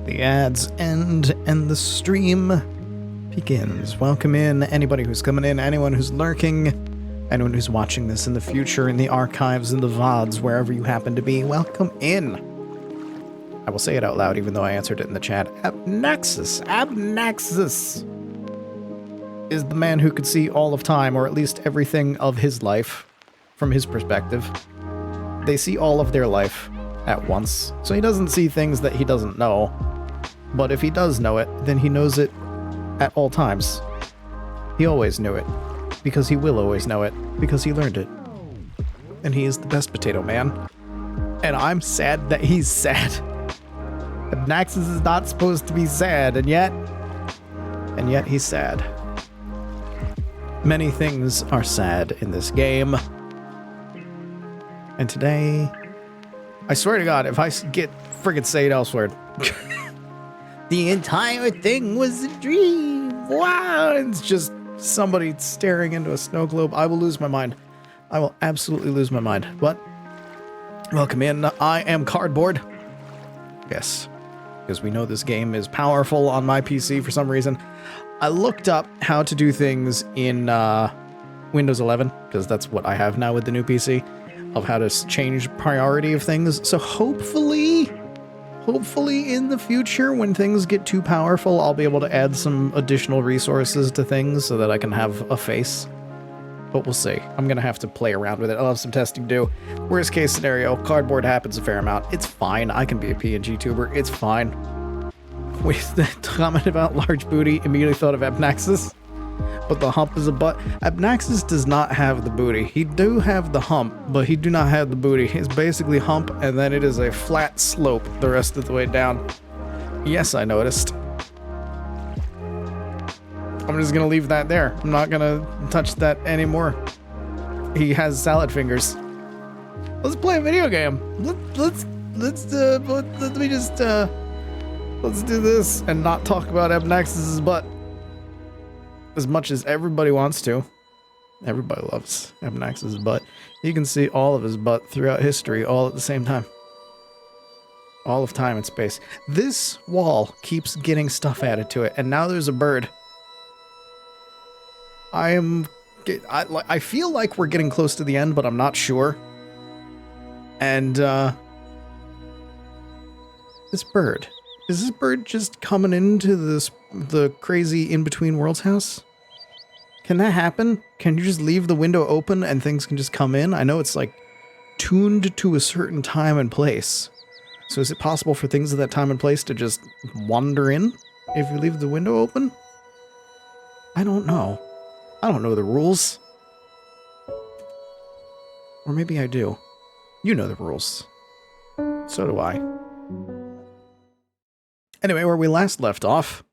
The ads end and the stream begins. Welcome in anybody who's coming in, anyone who's lurking, anyone who's watching this in the future, in the archives, in the VODs, wherever you happen to be. Welcome in. I will say it out loud even though I answered it in the chat. Abnaxis is the man who could see all of time, or at least everything of his life from his perspective. They see all of their life at once, so he doesn't see things that he doesn't know. But if he does know it, then he knows it at all times. He always knew it, because he will always know it, because he learned it. And he is the best potato man. And I'm sad that he's sad. Abnaxis is not supposed to be sad, and yet he's sad. Many things are sad in this game. And today, I swear to God, if I get friggin' say it elsewhere, the entire thing was a dream. Wow, it's just somebody staring into a snow globe. I will lose my mind. I will absolutely lose my mind. But welcome in. I am Cardboard. Yes, because we know this game is powerful on my PC for some reason. I looked up how to do things in Windows 11, because that's what I have now with the new PC, of how to change priority of things. So hopefully in the future, when things get too powerful, I'll be able to add some additional resources to things so that I can have a face. But we'll see. I'm going to have to play around with it. I'll have some testing to do. Worst case scenario, Cardboard happens a fair amount. It's fine. I can be a PNG tuber. It's fine. With the comment about large booty, immediately thought of Abnaxis. But the hump is a butt. Abnaxis does not have the booty. He do have the hump, but he do not have the booty. It's basically hump, and then it is a flat slope the rest of the way down. Yes, I noticed. I'm just gonna leave that there. I'm not gonna touch that anymore. He has salad fingers. Let's play a video game. Let's do this and not talk about Abnaxis' butt. As much as everybody wants to. Everybody loves Abnaxis' butt. You can see all of his butt throughout history all at the same time. All of time and space. This wall keeps getting stuff added to it, and now there's a bird. I feel like we're getting close to the end, but I'm not sure. And, this bird. Is this bird just coming into the crazy in-between worlds house? Can that happen? Can you just leave the window open and things can just come in? I know it's like tuned to a certain time and place. So is it possible for things at that time and place to just wander in if you leave the window open? I don't know. I don't know the rules. Or maybe I do. You know the rules. So do I. Anyway, where we last left off,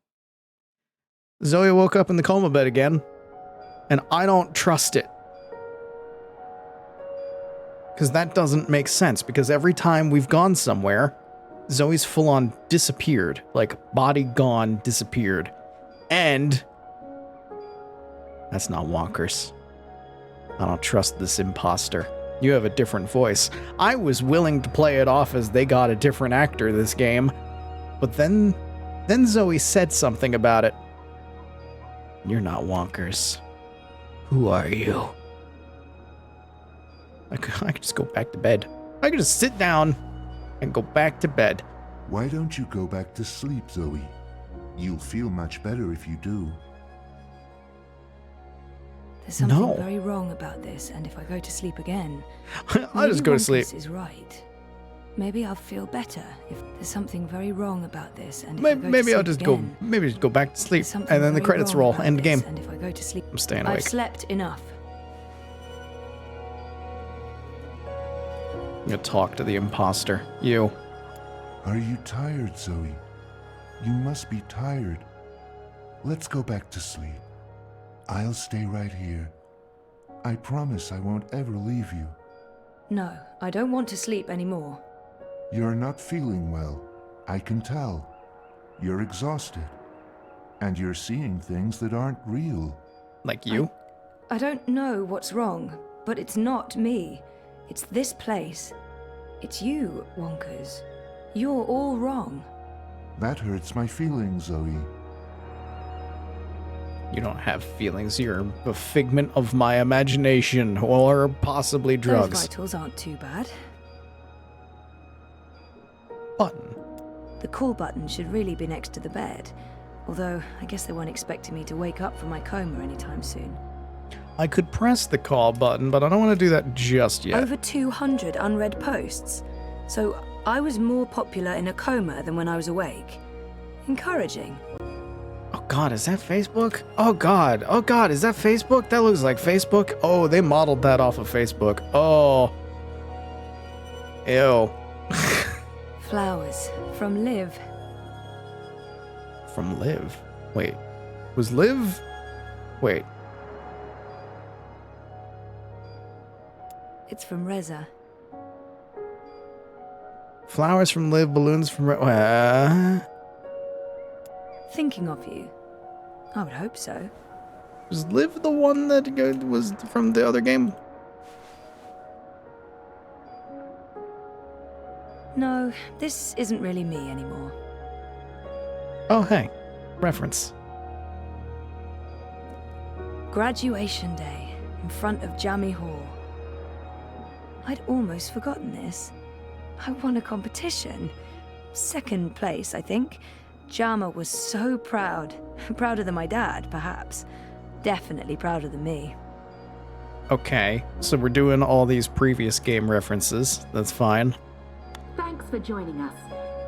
Zoe woke up in the coma bed again, and I don't trust it. Because that doesn't make sense, because every time we've gone somewhere, Zoe's full-on disappeared. Like, body gone, disappeared. And that's not Wonkers. I don't trust this imposter. You have a different voice. I was willing to play it off as they got a different actor this game. But then Zoe said something about it. You're not Wonkers. Who are you? I could just go back to bed. I could just sit down and go back to bed. Why don't you go back to sleep, Zoe? You'll feel much better if you do. There's something very wrong about this, and if I go to sleep again, I'll just go to sleep. Is right. Maybe I'll feel better if there's something very wrong about this, and if maybe I'll just go. Maybe just go back to sleep, and then the credits roll. End game. And if I go to sleep, I'm staying awake. I've slept enough. I'm gonna talk to the imposter. You. Are you tired, Zoe? You must be tired. Let's go back to sleep. I'll stay right here. I promise I won't ever leave you. No, I don't want to sleep anymore. You're not feeling well. I can tell. You're exhausted. And you're seeing things that aren't real. Like you? I don't know what's wrong, but it's not me. It's this place. It's you, Wonkers. You're all wrong. That hurts my feelings, Zoe. You don't have feelings. You're a figment of my imagination, or possibly drugs. Those vitals aren't too bad. Button. The call button should really be next to the bed. Although, I guess they weren't expecting me to wake up from my coma anytime soon. I could press the call button, but I don't want to do that just yet. Over 200 unread posts. So, I was more popular in a coma than when I was awake. Encouraging. Oh god, is that Facebook? Oh god, is that Facebook? That looks like Facebook. Oh, they modeled that off of Facebook. Oh. Ew. Flowers from Liv. From Liv? Wait. Was Liv? Wait. It's from Reza. Flowers from Liv, balloons from... Thinking of you. I would hope so. Was Liv the one that was from the other game? No, this isn't really me anymore. Oh, hey. Reference. Graduation day, in front of Jammy Hall. I'd almost forgotten this. I won a competition. Second place, I think. Jama was so proud. Prouder than my dad, perhaps. Definitely prouder than me. Okay, so we're doing all these previous game references. That's fine. Thanks for joining us.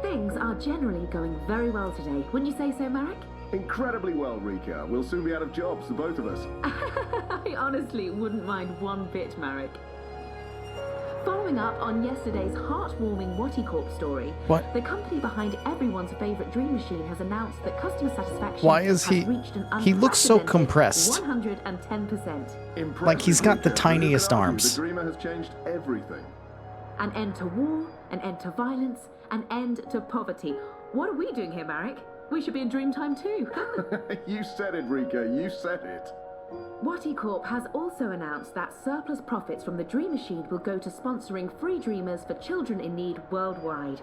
Things are generally going very well today. Wouldn't you say so, Marek? Incredibly well, Rika. We'll soon be out of jobs, the both of us. I honestly wouldn't mind one bit, Marek. Following up on yesterday's heartwarming Waticorp story, What? the company behind everyone's favorite dream machine has announced that customer satisfaction Why is he... has reached an He looks so unprecedented compressed. 110%. Like he's got the tiniest Rika, arms. The Dreamer has changed everything. An end to war, an end to violence, an end to poverty. What are we doing here, Marek? We should be in Dreamtime too. You said it, Rika. You said it. Waticorp has also announced that surplus profits from the Dream Machine will go to sponsoring free dreamers for children in need worldwide,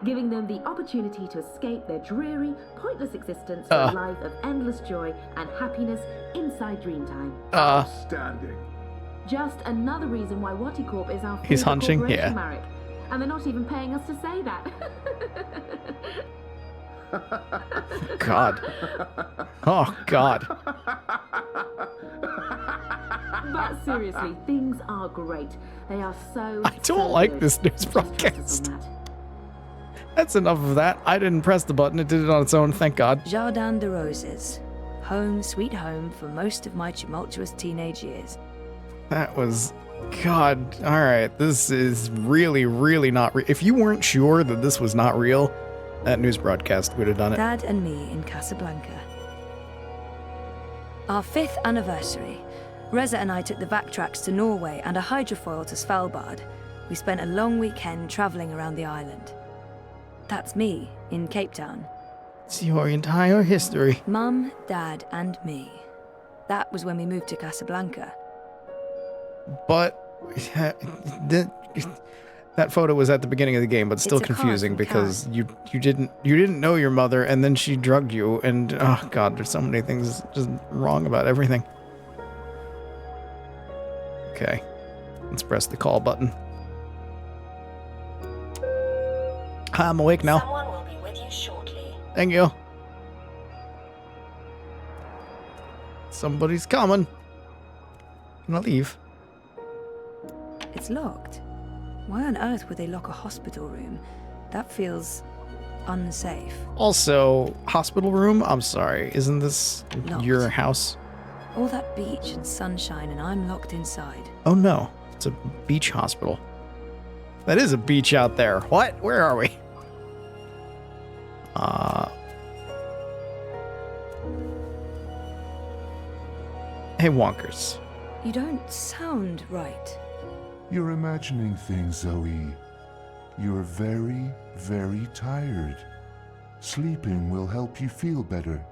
giving them the opportunity to escape their dreary, pointless existence for a life of endless joy and happiness inside Dreamtime. Outstanding. Just another reason why Waticorp is our He's favorite hunching? corporation, Yeah. Marek. And they're not even paying us to say that. God. Oh, God. But seriously, things are great. They are so. I don't like good. this news Just broadcast. on that. That's enough of that. I didn't press the button. It did it on its own. Thank God. Jardin de Roses. Home, sweet home for most of my tumultuous teenage years. That was... God. All right. This is really, really not real. If you weren't sure that this was not real, that news broadcast would have done it. Dad and me in Casablanca. Our 5th anniversary. Reza and I took the backtracks to Norway and a hydrofoil to Svalbard. We spent a long weekend travelling around the island. That's me in Cape Town. It's your entire history. Mum, Dad, and me. That was when we moved to Casablanca. But that photo was at the beginning of the game, but still It's a card confusing from because you didn't know your mother, and then she drugged you, and oh God, there's so many things just wrong about everything. Okay, let's press the call button. Hi, I'm awake now. Someone will be with you shortly. Thank you. Somebody's coming. I'm gonna leave. It's locked. Why on earth would they lock a hospital room? That feels unsafe. Also, hospital room? I'm sorry. Isn't this Locked. your house? All that beach and sunshine, and I'm locked inside. Oh no, it's a beach hospital. That is a beach out there. What? Where are we? Hey, Wonkers. You don't sound right. You're imagining things, Zoe. You're very, very tired. Sleeping will help you feel better.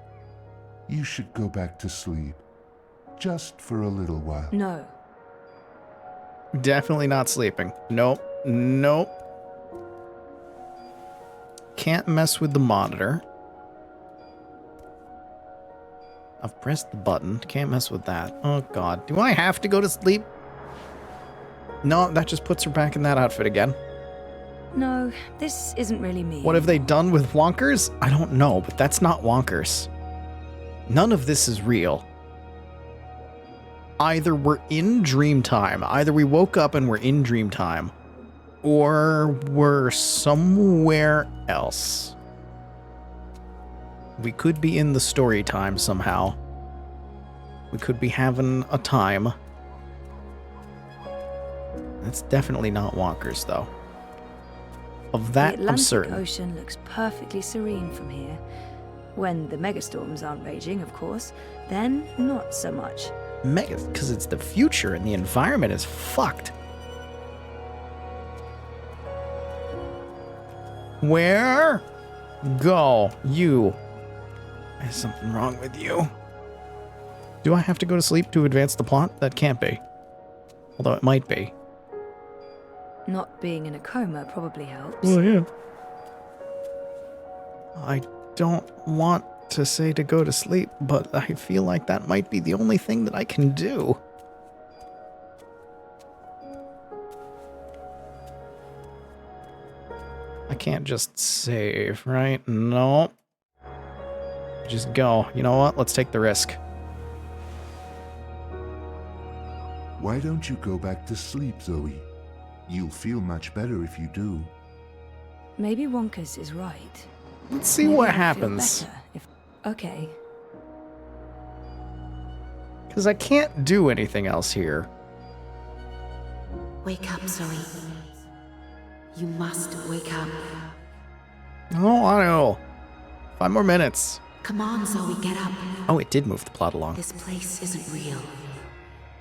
You should go back to sleep. Just for a little while. No. Definitely not sleeping. Nope. Nope. can't mess with the monitor. I've pressed the button. Can't mess with that. Oh, God. Do I have to go to sleep? No, that just puts her back in that outfit again. No, this isn't really me. What have they done with Wonkers? I don't know, but that's not Wonkers. None of this is real. Either we're in dream time, either we woke up and we're in dream time, or we're somewhere else. We could be in the story time somehow. We could be having a time. That's definitely not Wonkers, though. Of that, I'm certain. The Atlantic Ocean looks perfectly serene from here. When the megastorms aren't raging, of course. Then, not so much. Because it's the future and the environment is fucked. Where? Go, you. There's something wrong with you. Do I have to go to sleep to advance the plot? That can't be. Although it might be. Not being in a coma probably helps. Well, yeah. I don't want to say to go to sleep, but I feel like that might be the only thing that I can do. I can't just save, right? No. Just go. You know what? Let's take the risk. Why don't you go back to sleep, Zoe? You'll feel much better if you do. Maybe Wonkers is right. Let's see Maybe what I'd feel happens. better if... Okay. Because I can't do anything else here. Wake up, Zoe. You must wake up. Oh, I don't know. 5 more minutes. Come on, Zoe, get up. Oh, it did move the plot along. This place isn't real.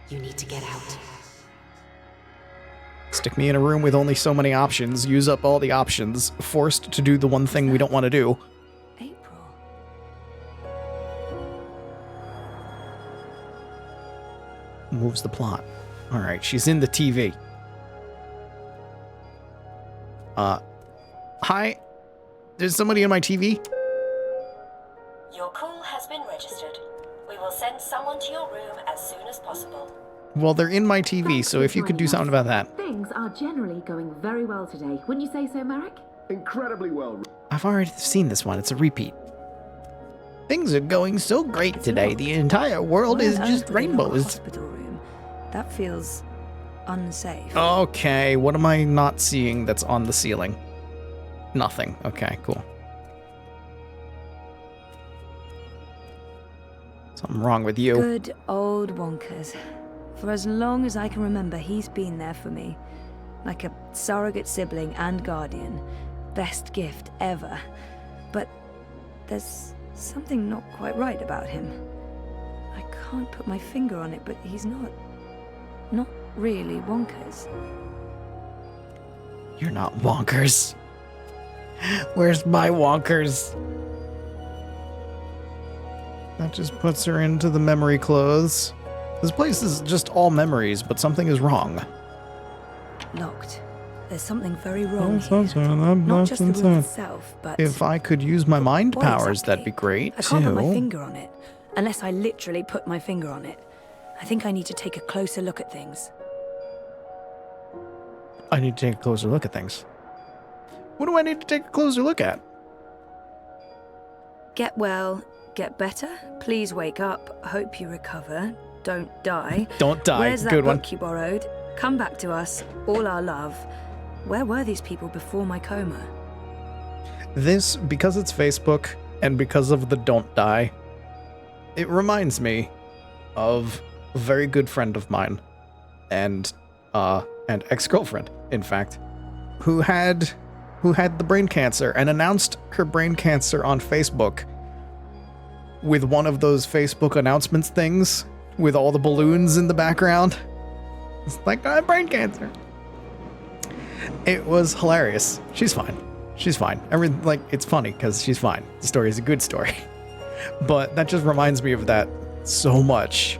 You need to get out. Stick me in a room with only so many options, use up all the options, forced to do the one thing we don't want to do. April. Moves the plot. Alright, she's in the TV. Hi? There's somebody in my TV? Your call has been registered. We will send someone to your room as soon as possible. Well, they're in my TV, so if you could do something about that. Things are generally going very well today. Wouldn't you say so, Marek? Incredibly well. I've already seen this one. It's a repeat. Things are going so great today. The entire world What is on just earth would be in a rainbows. hospital room? That feels unsafe. Okay, what am I not seeing that's on the ceiling? Nothing. Okay, cool. Something wrong with you. Good old Wonkers. For as long as I can remember, he's been there for me. Like a surrogate sibling and guardian. Best gift ever. But there's something not quite right about him. I can't put my finger on it, but he's not really Wonkers. You're not Wonkers. Where's my Wonkers? That just puts her into the memory clothes. This place is just all memories, but something is wrong. Locked. There's something very wrong here. Not just the room itself, but... If I could use my mind what powers, exactly? that'd be great, I can't put my too. finger on it. Unless I literally put my finger on it. I think I need to take a closer look at things. I need to take a closer look at things. What do I need to take a closer look at? Get well, get better, please wake up, hope you recover, don't die. Don't die. Where's that Good one. book you borrowed? Come back to us, all our love. Where were these people before my coma? This, because it's Facebook, and because of the don't die, it reminds me of a very good friend of mine, and ex-girlfriend, in fact, who had the brain cancer and announced her brain cancer on Facebook with one of those Facebook announcements things with all the balloons in the background. It's like, I have brain cancer. It was hilarious. She's fine. She's fine. It's funny because she's fine. The story is a good story. But that just reminds me of that so much.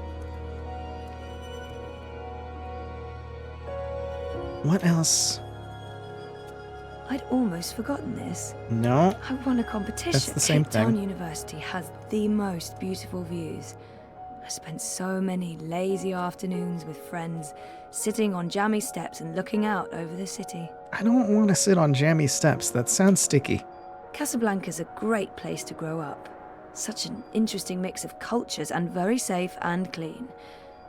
What else? I'd almost forgotten this. No. I won a competition. That's the same Cape Town thing. University has the most beautiful views. I spent so many lazy afternoons with friends, sitting on jammy steps and looking out over the city. I don't want to sit on jammy steps. That sounds sticky. Casablanca's a great place to grow up. Such an interesting mix of cultures and very safe and clean.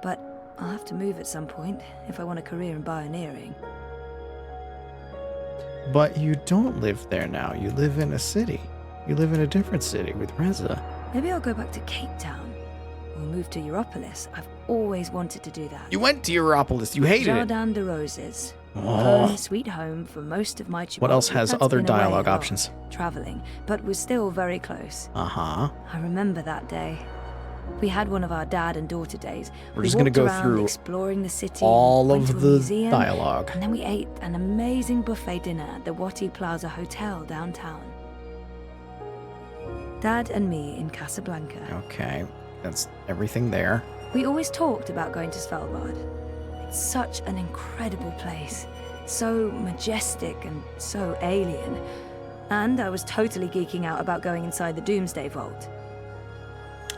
But I'll have to move at some point if I want a career in pioneering. But you don't live there now. You live in a city. You live in a different city with Reza. Maybe I'll go back to Cape Town or move to Europolis. I've always wanted to do that. You went to Europolis. You hated it. Jardin de Roses. Oh. Home, sweet home for most of my What else has That's other been away dialogue a lot, options? Traveling, but was still very close. Uh-huh. I remember that day. We had one of our dad and daughter days. We're We just gonna walked go around through exploring the city, all went to of a the museum, dialogue. and then we ate an amazing buffet dinner at the Wati Plaza Hotel downtown. Dad and me in Casablanca. Okay. That's everything there. We always talked about going to Svalbard. It's such an incredible place. So majestic and so alien. And I was totally geeking out about going inside the Doomsday Vault.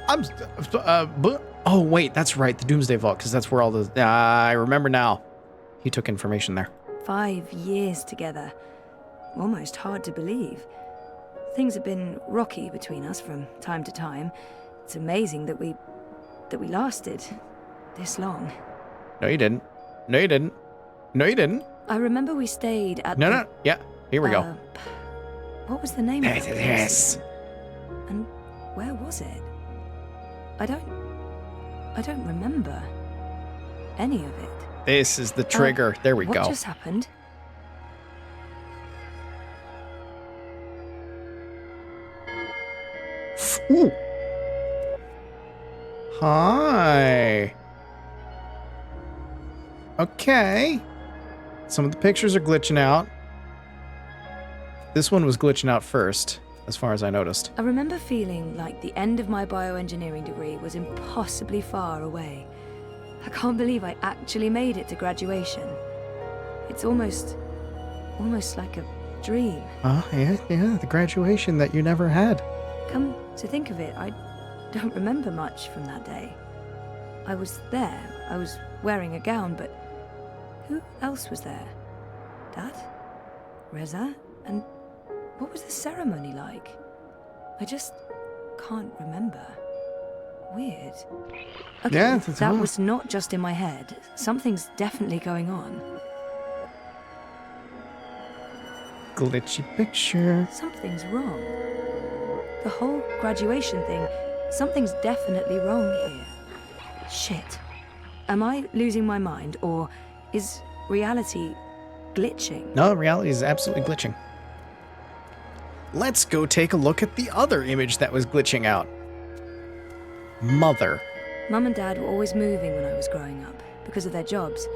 Oh, wait, that's right. The Doomsday Vault, because that's where all the... I remember now. He took information there. 5 years together. Almost hard to believe. Things have been rocky between us from time to time. It's amazing that we lasted this long. No, you didn't. No, you didn't. No, you didn't. I remember we stayed at No. Yeah, here we go. What was the name of it? Yes. And where was it? I don't remember any of it. This is the trigger. There we What go. just happened? Ooh. Hi. Okay. Some of the pictures are glitching out. This one was glitching out first, as far as I noticed. I remember feeling like the end of my bioengineering degree was impossibly far away. I can't believe I actually made it to graduation. It's almost like a dream. Oh, yeah, the graduation that you never had. Come to think of it, I don't remember much from that day. I was there, I was wearing a gown, but who else was there? Dad? Reza? And what was the ceremony like? I just can't remember. Weird. Okay, Yeah, that was not just in my head. Something's definitely going on. Glitchy picture. Something's wrong. The whole graduation thing, something's definitely wrong here. Shit. Am I losing my mind, or is reality glitching? No, reality is absolutely glitching. Let's go take a look at the other image that was glitching out. Mother. Mum and Dad were always moving when I was growing up, because of their jobs.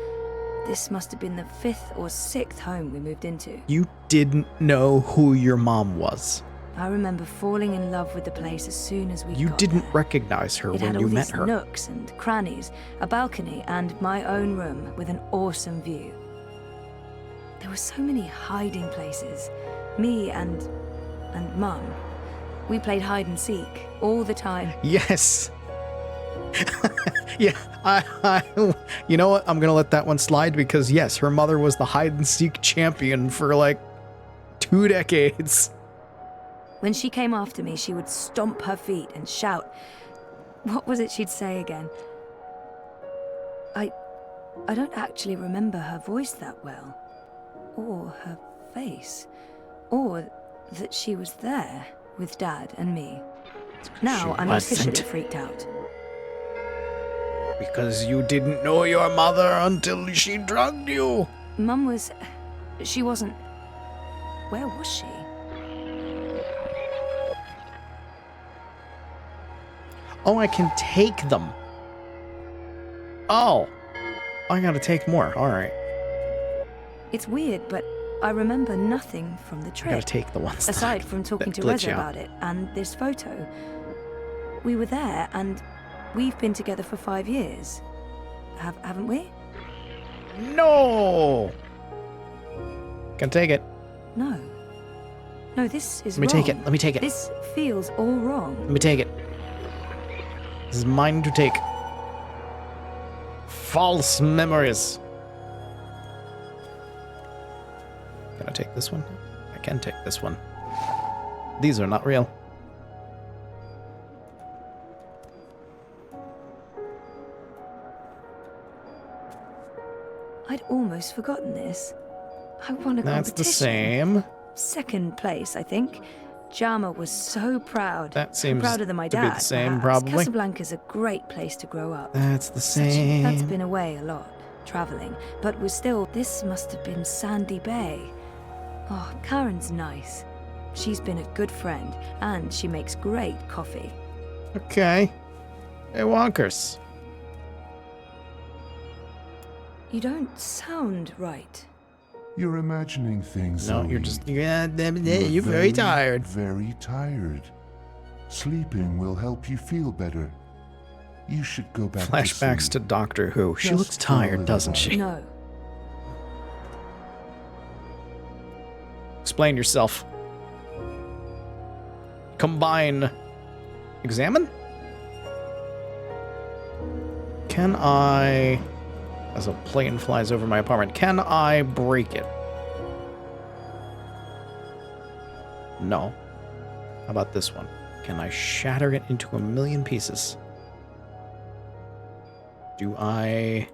This must have been the 5th or 6th home we moved into. You didn't know who your mom was. I remember falling in love with the place as soon as we You got didn't there. recognize her It when had you all met these her. nooks and crannies, a balcony, and my own room with an awesome view. There were so many hiding places. Me and Mum. We played hide and seek all the time. Yes. Yeah, you know what? I'm gonna let that one slide because yes, her mother was the hide and seek champion for like 2 decades. When she came after me, she would stomp her feet and shout. What was it she'd say again? I don't actually remember her voice that well, or her face, or that she was there with Dad and me. Now I'm wasn't. officially freaked out. Because you didn't know your mother until she drugged you. Mum was... she wasn't... Where was she? Oh, I can take them. Oh. I gotta take more. Alright. It's weird, but I remember nothing from the I trip. gotta take the ones Aside from talking that to Reza glitch out. about it and this photo. We were there and we've been together for 5 years. Haven't we? No! Can take it. No. No, this is Let me wrong. take it. Let me take it. This feels all wrong. Let me take it. This is mine to take. False memories. Can I take this one? I can take this one. These are not real. I'd almost forgotten this. I won a That's competition. the same. Second place, I think. Jama was so proud. That seems prouder than my to be dad. the same, perhaps. probably. Casablanca's a great place to grow up. That's the same. That's been away a lot, traveling, but was still. This must have been Sandy Bay. Oh, Karen's nice. She's been a good friend, and she makes great coffee. Okay. Hey, Wonkers. You don't sound right. You're imagining things, No, Zoe. you're just. You're very tired. Very tired. Sleeping will help you feel better. You should go back Flashbacks to to sleep. Doctor Who. She Just looks for a tired, little doesn't while. she? No. Explain yourself. Combine. Examine? Can I... As a plane flies over my apartment, can I break it? No. How about this one? Can I shatter it into a million pieces? Do I...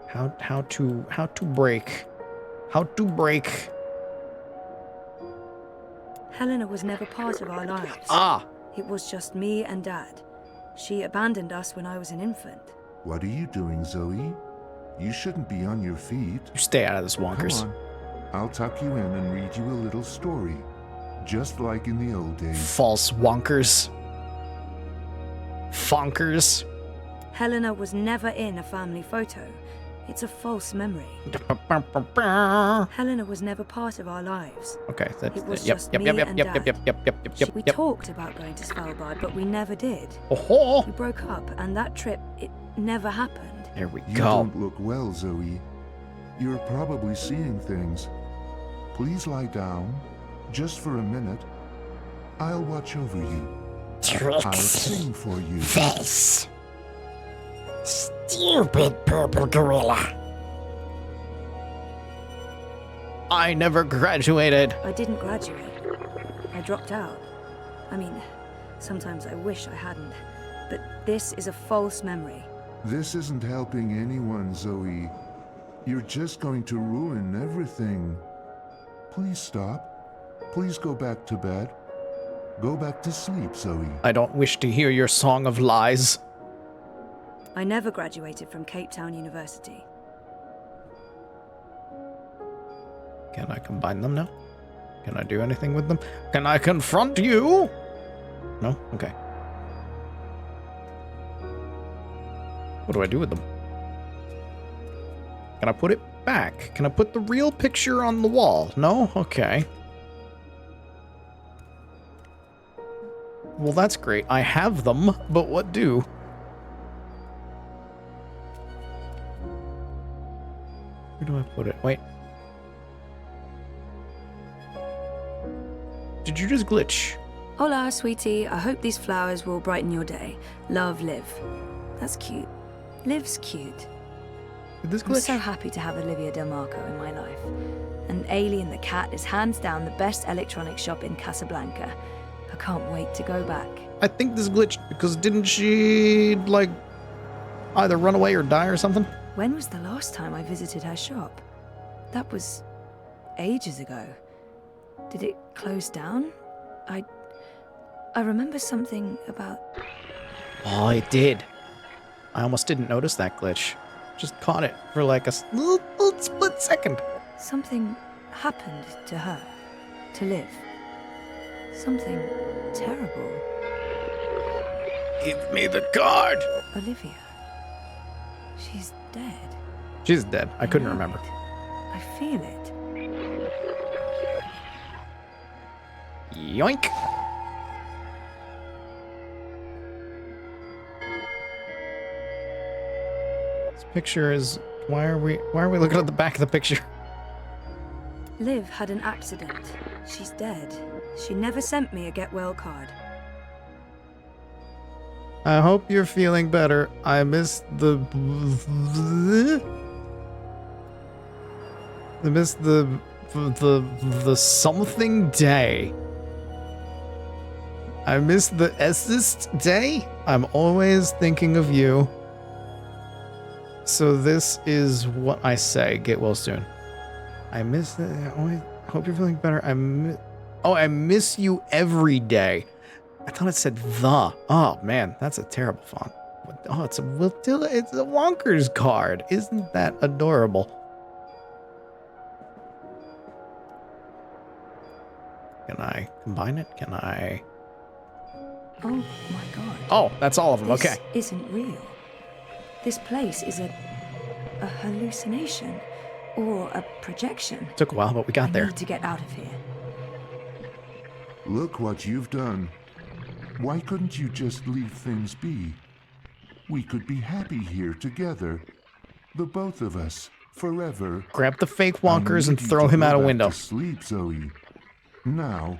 How to break... How to break... Helena was never part of our lives. Ah! It was just me and Dad. She abandoned us when I was an infant. What are you doing, Zoe? You shouldn't be on your feet. You stay out of this, Wonkers. Come on. I'll tuck you in and read you a little story. Just like in the old days. False Wonkers. Fonkers. Helena was never in a family photo. It's a false memory. Helena was never part of our lives. Okay, that's It was yep, just yep, me yep, yep, and yep, Dad. yep, yep, yep, yep, yep, We yep. talked about going to Svalbard, but we never did. Oh, We broke up, and that trip, it never happened. there we You go. don't look well, Zoe. You're probably seeing things. Please lie down, just for a minute. I'll watch over you. I'll sing for you. Face. Stupid purple gorilla. I never graduated. I didn't graduate. I dropped out. I mean, sometimes I wish I hadn't. But this is a false memory. This isn't helping anyone, Zoe. You're just going to ruin everything. Please stop. Please go back to bed. Go back to sleep, Zoe. I don't wish to hear your song of lies. I never graduated from Cape Town University. Can I combine them now? Can I do anything with them? Can I confront you? No? Okay. What do I do with them? Can I put it back? Can I put the real picture on the wall? No? Okay. Well, that's great. I have them, but what do? Where do I put it? Wait. Did you just glitch? Hola, sweetie. I hope these flowers will brighten your day. Love, Liv. That's cute. Liv's cute. Did this I'm glitch? so happy to have Olivia Del Marco in my life. And Alien the Cat is hands down the best electronics shop in Casablanca. I can't wait to go back. I think this glitched because didn't she, like, either run away or die or something? When was the last time I visited her shop? That was ages ago. Did it close down? I remember something about... Oh, it did. I almost didn't notice that glitch. Just caught it for like a little split second. Something happened to her. To Liv. Something terrible. Give me the card. Olivia. She's dead. She's dead. I couldn't know remember. it. I feel it. Yoink. This picture is... Why are we looking at the back of the picture? Liv had an accident. She's dead. She never sent me a get well card. I hope you're feeling better. I missed the something day. I missed the assist day. I'm always thinking of you. So this is what I say. Get well soon. I miss the. I hope you're feeling better. I miss you every day. I thought it said the. Oh man, that's a terrible font. Oh, it's a Wonkers card. Isn't that adorable? Can I combine it? Can I? Oh my god. Oh, that's all of them. This Okay. isn't real. This place is a hallucination or a projection. Took a while, but we got I there. need to get out of here. Look what you've done. Why couldn't you just leave things be? We could be happy here together. The both of us, forever. Grab the fake I Wonkers and need you throw to him go out a back window. to sleep, Zoe. Now.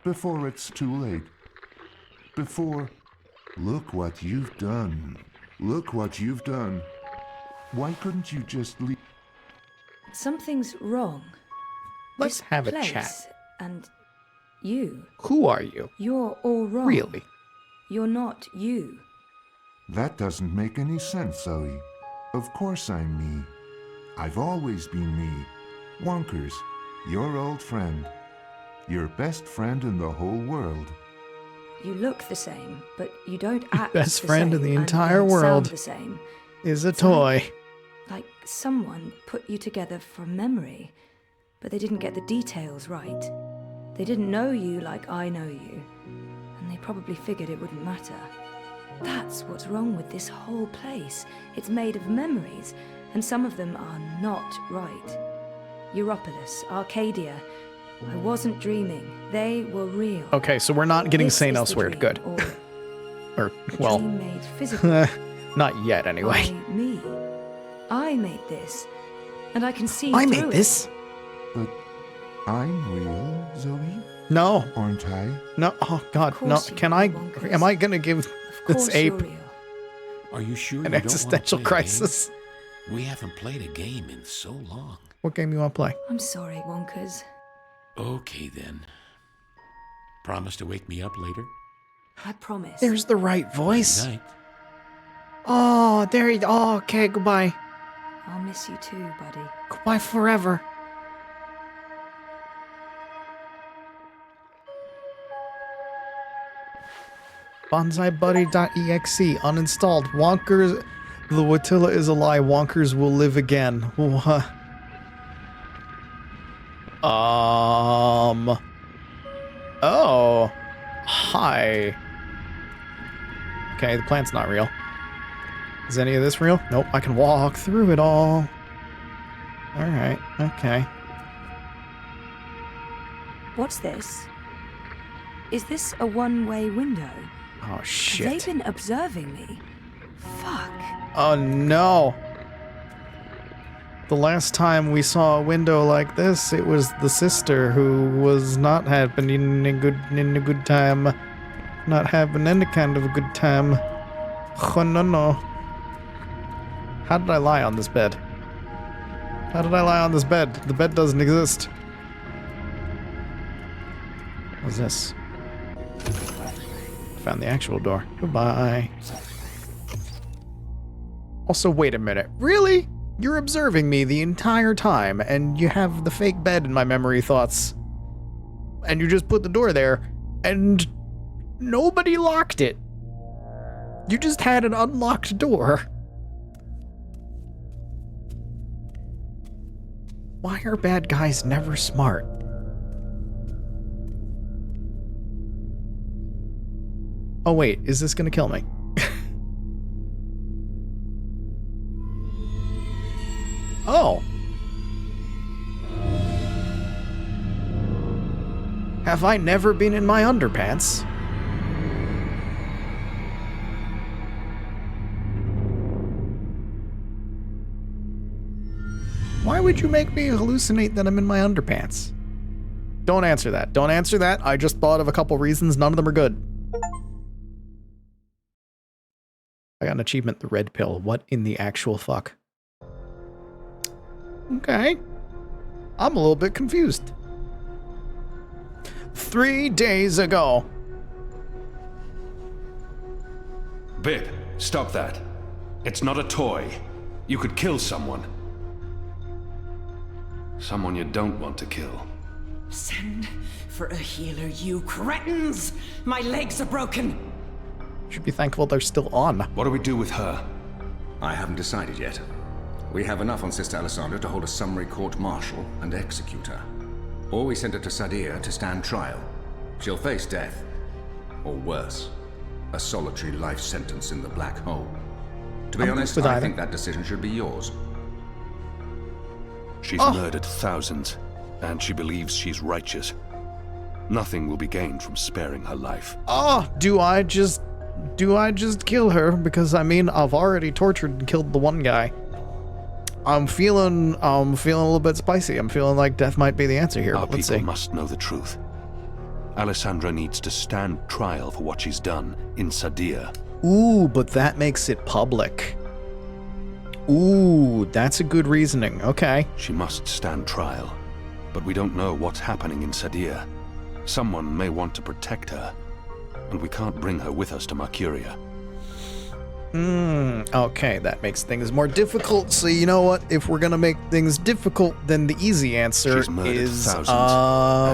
Before it's too late. Before... Look what you've done. Look what you've done. Why couldn't you just leave... Something's wrong. Let's This have a place chat. And you. Who are you? You're all wrong. Really? You're not you. That doesn't make any sense, Zoe. Of course I'm me. I've always been me. Wonkers, your old friend. Your best friend in the whole world. You look the same, but you don't act Best the friend same in the and entire don't sound world. the same. Is a toy. Like someone put you together from memory, but they didn't get the details right. They didn't know you like I know you, and they probably figured it wouldn't matter. That's what's wrong with this whole place. It's made of memories, and some of them are not right. Europolis, Arcadia. I wasn't dreaming. They were real. Okay, so we're not getting This sane is the elsewhere. dream, Good. Or well, dream made physically. not yet anyway. Me. I made this, and I can see I through made it. this. But I'm real, Zoe? No. Aren't I? No. Oh God. No. course you Can are, I? Wonkers. Am I gonna give Of this course ape you're real. Are you sure an you don't wanna existential play a game? crisis? We haven't played a game in so long. What game you want to play? I'm sorry, Wonkers. Okay then. Promise to wake me up later? I promise. There's the right voice. Night. Oh, there you. Oh, okay. Goodbye. I'll miss you too, buddy. Goodbye forever. BonsaiBuddy.exe uninstalled. Wonkers. The Watilla is a lie. Wonkers will live again. Oh. Hi. Okay, the plant's not real. Is any of this real? Nope, I can walk through it all. Alright, okay. What's this? Is this a one-way window? Oh, Have they shit. been observing me? Fuck. Oh, no. The last time we saw a window like this, it was the sister who was not having a good time. Not having any kind of a good time. Oh, no. How did I lie on this bed? How did I lie on this bed? The bed doesn't exist. What's this? Found the actual door. Goodbye. Also, wait a minute. Really? You're observing me the entire time, and you have the fake bed in my memory thoughts. And you just put the door there, and nobody locked it. You just had an unlocked door. Why are bad guys never smart? Oh wait, is this gonna kill me? Oh. Have I never been in my underpants? Why would you make me hallucinate that I'm in my underpants? Don't answer that. Don't answer that. I just thought of a couple reasons. None of them are good. I got an achievement, the red pill. What in the actual fuck? Okay. I'm a little bit confused. 3 days ago. Bib, stop that. It's not a toy. You could kill someone. Someone you don't want to kill. Send for a healer, you cretins! My legs are broken! Should be thankful they're still on. What do we do with her? I haven't decided yet. We have enough on Sister Alessandra to hold a summary court-martial and execute her. Or we send her to Sadir to stand trial. She'll face death. Or worse, a solitary life sentence in the black hole. To be honest, I think that decision should be yours. She's murdered thousands, and she believes she's righteous. Nothing will be gained from sparing her life. Do I just kill her? Because I mean, I've already tortured and killed the one guy. I'm feeling a little bit spicy. I'm feeling like death might be the answer here. Our But let's people see. must know the truth. Alessandra needs to stand trial for what she's done in Sadir. Ooh, but that makes it public. Ooh, that's a good reasoning. Okay. She must stand trial, but we don't know what's happening in Sadir. Someone may want to protect her, and we can't bring her with us to Mercuria. Okay, that makes things more difficult. So you know what? If we're gonna make things difficult, then the easy answer is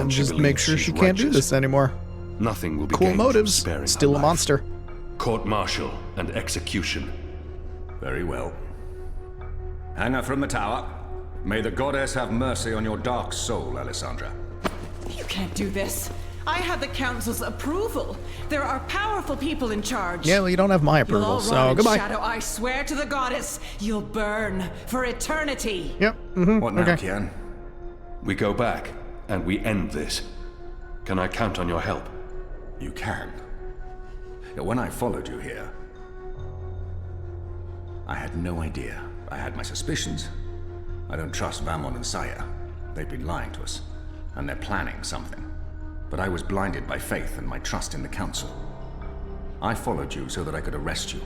just make sure she can't do this anymore. Nothing will be Cool gained motives. from sparing Still her a life. monster. Court-martial and execution. Very well. Hang her from the tower. May the goddess have mercy on your dark soul, Alessandra. You can't do this. I have the council's approval. There are powerful people in charge. Yeah, well, you don't have my You'll all approval, so rot in goodbye. shadow, I swear to the goddess, you'll burn for eternity. Yep. What now, Okay. Kian? We go back, and we end this. Can I count on your help? You can. When I followed you here, I had no idea. I had my suspicions. I don't trust Vamon and Saya. They've been lying to us, and they're planning something. But I was blinded by faith and my trust in the council. I followed you so that I could arrest you,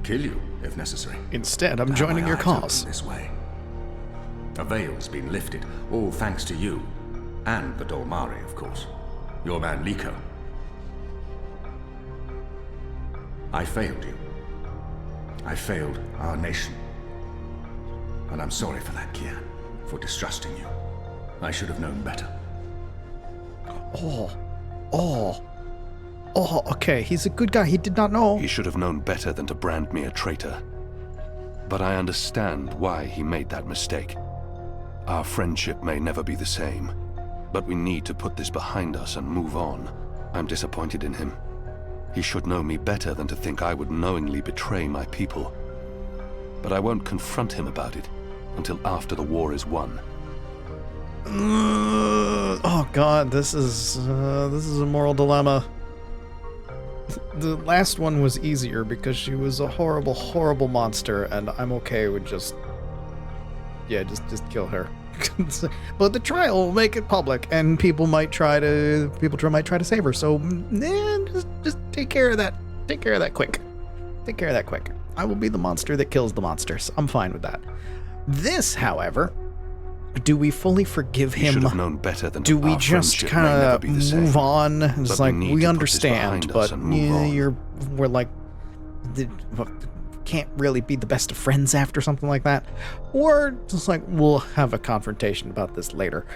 kill you if necessary. Instead, I'm To have joining my your eyes cause. open this way. A veil's been lifted, all thanks to you, and the Dolmari, of course. Your man Liko. I failed you. I failed our nation. And I'm sorry for that, Kian, for distrusting you. I should have known better. Okay, he's a good guy. He did not know. He should have known better than to brand me a traitor. But I understand why he made that mistake. Our friendship may never be the same, but we need to put this behind us and move on. I'm disappointed in him. He should know me better than to think I would knowingly betray my people. But I won't confront him about it until after the war is won. Oh god, this is a moral dilemma. The last one was easier because she was a horrible, horrible monster, and I'm okay with just kill her. But the trial will make it public, and people might try to save her. So, just take care of that. Take care of that quick. Take care of that quick. I will be the monster that kills the monsters. I'm fine with that. This, however, do we fully forgive him? Should have known better than do we just kind of move on? It's like we understand, but we're like can't really be the best of friends after something like that, or just like we'll have a confrontation about this later.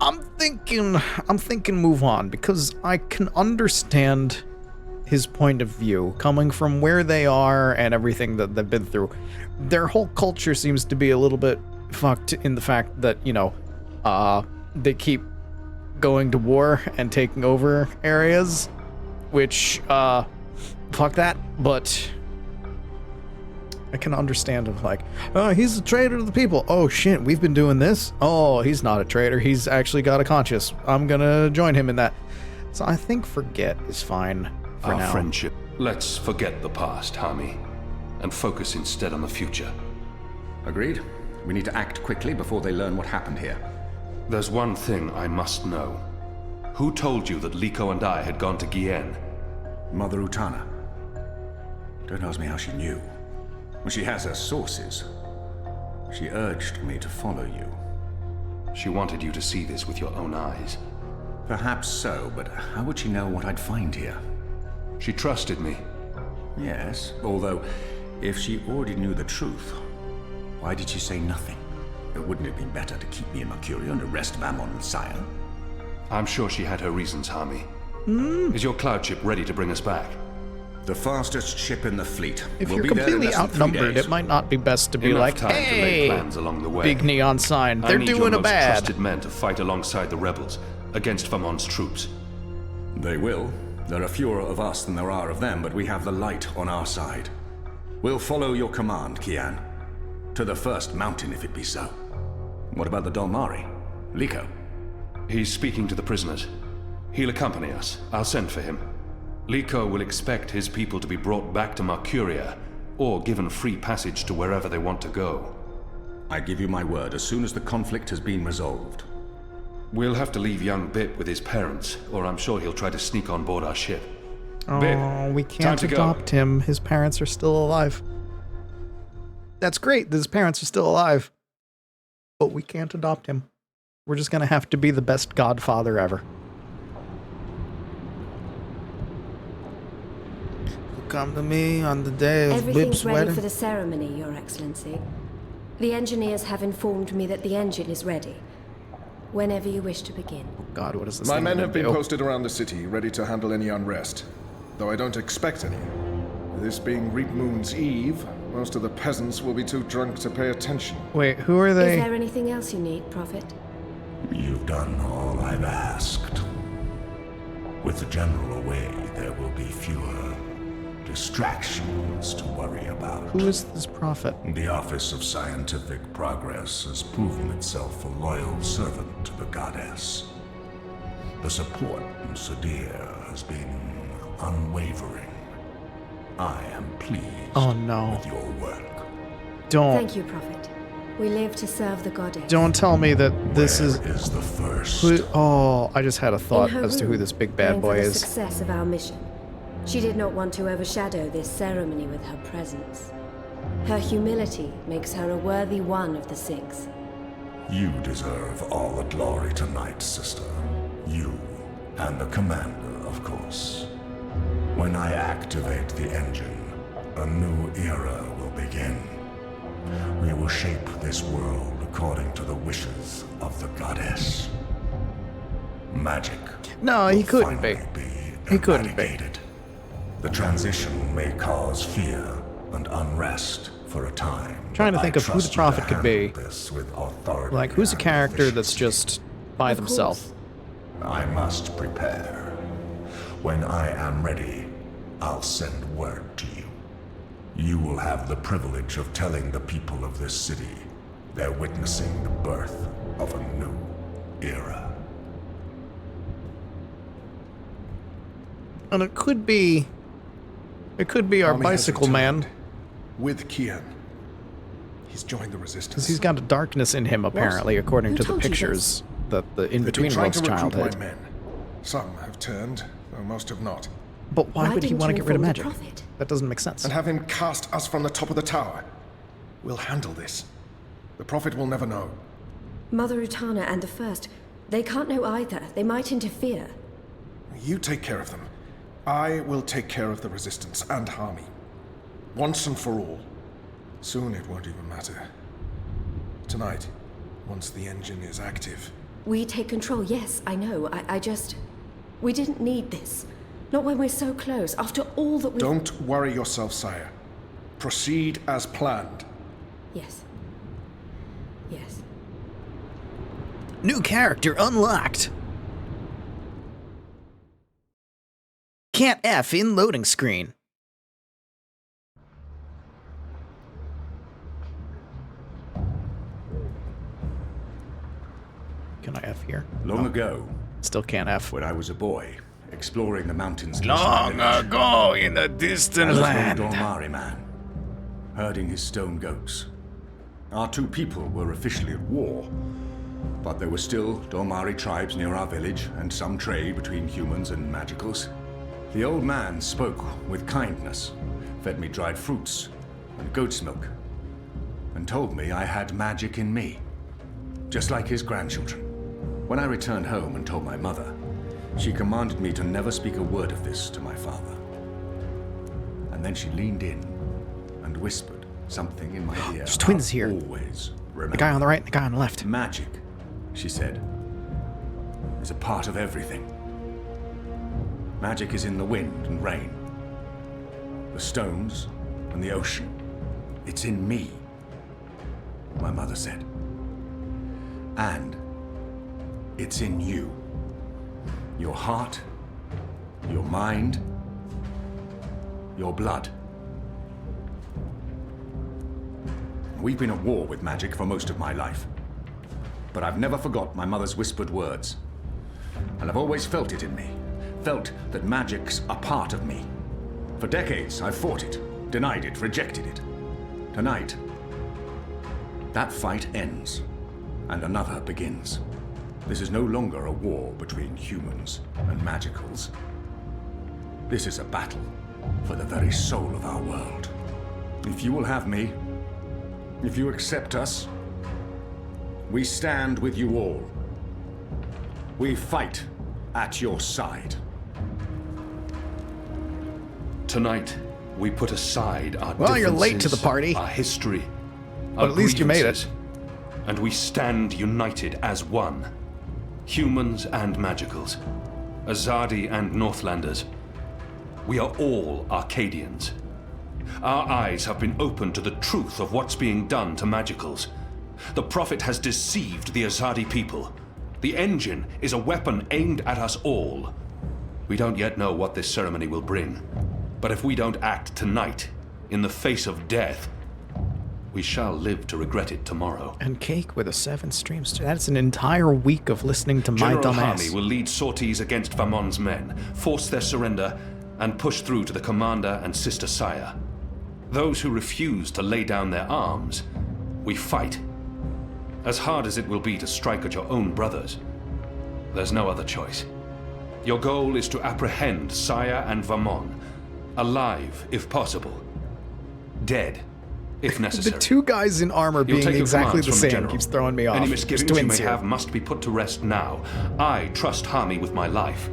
I'm thinking move on, because I can understand his point of view coming from where they are and everything that they've been through. Their whole culture seems to be a little bit fucked in the fact that, they keep going to war and taking over areas, which, fuck that, but I can understand of like, oh, he's a traitor to the people. Oh shit, we've been doing this? Oh, he's not a traitor. He's actually got a conscience. I'm gonna join him in that. So I think forget is fine for now. Our friendship. Let's forget the past, Hami, and focus instead on the future. Agreed. We need to act quickly before they learn what happened here. There's one thing I must know. Who told you that Liko and I had gone to Gien? Mother Utana. Don't ask me how she knew. Well, she has her sources. She urged me to follow you. She wanted you to see this with your own eyes. Perhaps so, but how would she know what I'd find here? She trusted me. Yes, although, if she already knew the truth, why did she say nothing? Wouldn't it be better to keep me in Mercuria and arrest Mammon and Sire? I'm sure she had her reasons, Hami. Is your cloud ship ready to bring us back? The fastest ship in the fleet. If We'll you're be there in completely less than 3 outnumbered, days. it might not be best to be Enough like, time to make hey, plans along the way. big neon sign. I They're need your doing a most bad. trusted men to fight alongside the rebels against Famon's troops. They will. There are fewer of us than there are of them, but we have the light on our side. We'll follow your command, Kian. To the first mountain, if it be so. What about the Dolmari? Liko? He's speaking to the prisoners. He'll accompany us. I'll send for him. Liko will expect his people to be brought back to Mercuria, or given free passage to wherever they want to go. I give you my word, as soon as the conflict has been resolved. We'll have to leave young Bip with his parents, or I'm sure he'll try to sneak on board our ship. Oh, Bip, we can't adopt him. His parents are still alive. That's great that his parents are still alive. But we can't adopt him. We're just gonna have to be the best godfather ever. Come to me on the day of Everything's Bip's ready wedding. for the ceremony, Your Excellency. The engineers have informed me that the engine is ready. Whenever you wish to begin. God, what is this My thing men gonna have been do? posted around the city, ready to handle any unrest. Though I don't expect any. This being Reap Moon's Eve, most of the peasants will be too drunk to pay attention. Wait, who are Is they? there anything else you need, Prophet? You've done all I've asked. With the general away, there will be fewer distractions to worry about. Who is this prophet? The Office of Scientific Progress has proven itself a loyal servant to the goddess. The support from Sadir has been unwavering. I am pleased with your work. Don't. Thank you, Prophet. We live to serve the goddess. Don't tell me that this Where is is the first? Oh, I just had a thought In her as to who room, this big praying bad boy for the is. success of our mission. She did not want to overshadow this ceremony with her presence. Her humility makes her a worthy one of the six. You deserve all the glory tonight, sister. You and the commander, of course. When I activate the engine, a new era will begin. We will shape this world according to the wishes of the goddess. Magic. No, he will couldn't be. finally He couldn't be. eradicated. The transition may cause fear and unrest for a time. Trying to but think I of who the trust you to prophet could be. handle this with authority Like, who's a and character that's efficiency. just by Of themselves? course. I must prepare. When I am ready, I'll send word to you. You will have the privilege of telling the people of this city they're witnessing the birth of a new era. And it could be our Army has bicycle man, returned. With Kian. He's joined the resistance. because he's got a darkness in him, apparently, according Who to the told you pictures that the They've been in-between trying world's to recruit childhood. my men. Some have turned, though most have not. But why would he didn't want to you get rid of inform magic? the prophet? That doesn't make sense. And have him cast us from the top of the tower. We'll handle this. The Prophet will never know. Mother Utana and the First, they can't know either. They might interfere. You take care of them. I will take care of the resistance and Hami. Once and for all. Soon it won't even matter. Tonight, once the engine is active. We take control, yes, I know. I just... We didn't need this. Not when we're so close, after all that we've... Don't worry yourself, sire. Proceed as planned. Yes. Yes. New character unlocked. Can't F in loading screen. Can I F here? Long ago, Still can't F. when I was a boy, exploring the mountains... Long ago in the distant I was land. an Dolmari man, herding his stone goats. Our two people were officially at war, but there were still Domari tribes near our village and some trade between humans and magicals. The old man spoke with kindness, fed me dried fruits and goat's milk, and told me I had magic in me, just like his grandchildren. When I returned home and told my mother, she commanded me to never speak a word of this to my father. And then she leaned in and whispered something in my ear. There's twins here. Always remember. The guy on the right and the guy on the left. Magic, she said, is a part of everything. Magic is in the wind and rain, the stones and the ocean. It's in me, my mother said. And it's in you. Your heart, your mind, your blood. We've been at war with magic for most of my life. But I've never forgot my mother's whispered words. And I've always felt it in me. Felt that magic's a part of me. For decades, I've fought it, denied it, rejected it. Tonight, that fight ends, and another begins. This is no longer a war between humans and magicals. This is a battle for the very soul of our world. If you will have me, if you accept us, we stand with you all. We fight at your side. Tonight, we put aside our Well, you're late to the party. Our history, But at least you made it. And we stand united as one. Humans and magicals. Azadi and Northlanders. We are all Arcadians. Our eyes have been opened to the truth of what's being done to magicals. The Prophet has deceived the Azadi people. The engine is a weapon aimed at us all. We don't yet know what this ceremony will bring. But if we don't act tonight, in the face of death, we shall live to regret it tomorrow. And cake with a 7 streams. That's an entire week of listening to my General dumbass. Harmy will lead sorties against Vamon's men, force their surrender, and push through to the commander and Sister Saya. Those who refuse to lay down their arms, we fight. As hard as it will be to strike at your own brothers, there's no other choice. Your goal is to apprehend Saya and Vamon, alive if possible, dead if necessary. The two guys in armor You'll being take your exactly commands the from same General. keeps throwing me off. Any There's misgivings you twins may here. have must be put to rest now. I trust Harmy with my life.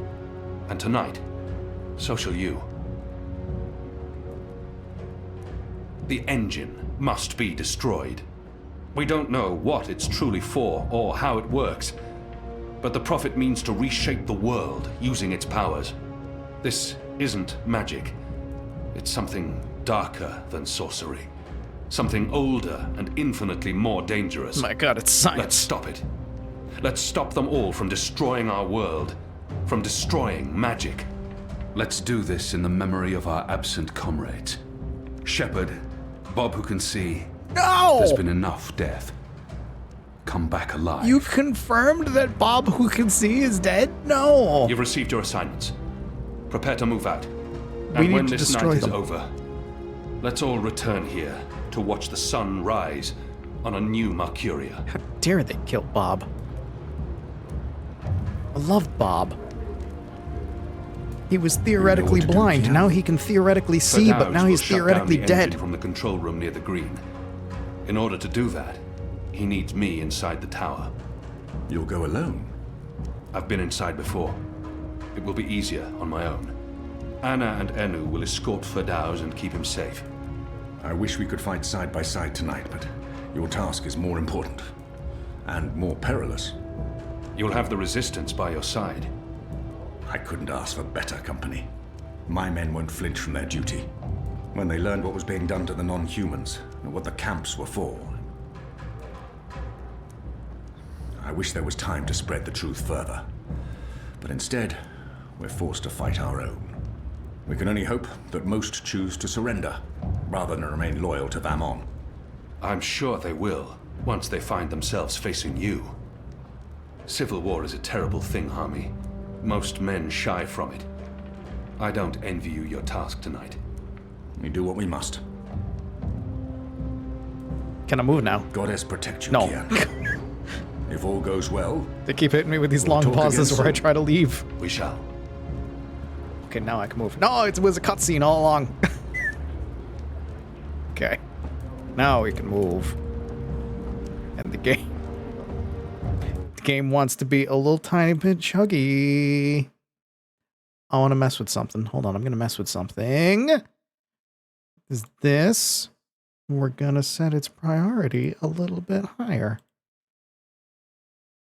And tonight, so shall you. The engine must be destroyed. We don't know what it's truly for or how it works, but the Prophet means to reshape the world using its powers. This isn't magic. It's something darker than sorcery. Something older and infinitely more dangerous. My God, it's science. Let's stop it. Let's stop them all from destroying our world, from destroying magic. Let's do this in the memory of our absent comrades. Shepard, Bob who can see. No! There's been enough death. Come back alive. You've confirmed that Bob who can see is dead? No. You've received your assignments. Prepare to move out. We And need when to this destroy night is them. over, let's all return here to watch the sun rise on a new Mercuria. How dare they kill Bob? I love Bob. He was theoretically to do, blind. yeah. Now he can theoretically see, but Ferdow's now will he's shut down theoretically the dead. engine from the control room near the green. In order to do that, he needs me inside the tower. You'll go alone? I've been inside before. It will be easier on my own. Anna and Enu will escort Ferdow's and keep him safe. I wish we could fight side by side tonight, but your task is more important. And more perilous. You'll have the Resistance by your side. I couldn't ask for better company. My men won't flinch from their duty. When they learned what was being done to the non-humans, and what the camps were for. I wish there was time to spread the truth further. But instead, we're forced to fight our own. We can only hope that most choose to surrender, rather than remain loyal to Vamon. I'm sure they will, once they find themselves facing you. Civil war is a terrible thing, Harmy. Most men shy from it. I don't envy you your task tonight. We do what we must. Can I move now? Goddess protect you, No. Kian. If all goes well, They keep hitting me with these We'll long talk pauses again where I soon. try to leave. We shall. Okay, now I can move. No, it was a cutscene all along. Okay. Now we can move. And the game wants to be a little tiny bit chuggy. I want to mess with something. Hold on, I'm going to mess with something. Is this? We're going to set its priority a little bit higher.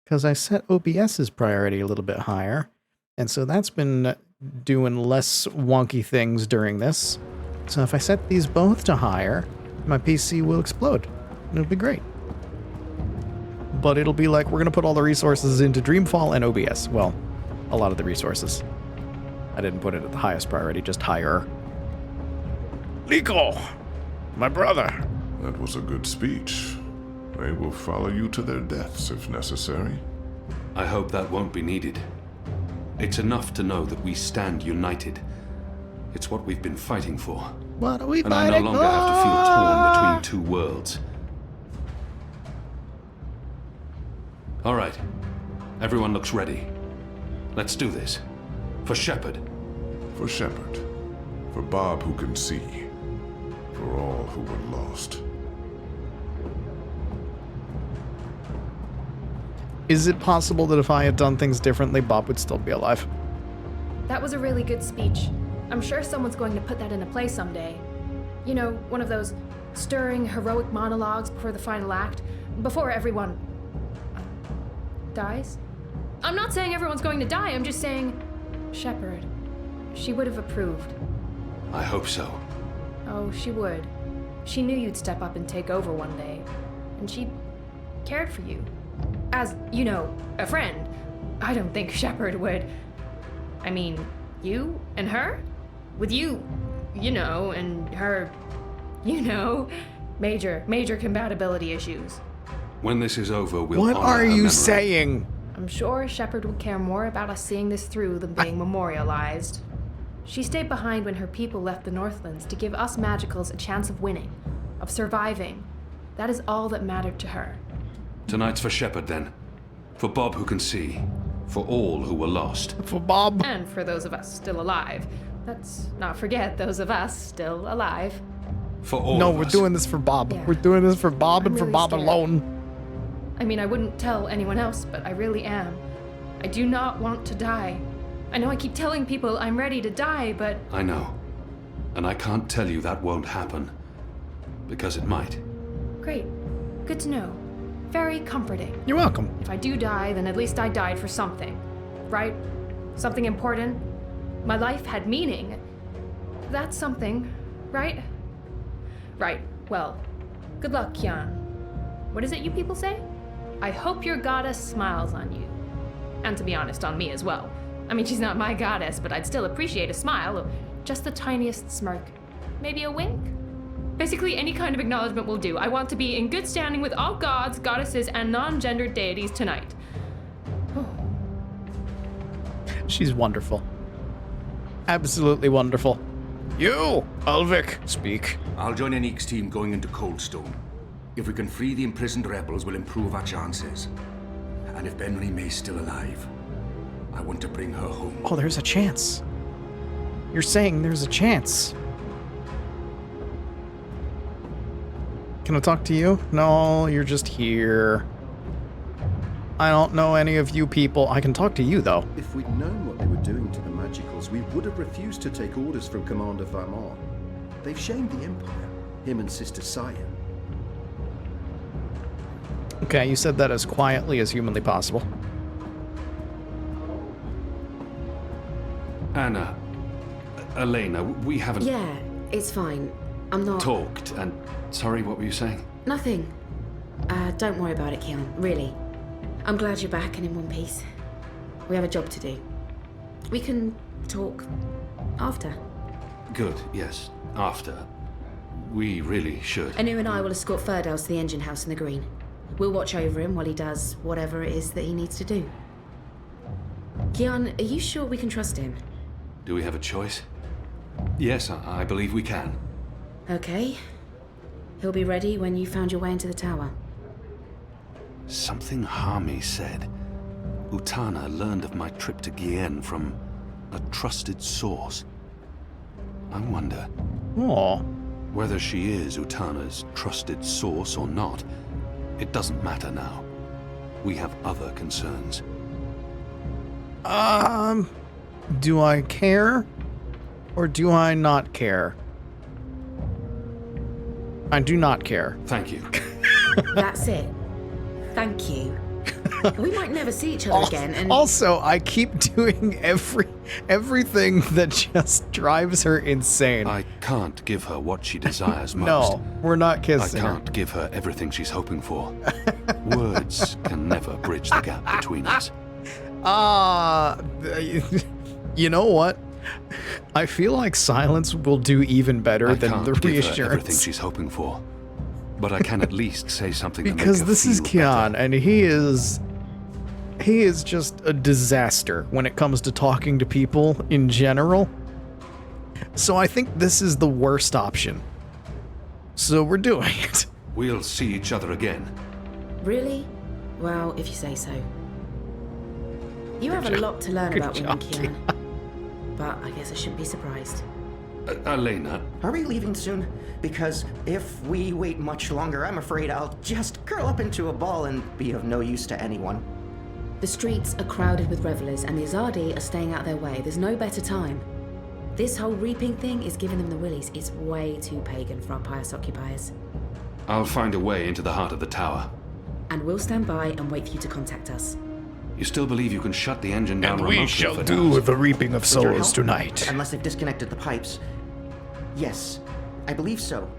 Because I set OBS's priority a little bit higher. And so that's been doing less wonky things during this. So if I set these both to higher, my PC will explode. It'll be great. But it'll be like we're going to put all the resources into Dreamfall and OBS. Well, a lot of the resources. I didn't put it at the highest priority, just higher. Liko! My brother! That was a good speech. They will follow you to their deaths if necessary. I hope that won't be needed. It's enough to know that we stand united. It's what we've been fighting for. What are we and I no fighting longer have to feel torn between two worlds. All right. Everyone looks ready. Let's do this. For Shepard. For Shepard. For Bob who can see. For all who were lost. Is it possible that if I had done things differently, Bob would still be alive? That was a really good speech. I'm sure someone's going to put that into play someday. You know, one of those stirring, heroic monologues before the final act, before everyone dies. I'm not saying everyone's going to die, I'm just saying Shepard. She would have approved. I hope so. Oh, she would. She knew you'd step up and take over one day. And she cared for you. As, you know, a friend. I don't think Shepard would. I mean, you and her? With you, you know, and her, you know, major compatibility issues. When this is over, we'll What honor are her you memory. saying? I'm sure Shepard would care more about us seeing this through than being memorialized. She stayed behind when her people left the Northlands to give us Magicals a chance of winning, of surviving. That is all that mattered to her. Tonight's for Shepard, then. For Bob who can see. For all who were lost. For Bob. And for those of us still alive. Let's not forget those of us still alive. For all No, of we're us. doing this for Bob. Yeah. We're doing this for Bob and I'm for really Bob scared. alone. I mean, I wouldn't tell anyone else, but I really am. I do not want to die. I know I keep telling people I'm ready to die, but I know. And I can't tell you that won't happen. Because it might. great. Good to know. Very comforting. You're welcome. If I do die, then at least I died for something. Right? Something important. My life had meaning. That's something, right? Right. Well, good luck, Kian. What is it you people say? I hope your goddess smiles on you. And to be honest, on me as well. I mean, she's not my goddess, but I'd still appreciate a smile, or just the tiniest smirk. Maybe a wink? Basically, any kind of acknowledgement will do. I want to be in good standing with all gods, goddesses, and non-gendered deities tonight. She's wonderful. Absolutely wonderful. You, Ulvik, speak. I'll join Enique's team going into Coldstone. If we can free the imprisoned rebels, we'll improve our chances. And if Benry May's still alive, I want to bring her home. Oh, there's a chance. You're saying there's a chance. Can I talk to you? No, you're just here. I don't know any of you people. I can talk to you, though. If we'd known what they were doing to the Magicals, we would have refused to take orders from Commander Vermont. They've shamed the Empire, him and Sister Saya. Okay, you said that as quietly as humanly possible. Anna, Elena, we haven't Yeah, it's fine. I'm not... talked, and sorry, what were you saying? Nothing. Don't worry about it, Kian. Really. I'm glad you're back and in one piece. We have a job to do. We can talk after. Good, yes. After. We really should. Anu and I will escort Ferdows to the engine house in the green. We'll watch over him while he does whatever it is that he needs to do. Kian, are you sure we can trust him? Do we have a choice? Yes, I believe we can. Okay. He'll be ready when you found your way into the tower. Something Hami said. Utana learned of my trip to Gien from a trusted source. I wonder... Aww. Whether she is Utana's trusted source or not, it doesn't matter now. We have other concerns. Do I care? Or do I not care? I do not care. Thank you. That's it. Thank you. We might never see each other again, and... Also, I keep doing everything that just drives her insane. I can't give her what she desires most. No, we're not kissing I can't give her everything she's hoping for. Words can never bridge the gap between us. You know what? I feel like silence will do even better than the I can't give her everything reassurance. she's hoping for. But I can at least say something to make Because her this is feel Kian, and he is just a disaster when it comes to talking to people in general. So I think this is the worst option. So we're doing it. We'll see each other again. Really? Well, if you say so. You have a lot to learn about women, Kian. But I guess I shouldn't be surprised. Elena. Are we leaving soon? Because if we wait much longer, I'm afraid I'll just curl up into a ball and be of no use to anyone. The streets are crowded with revelers, and the Azadi are staying out their way. There's no better time. This whole reaping thing is giving them the willies. It's way too pagan for our pious occupiers. I'll find a way into the heart of the tower. And we'll stand by and wait for you to contact us. You still believe you can shut the engine down And remotely? we shall for do now? the reaping of With your souls help, tonight. Unless they've disconnected the pipes. Yes, I believe so.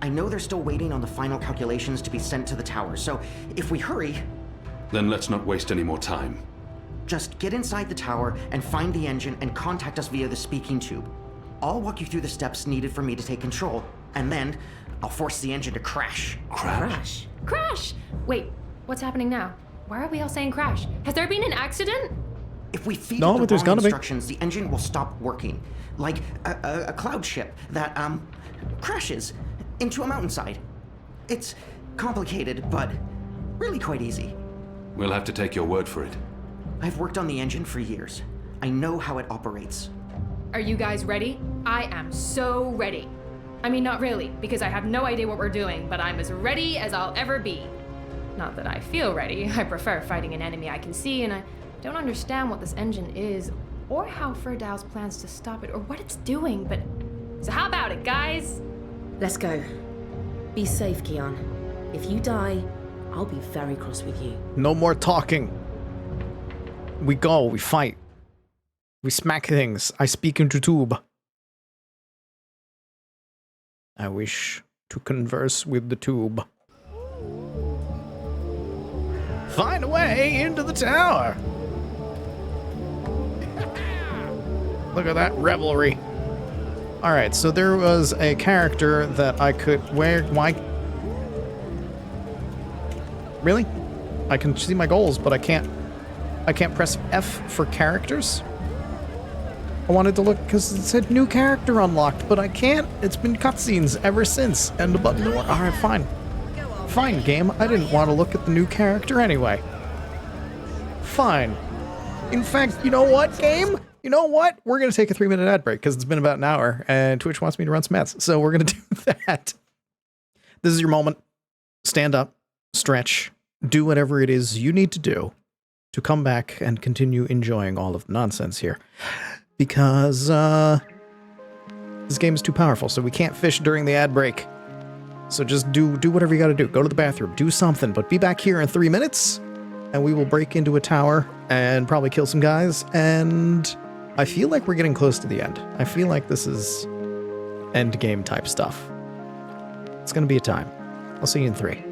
I know they're still waiting on the final calculations to be sent to the tower, so if we hurry... Then let's not waste any more time. Just get inside the tower and find the engine and contact us via the speaking tube. I'll walk you through the steps needed for me to take control, and then I'll force the engine to crash. Crash? Crash! Wait, what's happening now? Why are we all saying crash? Has there been an accident? If we feed No, it but the there's wrong gotta be. instructions, the engine will stop working. Like a cloud ship that, crashes into a mountainside. It's complicated, but really quite easy. We'll have to take your word for it. I've worked on the engine for years. I know how it operates. Are you guys ready? I am so ready. I mean, not really, because I have no idea what we're doing, but I'm as ready as I'll ever be. Not that I feel ready. I prefer fighting an enemy I can see, and I don't understand what this engine is, or how Ferdow's plans to stop it, or what it's doing, but... So how about it, guys? Let's go. Be safe, Kian. If you die, I'll be very cross with you. No more talking. We go, we fight. We smack things. I speak into tube. I wish to converse with the tube. Find a way into the tower. Look at that revelry. Alright, so there was a character that I could... Why? Really? I can see my goals, but I can't press F for characters? I wanted to look because it said new character unlocked, but I can't. It's been cutscenes ever since, and the button... Alright, fine. Fine, game. I didn't want to look at the new character anyway. Fine. In fact, you know what, game? You know what? We're going to take a 3-minute ad break because it's been about an hour and Twitch wants me to run some ads. So we're going to do that. This is your moment. Stand up, stretch, do whatever it is you need to do to come back and continue enjoying all of the nonsense here. Because this game is too powerful, so we can't fish during the ad break. So just do whatever you got to do. Go to the bathroom, do something, but be back here in 3 minutes, and we will break into a tower and probably kill some guys. And I feel like we're getting close to the end. I feel like this is end game type stuff. It's gonna be a time. I'll see you in 3.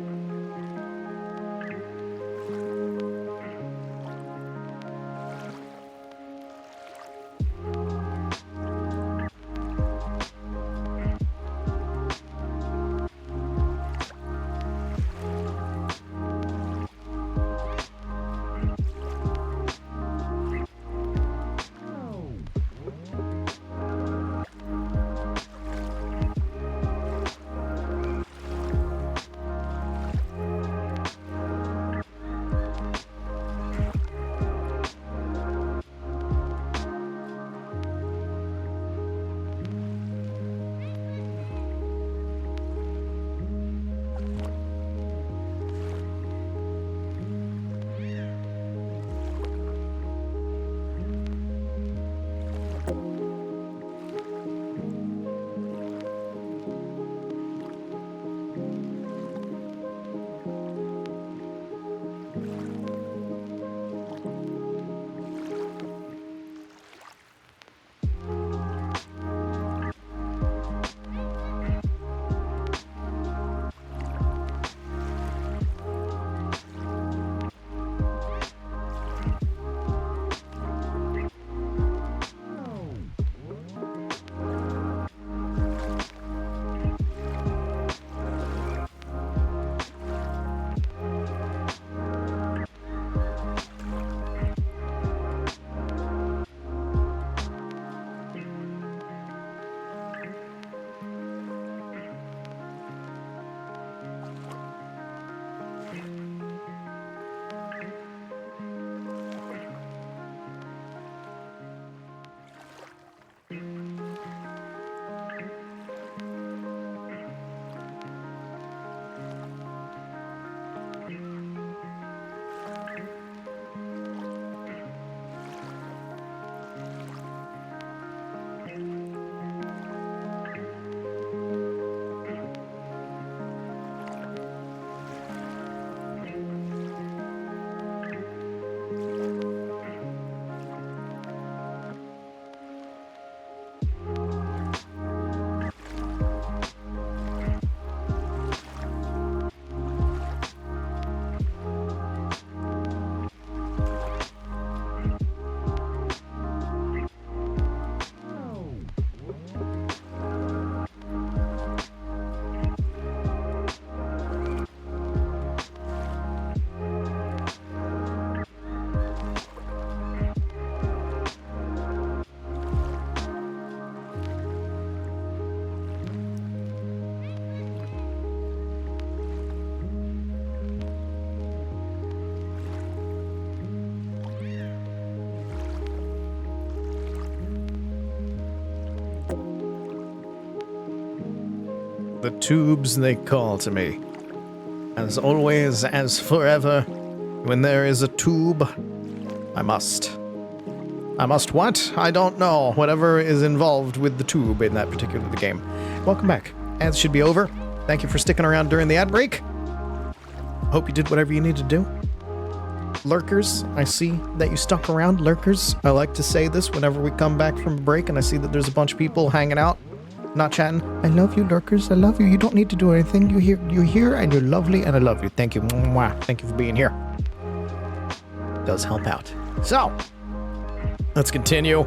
The tubes they call to me. As always, as forever, when there is a tube, I must. I must what? I don't know. Whatever is involved with the tube in that particular game. Welcome back. Ads should be over. Thank you for sticking around during the ad break. Hope you did whatever you need to do. Lurkers, I see that you stuck around. Lurkers, I like to say this whenever we come back from a break and I see that there's a bunch of people hanging out, not chatting. I love you, Lurkers. I love you. You don't need to do anything. You're here and you're lovely and I love you. Thank you. Mwah. Thank you for being here. It does help out. So, let's continue.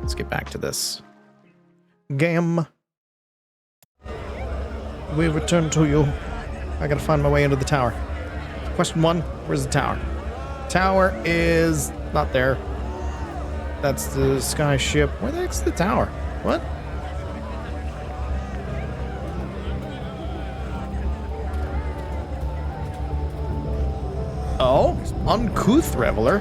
Let's get back to this game. We return to you. I gotta find my way into the tower. Question 1, where's the tower? Tower is not there. That's the sky ship. Where the heck's the tower? What? Oh, uncouth reveler.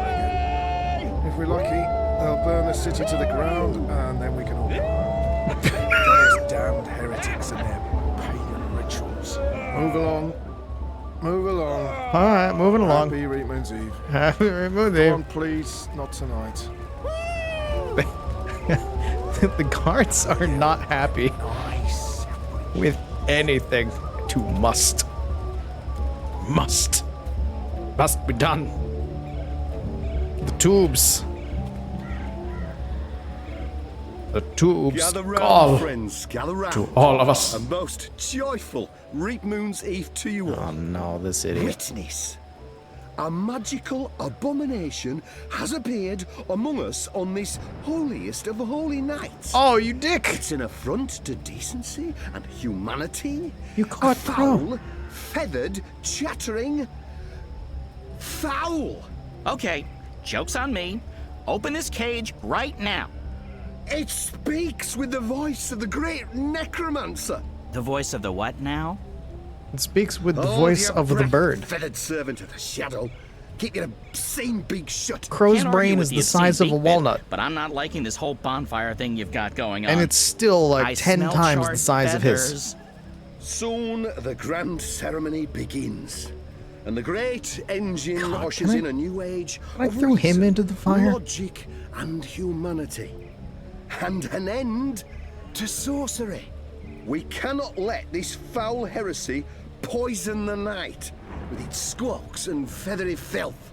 If we're lucky, they'll burn the city to the ground, and then we can all those damned heretics and their pagan rituals. Move along. Move along. Alright, moving along. Happy Reapman's Eve. Happy Reapman's Eve. Come on, please. Not tonight. The guards are not happy with anything. To must be done. The tubes. The tubes Gather round, call friends, gather round. to all of us. A most joyful Reapmoon's Eve to you all. Oh no, this idiot. Witness. A magical abomination has appeared among us on this holiest of holy nights. Oh, you dick! It's an affront to decency and humanity. You caught foul, feathered, chattering fowl. Okay, joke's on me. Open this cage right now. It speaks with the voice of the great necromancer. The voice of the what now? It speaks with the voice of the bird. Feathered servant of the shadow. Keep your obscene beak shut. Crow's brain is the size of a walnut. But I'm not liking this whole bonfire thing you've got going on. And it's still like I 10 smell times charred the size of his. feathers. Soon the grand ceremony begins. And the great engine God, ushers can I- in a new age I of threw him reason, into the fire? logic and humanity. And an end to sorcery. We cannot let this foul heresy poison the night with its squawks and feathery filth.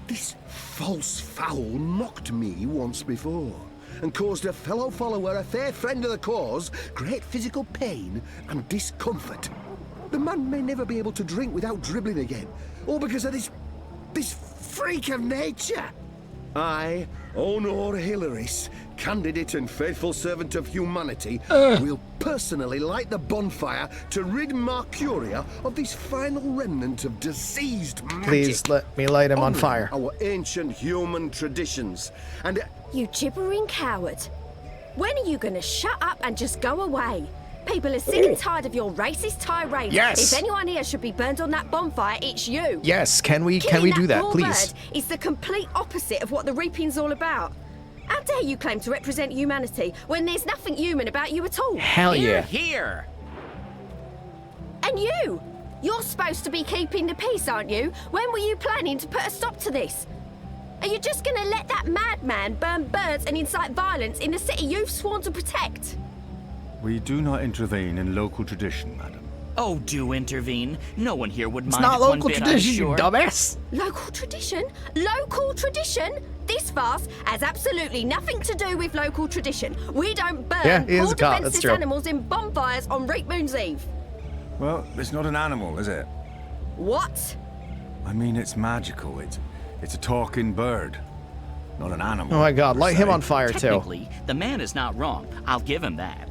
This false fowl mocked me once before and caused a fellow follower, a fair friend of the cause, great physical pain and discomfort. The man may never be able to drink without dribbling again, all because of this freak of nature. I, Honor Hilaris, candidate and faithful servant of humanity, will personally light the bonfire to rid Mercuria of this final remnant of diseased magic. Please let me light him on Honoring fire. Our ancient human traditions and You gibbering coward. When are you gonna shut up and just go away? People are sick and tired of your racist tirade. Yes. If anyone here should be burned on that bonfire, it's you. Yes, can we Killing do that, poor please? bird is the complete opposite of what the reaping's all about. How dare you claim to represent humanity when there's nothing human about you at all? Hell yeah. Here. And you! You're supposed to be keeping the peace, aren't you? When were you planning to put a stop to this? Are you just gonna let that madman burn birds and incite violence in the city you've sworn to protect? We do not intervene in local tradition, madam. Oh, do intervene. No one here would It's mind not it one local bit, I'm tradition, you sure. dumbass. Local tradition? Local tradition? This farce has absolutely nothing to do with local tradition. We don't burn Yeah, he is poor a cop, that's defenseless true. animals in bonfires on Reapmoon's Eve. Well, it's not an animal, is it? What? I mean, it's magical. It's a talking bird, not an animal. Oh my god, per light him se. on fire too. Technically, the man is not wrong. I'll give him that.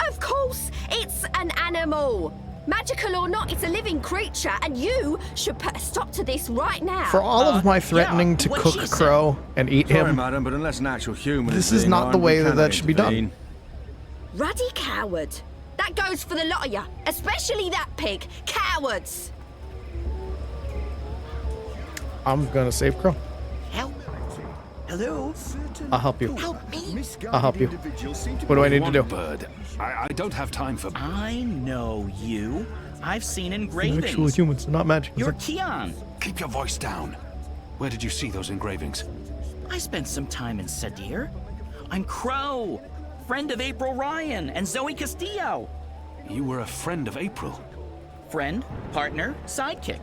Of course, it's an animal. Magical or not, it's a living creature, and you should put a stop to this right now. For all of my threatening to what cook she a said. crow and eat Sorry, him, madam, but unless an actual human this is is not the being way harmed, that we that cannot should be done. intervene. Ruddy coward. That goes for the lot of you, especially that pig. Cowards. I'm gonna save Crow. Hello? I'll help you. Help me. I'll help you. What do I need to do? Bird. I don't have time for... I know you. I've seen Actual engravings. humans, not magic. You're Keon. Keep your voice down. Where did you see those engravings? I spent some time in Sadir. I'm Crow, friend of April Ryan and Zoe Castillo. You were a friend of April? Friend, partner, sidekick.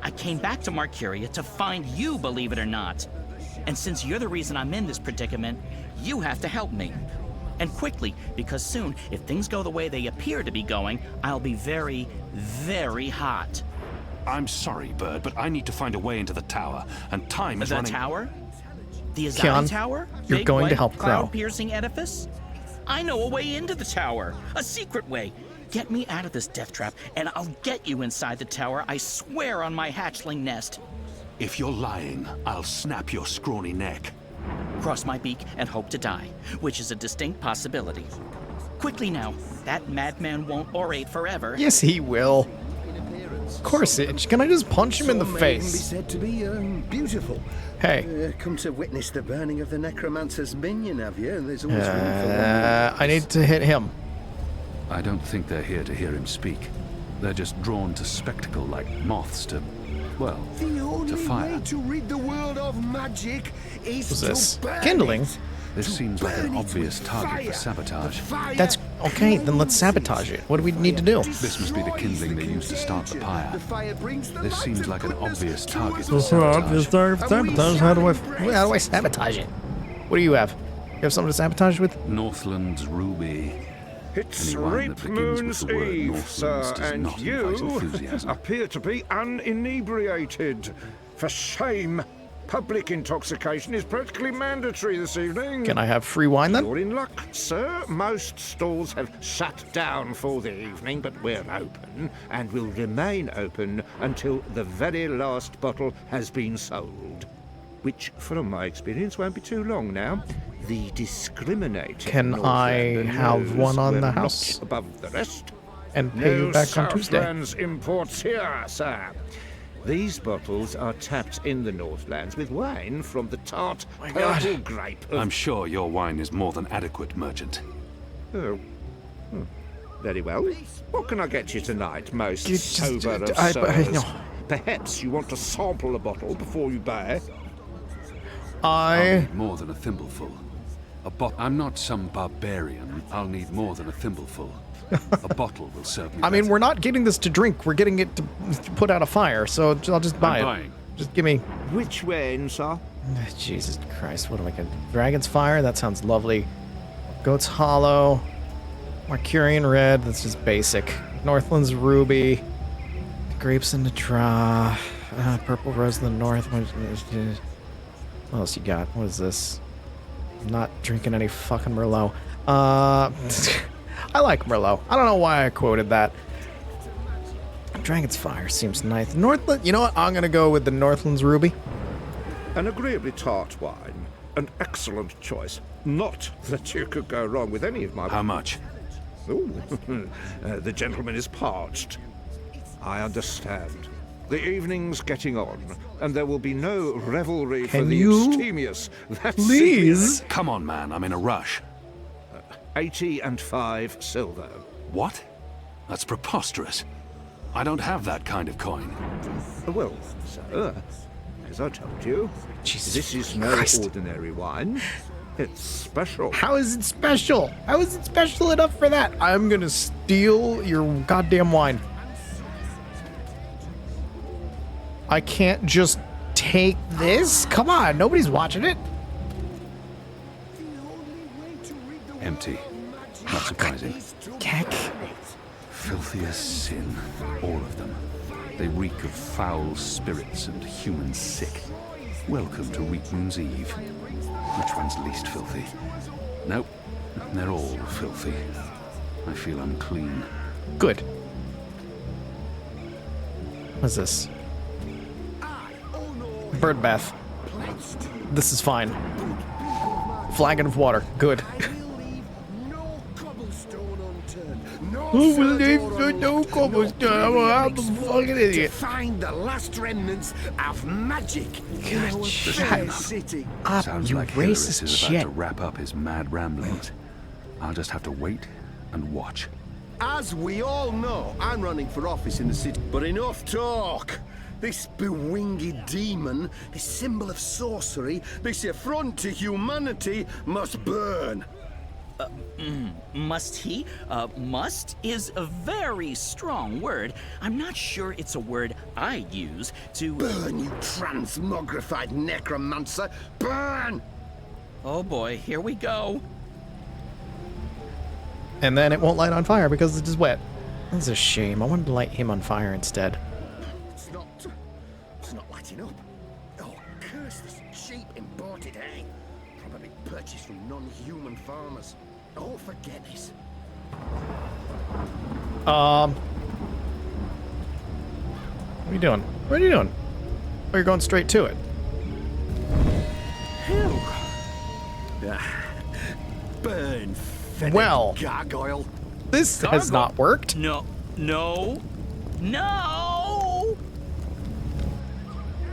I came back to Marcuria to find you, believe it or not. And since you're the reason I'm in this predicament, you have to help me. And quickly, because soon, if things go the way they appear to be going, I'll be very, very hot. I'm sorry, Bird, but I need to find a way into the tower, and time is running... The tower? The Azadi Keon, Tower? you're Big, going to white, help Crow. cloud-piercing edifice? I know a way into the tower. A secret way. Get me out of this death trap, and I'll get you inside the tower, I swear on my hatchling nest. If you're lying, I'll snap your scrawny neck. Cross my beak and hope to die, which is a distinct possibility. Quickly now, that madman won't orate forever. Yes, he will. Of course, can I just punch him in the Some may face? even be said to be beautiful. Hey. Come to witness the burning of the necromancer's minion, have you? There's always room for I need to hit him. I don't think they're here to hear him speak. They're just drawn to spectacle like moths to, well, the only to fire. way to rid the world of magic is What's to this? burn Kindling? it. This seems like an obvious target for fire. sabotage. That's okay, then let's sabotage it. What do we need to do? This must be the kindling they used to start the pyre. This seems like an obvious target for Obvious sabotage. target for sabotage. How do I sabotage it? What do you have? You have something to sabotage with? Northland's ruby. It's Anyone that Rape begins with Moon's the word Eve, Northlands sir, does and not invite you enthusiasm. appear to be uninebriated. For shame. Public intoxication is practically mandatory this evening. Can I have free wine then? You're in luck, sir. Most stalls have shut down for the evening, but we're open and will remain open until the very last bottle has been sold. Which, from my experience, won't be too long now. The discriminating Can I Northlander have knows one on we're the not house? above the rest. And pay you back on Tuesday. Southlands imports here, sir. These bottles are tapped in the Northlands with wine from the tart purple grape of... I'm sure your wine is more than adequate, merchant. Oh. Very well. What can I get you tonight, most Just- sober of I- sirs? no. Perhaps you want to sample a bottle before you buy. I'll need more than a thimbleful. I'm not some barbarian. I'll need more than a thimbleful. A bottle will serve me I mean, better. we're not getting this to drink. We're getting it to put out a fire. So I'll just buy I'm it. buying. Just give me. Which way, sir? Jesus Christ! What do I get? Dragon's Fire. That sounds lovely. Goat's Hollow. Marcurian Red. That's just basic. Northland's Ruby. Grapes in the Draw. Purple Rose in the North. What else you got? What is this? I'm not drinking any fucking Merlot. I like Merlot. I don't know why I quoted that. Dragon's Fire seems nice. Northland, you know what? I'm gonna go with the Northland's Ruby. An agreeably tart wine. An excellent choice. Not that you could go wrong with any of my... How much? Oh, the gentleman is parched. I understand. The evening's getting on, and there will be no revelry for Can the you abstemious. That's please? Come on, man. I'm in a rush. 85 silver. What? That's preposterous. I don't have that kind of coin. Well, sir, as I told you, this is no ordinary wine. It's special. How is it special? How is it special enough for that? I'm gonna steal your goddamn wine. I can't just take this? Come on, nobody's watching it. Empty. Not surprising. Keck. Filthy as sin. All of them. They reek of foul spirits and human sick. Welcome to Reap Moon's Eve. Which one's least filthy? Nope. They're all filthy. I feel unclean. Good. What's this? Bird bath. This is fine. Flagon of water. Good. cobblestone unturned, no All Who believes Salvador that no unlocked, cobble no star? brilliant I'm a exploit fucking to idiot. find the last remnants of magic in our shut fair up. city. Sounds you like racist Hilarious is shit. about to wrap up his mad ramblings. I'll just have to wait and watch. As we all know, I'm running for office in the city. But enough talk. This bewinged demon, this symbol of sorcery, this affront to humanity must burn. Must he? Must is a very strong word. I'm not sure it's a word I'd use to... Burn, you transmogrified necromancer! Burn! Oh boy, here we go. And then it won't light on fire because it's just wet. That's a shame. I wanted to light him on fire instead. It's not lighting up. Oh, curse this cheap imported hay. Probably purchased from non-human farmers. Oh, forget this. What are you doing? What are you doing? Oh, you're going straight to it. Phew. Burn, fetid Well, gargoyle. this has not worked. No.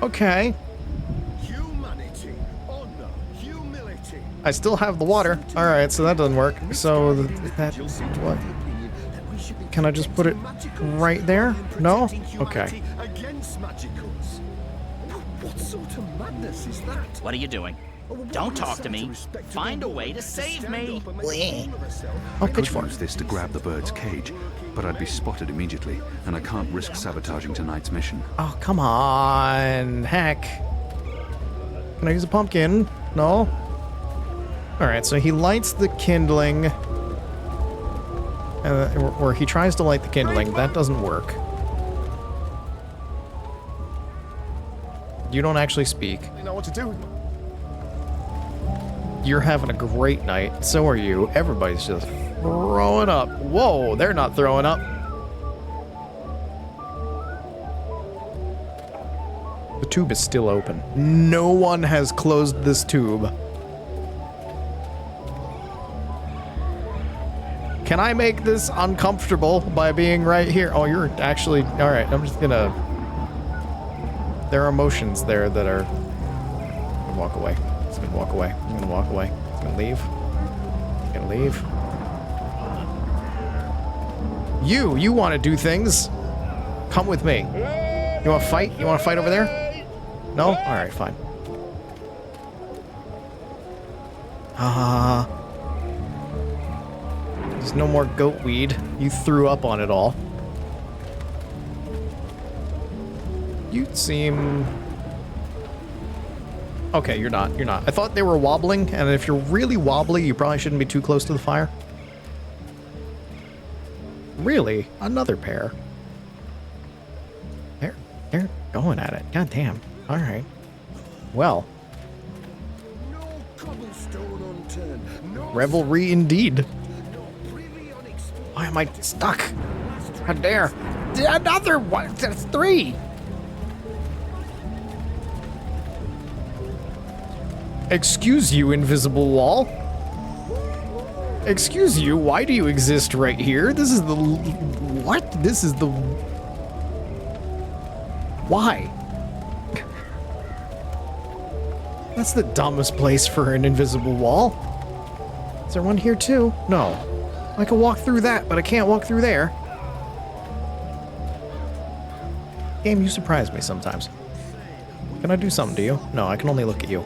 Okay. Humanity, honor, humility. I still have the water. Alright, so that doesn't work. So, what? Can I just put it right there? No? Okay. Against magicals. What sort of madness is that? What are you doing? Don't talk to me. Find a way to save me. I'll I could pitchfork. use this to grab the bird's cage, but I'd be spotted immediately, and I can't risk sabotaging tonight's mission. Oh, come on. Heck. Can I use a pumpkin? No? Alright, so he lights the kindling. Or he tries to light the kindling. That doesn't work. You don't actually speak. You know what to do. You're having a great night. So are you. Everybody's just throwing up. Whoa, they're not throwing up. The tube is still open. No one has closed this tube. Can I make this uncomfortable by being right here? Oh, you're actually... Alright, I'm just gonna... There are emotions there that are... I'm gonna walk away. It's gonna walk away. I'm gonna walk away. It's gonna leave. It's gonna leave. You want to do things. Come with me. You want to fight? You want to fight over there? No? Alright, fine. There's no more goat weed. You threw up on it all. You seem... Okay, you're not. You're not. I thought they were wobbling, and if you're really wobbly, you probably shouldn't be too close to the fire. Really? Another pair. They're going at it. God damn. Alright. Well. Revelry indeed. Why am I stuck? How dare? Another one. That's 3. Excuse you, invisible wall. Excuse you, why do you exist right here? This is the... What? This is the... Why? That's the dumbest place for an invisible wall. Is there one here too? No. I can walk through that, but I can't walk through there. Game, you surprise me sometimes. Can I do something to you? No, I can only look at you.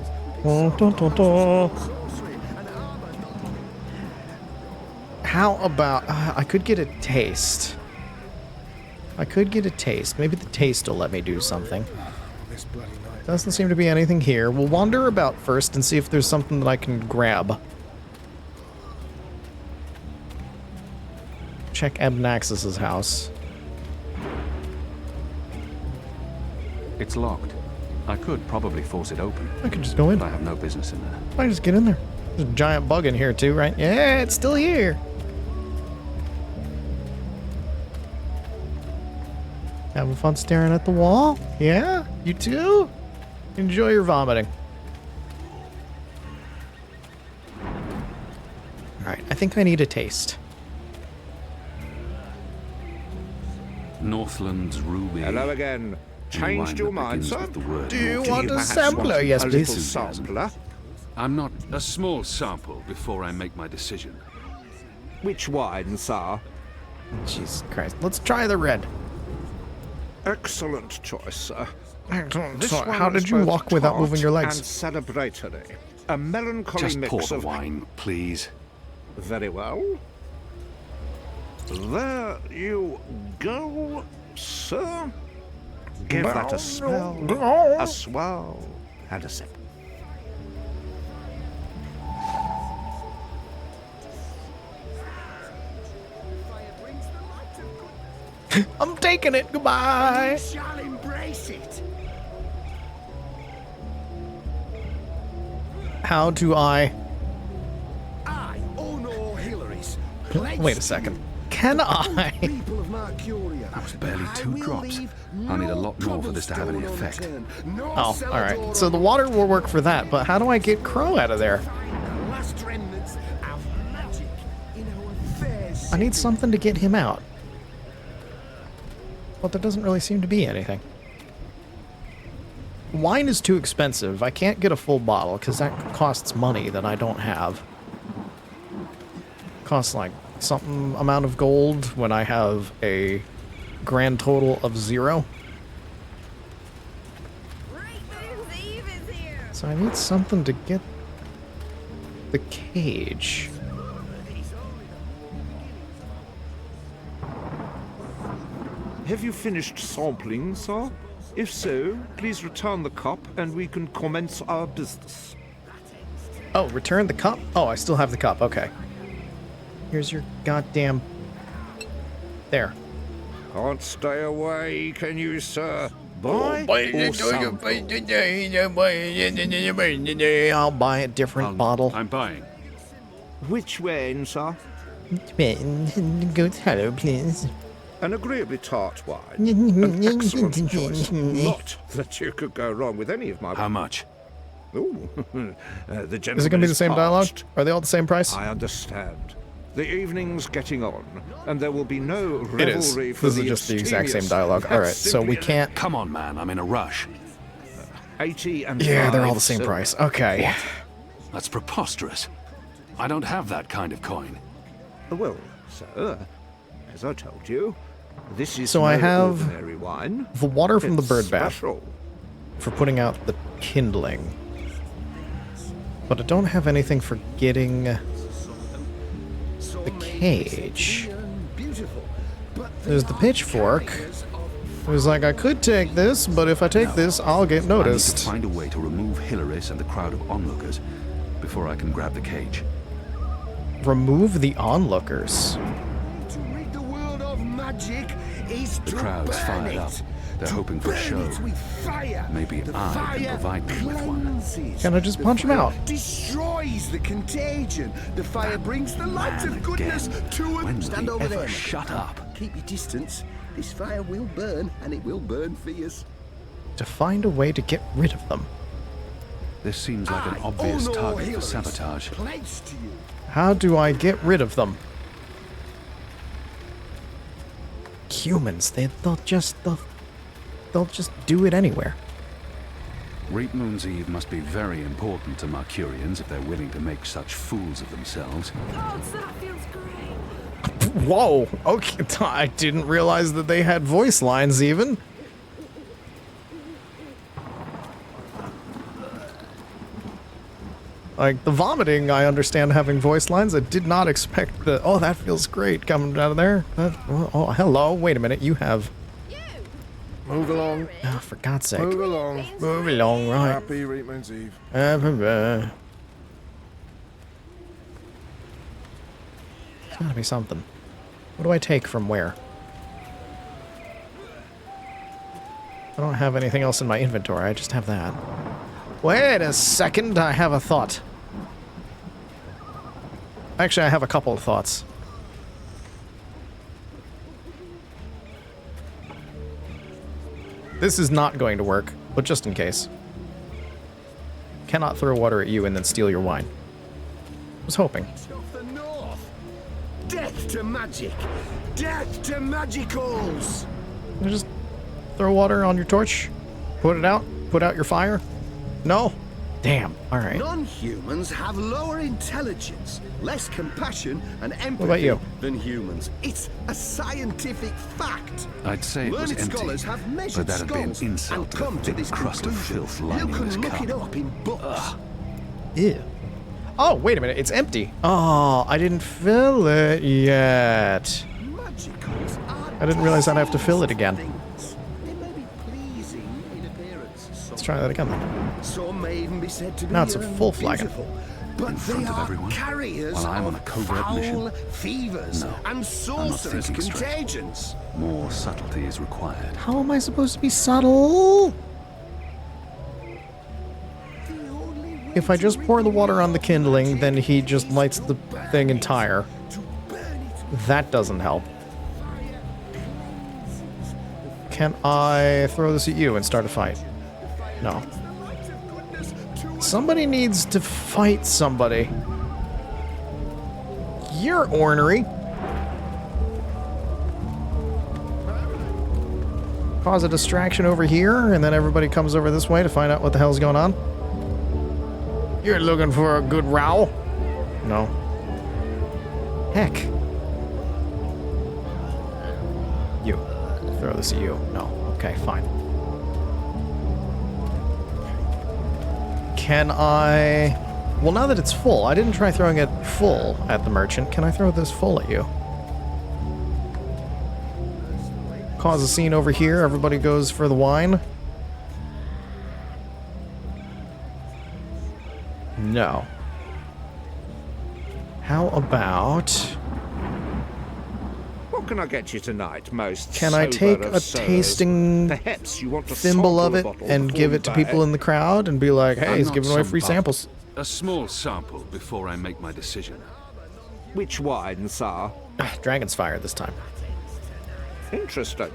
How about... I could get a taste. I could get a taste. Maybe the taste will let me do something. Doesn't seem to be anything here. We'll wander about first and see if there's something that I can grab. Check Abnaxus's house. It's locked. I could probably force it open. I could just go in. But I have no business in there. I just get in there. There's a giant bug in here too, right? Yeah, it's still here. Having fun staring at the wall? Yeah? You too? Enjoy your vomiting. Alright, I think I need a taste. Northland's ruby. Hello again. Changed your mind, sir? Do you want a sampler? Yes, please. A little sampler? I'm not a small sample before I make my decision. Which wine, sir? Jesus Christ. Let's try the red. Excellent choice, sir. Excellent This choice. one How is did you both walk without tart moving your legs? And celebratory. A melancholy Just mix pour the of wine, please. Very well. There you go, sir. Give that a smell, a swirl, and a sip. I'm taking it. Goodbye. Shall embrace it. How do I? I, Honor Hillary's. Wait a second. Can I? People of Mercuria. That was barely 2 drops. I'll need a lot more for this to have any effect. Oh, all right. So the water will work for that, but how do I get Crow out of there? Last remnants of magic in our fair I need something to get him out. But there doesn't really seem to be anything. Wine is too expensive. I can't get a full bottle because that costs money that I don't have. Costs like something amount of gold when I have a grand total of 0. So I need something to get the cage. Have you finished sampling, sir? If so, please return the cup and we can commence our business. Oh, return the cup? Oh, I still have the cup. Okay. Here's your goddamn... There. Can't stay away, can you, sir? Buy or sample? I'll buy a different bottle. I'm buying. Which wine, sir? Go hello, please. An agreeably tart wine. An excellent choice. Not that you could go wrong with any of my... How much? Ooh, the gentleman Is it going to be the same dialogue? parched. Are they all the same price? I understand. The evening's getting on, and there will be no It is. revelry for This the is just the exact same abstemious. dialogue. All right, That's so we simply can't... Come on, man. I'm in a rush. 80 and Yeah, they're all 5 the same silver. price. Okay. What? That's preposterous. I don't have that kind of coin. Well, sir, as I told you, this is So no I have ordinary wine. the water from the It's bird bath special. for putting out the kindling. But I don't have anything for getting the cage. There's the pitchfork. It was like, I could take this, but if I take this, I'll get I need noticed. to find a way to remove Hilaris and the crowd of onlookers before I can grab the cage. Remove the onlookers. To rid the world of magic is The to crowd's burn fired it. up. They're hoping for a Burn show. it with fire. Maybe The I fire can provide them with one. cleanses. Can I just The punch him fire out? Destroys the contagion. The fire brings the light of goodness to When and will stand he over ever there. shut up? Keep your distance. This fire will burn, and it will burn fierce. To find a way to get rid of them. This seems like an obvious Honor target for Hillary's sabotage. pledge to you. How do I get rid of them? Humans, they'll just do it anywhere. Reap Moon's Eve must be very important to Mercurians if they're willing to make such fools of themselves. Whoa, okay, I didn't realize that they had voice lines even. Like, the vomiting, I understand having voice lines. I did not expect the, oh, that feels great coming out of there. Oh, hello, wait a minute, you have... Move along. Oh, for God's sake. Move along. Move along, right. Happy Reapman's Eve. There's gotta be something. What do I take from where? I don't have anything else in my inventory, I just have that. Wait a second, I have a thought. Actually, I have a couple of thoughts. This is not going to work, but just in case. Cannot throw water at you and then steal your wine. Was hoping. Of the north. Death to magic. Death to magicals. You just throw water on your torch, put it out, put out your fire. No? Damn. All right. Non-humans have lower intelligence, less compassion, and empathy about you? than humans. It's a scientific fact. I'd say it was Learned empty, scholars have measured but that'd be an skulls insult and to come the to big this crust of conclusion. filth lying You in this can look cup. it up in books. Ew. Oh, wait a minute. It's empty. Oh, I didn't fill it yet. I didn't realize I'd have to fill it again. Let's try that again then. Some may even be said to be Now it's a full flagon. beautiful, but In front they of are everyone? carriers While I'm on a of covert foul mission? fevers No, and I'm not sorcerous thinking straight. contagions. More subtlety is required. How am I supposed to be subtle? If I just pour the water on the kindling, then he just lights the thing entire. That doesn't help. Can I throw this at you and start a fight? No. Somebody needs to fight somebody. You're ornery. Cause a distraction over here, and then everybody comes over this way to find out what the hell's going on. You're looking for a good row? No. Heck. You. Throw this at you. No. Okay, fine. Can I... Well, now that it's full, I didn't try throwing it full at the merchant. Can I throw this full at you? Cause a scene over here. Everybody goes for the wine. No. How about... What can I get you tonight, most Can I sober take of a sirs? tasting Perhaps you want to thimble of sample a it bottle and before give you it to buy people in the crowd and be like, hey, I'm he's not giving away some free bub. samples? A small sample before I make my decision. Which wine, sir? Dragon's Fire this time. Interesting.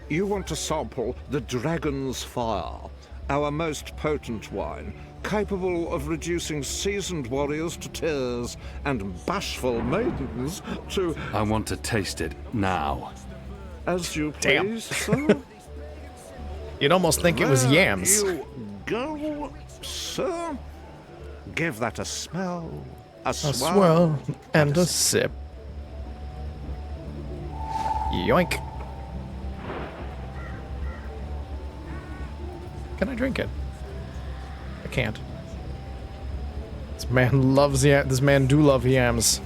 You want to sample the Dragon's Fire, our most potent wine, capable of reducing seasoned warriors to tears and bashful maidens to... I want to taste it now. As you Damn. please, sir. You'd almost think it was There yams. you go, sir. Give that a smell, a A swirl. swirl and a sip. Yoink. Can I drink it? I can't. This man loves yams. This man do love yams.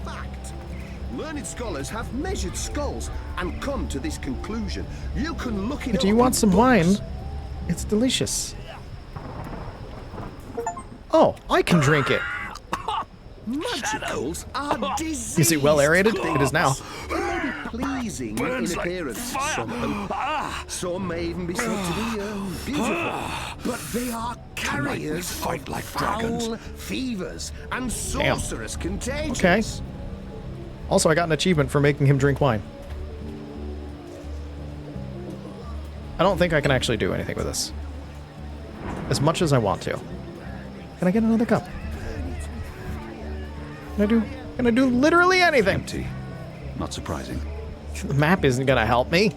Learned scholars have measured skulls and come to this conclusion. You can look it up. Do you want in some books. wine? It's delicious. Oh, I can drink it. Magicals are disease. Is it well aerated? It is now. They may be pleasing in appearance, some of them. Some may even be said to be beautiful. But they are carriers fight of like foul dragons. fevers and sorcerous contagions. Okay. Also, I got an achievement for making him drink wine. I don't think I can actually do anything with this. As much as I want to. Can I get another cup? Can I do literally anything? Empty. Not surprising. The map isn't gonna help me.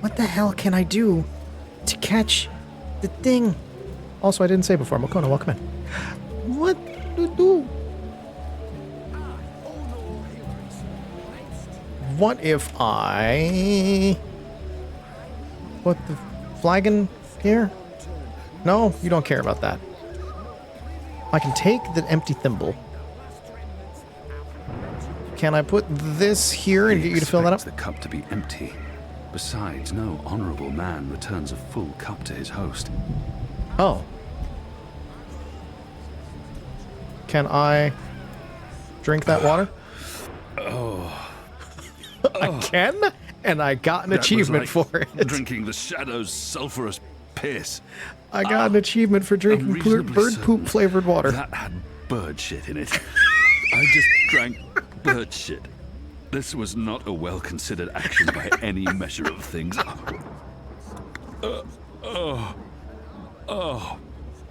What the hell can I do to catch the thing? Also, I didn't say before. Makona, welcome in. What to do? What if I put the flagon here? No, you don't care about that. I can take the empty thimble. Can I put this here and get you to fill that up? The cup to be empty. Besides, no honorable man returns a full cup to his host. Oh. Can I drink that water? I can, and I got an achievement for it. Drinking the shadow's sulphurous piss. I got an achievement for drinking Unreasonably bird certain poop flavored water. That had bird shit in it. I just drank bird shit. This was not a well-considered action by any measure of things.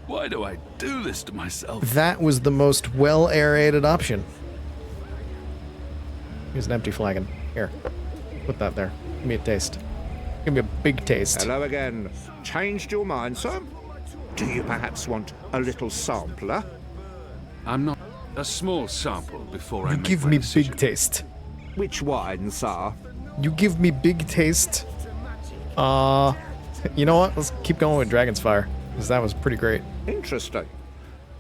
Why do I do this to myself? That was the most well aerated option. Here's an empty flagon. Here. Put that there. Give me a taste. Give me a big taste. Hello again. Changed your mind, sir? Do you perhaps want a little sampler? I'm not a small sample before I You make give my me decision. big taste. Which wine, sir? You give me big taste. You know what? Let's keep going with Dragon's Fire, because that was pretty great. Interesting.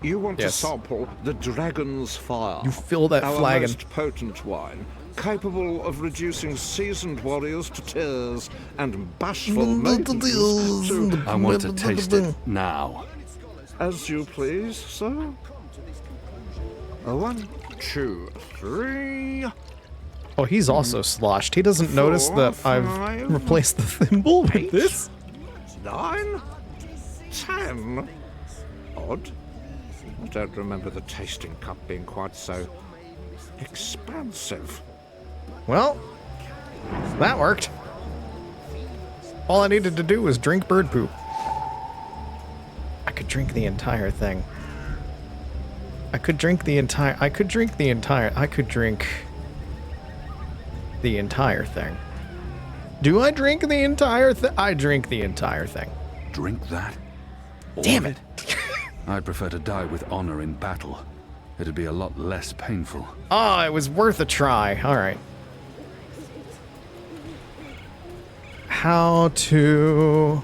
You want Yes. to sample the Dragon's Fire. You fill that our flagon. most potent wine, capable of reducing seasoned warriors to tears and bashful maidens to... I want to taste it now. As you please, sir. 1, 2, 3... Oh, he's also sloshed. He doesn't notice that I've replaced the thimble with this. 9, 10. Odd. I don't remember the tasting cup being quite so expansive. Well, that worked. All I needed to do was drink bird poop. I could drink the entire thing. I could drink the entire thing. Do I drink the entire thing? I drink the entire thing. Drink that? Damn it. I'd prefer to die with honor in battle. It'd be a lot less painful. Oh, it was worth a try. All right. How to...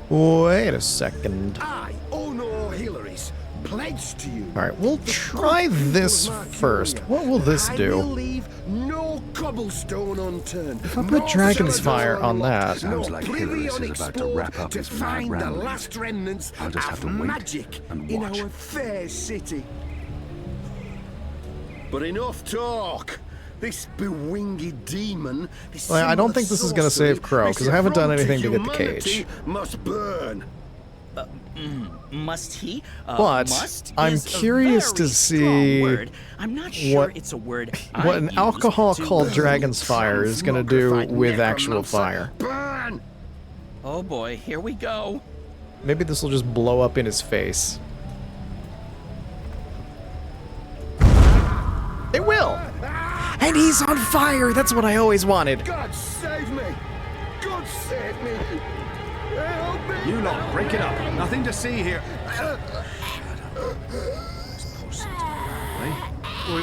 Wait a second. I, Honor Hillary's, pledge to you. All right, we'll try this first. What will this I will do? leave no cobblestone unturned. If I put Dragon's Fire on that... Sounds like Hilarious is about to wrap up to his mad find the ramblings. last remnants I'll just have of to wait magic and in watch. our fair city. But enough talk. This bewinged demon, this Well, I don't symbol think of this is gonna sorcery, save Crow, this 'cause I haven't done affront to anything to get the cage. humanity must burn. Must he? But Must I'm is a curious to very strong see word. I'm not sure what- it's a word what I an use alcohol to- called Dragon's Fire is gonna do with actual fire. Burn! Oh boy, here we go. Maybe this will just blow up in his face. It will! And he's on fire! That's what I always wanted. God save me! God save me! Help me! You lot, break it up. Nothing to see here.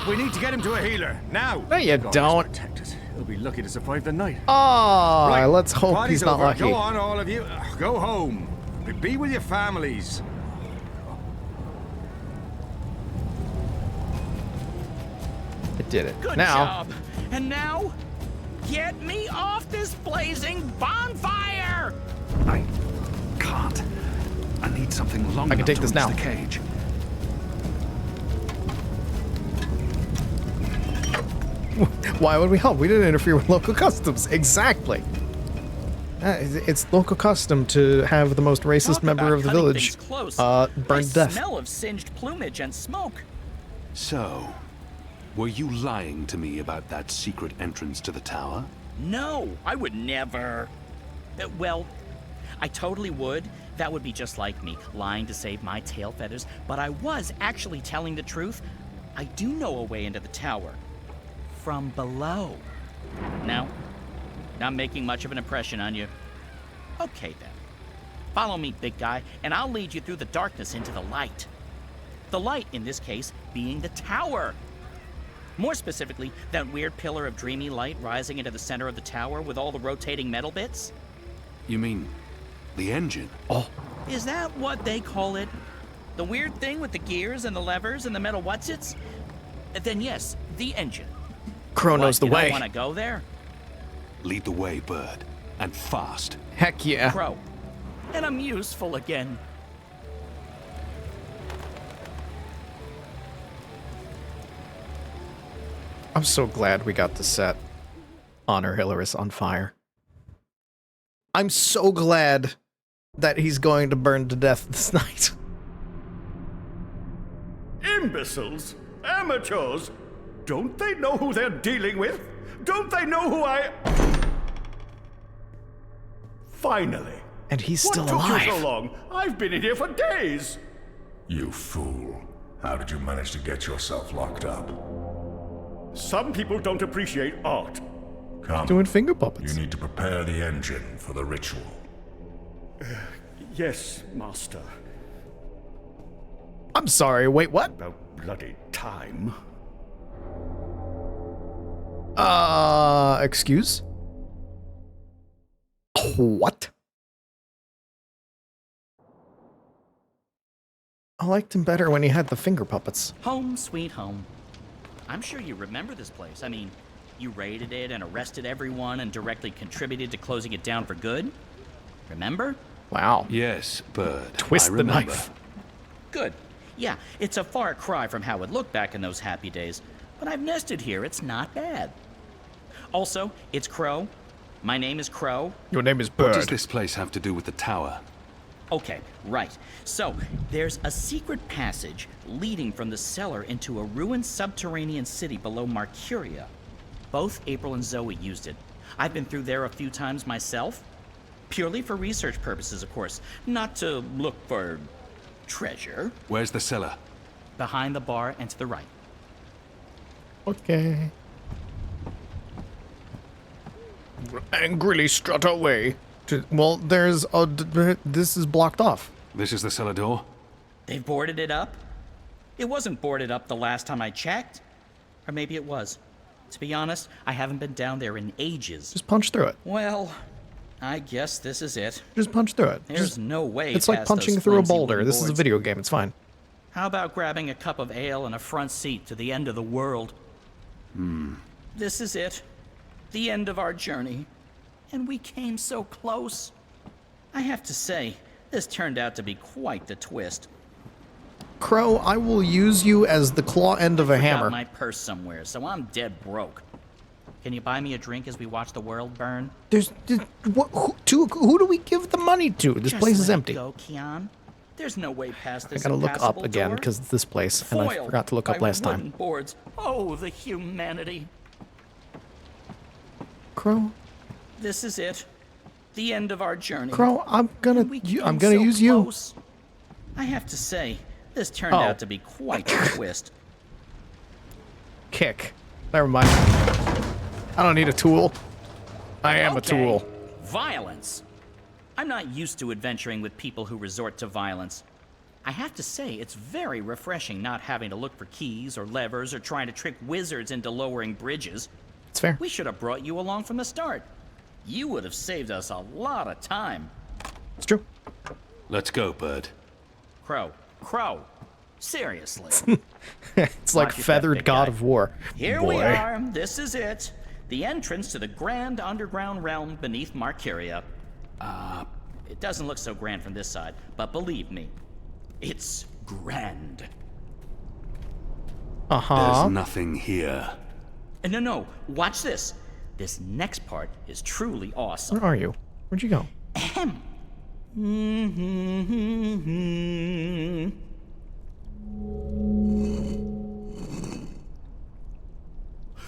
We need to get him to a healer, now! No, you God don't. protect us. He'll be lucky to survive the night. Oh, Right, let's hope party's he's not over. lucky. Go on, all of you. Go home. Be with your families. It did it. Good now, job. And now, get me off this blazing bonfire! I can't. I need something long I can enough take to this reach now. the cage. why would we help? We didn't interfere with local customs. Exactly. It's local custom to have the most racist Talk member about of the cutting village things close. burned to death. Smell of singed plumage and smoke. So, were you lying to me about that secret entrance to the tower? No, I would never. Well, I totally would. That would be just like me, lying to save my tail feathers. But I was actually telling the truth. I do know a way into the tower. From below. Now, not making much of an impression on you. Okay then. Follow me, big guy, and I'll lead you through the darkness into the light. The light, in this case, being the tower. More specifically, that weird pillar of dreamy light rising into the center of the tower with all the rotating metal bits. You mean the engine? Oh. Is that what they call it? The weird thing with the gears and the levers and the metal whatsits? Then yes, the engine. Crow knows the way. Want to go there? Lead the way, bird. And fast. Heck yeah. Crow. And I'm useful again. I'm so glad we got to set Honor Hilaris on fire. I'm so glad that he's going to burn to death this night. Imbeciles? Amateurs? Don't they know who they're dealing with? Don't they know who I... Finally. And he's still What took alive. you so long? I've been in here for days. You fool. How did you manage to get yourself locked up? Some people don't appreciate art. Come. Doing finger puppets. You need to prepare the engine for the ritual. Yes, Master. I'm sorry, wait, what? About bloody time. Excuse? What? I liked him better when he had the finger puppets. Home sweet home. I'm sure you remember this place. I mean, you raided it and arrested everyone and directly contributed to closing it down for good. Remember? Wow. Yes, Bird. Twist I the remember. knife. Good. Yeah, it's a far cry from how it looked back in those happy days, but I've nested here. It's not bad. Also, it's Crow. My name is Crow. Your name is What does Bird. this place have to do with the tower? Okay, right. So, there's a secret passage leading from the cellar into a ruined subterranean city below Marcuria. Both April and Zoe used it. I've been through there a few times myself. Purely for research purposes, of course. Not to look for treasure. Where's the cellar? Behind the bar and to the right. Okay. Angrily strut away. Well, there's a... This is blocked off. This is the cellar door? They've boarded it up? It wasn't boarded up the last time I checked. Or maybe it was. To be honest, I haven't been down there in ages. Just punch through it. Well, I guess this is it. Just punch through it. There's no way It's like past punching those through a flimsy boulder. wooden This is a boards. video game. It's fine. How about grabbing a cup of ale and a front seat to the end of the world? This is it. The end of our journey. And we came so close. I have to say, this turned out to be quite the twist. Crow, I will use you as the claw end of a Got hammer. my purse somewhere, so I'm dead broke. Can you buy me a drink as we watch the world burn? Who do we give the money to? This Just place is let it empty. Go, Keon. There's no way past I this gotta look up impassable again door. because it's this place, and I Foiled forgot to look up by last time. wooden boards. Oh, the humanity. Crow, This is it. The end of our journey. Crow, I'm gonna came use you. close. I have to say, this turned Oh. out to be quite a twist. Kick. Never mind. I don't need a tool. I am a Okay. tool. Violence. I'm not used to adventuring with people who resort to violence. I have to say, it's very refreshing not having to look for keys or levers or trying to trick wizards into lowering bridges. It's fair. We should have brought you along from the start. You would have saved us a lot of time. It's true. Let's go, Bird. Crow. Crow. Seriously. It's like Watch your step, feathered big god guy. of war. Here Boy. we are. This is it. The entrance to the grand underground realm beneath Marcuria. It doesn't look so grand from this side, but believe me, it's grand. There's nothing here. No, watch this. This next part is truly awesome. Where are you? Where'd you go? Ahem.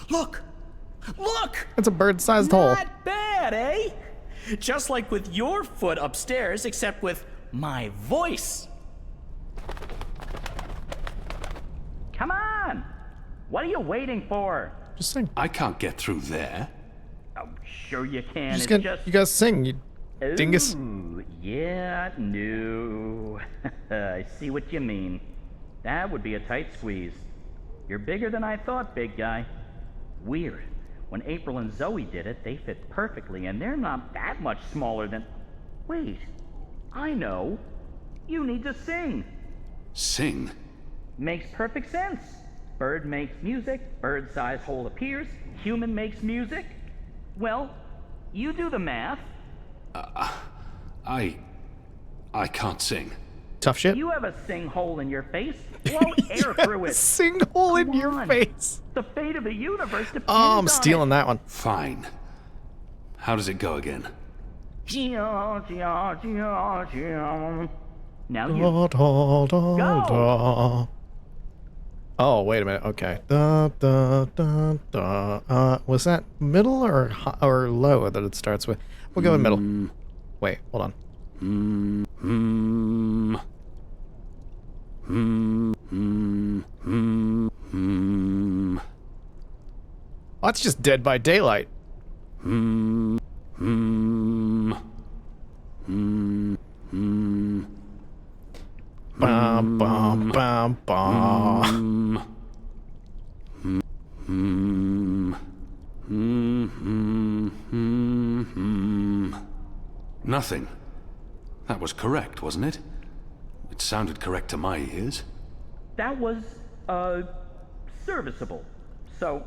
Look! Look! It's a bird-sized hole. Not bad, eh? Just like with your foot upstairs, except with my voice. Come on! What are you waiting for? Just sing. I can't get through there. Oh, sure you can. You, It's you guys sing, you dingus. Ooh, yeah, no. I see what you mean. That would be a tight squeeze. You're bigger than I thought, big guy. Weird. When April and Zoe did it, they fit perfectly, and they're not that much smaller than... Wait. I know. You need to sing. Sing? Makes perfect sense. Bird makes music, bird-sized hole appears, human makes music. Well, you do the math. I can't sing. Tough shit. You have a sing hole in your face. Blow air through it. Sing hole in your face. The fate of the universe depends Oh, I'm on stealing that one. Fine. How does it go again? Now you. Da, da, da, da. Oh, wait a minute. Okay. Da, da, da, da. Was that middle or low that it starts with? We'll go in middle. Wait, hold on. Oh, that's just Dead by Daylight. Bum, bum, bum, bum. Nothing. That was correct, wasn't it? It sounded correct to my ears. That was, serviceable. So,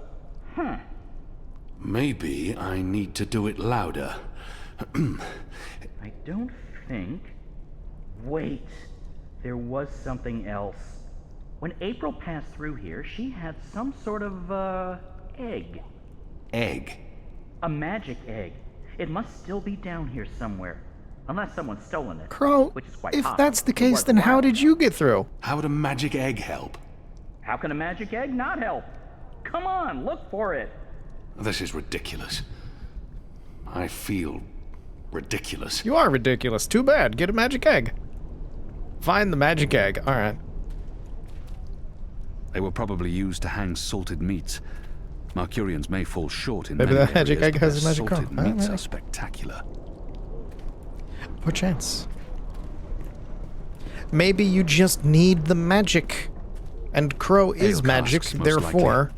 Maybe I need to do it louder. I don't think... Wait. There was something else. When April passed through here, she had some sort of, egg. Egg? A magic egg. It must still be down here somewhere. Unless someone's stolen it. Crow, which is quite if possible. that's the case, then how did you get through? How would a magic egg help? How can a magic egg not help? Come on, look for it. This is ridiculous. I feel ridiculous. You are ridiculous. Too bad. Get a magic egg. Find the magic egg. Alright. They were probably used to hang salted meats. Marcurians may fall short in Maybe many that magic areas, egg but has a their magic salted crown. meats Alright. are spectacular. Perchance. Maybe you just need the magic. And Crow is Ale magic, casks, most therefore... likely.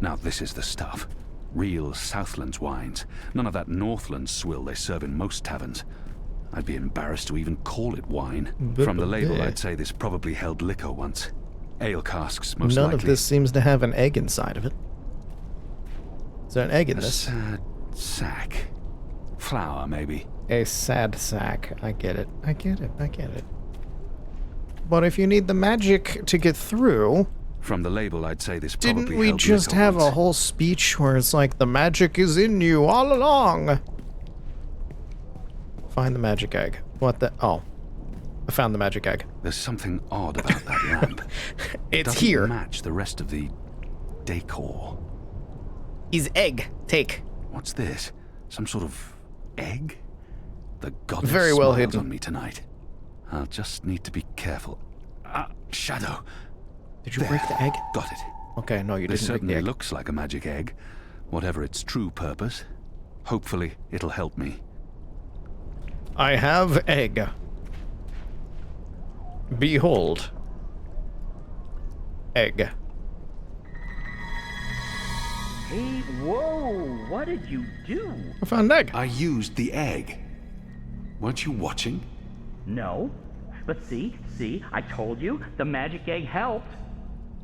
Now this is the stuff. Real Southlands wines. None of that Northland swill they serve in most taverns. I'd be embarrassed to even call it wine. From the label, I'd say this probably held liquor once. Ale casks, most None likely. of this seems to have an egg inside of it. Is there an egg in this? Sad sack. Flour, maybe. A sad sack. I get it. I get it. I get it. But if you need the magic to get through... From the label, I'd say this probably Didn't we held just liquor have once. a whole speech where it's like, the magic is in you all along? Find the magic egg. What the... Oh. I found the magic egg. There's something odd about that lamp. It's Doesn't here. match the rest of the decor. Is egg. Take. What's this? Some sort of egg? The goddess Very well smiles hidden. on me tonight. I'll just need to be careful. Shadow. Did you break the egg? Got it. Okay, no, you This didn't break the certainly egg. looks like a magic egg. Whatever its true purpose. Hopefully, it'll help me. I have egg. Behold. Egg. Hey, whoa, what did you do? I found an egg. I used the egg. Weren't you watching? No. But see, I told you, the magic egg helped.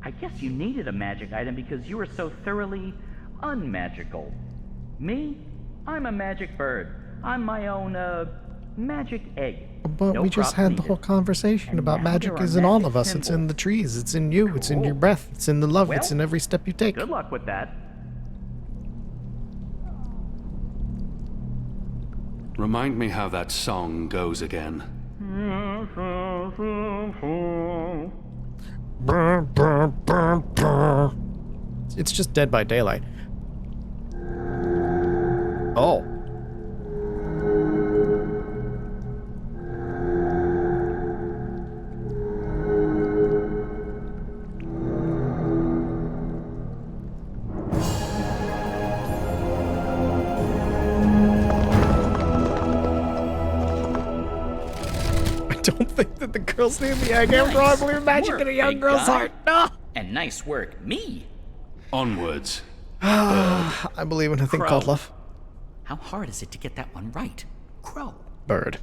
I guess you needed a magic item because you were so thoroughly unmagical. Me? I'm a magic bird. I'm my own, magic egg. But No we just props had the needed. whole conversation And about now magic there are is in all magic of us. It's in symbols. the trees. It's in you. It's in your breath. It's in the love. It's Well, in every step you take. Good luck with that. Remind me how that song goes again. It's just Dead by Daylight. Oh. I don't think that the girls need the egg. After all, I believe magic in a young big girl's guy. heart. No. And nice work, me. Onwards. I believe in a thing Crow. called love. How hard is it to get that one right? Crow. Bird.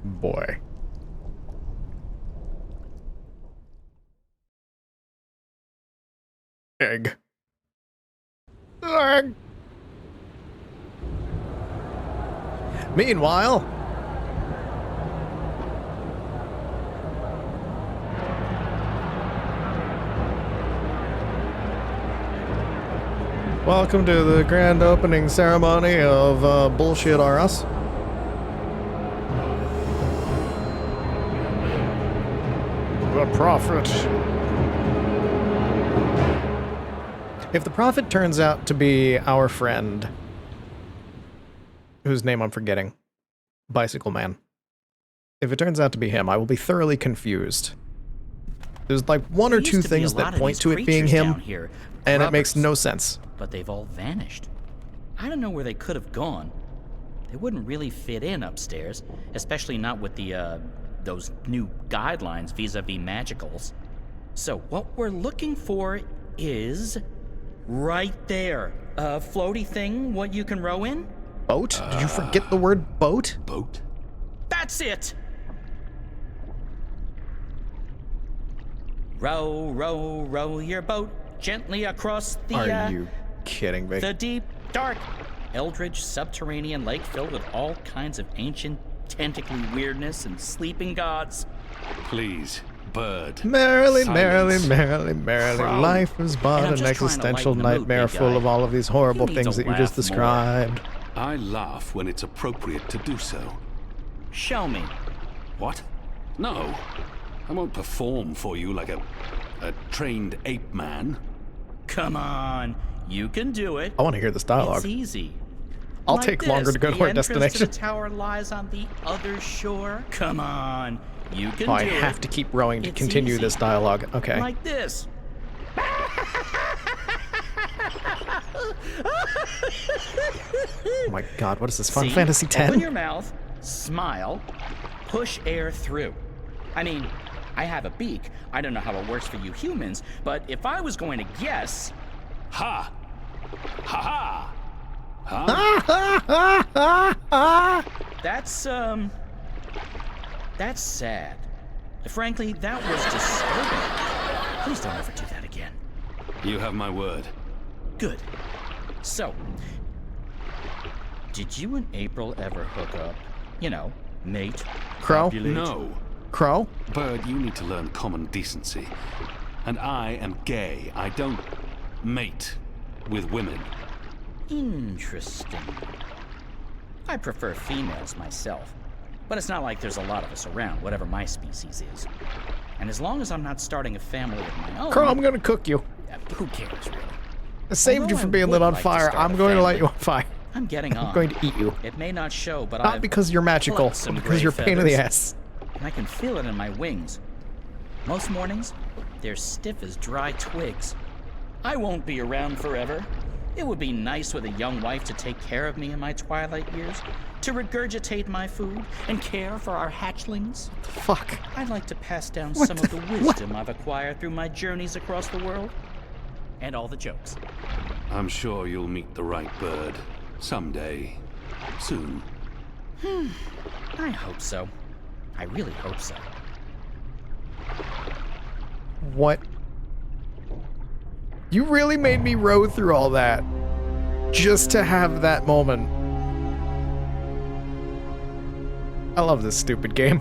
Boy. Egg. Egg. Meanwhile... Welcome to the grand opening ceremony of Bullshit R Us. The Prophet. If the Prophet turns out to be our friend, whose name I'm forgetting, Bicycle Man. If it turns out to be him, I will be thoroughly confused. There's like one or There used two to be a things lot that of point these to it being creatures him, down here, and it makes grubbers, no sense. But they've all vanished. I don't know where they could have gone. They wouldn't really fit in upstairs, especially not with the, those new guidelines vis-a-vis magicals. So what we're looking for is right there. A floaty thing, what you can row in? Boat? Did you forget the word boat? Boat? That's it! Row, row, row your boat gently across the, Are you kidding me? the deep, dark, eldritch subterranean lake filled with all kinds of ancient, tentacly weirdness and sleeping gods. Please, bird. Merrily, Silence. merrily, merrily, Crow. life is And but I'm an just trying to existential lighten the mood, nightmare big full guy. of all of these horrible You need things to that you just laugh more. described. I laugh when it's appropriate to do so. Show me. What? No. I won't perform for you like a trained ape man. Come on, you can do it. I want to hear this dialogue. It's easy. I'll Like take longer this. to go to The our entrance destination. To the tower lies on the other shore. Come on, you can Oh, I do it. have to keep rowing to It's continue easy. this dialogue. Okay. Like this. Oh my god, what is this? Final See? Fantasy Open X? your mouth, smile, push air through. I mean, I have a beak. I don't know how it works for you humans, but if I was going to guess... Ha! Ha ha! That's sad. Frankly, that was disturbing. Please don't ever do that again. You have my word. Good. So, did you and April ever hook up? You know, mate? Crow? copulate? No. Crow? Bird, you need to learn common decency. And I am gay. I don't mate with women. Interesting. I prefer females myself, but it's not like there's a lot of us around, whatever my species is. And as long as I'm not starting a family of my own... Crow, I'm gonna cook you. Who cares, really? I saved you Although from I being lit would on like to fire. start I'm a going to light family. you on fire. I'm getting on. I'm going to eat you. It may not show, but Not I've because you're magical, plucked some but because gray you're a pain in the feathers, ass. And I can feel it in my wings. Most mornings, they're stiff as dry twigs. I won't be around forever. It would be nice with a young wife to take care of me in my twilight years, to regurgitate my food and care for our hatchlings. What the fuck? I'd like to pass down What some the- of the wisdom I've acquired through my journeys across the world. And all the jokes. I'm sure you'll meet the right bird. Someday. Soon. I hope so. I really hope so. What? You really made me row through all that just to have that moment. I love this stupid game.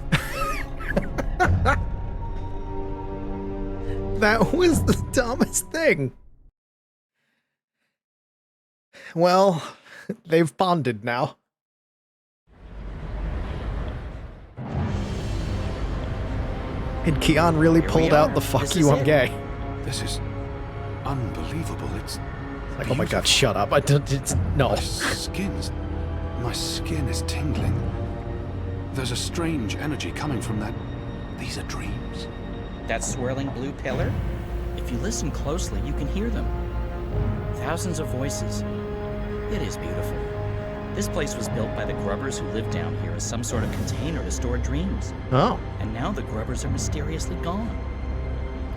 That was the dumbest thing. Well, they've bonded now. And Keon really Here we pulled out are. the fuck This you, is I'm it. gay. This is unbelievable. It's Like, oh my god, shut up. I don't, it's, no. my skin is tingling. There's a strange energy coming from that. These are dreams. That swirling blue pillar? If you listen closely, you can hear them. Thousands of voices. It is beautiful. This place was built by the grubbers who lived down here as some sort of container to store dreams. Oh. And now the grubbers are mysteriously gone.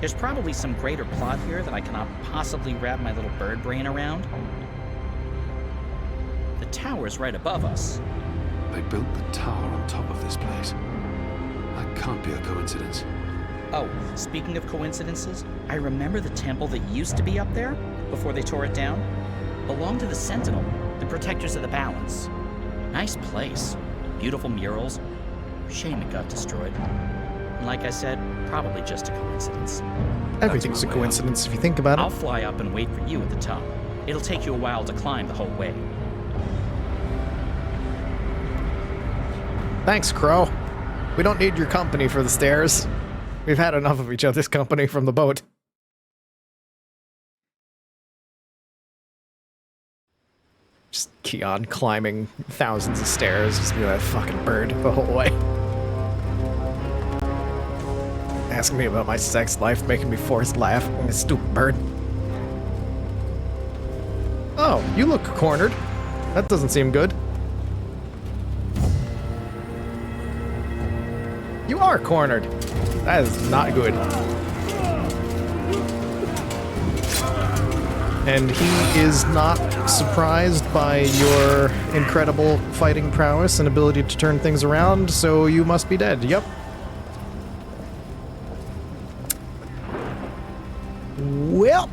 There's probably some greater plot here that I cannot possibly wrap my little bird brain around. The tower's right above us. They built the tower on top of this place. That can't be a coincidence. Oh, speaking of coincidences, I remember the temple that used to be up there, before they tore it down, belonged to the Sentinel, the protectors of the balance. Nice place. Beautiful murals. Shame it got destroyed. And like I said, probably just a coincidence. Everything's a coincidence if you think about it. I'll fly up and wait for you at the top. It'll take you a while to climb the whole way. Thanks, Crow. We don't need your company for the stairs. We've had enough of each other's company from the boat. Just Keon climbing thousands of stairs, just be that fucking bird the whole way. Asking me about my sex life, making me forced laugh. You stupid bird. Oh, you look cornered. That doesn't seem good. You are cornered. That is not good. And he is not surprised by your incredible fighting prowess and ability to turn things around, so you must be dead. Yep. Well.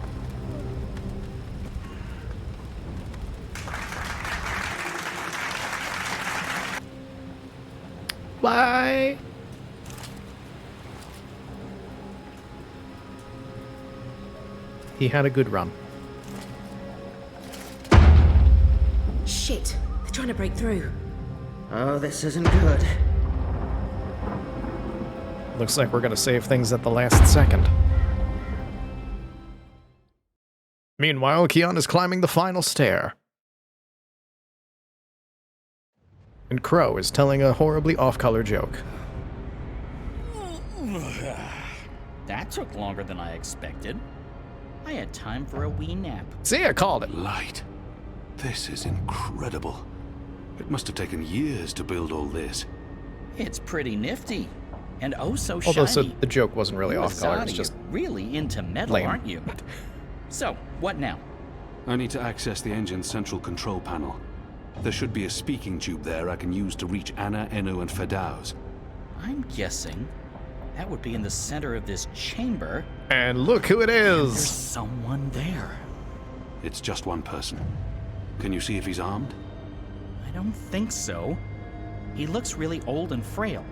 Bye. He had a good run. Shit, they're trying to break through. Oh, this isn't good. Looks like we're gonna save things at the last second. Meanwhile, Keon is climbing the final stair. And Crow is telling a horribly off-color joke. That took longer than I expected. I had time for a wee nap. See, I called it. Light. This is incredible. It must have taken years to build all this. It's pretty nifty. And oh so shiny. Although, so the joke wasn't really You off-color, it's Azadi just are really into metal, lame. aren't you? So, what now? I need to access the engine's central control panel. There should be a speaking tube there I can use to reach Anna, Enu, and Fedauz. I'm guessing that would be in the center of this chamber. And look who it is! There's someone there. It's just one person. Can you see if he's armed? I don't think so. He looks really old and frail.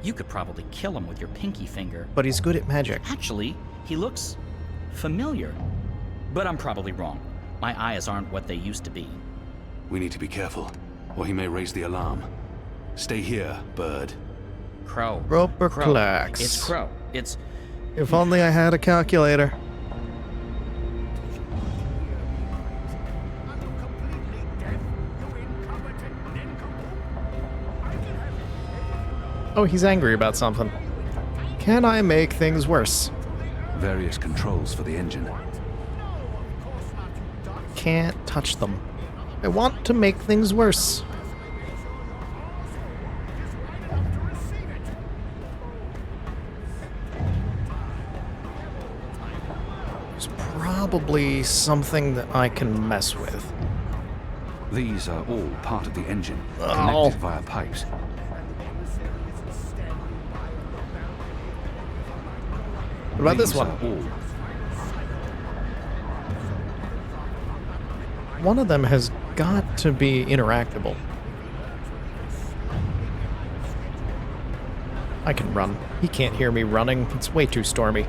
You could probably kill him with your pinky finger. But he's good at magic. Actually, he looks familiar. But I'm probably wrong. My eyes aren't what they used to be. We need to be careful, or he may raise the alarm. Stay here, bird. Crow. Roper Crow. Clax. It's Crow. It's... If only I had a calculator. Oh, he's angry about something. Can I make things worse? Various controls for the engine. Can't touch them. I want to make things worse. There's probably something that I can mess with. These are all part of the engine, Oh. connected via pipes. What about this These one? are all One of them has got to be interactable. I can run. He can't hear me running. It's way too stormy.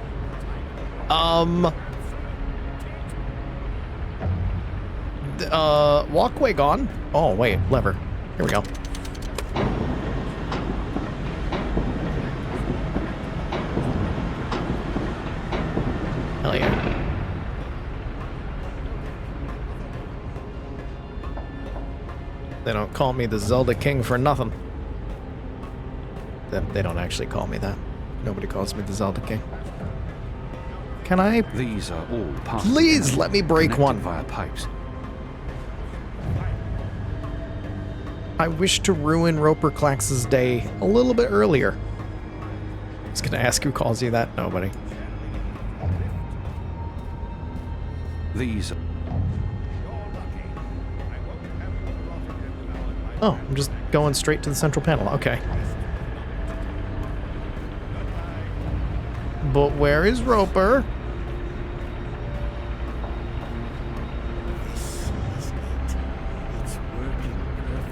Walkway gone? Oh, wait, lever. Here we go. Hell yeah. They don't call me the Zelda King for nothing. They don't actually call me that. Nobody calls me the Zelda King. Can I? These are all part. Please let me break one. Via pipes. I wish to ruin Roper Clax's day a little bit earlier. I was gonna ask who calls you that. Nobody. These. Oh, I'm just going straight to the central panel. Okay. But where is Roper?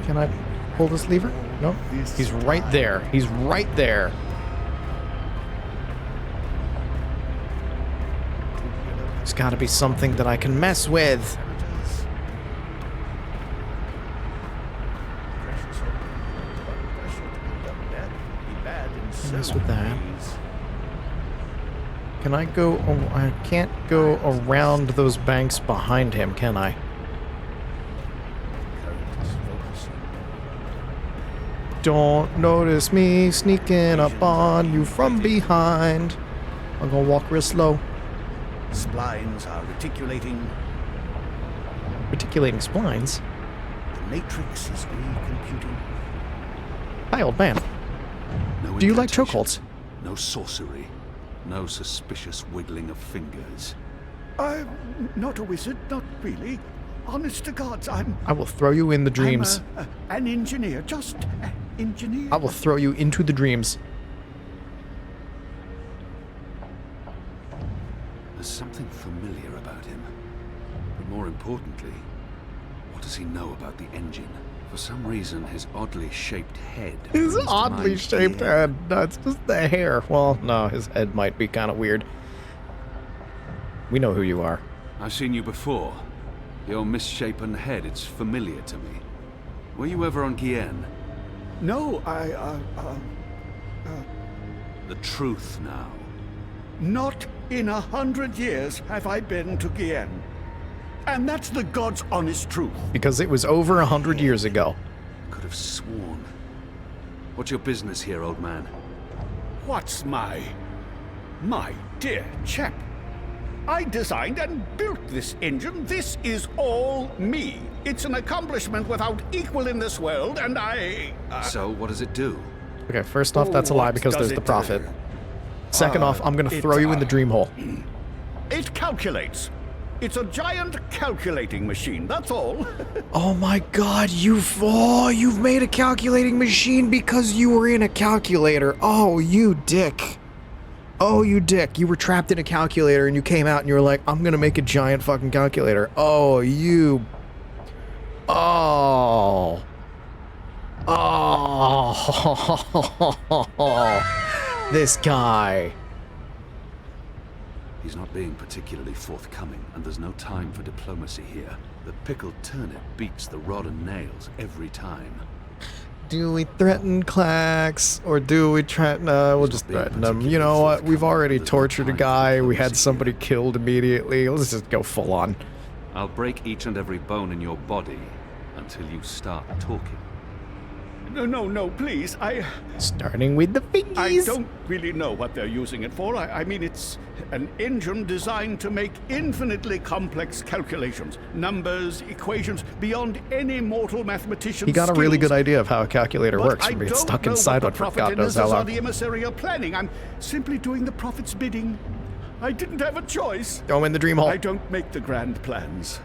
Can I pull this lever? No. He's right there. He's right there. There's got to be something that I can mess with. Mess with that. Can I go? Oh, I can't go around those banks behind him, can I? Don't notice me sneaking up on you from behind. I'm gonna walk real slow. Splines are reticulating. Reticulating splines? matrix is recomputing. Hi, old man. No Do you like incantations, chokeholds? No sorcery. No suspicious wiggling of fingers. I'm not a wizard, not really. Honest to gods, I'm I will throw you in the dreams. an engineer, just an engineer. I will throw you into the dreams. There's something familiar about him. But more importantly, what does he know about the engine? For some reason, his oddly shaped head. His brings to oddly mind shaped the head. That's just the hair. Well, no, his head might be kind of weird. We know who you are. I've seen you before. Your misshapen head, it's familiar to me. Were you ever on Gien? No, The truth now. not in 100 years have I been to Gien. And that's the God's honest truth. Because it was over 100 years ago. Could have sworn. What's your business here, old man? What's my dear chap? I designed and built this engine. This is all me. It's an accomplishment without equal in this world, and I... So, what does it do? Okay, first off, that's a lie because there's the prophet. Second off, I'm gonna throw you in the dream hole. It calculates. It's a giant calculating machine, that's all. Oh my god, you've made a calculating machine because you were in a calculator. Oh, you dick. Oh, you dick. You were trapped in a calculator and you came out and you were like, I'm gonna make a giant fucking calculator. Oh, you... Oh. Oh. This guy. He's not being particularly forthcoming, and there's no time for diplomacy here. The pickled turnip beats the rod and nails every time. Do we threaten Clax, or do we try? No, we'll just threaten him. You know what? We've already tortured a guy. We had somebody killed immediately. Let's just go full on. I'll break each and every bone in your body until you start talking. No, please, Starting with the fingies. I don't really know what they're using it for. I mean, it's an engine designed to make infinitely complex calculations. Numbers, equations, beyond any mortal mathematician's He got a really skills. good idea of how a calculator But works I from being don't stuck know inside what one the for prophet God and knows his how long. Azadi emissary are planning. I'm simply doing the prophet's bidding. I didn't have a choice. Go in the dream hole. I don't make the grand plans.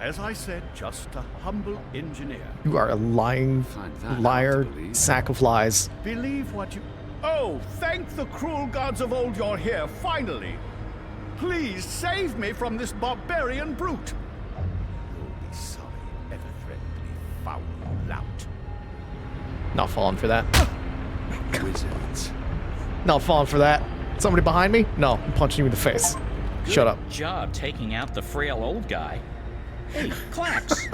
As I said, just a humble engineer. You are a lying liar, sack of lies. Believe what you... Oh, thank the cruel gods of old you're here, finally. Please save me from this barbarian brute. You'll be sorry you ever threatened me, foul lout. Not falling for that. Wizards. Not falling for that. Somebody behind me? No, I'm punching you in the face. Shut up. Good job taking out the frail old guy. Hey, Clax.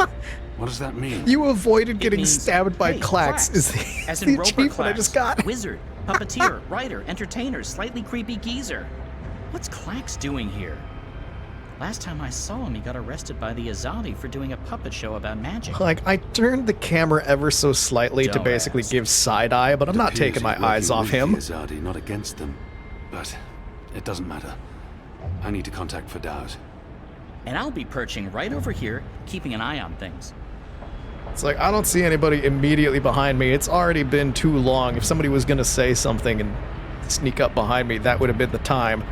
What does that mean? You avoided getting means, stabbed by hey, Clax. Is As the in Roper achievement I Clax, just got. Wizard, puppeteer, writer, entertainer, slightly creepy geezer. What's Clax doing here? Last time I saw him, he got arrested by the Azadi for doing a puppet show about magic. Like, I turned the camera ever so slightly to basically give side eye, but I'm not taking my eyes off him. Azadi, not against them. But it doesn't matter. I need to contact Firdaus. And I'll be perching right over here, keeping an eye on things. It's like, I don't see anybody immediately behind me. It's already been too long. If somebody was going to say something and sneak up behind me, that would have been the time.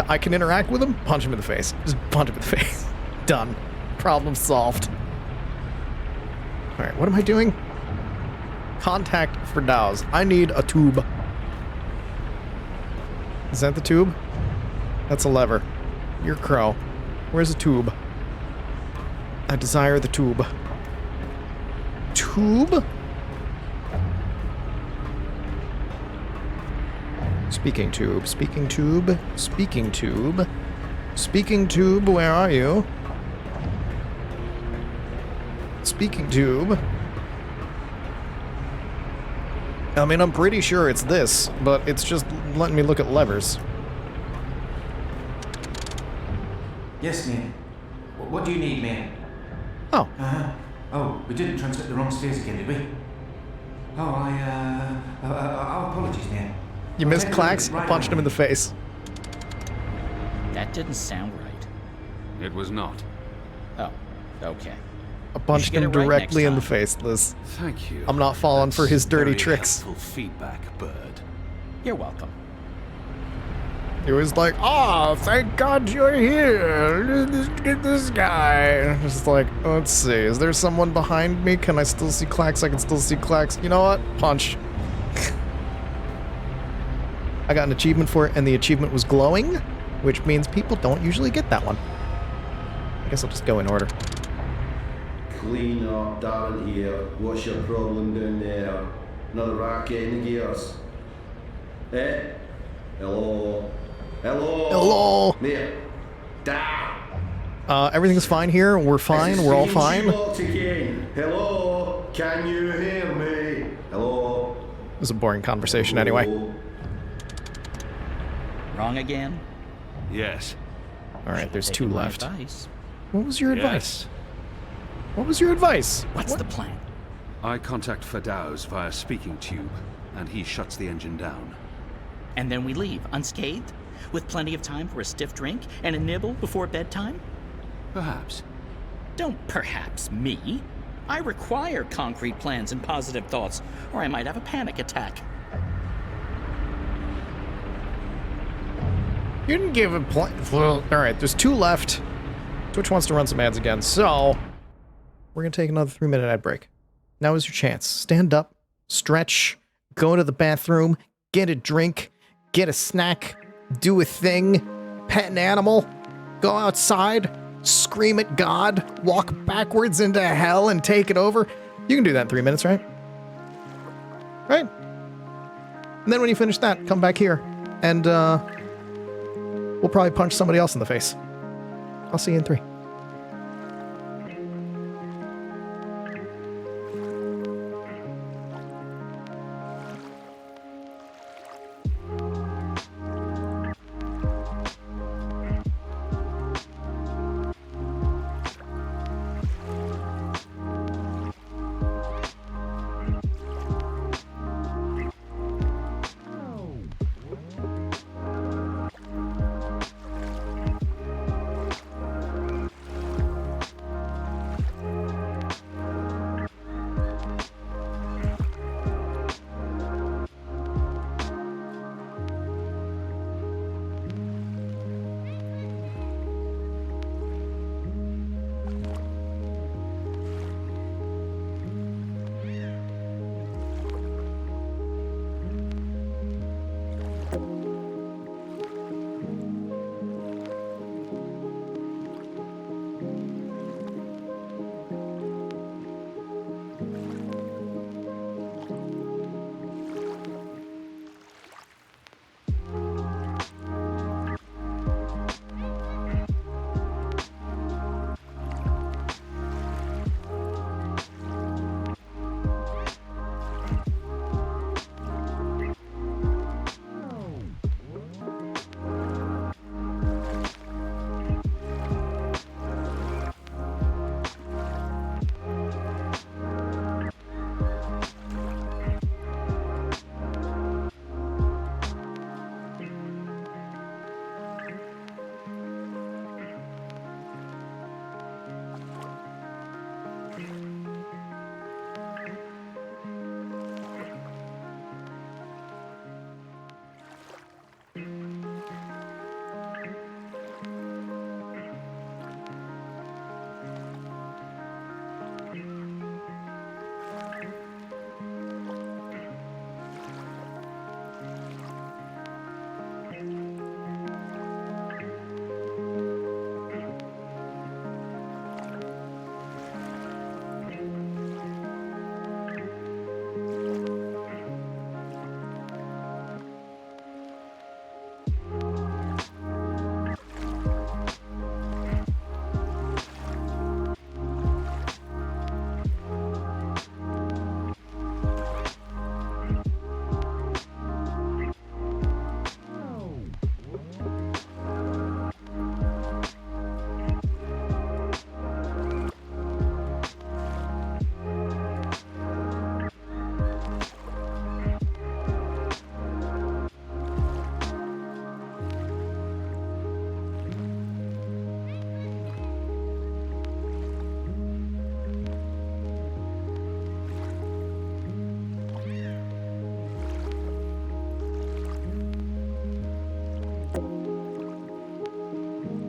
I can interact with him, punch him in the face. Just punch him in the face. Done. Problem solved. Alright, what am I doing? Contact Firdaus. I need a tube. Is that the tube? That's a lever. You're Crow. Where's the tube? I desire the tube. Tube? Speaking tube, speaking tube, speaking tube. Speaking tube, where are you? Speaking tube. I mean, I'm pretty sure it's this, but it's just letting me look at levers. Yes, Mia. What do you need, Mia? Oh. Oh, we didn't transmit the wrong stairs again, did we? Oh, our apologies, Mia. You missed Clax? I punched him in the face. That didn't sound right. It was not. Oh, okay. I punched him directly in the face, Liz. Thank you. I'm not falling for his dirty Very tricks. helpful feedback, Bird. You're welcome. He was like, "Ah, thank God you're here. Let's get this guy." Just like, let's see, is there someone behind me? Can I still see Clax? I can still see Clax. You know what? Punch. I got an achievement for it, and the achievement was glowing, which means people don't usually get that one. I guess I'll just go in order. Clean up down here. What's your problem down there? Another racket in the gears? Eh? Hello? Hello? Hello? Mate. Down. Everything's fine here. We're fine. We're all fine. Hello? Can you hear me? Hello? It was a boring conversation anyway. Wrong again? Yes. Alright, there's two Taking my left. advice. What was your advice? What was your advice? What's the plan? I contact Fadaus via speaking tube, and he shuts the engine down. And then we leave, unscathed? With plenty of time for a stiff drink and a nibble before bedtime? Perhaps. Don't perhaps me. I require concrete plans and positive thoughts, or I might have a panic attack. You didn't give a plan. Well, alright, there's two left. Twitch wants to run some ads again, so we're gonna take another 3-minute ad break. Now is your chance. Stand up, stretch, go to the bathroom, get a drink, get a snack, do a thing, pet an animal, go outside, scream at God, walk backwards into hell and take it over. You can do that in 3 minutes, right? Right? And then when you finish that, come back here and we'll probably punch somebody else in the face. I'll see you in 3.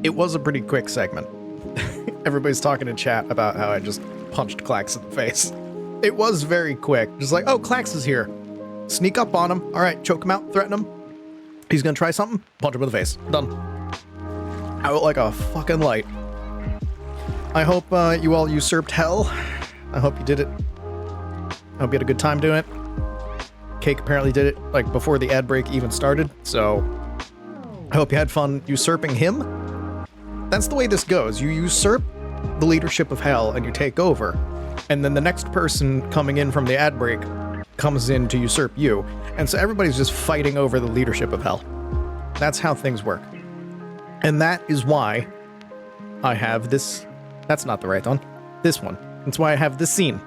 It was a pretty quick segment. Everybody's talking in chat about how I just punched Klax in the face. It was very quick. Just like, oh, Klax is here. Sneak up on him. All right, choke him out, threaten him. He's gonna try something, punch him in the face. Done. Out like a fucking light. I hope you all usurped hell. I hope you did it. I hope you had a good time doing it. Cake apparently did it like before the ad break even started, so I hope you had fun usurping him. That's the way this goes. You usurp the leadership of hell and you take over, and then the next person coming in from the ad break comes in to usurp you, and so everybody's just fighting over the leadership of hell. That's how things work. And that is why I have this. That's not the right one. This one. That's why I have this scene.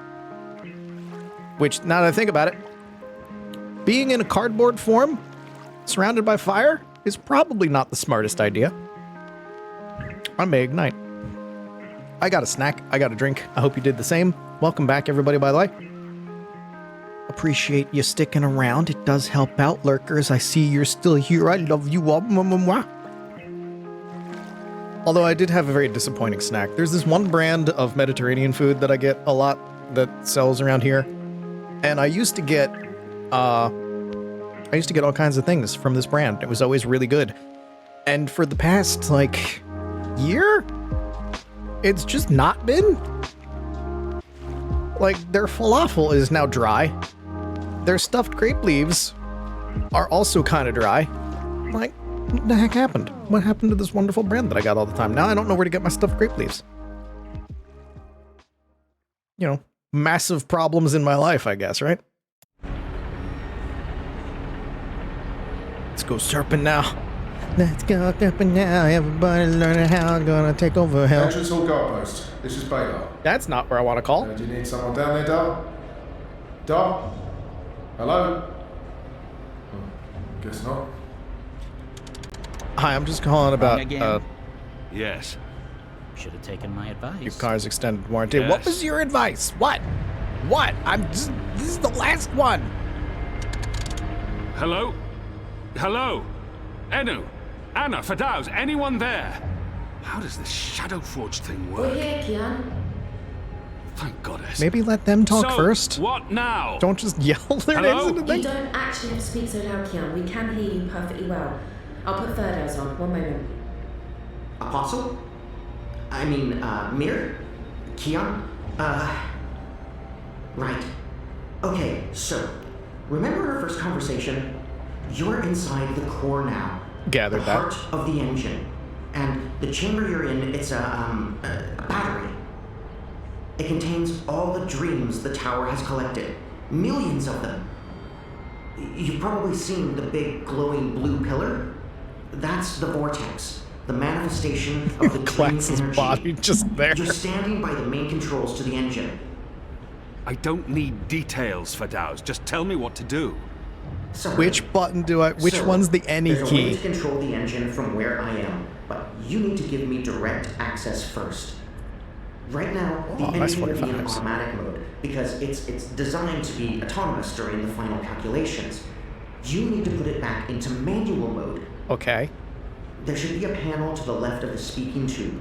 Which, now that I think about it, being in a cardboard form, surrounded by fire, is probably not the smartest idea. I may ignite. I got a snack. I got a drink. I hope you did the same. Welcome back, everybody, by the way. Appreciate you sticking around. It does help out, lurkers. I see you're still here. I love you all. Although I did have a very disappointing snack. There's this one brand of Mediterranean food that I get a lot that sells around here. And I used to get all kinds of things from this brand. It was always really good. And for the past, like, year, it's just not been. Like, their falafel is now dry. Their stuffed grape leaves are also kind of dry. Like, what the heck happened? What happened to this wonderful brand that I got all the time? Now I don't know where to get my stuffed grape leaves. You know, massive problems in my life, I guess, right? Let's go surfing now. Let's go surfing now. Everybody learning how I'm gonna take over hell. Entrance hall guard post. This is Baylor. That's not where I want to call. Do you need someone down there, Dar? Dar? Hello? Guess not. Hi, I'm just calling about, Yes. Should have taken my advice. Your car's extended warranty. Yes. What was your advice? What? What? This is the last one. Hello? Hello? Enu? Anna? Fadaus? Anyone there? How does this Shadow Forge thing work? We're here, Kian. Thank goddess. Maybe let them talk So, first. What now? Don't just yell their names into the You thing. don't actually have to speak so loud, Kian. We can hear you perfectly well. I'll put Furdows on. One moment. Apostle? I mean, Mir? Kian? Right. Okay, so, remember our first conversation? You're inside the core now. Gathered the that. heart of the engine. And the chamber you're in, it's a battery. It contains all the dreams the tower has collected. Millions of them. You've probably seen the big glowing blue pillar. That's the vortex, the manifestation of the dream energy. Body just there. You're standing by the main controls to the engine. I don't need details, Fadaus. Just tell me what to do. Sorry. Which button do I... Which So, one's the any there's a way key? to control the engine from where I am, but you need to give me direct access first. Right now, the engine will be in automatic mode because it's designed to be autonomous during the final calculations. You need to put it back into manual mode. Okay. There should be a panel to the left of the speaking tube.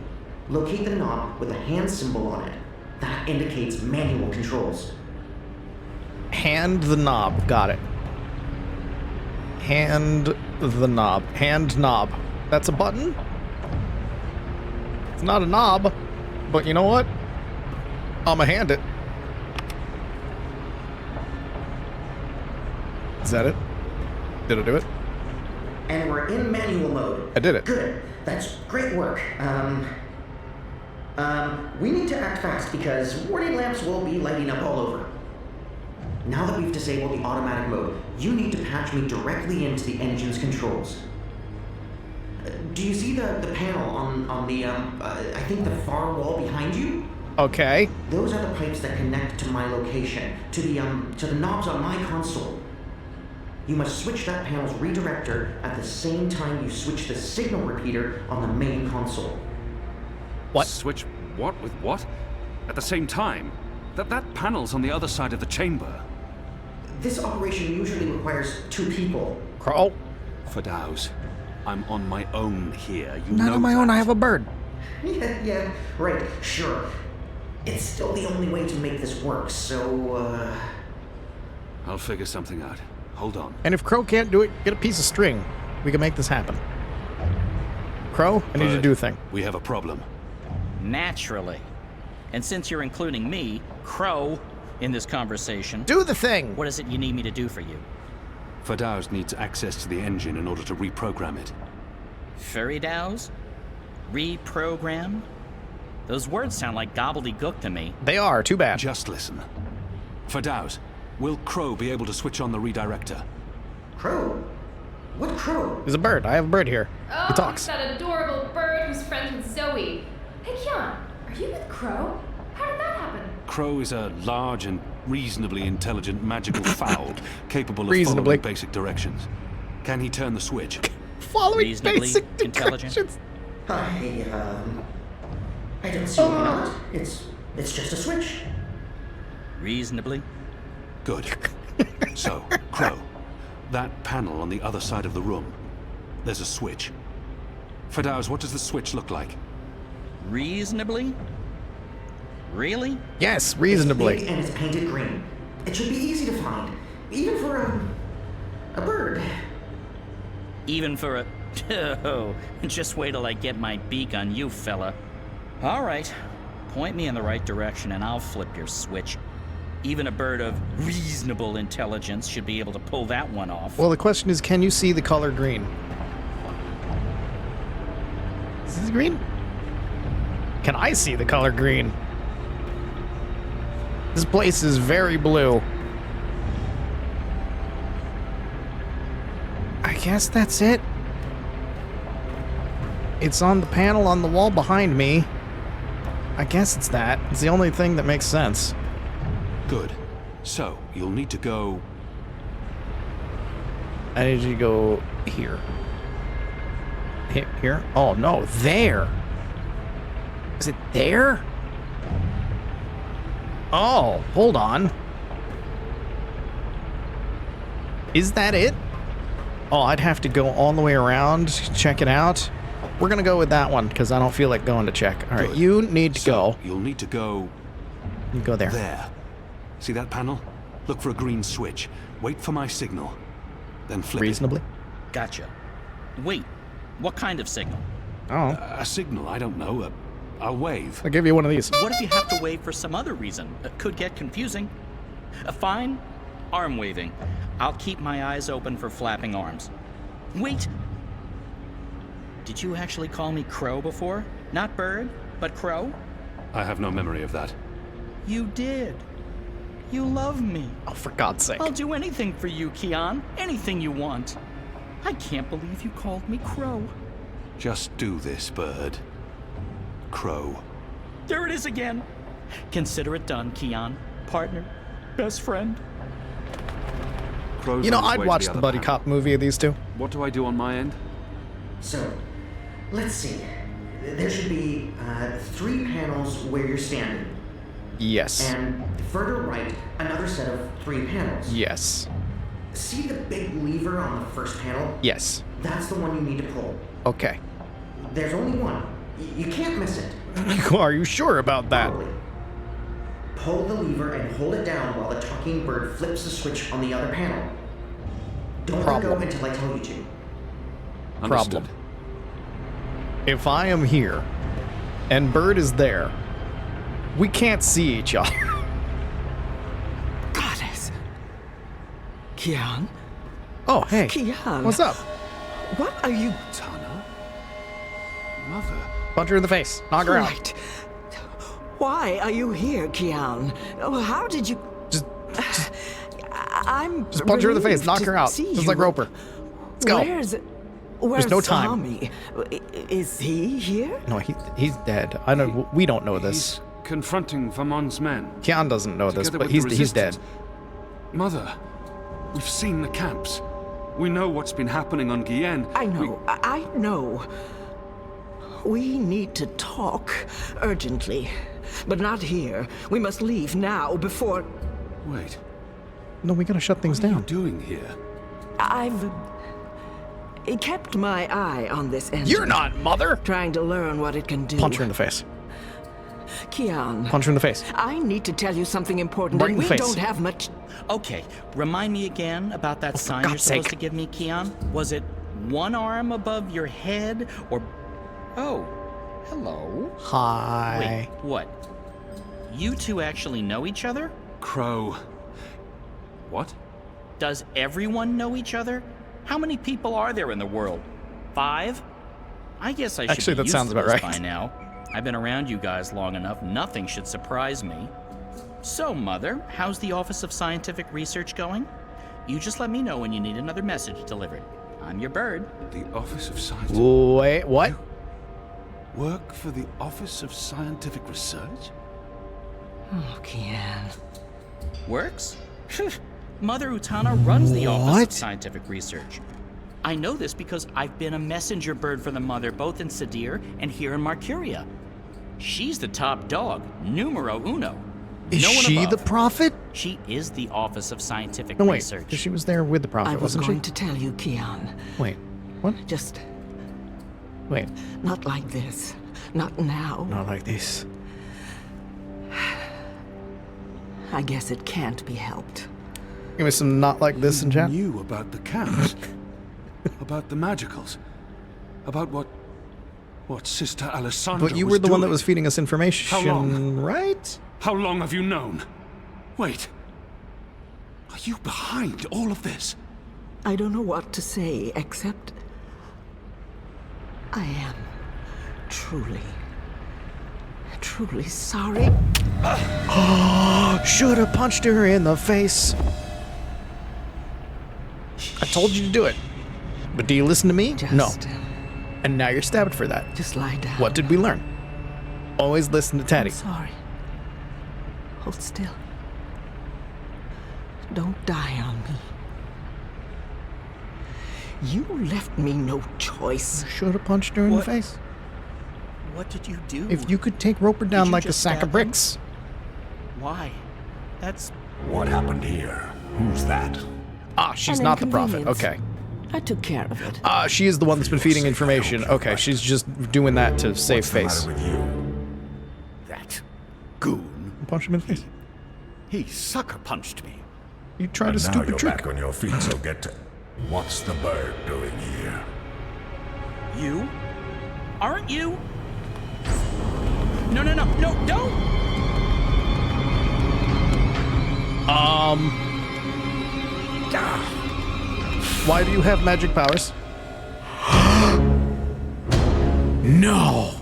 Locate the knob with a hand symbol on it. That indicates manual controls. Hand the knob. Got it. Hand the knob. Hand knob. That's a button? It's not a knob, but you know what? I'ma hand it. Is that it? Did I do it? And we're in manual mode. I did it. Good. That's great work. We need to act fast because warning lamps will be lighting up all over. Now that we've disabled the automatic mode, you need to patch me directly into the engine's controls. Do you see the panel on the, I think the far wall behind you? Okay. Those are the pipes that connect to my location, to the knobs on my console. You must switch that panel's redirector at the same time you switch the signal repeater on the main console. What? Switch what with what? At the same time? That panel's on the other side of the chamber. This operation usually requires 2 people. Crawl. Fadaus, I'm on my own here. You Not know on my own, I have a bird. Yeah, right, sure. It's still the only way to make this work, so, I'll figure something out. Hold on. And if Crow can't do it, get a piece of string. We can make this happen. Crow, I need you to do a thing. We have a problem. Naturally. And since you're including me, Crow, in this conversation... Do the thing! What is it you need me to do for you? Fadaus needs access to the engine in order to reprogram it. Furidaus? Reprogram? Those words sound like gobbledygook to me. They are, too bad. Just listen. Fadaus, will Crow be able to switch on the redirector? Crow? What Crow? He's a bird. I have a bird here. Oh, He talks. it's that adorable bird who's friends with Zoe. Hey, Kian, are you with Crow? How did that happen? Crow is a large and reasonably intelligent magical fowl capable of Reasonably. following basic directions. Can he turn the switch? Following Reasonably basic intelligent? directions. I don't see why not. It's just a switch. Reasonably? Good. So, Crow, that panel on the other side of the room, there's a switch. Fadaus, what does the switch look like? Reasonably? Really? Yes, reasonably. It's big and it's painted green. It should be easy to find, even for a bird. Even for a... Oh, just wait till I get my beak on you, fella. All right. Point me in the right direction and I'll flip your switch. Even a bird of reasonable intelligence should be able to pull that one off. Well, the question is, can you see the color green? Is this green? Can I see the color green? This place is very blue. I guess that's it. It's on the panel on the wall behind me. I guess it's that. It's the only thing that makes sense. Good. So, you'll need to go... I need you to go here. Here? Oh, no. There. Is it there? Oh, hold on. Is that it? Oh, I'd have to go all the way around, check it out. We're gonna go with that one, because I don't feel like going to check. All right, you need to go. You'll need to go... You go there. There. See that panel? Look for a green switch. Wait for my signal. Then flip Reasonably? Gotcha. Wait, what kind of signal? Oh. A signal, I don't know. I'll wave. I'll give you one of these. What if you have to wave for some other reason? It could get confusing. Fine, arm waving. I'll keep my eyes open for flapping arms. Wait! Did you actually call me Crow before? Not bird, but Crow? I have no memory of that. You did. You love me. Oh, for God's sake. I'll do anything for you, Kian. Anything you want. I can't believe you called me Crow. Just do this, bird. Crow. There it is again. Consider it done, Kian. Partner. Best friend. Crow's You know, on his I'd way to watch the the other buddy panel. cop movie of these two. What do I do on my end? So, let's see. There should be 3 panels where you're standing. Yes. And further right, another set of 3 panels. Yes. See the big lever on the first panel? Yes. That's the one you need to pull. Okay. There's only one. You can't miss it. Are you sure about that? Totally. Pull the lever and hold it down while the talking bird flips the switch on the other panel. Don't let go until I tell you to. Problem. If I am here and Bird is there, we can't see each other. Goddess. Kian? Oh, hey. Kian. What's up? What are you... Tana? Mother? Punch her in the face. Knock her out. Right. Why are you here, Kian? How did you... I'm Just punch her in the face. Knock her out. Just like Roper. Let's go. Where's no time. Tommy? Is he here? No, he's dead. I know. We don't know this. He's confronting Vermon's men. Kian doesn't know this, Together but with the he's dead. resistance. Mother, we've seen the camps. We know what's been happening on Guyenne. I know. I know. We need to talk urgently, but not here. We must leave now before... Wait. No, we gotta shut things down. What are you doing here? It kept my eye on this engine. You're not, Mother! Trying to learn what it can do. Punch her in the face. Kian. Punch her in the face. I need to tell you something important, Right in and the we face. don't have much. Okay, remind me again about that sign you're God's supposed sake. to give me, Keon. Was it one arm above your head, or... Oh, hello. Hi. Wait, what? You two actually know each other? Crow. What? Does everyone know each other? How many people are there in the world? 5? I guess I should Actually, be that used sounds to about this right. by now. I've been around you guys long enough. Nothing should surprise me. So, Mother, how's the Office of Scientific Research going? You just let me know when you need another message delivered. I'm your bird. The Office of Scientific... Wait, what? Work for the Office of Scientific Research? Oh, Kian. Works? Mother Utana runs the Office What? of Scientific Research. I know this because I've been a messenger bird for the Mother both in Sadir and here in Marcuria. She's the top dog, numero uno. Is No one she above. the prophet? She is the Office of Scientific No, wait. Research. 'Cause she was there with the prophet, I was wasn't going she? to tell you, Kian. Wait, what? Just Wait. not like this. Not now. Not like this. I guess it can't be helped. Give me some not like this in chat. Knew about the camps. About the magicals. About what Sister Alessandra But you was were the one that doing. was feeding us information, How long? right? How long have you known? Wait. Are you behind all of this? I don't know what to say, except I am truly sorry. Should have punched her in the face. I told you to do it. But do you listen to me? No. And now you're stabbed for that. Just lie down. What did we learn? Always listen to Teddy. I'm sorry. Hold still. Don't die on me. You left me no choice. Should have punched her in the face. What did you do? If you could take Roper down you like a just sack stab of bricks. Why? That's... What happened here? Who's that? Ah, she's An not the prophet. inconvenience. Okay. I took care of it. She is the one that's been feeding information. Okay, she's just doing that to save face. What's the matter with you? That goon. Punch him in the face. He sucker punched me. You tried a And now stupid you're trick. back on your feet, so get to... What's the bird doing here? You? Aren't you? No, don't! Why do you have magic powers? No!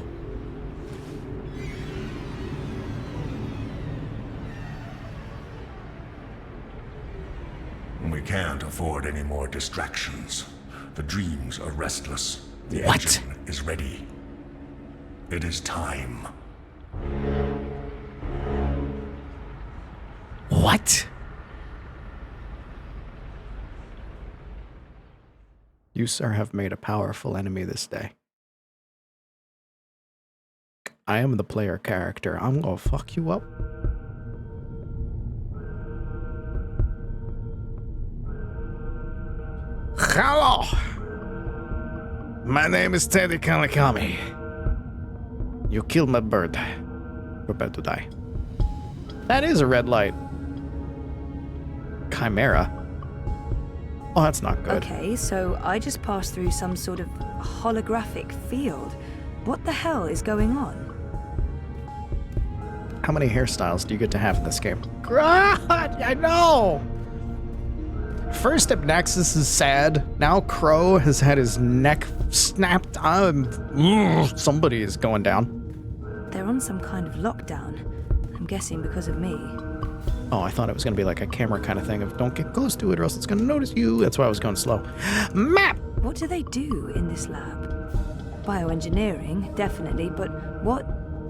We can't afford any more distractions. The dreams are restless. The What? engine is ready. It is time. What? You, sir, have made a powerful enemy this day. I am the player character. I'm gonna fuck you up. Hello! My name is Teddy Kanikami. You killed my bird. Prepare to die. That is a red light. Chimera. Oh, that's not good. Okay, so I just passed through some sort of holographic field. What the hell is going on? How many hairstyles do you get to have in this game? God, I know! First up, Nexus is sad. Now Crow has had his neck snapped. Somebody is going down. They're on some kind of lockdown. I'm guessing because of me. Oh, I thought it was going to be like a camera kind of thing of don't get close to it or else it's going to notice you. That's why I was going slow. Map! What do they do in this lab? Bioengineering, definitely, but what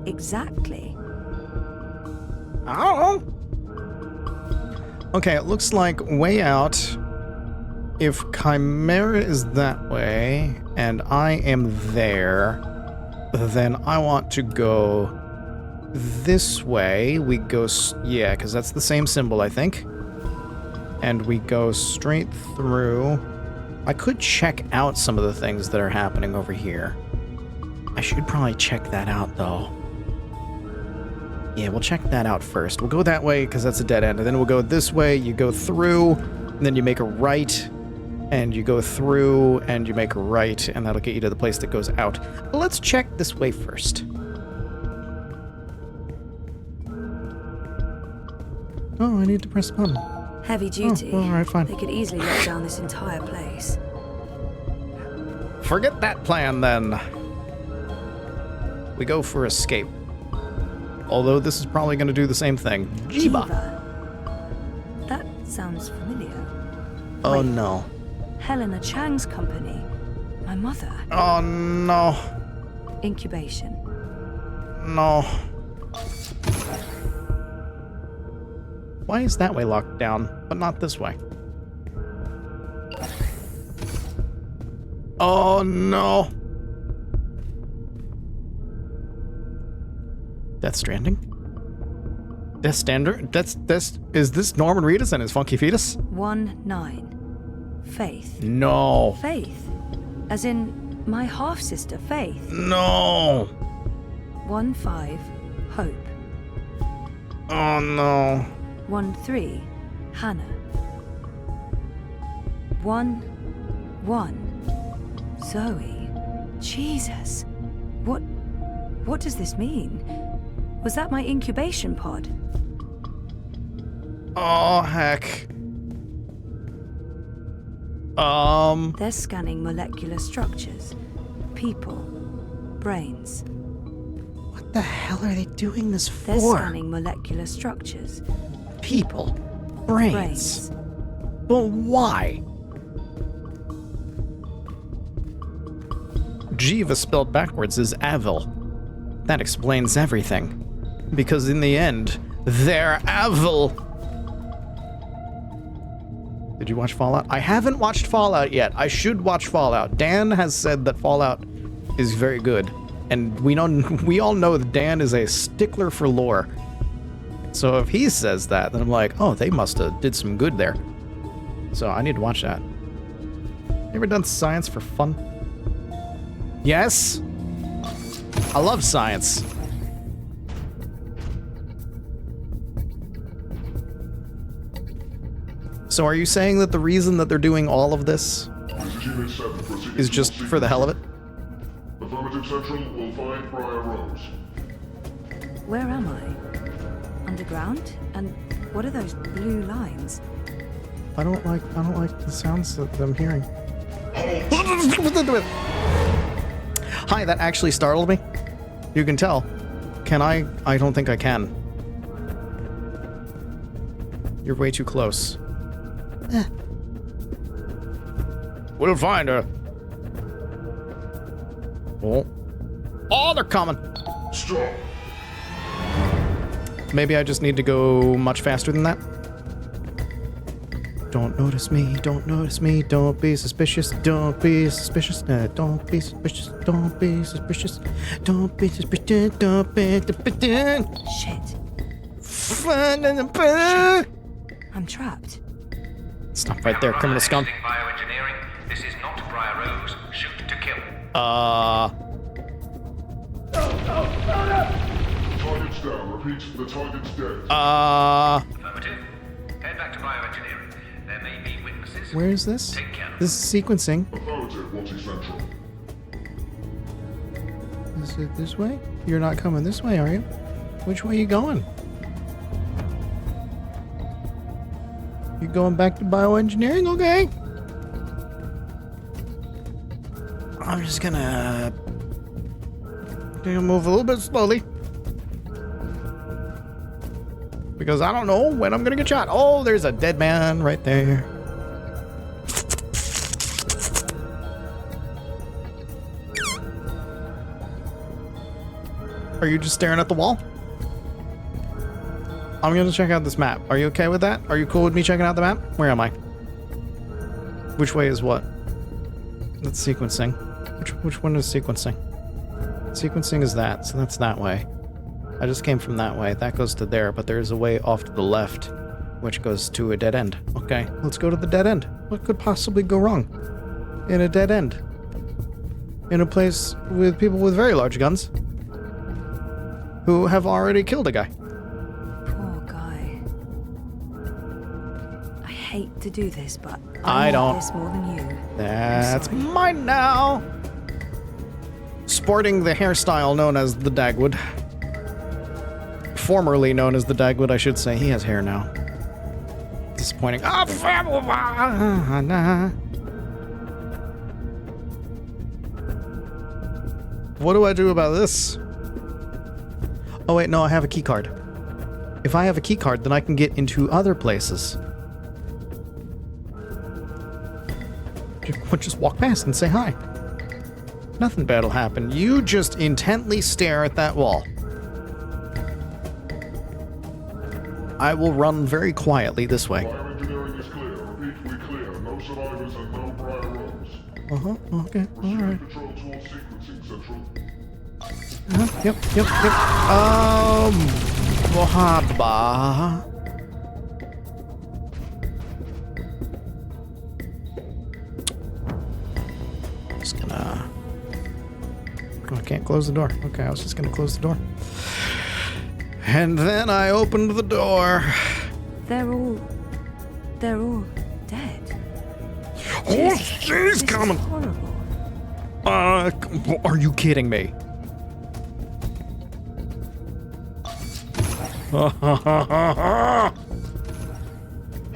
exactly? I don't know. Okay, it looks like way out. If Chimera is that way and I am there, then I want to go this way. We go, yeah, because that's the same symbol, I think. And we go straight through I could check out some of the things that are happening over here. I should probably check that out, though. Yeah, we'll check that out first. We'll go that way, because that's a dead end. And then we'll go this way, you go through, and then you make a right, and you go through, and you make a right, and that'll get you to the place that goes out. But let's check this way first. Oh, I need to press a button. Heavy duty. Oh, all right, fine. They could easily lock down this entire place. Forget that plan, then. We go for escape. Although this is probably going to do the same thing. Jiba. That sounds familiar. Oh, Wait, no. Helena Chang's company. My mother. Oh, no. Incubation. No. Why is that way locked down, but not this way? Oh, no. Death Stranding? Death Standard? Is this Norman Reedus and his funky fetus? 1-9. Faith. No. Faith. As in my half-sister, Faith. No. 1-5. Hope. Oh, no. 1-3. Hannah. 1-1. Zoe. Jesus. What does this mean? Was that my incubation pod? Oh, heck. They're scanning molecular structures. People. Brains. What the hell are they doing this for? They're scanning molecular structures. People. Brains. But why? Jiva spelled backwards is Avil. That explains everything. Because in the end, they're Avil. Did you watch Fallout? I haven't watched Fallout yet. I should watch Fallout. Dan has said that Fallout is very good. And we all know that Dan is a stickler for lore. So if he says that, then I'm like, oh, they must have did some good there. So I need to watch that. You ever done science for fun? Yes? I love science. So are you saying that the reason that they're doing all of this is just for the hell of it? Affirmative Central will find Briar Rose. Where am I? Underground? And what are those blue lines? I don't like the sounds that I'm hearing. Hi, that actually startled me. You can tell. Can I? I don't think I can. You're way too close. We'll find her. Oh. Oh, they're coming. Stop. Maybe I just need to go much faster than that. Don't notice me, don't notice me, don't be suspicious, don't be suspicious, don't be suspicious, don't be suspicious, don't be suspicious, don't be suspicious. Shit. I'm trapped. Stop right there, criminal scum. Bioengineering. This is not Briar Rose. Shoot to kill. Target's down. Repeat, the target's dead. Affirmative. Head back to bioengineering. There may be witnesses. Where is this? Take care. This is sequencing. Affirmative, Watty Central. Is it this way? You're not coming this way, are you? Which way are you going? You going back to bioengineering? Okay. I'm just gonna move a little bit slowly. Because I don't know when I'm gonna get shot. Oh, there's a dead man right there. Are you just staring at the wall? I'm gonna check out this map. Are you okay with that? Are you cool with me checking out the map? Where am I? Which way is what? That's sequencing. Which one is sequencing? Sequencing is that, so that's that way. I just came from that way. That goes to there, but there's a way off to the left, which goes to a dead end. Okay, let's go to the dead end. What could possibly go wrong? in a dead end. In a place with people with very large guns who have already killed a guy. Poor guy. I hate to do this, but I don't. want this more than you. That's mine now. Sporting the hairstyle known as the Dagwood. Formerly known as the Dagwood, I should say. He has hair now. Disappointing. What do I do about this? Oh wait, no, I have a key card. If I have a key card, then I can get into other places. Just walk past and say hi. Nothing bad'll happen. You just intently stare at that wall. I will run very quietly this way. Bioengineering is clear. Repeat, we clear. No survivors and no prior rows. Okay, alright. Control towards sequencing, Central. Yep. Wahaba. Just gonna... Oh, I can't close the door. Okay, I was just gonna close the door. And then I opened the door. They're all dead. Oh, she's coming. Horrible. Are you kidding me?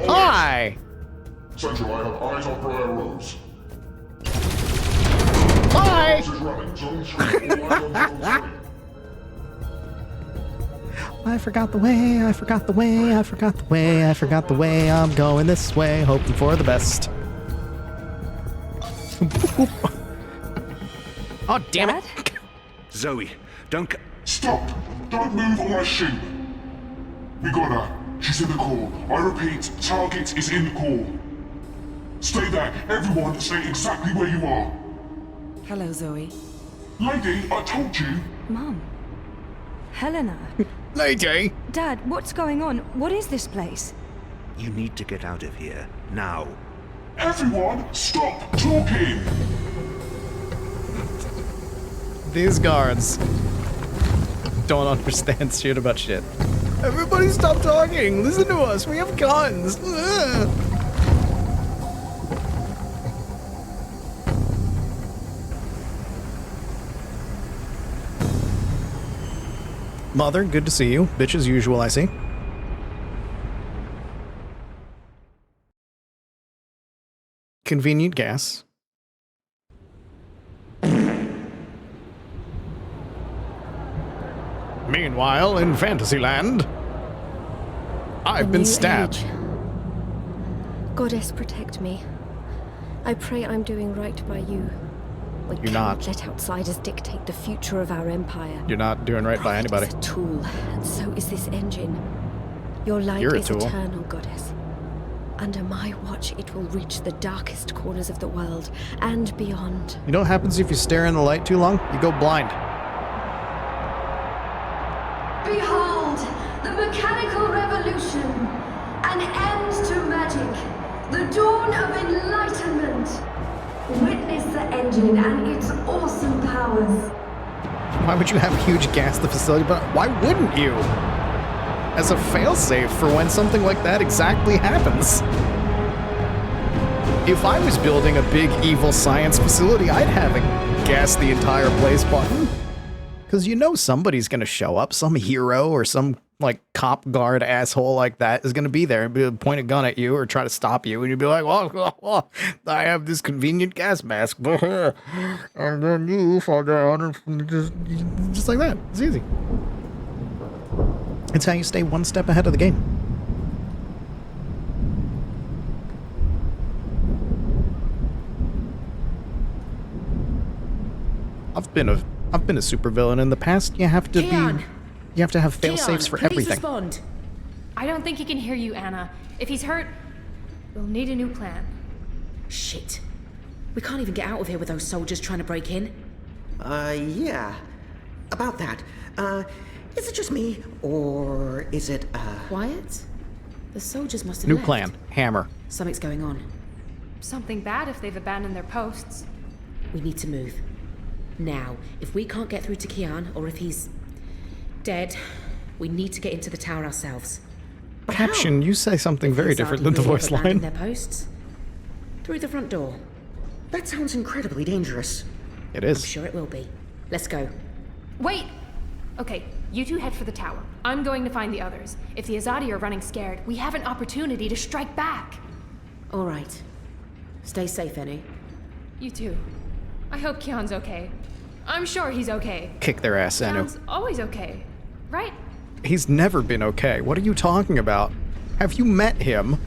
Hi. Central, I have eyes on prior rows. Hi. Is running. Zone 3, all eyes on zone 3. I forgot the way, I forgot the way, I forgot the way, I forgot the way. I'm going this way, hoping for the best. Oh, damn it. Zoe, don't... Stop! Don't move or I shoot! We got her. She's in the core. I repeat, target is in the core. Stay there. Everyone, stay exactly where you are. Hello, Zoe. Lady, I told you. Mum. Helena. Lady. Dad, what's going on? What is this place? You need to get out of here, now. Everyone, stop talking! These guards don't understand shit about shit. Everybody stop talking! Listen to us, we have guns! Ugh. Mother, good to see you. Bitch as usual, I see. Convenient gas. Meanwhile, in Fantasyland, I've been stabbed. Goddess, protect me. I pray I'm doing right by you. We You're not. can't let outsiders dictate the future of our empire. You're not doing right by anybody. It's a tool, and so is this engine. Your light You're a is tool. eternal, Goddess. Under my watch, it will reach the darkest corners of the world and beyond. You know what happens if you stare in the light too long? You go blind. Behold, the mechanical revolution, an end to magic, the dawn of enlightenment. Witness the engine and its awesome powers. Why would you have a huge gas at the facility? But why wouldn't you? As a failsafe for when something like that exactly happens. If I was building a big evil science facility, I'd have a gas the entire place button. Because you know somebody's going to show up, some hero or some like cop guard asshole like that is going to be there and point a gun at you or try to stop you. And you'd be like, well, I have this convenient gas mask. And then you fall down and just like that. It's easy. It's how you stay one step ahead of the game. I've been a supervillain in the past. You have to Keon! You have to have fail safes for Please everything. Respond. I don't think he can hear you, Anna. If he's hurt, we'll need a new plan. Shit. We can't even get out of here with those soldiers trying to break in. Yeah. About that. Is it just me, or is it, Quiet? The soldiers must have New left. plan. Hammer. Something's going on. something bad if they've abandoned their posts. We need to move. Now, if we can't get through to Kian, or if he's dead, we need to get into the tower ourselves. Caption, you say something very different than the voice line. Their posts? Through the front door. That sounds incredibly dangerous. It is. I'm sure it will be. Let's go. Wait! Okay, you two head for the tower. I'm going to find the others. If the Azadi are running scared, we have an opportunity to strike back. All right. Stay safe, Enu. You too. I hope Kian's okay. I'm sure he's okay. Kick their ass, Enu. Kian's always okay, right? He's never been okay. What are you talking about? Have you met him?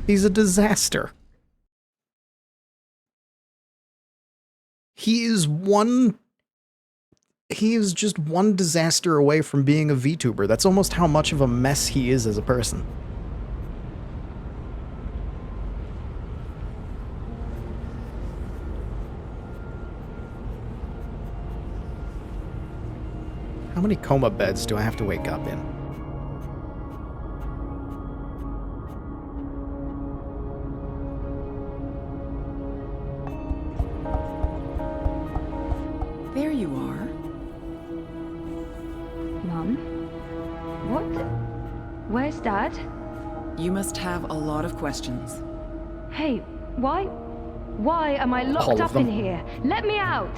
He's a disaster. He is just one disaster away from being a VTuber. That's almost how much of a mess he is as a person. How many coma beds do I have to wake up in? There you are. Mum? What? Where's Dad? You must have a lot of questions. Hey, why am I locked up in here? Let me out!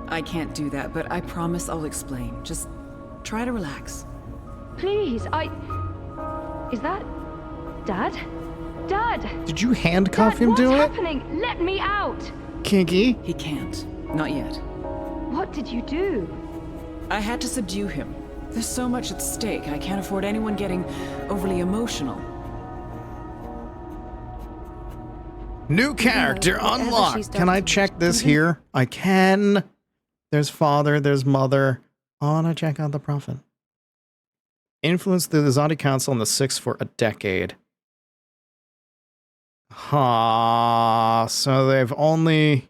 I can't do that, but I promise I'll explain. Just try to relax. Please, Is that... Dad? Dad! Did you handcuff him what's to it? What's happening? Let me out! Kinky? He can't. Not yet. What did you do? I had to subdue him. There's so much at stake, I can't afford anyone getting overly emotional. New character unlocked. Can I check this here? I can. There's father, there's mother. I want to check out the prophet. Influenced the Azadi Council on the 6th for a decade. So they've only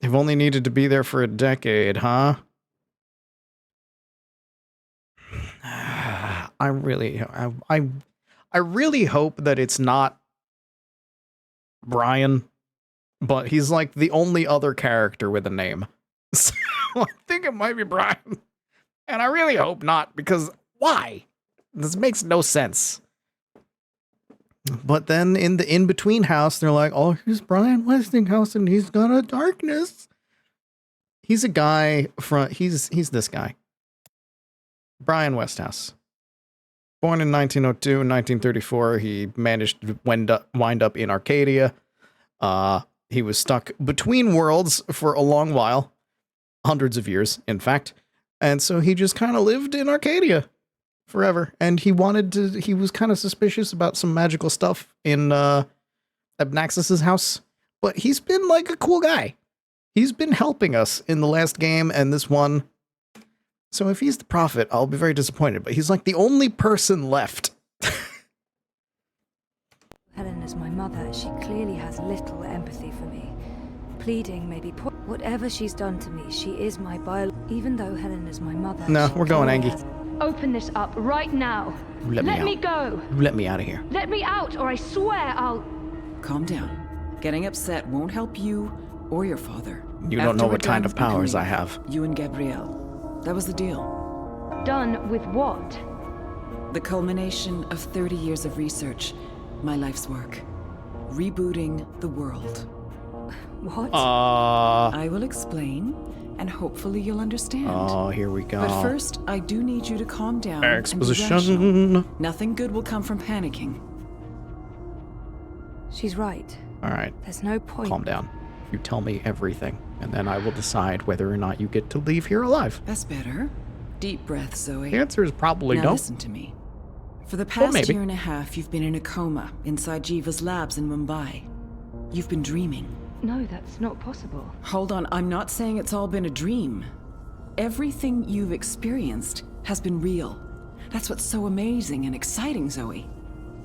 needed to be there for a decade, huh? I really hope that it's not Brian, but he's like the only other character with a name. So I think it might be Brian. And I really hope not, because why? This makes no sense. But then in the in-between house, they're like, oh, here's Brian Westinghouse and he's got a darkness. He's a guy from, he's this guy. Brian Westhouse. Born in 1902 and 1934, he managed to wind up in Arcadia. He was stuck between worlds for a long while. Hundreds of years, in fact. And so he just kind of lived in Arcadia forever. And he was kind of suspicious about some magical stuff in Abnaxus's house. But he's been like a cool guy. He's been helping us in the last game and this one. So if he's the prophet, I'll be very disappointed. But he's like the only person left. Helen is my mother. She clearly has little empathy for me. Pleading, maybe whatever she's done to me, she is my even though Helen is my mother. No, we're going, Angie. Open this up right now. Let me go. Let me out of here. Let me out, or I swear I'll... Calm down. Getting upset won't help you or your father. You don't know what kind of powers I have. You and Gabrielle. That was the deal. Done with what? The culmination of 30 years of research. My life's work. Rebooting the world. What? I will explain, and hopefully you'll understand. Oh, here we go. But first, I do need you to calm down. Exposition. Nothing good will come from panicking. She's right. All right. There's no point. Calm down. You tell me everything, and then I will decide whether or not you get to leave here alive. That's better. Deep breath, Zoe. The answer is probably now no. Listen to me. For the past year and a half, you've been in a coma inside Jiva's labs in Mumbai. You've been dreaming. No, that's not possible. Hold on, I'm not saying it's all been a dream. Everything you've experienced has been real. That's what's so amazing and exciting, Zoe.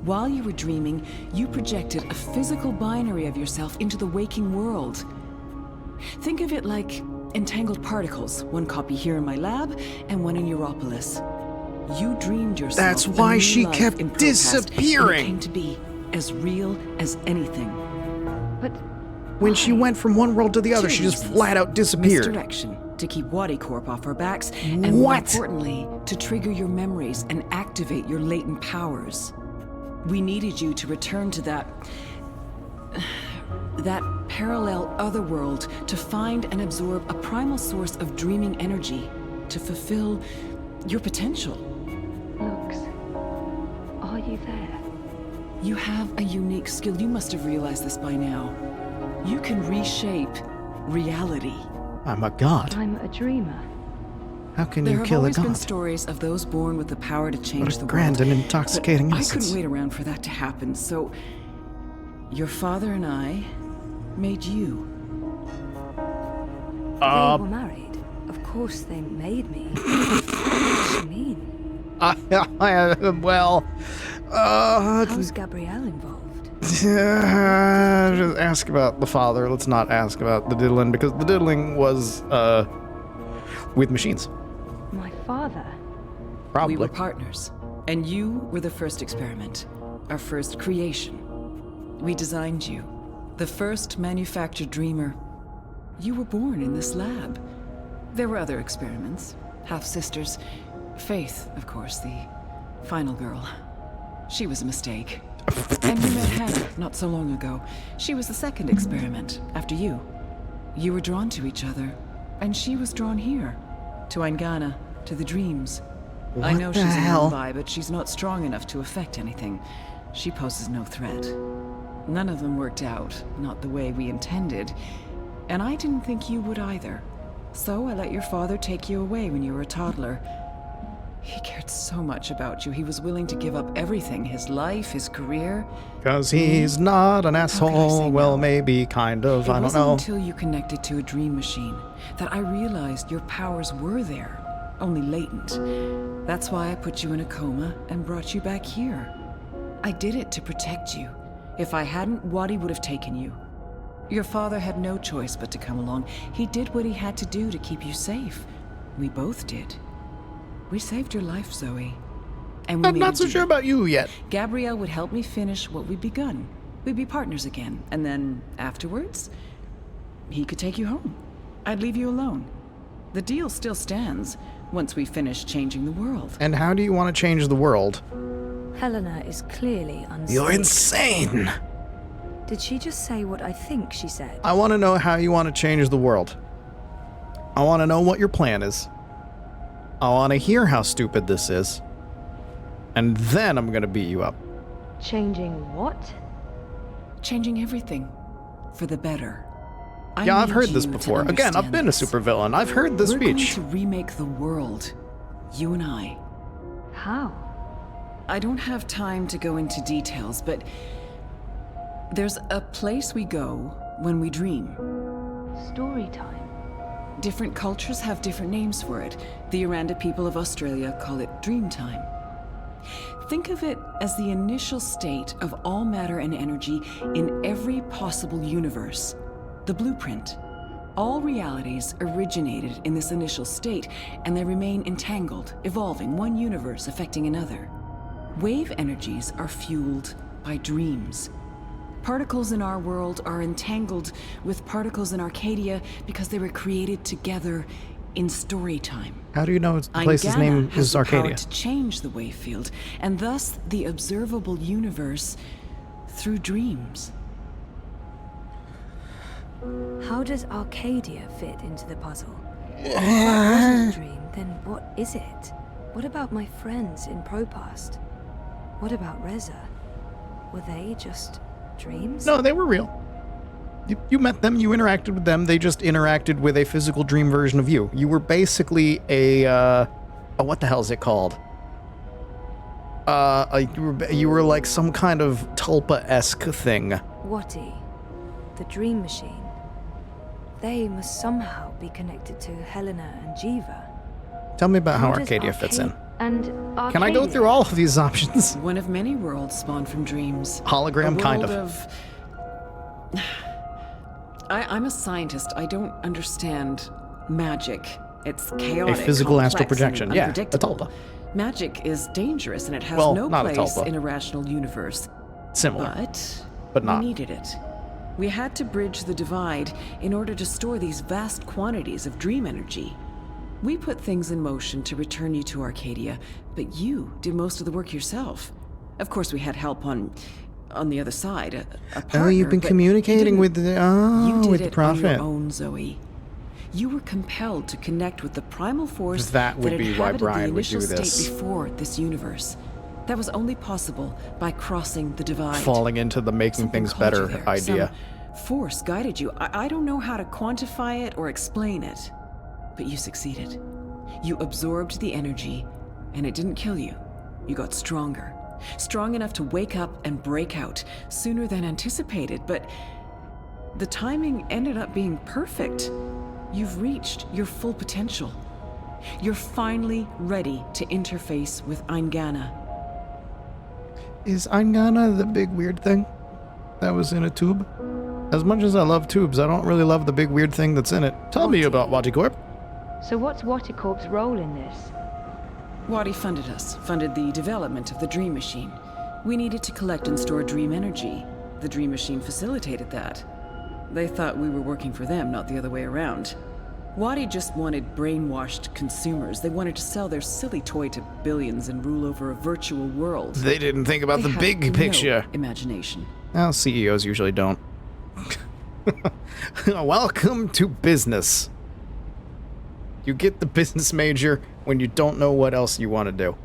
While you were dreaming, you projected a physical binary of yourself into the waking world. Think of it like entangled particles, one copy here in my lab and one in Europolis. You dreamed yourself. That's why she life kept in Propast, disappearing. and it came to be. as real as anything. But when she went from one world to the other, Two she just reasons. flat out disappeared. Misdirection, to keep Wadi Corp off our backs, and more importantly, to trigger your memories and activate your latent powers. We needed you to return to that parallel otherworld, to find and absorb a primal source of dreaming energy, to fulfill your potential. Lux, are you there? You have a unique skill. You must have realized this by now. You can reshape reality. I'm a god. I'm a dreamer. How can There you have kill a always been god? stories of those born with the power to change What the a grand world. and intoxicating But I innocence. couldn't wait around for that to happen, so your father and I made you. They were married. Of course they made me. What does she mean? Well, How's Gabrielle involved? just ask about the father. Let's not ask about the diddling, because the diddling was with machines. My father? Probably. We were partners, and you were the first experiment, our first creation. We designed you, the first manufactured dreamer. You were born in this lab. There were other experiments, half-sisters. Faith, of course, the final girl. She was a mistake. And you met Hannah not so long ago. She was the second experiment, after you. You were drawn to each other, and she was drawn here, to Eingana, to the dreams. I know What the she's hell? a non-bi, but she's not strong enough to affect anything. She poses no threat. None of them worked out, not the way we intended. And I didn't think you would either. So I let your father take you away when you were a toddler. He cared so much about you. He was willing to give up everything, his life, his career. Because he's not an asshole. Well, maybe, kind of. It I don't wasn't know. until you connected to a dream machine that I realized your powers were there, only latent. That's why I put you in a coma and brought you back here. I did it to protect you. If I hadn't, Wadi would have taken you. Your father had no choice but to come along. He did what he had to do to keep you safe. We both did. We saved your life, Zoe. And we I'm made not a so deal. sure about you yet. Gabrielle would help me finish what we'd begun. We'd be partners again. And then, afterwards, he could take you home. I'd leave you alone. The deal still stands once we finish changing the world. And how do you want to change the world? Helena is clearly unsafe. You're insane. Did she just say what I think she said? I want to know how you want to change the world. I want to know what your plan is. I want to hear how stupid this is. And then I'm going to beat you up. Changing what? Changing everything. For the better. Yeah, I've need heard this you to before. Again, I've understand been a this. supervillain. I've heard this We're speech. going to remake the world. You and I. How? I don't have time to go into details, but there's a place we go when we dream. Story time. Different cultures have different names for it. The Aranda people of Australia call it dream time. Think of it as the initial state of all matter and energy in every possible universe. The blueprint. All realities originated in this initial state, and they remain entangled, evolving, one universe affecting another. Wave energies are fueled by dreams. Particles in our world are entangled with particles in Arcadia because they were created together in story time. How do you know the place's Eingana name has is the power Arcadia? to change the wave field, and thus the observable universe through dreams. How does Arcadia fit into the puzzle? If that wasn't a dream, then what is it? What about my friends in Propast? What about Reza? Were they just dreams? No, they were real. You met them, you interacted with them, they just interacted with a physical dream version of you. You were basically a what the hell is it called? You were like some kind of Tulpa-esque thing. Wati, the dream machine. They must somehow be connected to Helena and Jiva. Tell me about how does Arcadia fits in. And Can I go Arcadia? through all of these options? One of many worlds spawned from dreams. Hologram, A kind world of. I'm a scientist. I don't understand magic. It's chaotic, physical astral complex, projection. and Yeah, a unpredictable. tulpa. Magic is dangerous, and it has Well, no not a place tulpa. in a rational universe. Similar. But not. We needed it. We had to bridge the divide in order to store these vast quantities of dream energy. We put things in motion to return you to Arcadia, but you did most of the work yourself. Of course, we had help on the other side, a partner, Oh, you've been communicating with the with the Prophet. on your own, Zoe. You were compelled to connect with the primal force That would be why inhabited Brian the would do initial this. state before this universe. That was only possible by crossing the divide. Falling into the making Something things called you better there. idea. Some force guided you. I don't know how to quantify it or explain it, but you succeeded. You absorbed the energy, and it didn't kill you. You got stronger. Strong enough to wake up and break out sooner than anticipated, but the timing ended up being perfect. You've reached your full potential. You're finally ready to interface with Eingana. Is Eingana the big weird thing that was in a tube? As much as I love tubes, I don't really love the big weird thing that's in it. Tell me about Waticorp. So what's Waticorp's role in this? Wadi funded us, funded the development of the Dream Machine. We needed to collect and store dream energy. The Dream Machine facilitated that. They thought we were working for them, not the other way around. Wadi just wanted brainwashed consumers. They wanted to sell their silly toy to billions and rule over a virtual world. They didn't think about the They big had picture. No imagination. Well, CEOs usually don't. Welcome to business. You get the business major when you don't know what else you want to do.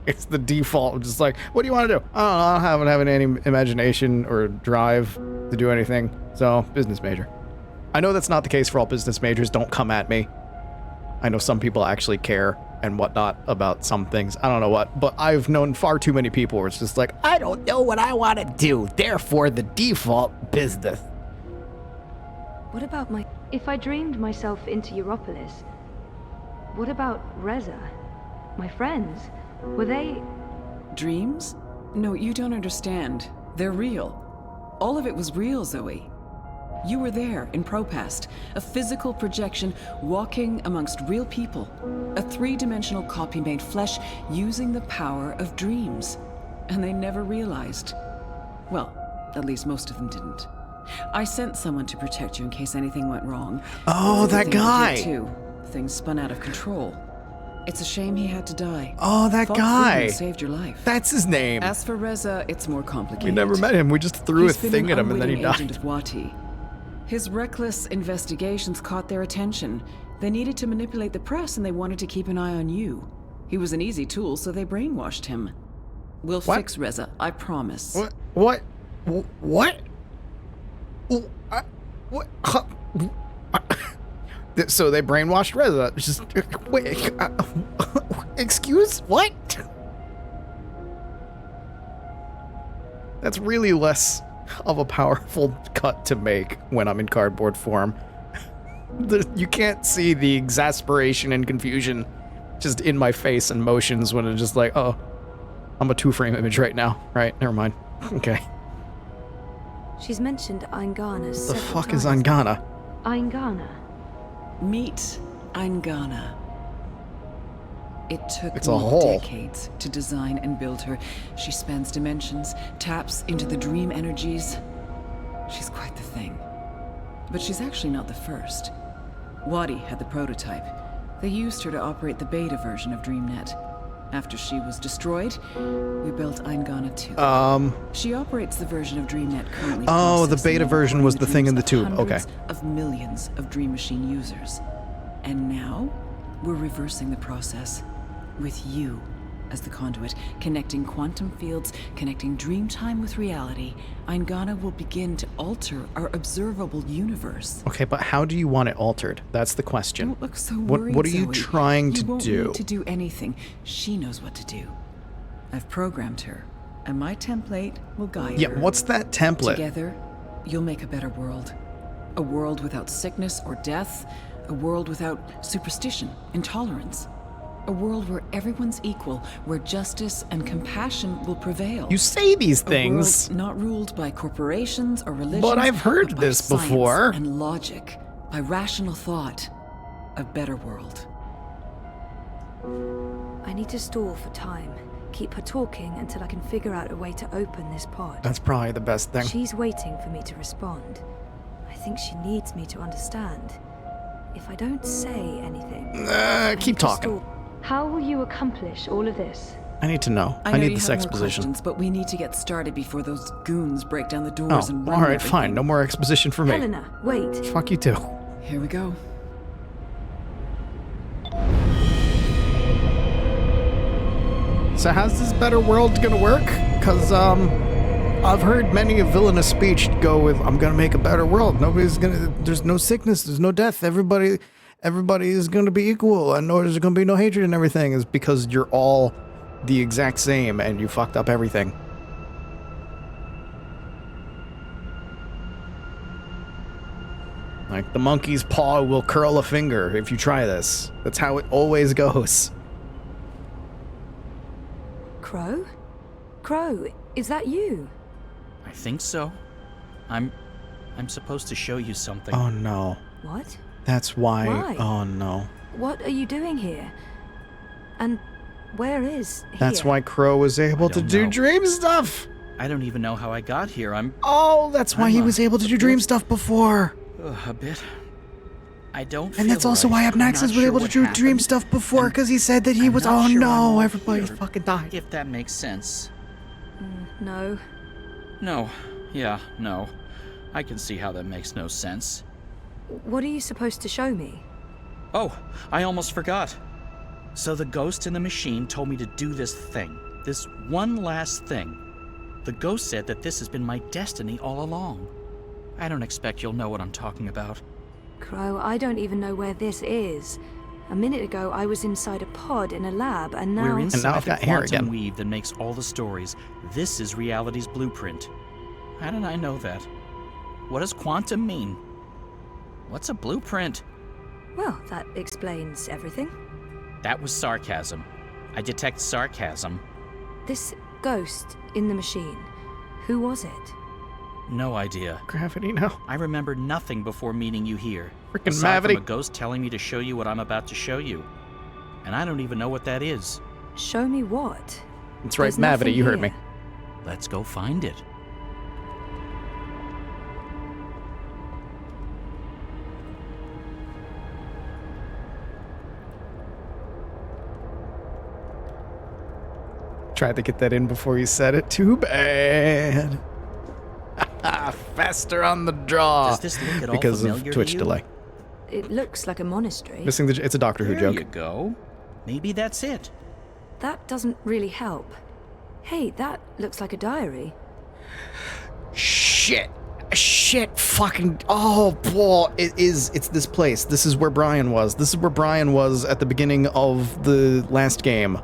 It's the default. Just like, what do you want to do? I don't have any imagination or drive to do anything. So, business major. I know that's not the case for all business majors. Don't come at me. I know some people actually care and whatnot about some things. I don't know what, but I've known far too many people where it's just like, I don't know what I want to do. Therefore, the default business. What about if I dreamed myself into Europolis, what about Reza? My friends? Were they... Dreams? No, you don't understand. They're real. All of it was real, Zoe. You were there in Propast, a physical projection walking amongst real people. A three-dimensional copy made flesh using the power of dreams. And they never realized. Well, at least most of them didn't. I sent someone to protect you in case anything went wrong. Oh, that Things guy! did too. Things spun out of control. It's a shame he had to die. Oh, that Fought guy! through and saved your life. That's his name. As for Reza, it's more complicated. We never met him. We just threw He's a been thing an at him and then he unwitting agent died. of Wati. His reckless investigations caught their attention. They needed to manipulate the press and they wanted to keep an eye on you. He was an easy tool, so they brainwashed him. We'll fix Reza, I promise. What? What? So they brainwashed Reza. Just wait. Excuse what? That's really less of a powerful cut to make when I'm in cardboard form. You can't see the exasperation and confusion just in my face and motions when it's just like, oh, I'm a 2-frame image right now. Right, never mind. Okay. She's mentioned Eingana The several fuck is times. Eingana? Eingana. Meet Eingana. It took It's a me hole. decades to design and build her. She spans dimensions, taps into the dream energies. She's quite the thing. But she's actually not the first. Wadi had the prototype. They used her to operate the beta version of DreamNet. After she was destroyed, we built Eingana 2. She operates the version of DreamNet currently. Oh, the processing beta and version was the recording thing in the dreams tube. of Okay. hundreds of millions of Dream Machine users. And now, we're reversing the process. With you as the conduit, connecting quantum fields, connecting dream time with reality, Eingana will begin to alter our observable universe. Okay, but how do you want it altered? That's the question. Don't look so What worried, are you Zoe. trying to You won't do? need to do anything. She knows what to do. I've programmed her, and my template will guide Yeah, her. what's that template? Together, you'll make a better world. A world without sickness or death. A world without superstition, intolerance. A world where everyone's equal, where justice and compassion will prevail. You say these A things. world not ruled by corporations or religions. But I've heard but by this science before. And logic, by rational thought. A better world. I need to stall for time. Keep her talking until I can figure out a way to open this pod. That's probably the best thing. She's waiting for me to respond. I think she needs me to understand. If I don't say anything... keep talking. How will you accomplish all of this? I need to know. I know need you this have more exposition. questions, but we need to get started before those goons break down the doors and Oh, run alright, everything. fine. No more exposition for me. Helena, wait. Fuck you too. Here we go. So how's this better world gonna work? Because, I've heard many a villainous speech go with, I'm gonna make a better world. Nobody's gonna, there's no sickness, there's no death, everybody is gonna be equal, and there's gonna be no hatred and everything, is because you're all the exact same and you fucked up everything. Like, the monkey's paw will curl a finger if you try this. That's how it always goes. Crow? Crow, is that you? I think so. I'm supposed to show you something. Oh no. What? That's why. Why? Oh no. What are you doing here? And where is here? That's why Crow was able to do dream stuff. I don't even know how I got here. Oh, that's why he was able to do dream stuff before. A bit. I don't. And that's also why Abnaxis was able to do dream stuff before, because he said that he was. Oh no, everybody fucking died. If that makes sense. No. No. Yeah, no. I can see how that makes no sense. What are you supposed to show me? Oh, I almost forgot. So the ghost in the machine told me to do this thing. This one last thing. The ghost said that this has been my destiny all along. I don't expect you'll know what I'm talking about. Crow, I don't even know where this is. A minute ago, I was inside a pod in a lab, and now... We're inside now I've the got hair quantum again. weave that makes all the stories. This is reality's blueprint. How did I know that? What does quantum mean? What's a blueprint? Well, that explains everything. That was sarcasm. I detect sarcasm. This ghost in the machine, who was it? No idea. Gravity, no. I remember nothing before meeting you here. Frickin' aside Mavity. from a ghost telling me to show you what I'm about to show you. And I don't even know what that is. Show me what? That's right, There's Mavity, nothing you heard here. me. Let's go find it. Tried to get that in before you said it. Too bad. Faster on the draw. Does this look at all because of familiar to Twitch you? delay. It looks like a monastery. Missing the. It's a Doctor Who There joke. you go. Maybe that's it. That doesn't really help. Hey, that looks like a diary. Shit. Fucking. Oh, boy. It's this place. This is where Brian was. This is where Brian was at the beginning of the last game.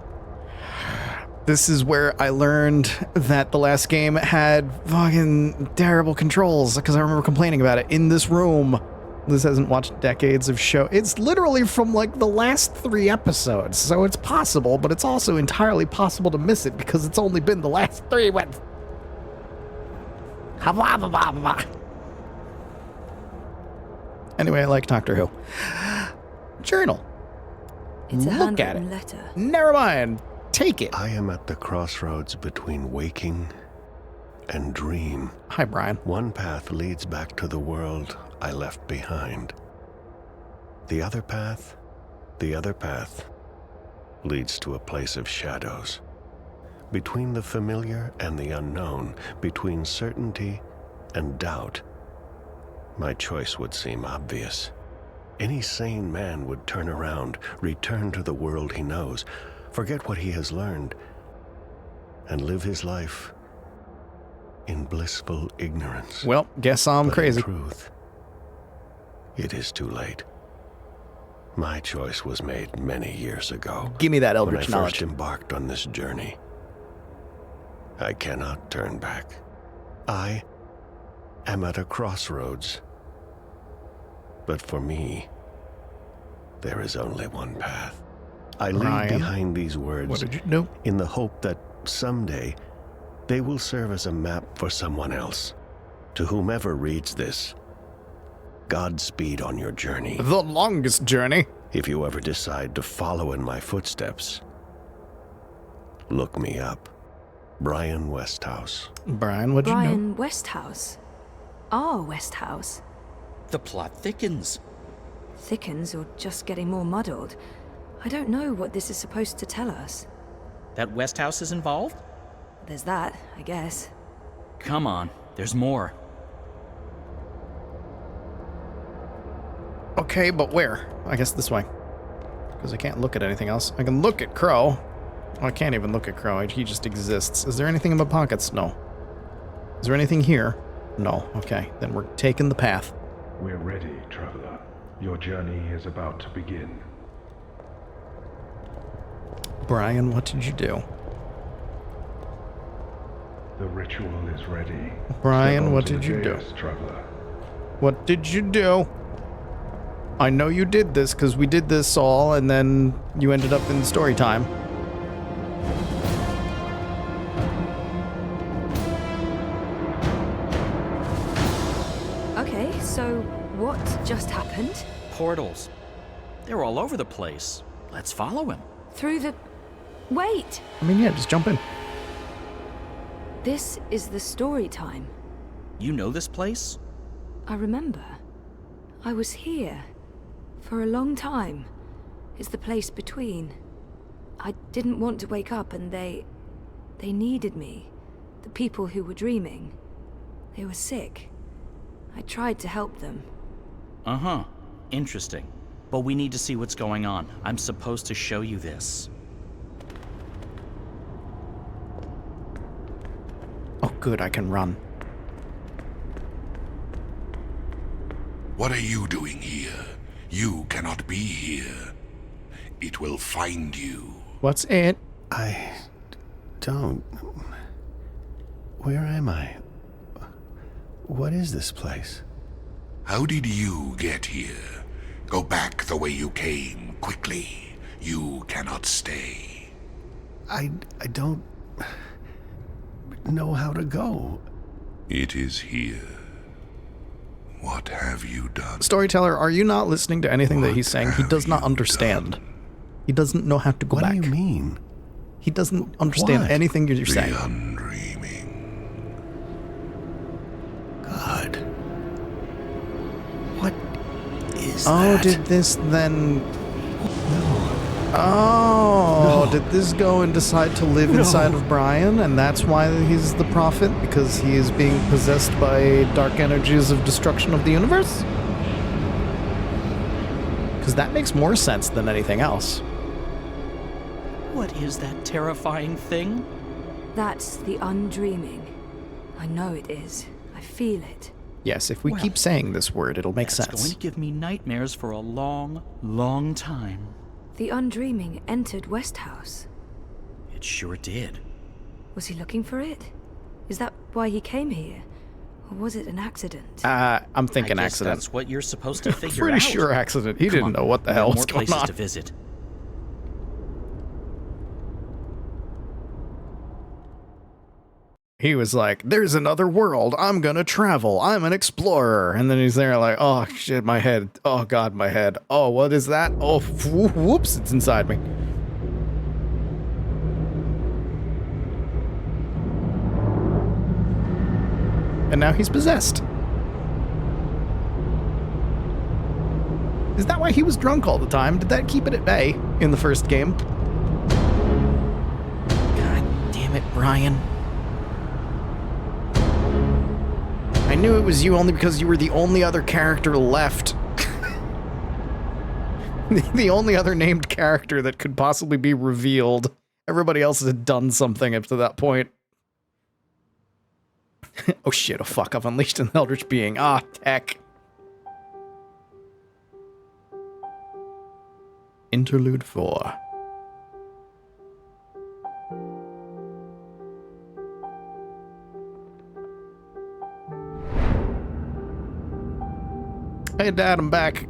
This is where I learned that the last game had fucking terrible controls, because I remember complaining about it in this room. Liz hasn't watched decades of show. It's literally from like the last 3 episodes, so it's possible, but it's also entirely possible to miss it because it's only been the last 3. Anyway, I like Doctor Who. Journal. It's a Look at it. handwritten letter. Never mind. Take it. I am at the crossroads between waking and dream. Hi, Brian. One path leads back to the world I left behind. The other path leads to a place of shadows. Between the familiar and the unknown, between certainty and doubt, my choice would seem obvious. Any sane man would turn around, return to the world he knows, forget what he has learned, and live his life in blissful ignorance. Well, guess I'm But crazy. In truth, it is too late. My choice was made many years ago. Give me that when eldritch I knowledge. first embarked on this journey. I cannot turn back. I am at a crossroads. But for me, there is only one path. I leave Ryan, behind these words what did you do? in the hope that someday they will serve as a map for someone else. To whomever reads this, Godspeed on your journey. The longest journey. If you ever decide to follow in my footsteps, Look me up. Brian Westhouse. Brian, what'd you know? Brian Westhouse. Our Westhouse. The plot thickens. Thickens or just getting more muddled? I don't know what this is supposed to tell us. That Westhouse is involved? There's that, I guess. Come on, there's more. Okay, but where? I guess this way. Because I can't look at anything else. I can look at Crow. Oh, I can't even look at Crow. He just exists. Is there anything in my pockets? No. Is there anything here? No. Okay, then we're taking the path. We're ready, traveler. Your journey is about to begin. Brian, what did you do? The ritual is ready. Brian, what did you do? Traveler. What did you do? I know you did this because we did this all and then you ended up in story time. Okay, so what just happened? Portals. They're all over the place. Let's follow him. Through the... Wait! I mean, yeah, just jump in. This is the story time. You know this place? I remember. I was here. For a long time. It's the place between. I didn't want to wake up and they needed me. The people who were dreaming. They were sick. I tried to help them. Uh-huh. Interesting. But we need to see what's going on. I'm supposed to show you this. Oh, good, I can run. What are you doing here? You cannot be here. It will find you. What's it? I don't... Where am I? What is this place? How did you get here? Go back the way you came, quickly. You cannot stay. I don't know how to go. It is here. What have you done? Storyteller, are you not listening to anything that he's saying? He does not understand. He doesn't know how to go back. What do you mean? He doesn't understand anything you're saying. The undreaming. God. What is Oh, that? did this then... Oh, did this go and decide to live inside of Brian, and that's why he's the prophet? Because he is being possessed by dark energies of destruction of the universe? Because that makes more sense than anything else. What is that terrifying thing? That's the undreaming. I know it is. I feel it. Yes, if we Well, keep saying this word, it'll make That's sense. going to give me nightmares for a long, long time. The undreaming entered Westhouse. It sure did. Was he looking for it? Is that why he came here? Or was it an accident? I'm thinking I guess accident. That's what you're supposed to figure Pretty out. sure accident. He Come didn't on, know what the we hell have was more going places on. to visit. He was like, there's another world. I'm gonna travel. I'm an explorer. And then he's there like, oh shit, my head. Oh god, my head. Oh, what is that? Oh, whoops, it's inside me. And now he's possessed. Is that why he was drunk all the time? Did that keep it at bay in the first game? God damn it, Brian. I knew it was you only because you were the only other character left. The only other named character that could possibly be revealed. Everybody else had done something up to that point. Oh shit, oh fuck, I've unleashed an eldritch being. Ah, heck. Interlude 4. Hey, Dad, I'm back.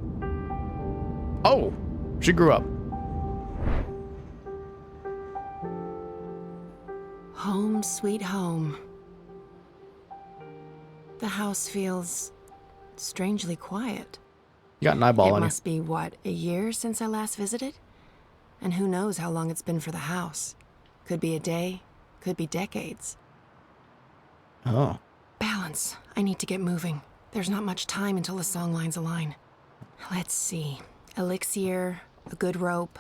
Oh, she grew up. Home, sweet home. The house feels strangely quiet. You got an eyeball It on you. must be, what, a year since I last visited? And who knows how long it's been for the house. Could be a day, could be decades. Oh. Balance. I need to get moving. There's not much time until the song lines align. Let's see. Elixir, a good rope,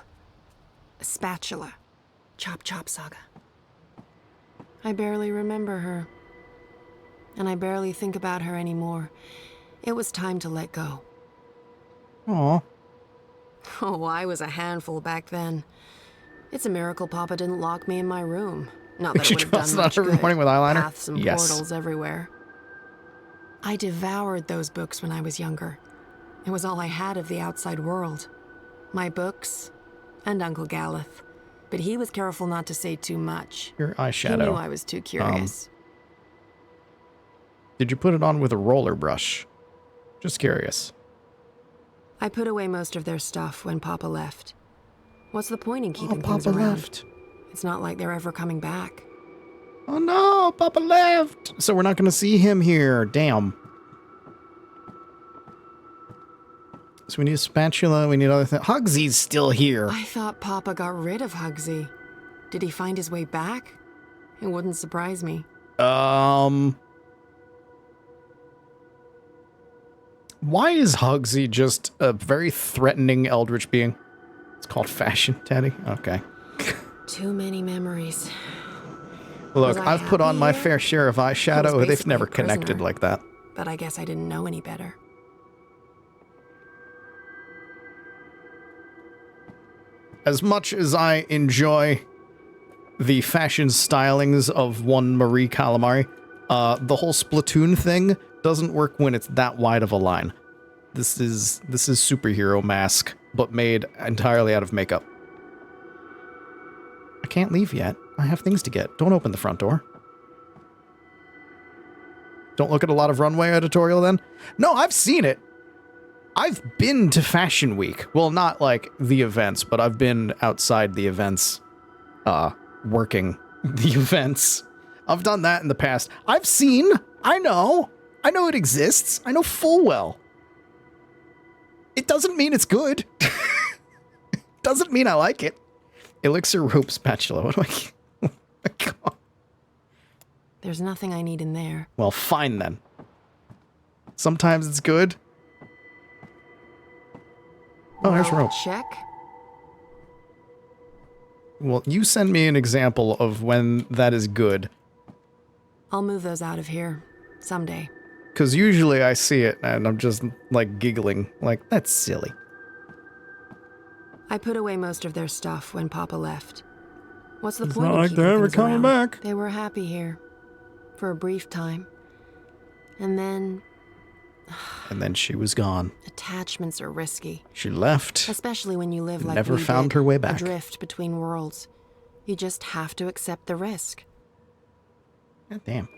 a spatula. Chop chop saga. I barely remember her. And I barely think about her anymore. It was time to let go. Aw. Oh, I was a handful back then. It's a miracle Papa didn't lock me in my room. Not that it would have done much every good. morning with eyeliner? Paths and Yes. portals everywhere. I devoured those books when I was younger. It was all I had of the outside world. My books and Uncle Galeth. But he was careful not to say too much. Your eyeshadow. He knew I was too curious. Did you put it on with a roller brush? Just curious. I put away most of their stuff when Papa left. What's the point in keeping things Papa around? left. It's not like they're ever coming back. Oh no, Papa left. So we're not going to see him here. Damn. So we need a spatula. We need other things. Hugsy's still here. I thought Papa got rid of Hugsy. Did he find his way back? It wouldn't surprise me. Why is Hugsy just a very threatening eldritch being? It's called fashion, Teddy. Okay. Too many memories. Look, Was I I've put on happy my here? fair share of I was eyeshadow. They've basically never a prisoner. connected like that. But I guess I didn't know any better. As much as I enjoy the fashion stylings of one Marie Calamari, the whole Splatoon thing doesn't work when it's that wide of a line. This is superhero mask, but made entirely out of makeup. I can't leave yet. I have things to get. Don't open the front door. Don't look at a lot of runway editorial then? No, I've seen it. I've been to Fashion Week. Well, not like the events, but I've been outside the events, working the events. I've done that in the past. I've seen. I know it exists. I know full well. It doesn't mean it's good. Doesn't mean I like it. Elixir rope spatula. What do I... Oh my God. There's nothing I need in there. Well, fine then. Sometimes it's good. Oh, there's rope. Check. Well, you send me an example of when that is good. I'll move those out of here someday. Because usually I see it and I'm just, like, giggling. Like, that's silly. I put away most of their stuff when Papa left. What's the It's point not in like keeping they're ever things coming around? back. They were happy here. For a brief time. And then... And then she was gone. Attachments are risky. She left. Especially when you live like Never we found did, her way back. adrift between worlds. You just have to accept the risk. God damn.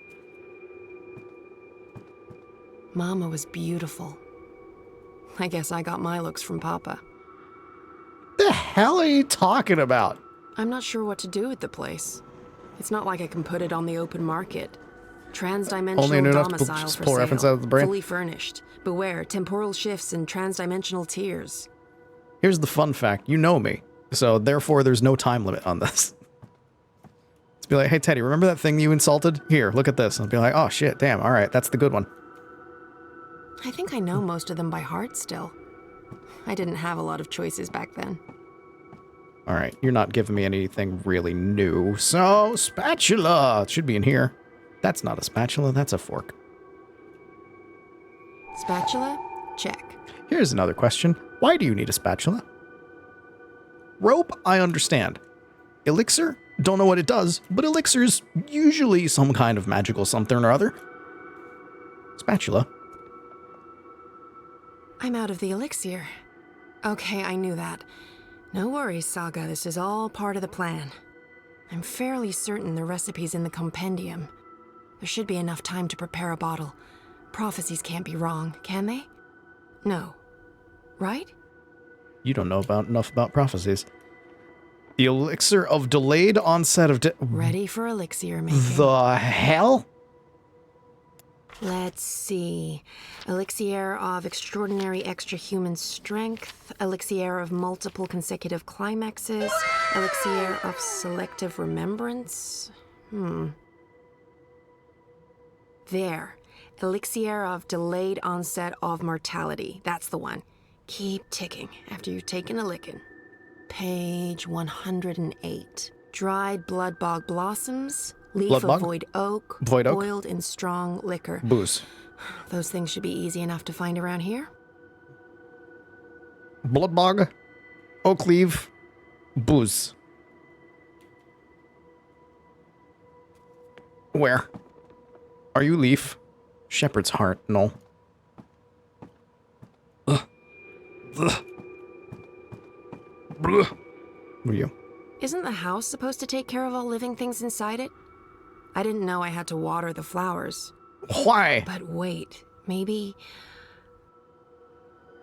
Mama was beautiful. I guess I got my looks from Papa. The hell are you talking about? I'm not sure what to do with the place. It's not like I can put it on the open market. Transdimensional Only enough to domicile just for pull sale, reference out of the brain. fully furnished. Beware, temporal shifts and transdimensional tears. Here's the fun fact. You know me. So, therefore, there's no time limit on this. Let's be like, hey, Teddy, remember that thing you insulted? Here, look at this. And I'll be like, oh, shit, damn, all right, that's the good one. I think I know most of them by heart still. I didn't have a lot of choices back then. All right, you're not giving me anything really new. So, spatula. It should be in here. That's not a spatula, that's a fork. Spatula? Check. Here's another question. Why do you need a spatula? Rope, I understand. Elixir? Don't know what it does, but elixir's usually some kind of magical something or other. Spatula. I'm out of the elixir. Okay, I knew that. No worries, Saga. This is all part of the plan. I'm fairly certain the recipe's in the compendium. There should be enough time to prepare a bottle. Prophecies can't be wrong, can they? No. Right? You don't know enough about prophecies. The elixir of delayed onset of Ready for elixir making. The hell? Let's see. Elixir of extraordinary extra-human strength, elixir of multiple consecutive climaxes, elixir of selective remembrance. There. Elixir of delayed onset of mortality. That's the one. Keep ticking after you've taken a licking. Page 108. Dried blood bog blossoms, leaf Blood of bog? void oak, Void oak? boiled in strong liquor. Booze. Those things should be easy enough to find around here. Blood bog, oak leaf, booze. Where? Are you leaf? Shepherd's heart, no. Ugh. Ugh. What are you? Isn't the house supposed to take care of all living things inside it? I didn't know I had to water the flowers. Why? But wait, maybe...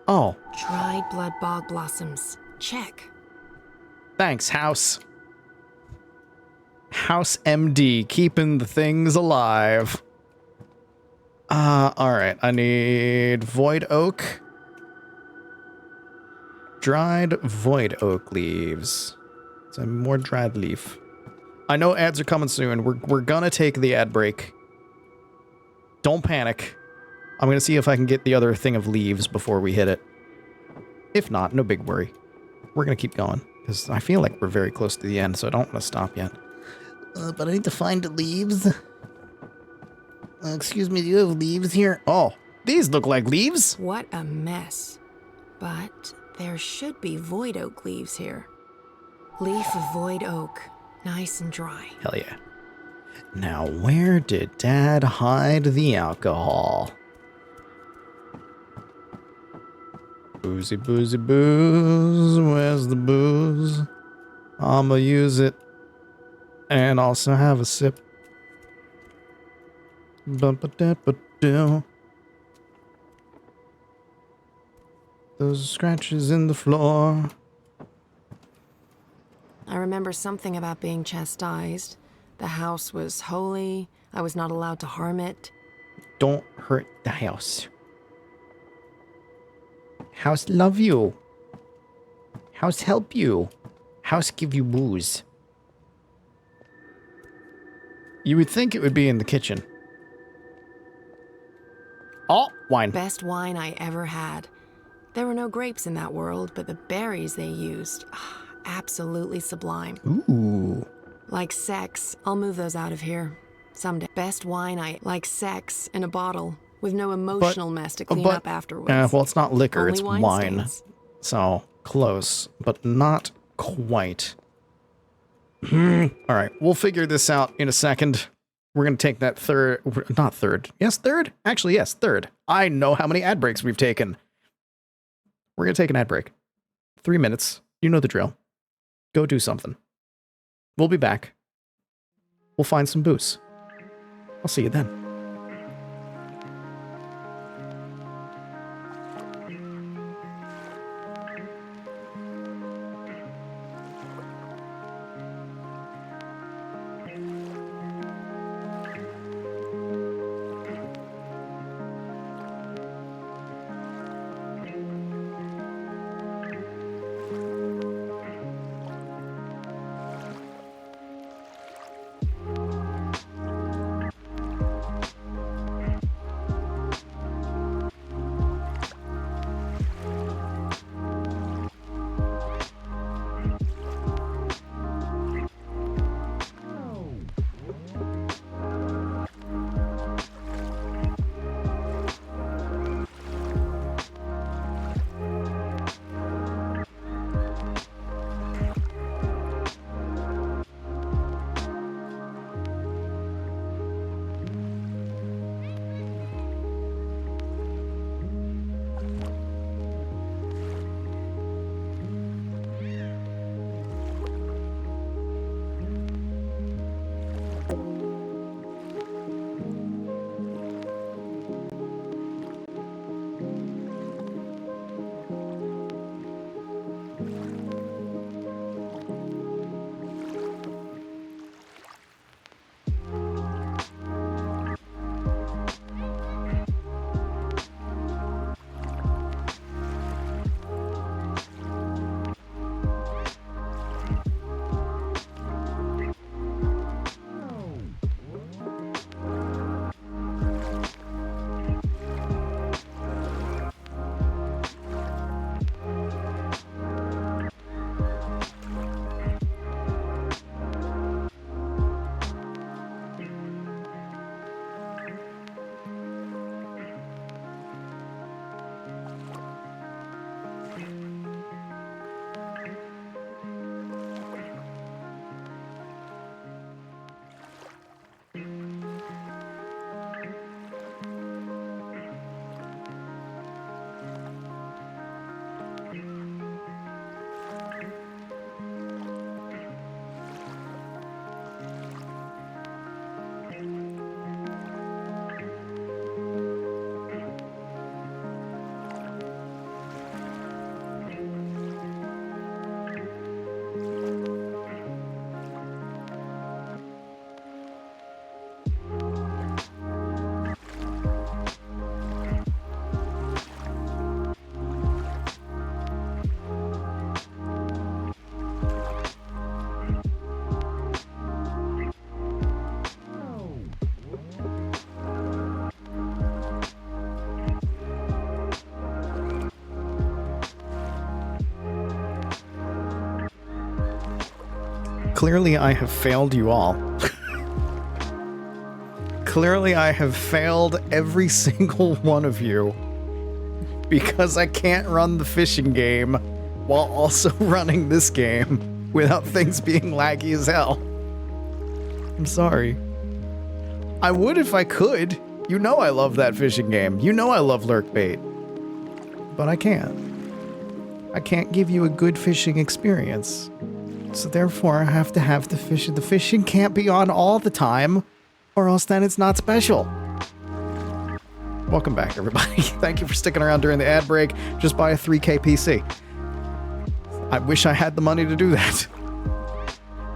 Oh. Dried blood bog blossoms. Check. Thanks, House. House MD, keeping the things alive. Alright, I need void oak. Dried void oak leaves. So more dried leaf. I know ads are coming soon. We're gonna take the ad break. Don't panic. I'm gonna see if I can get the other thing of leaves before we hit it. If not, no big worry. We're gonna keep going, because I feel like we're very close to the end, so I don't want to stop yet. But I need to find the leaves. Excuse me, do you have leaves here? Oh, these look like leaves. What a mess. But there should be void oak leaves here. Leaf of void oak. Nice and dry. Hell yeah. Now, where did Dad hide the alcohol? Boozy, boozy, booze. Where's the booze? I'ma use it. And also have a sip. Bump-a-dap-a-doo. Those scratches in the floor. I remember something about being chastised. The house was holy. I was not allowed to harm it. Don't hurt the house. House love you. House help you. House give you booze. You would think it would be in the kitchen. Oh, wine. Best wine I ever had. There were no grapes in that world, but the berries they used, absolutely sublime. Ooh. Like sex. I'll move those out of here someday. Best wine I like sex in a bottle with no emotional mess to clean up afterwards. Well, it's not liquor, Only it's wine wine. stains. So, close, but not quite. All right, we'll figure this out in a second. We're going to take that not third. Yes, third? Actually, yes, third. I know how many ad breaks we've taken. We're going to take an ad break. 3 minutes. You know the drill. Go do something. We'll be back. We'll find some booze. I'll see you then. Clearly, I have failed you all. Clearly, I have failed every single one of you because I can't run the fishing game while also running this game without things being laggy as hell. I'm sorry. I would if I could. You know I love that fishing game. You know I love lurk bait. But I can't. I can't give you a good fishing experience. So therefore, I have to have the fishing. The fishing can't be on all the time, or else then it's not special. Welcome back, everybody. Thank you for sticking around during the ad break. Just buy a 3K PC. I wish I had the money to do that.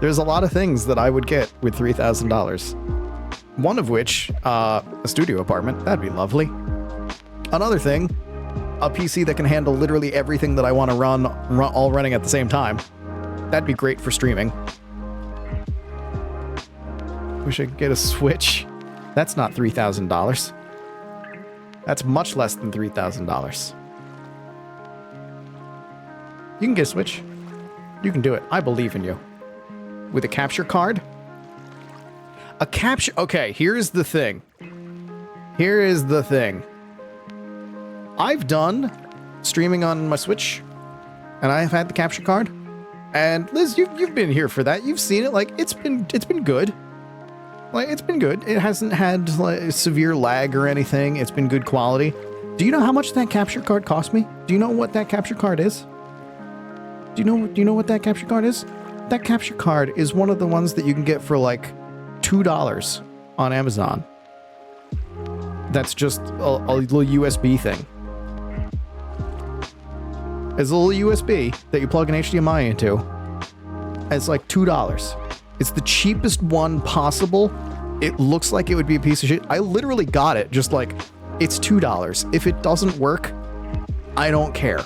There's a lot of things that I would get with $3,000. One of which, a studio apartment. That'd be lovely. Another thing, a PC that can handle literally everything that I want to run all running at the same time. That'd be great for streaming. Wish I could get a Switch. That's not $3,000. That's much less than $3,000. You can get a Switch. You can do it. I believe in you. With a capture card? A capture... Okay, here's the thing. Here is the thing. I've done streaming on my Switch, and I have had the capture card. And Liz, you've been here for that. You've seen it. Like, it's been good. Like, it's been good. It hasn't had like severe lag or anything. It's been good quality. Do you know how much that capture card cost me? Do you know what that capture card is? Do you know what that capture card is? That capture card is one of the ones that you can get for like $2 on Amazon. That's just a little USB thing. It's a little USB that you plug an HDMI into. And it's like $2. It's the cheapest one possible. It looks like it would be a piece of shit. I literally got it just like, it's $2. If it doesn't work, I don't care.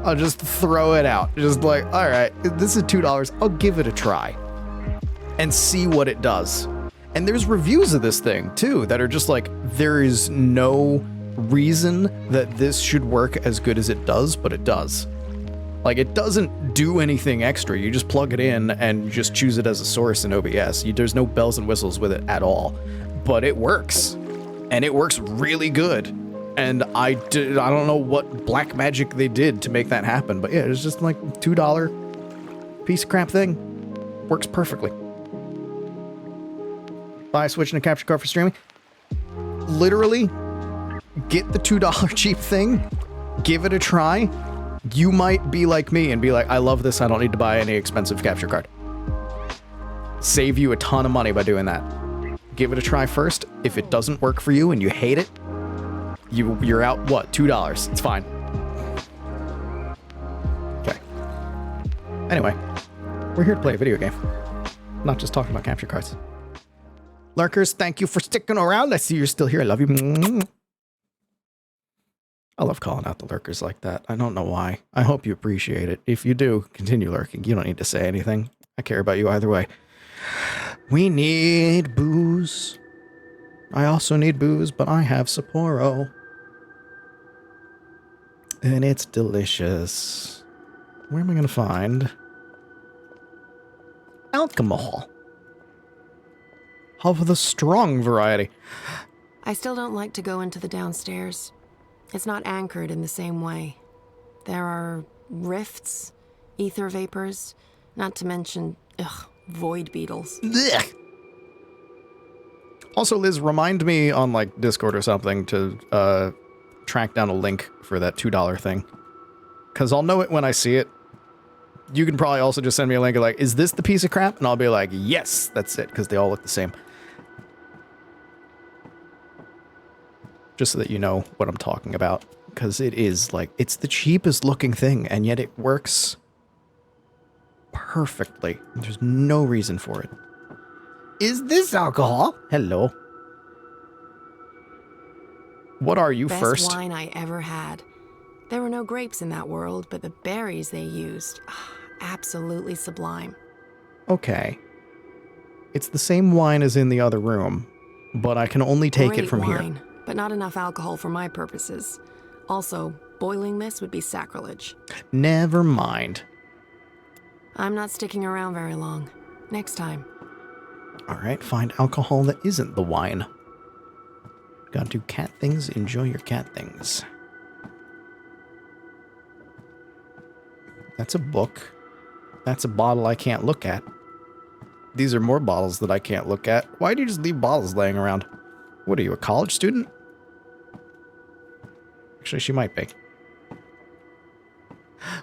I'll just throw it out. Just like, all right, this is $2. I'll give it a try and see what it does. And there's reviews of this thing too that are just like, there is no reason that this should work as good as it does, but it does. Like, it doesn't do anything extra. You just plug it in and just choose it as a source in OBS. There's no bells and whistles with it at all, but it works, and it works really good. And I don't know what black magic they did to make that happen, but yeah, it's just like $2 piece of crap thing. Works perfectly. Buy a Switch and a capture card for streaming. Literally, get the $2 cheap thing, give it a try. You might be like me and be like, I love this, I don't need to buy any expensive capture card. Save you a ton of money by doing that. Give it a try first. If it doesn't work for you and you hate it, you're out, what, $2. It's fine. Okay. Anyway, we're here to play a video game, not just talking about capture cards. Lurkers, thank you for sticking around. I see you're still here. I love you. I love calling out the lurkers like that. I don't know why. I hope you appreciate it. If you do, continue lurking. You don't need to say anything. I care about you either way. We need booze. I also need booze, but I have Sapporo. And it's delicious. Where am I going to find alcohol? Of the strong variety. I still don't like to go into the downstairs. It's not anchored in the same way. There are rifts, ether vapors, not to mention, void beetles. Ugh. Also, Liz, remind me on like Discord or something to track down a link for that $2 thing. Because I'll know it when I see it. You can probably also just send me a link of like, is this the piece of crap? And I'll be like, yes, that's it, because they all look the same. Just so that you know what I'm talking about. Because it is like, it's the cheapest looking thing, and yet it works perfectly. There's no reason for it. Is this alcohol? Hello. What are you first? Best wine I ever had. There were no grapes in that world, but the berries they used, absolutely sublime. Okay. It's the same wine as in the other room, but I can only take Great it from wine, here. But not enough alcohol for my purposes. Also, boiling this would be sacrilege. Never mind. I'm not sticking around very long. Next time. All right, find alcohol that isn't the wine. Gotta do cat things, enjoy your cat things. That's a book. That's a bottle I can't look at. These are more bottles that I can't look at. Why do you just leave bottles laying around? What are you, a college student? Actually, she might be.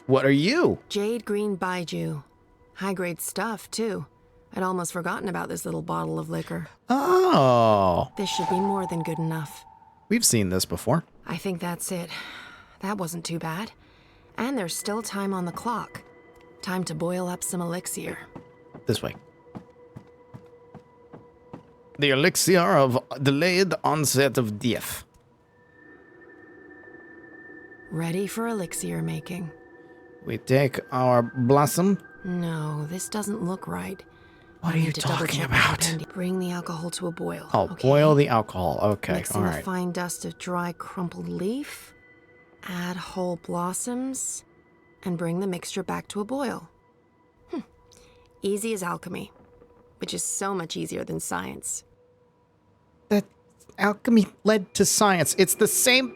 What are you? Jade Green Baiju. High-grade stuff, too. I'd almost forgotten about this little bottle of liquor. Oh. This should be more than good enough. We've seen this before. I think that's it. That wasn't too bad. And there's still time on the clock. Time to boil up some elixir. This way. The elixir of delayed onset of death. Ready for elixir making. We take our blossom. No, this doesn't look right. What are you talking about? Bring the alcohol to a boil. Oh, okay. Boil the alcohol. Okay, Mix in a fine dust of dry crumpled leaf. Add whole blossoms. And bring the mixture back to a boil. Easy as alchemy. Which is so much easier than science. That alchemy led to science. It's the same.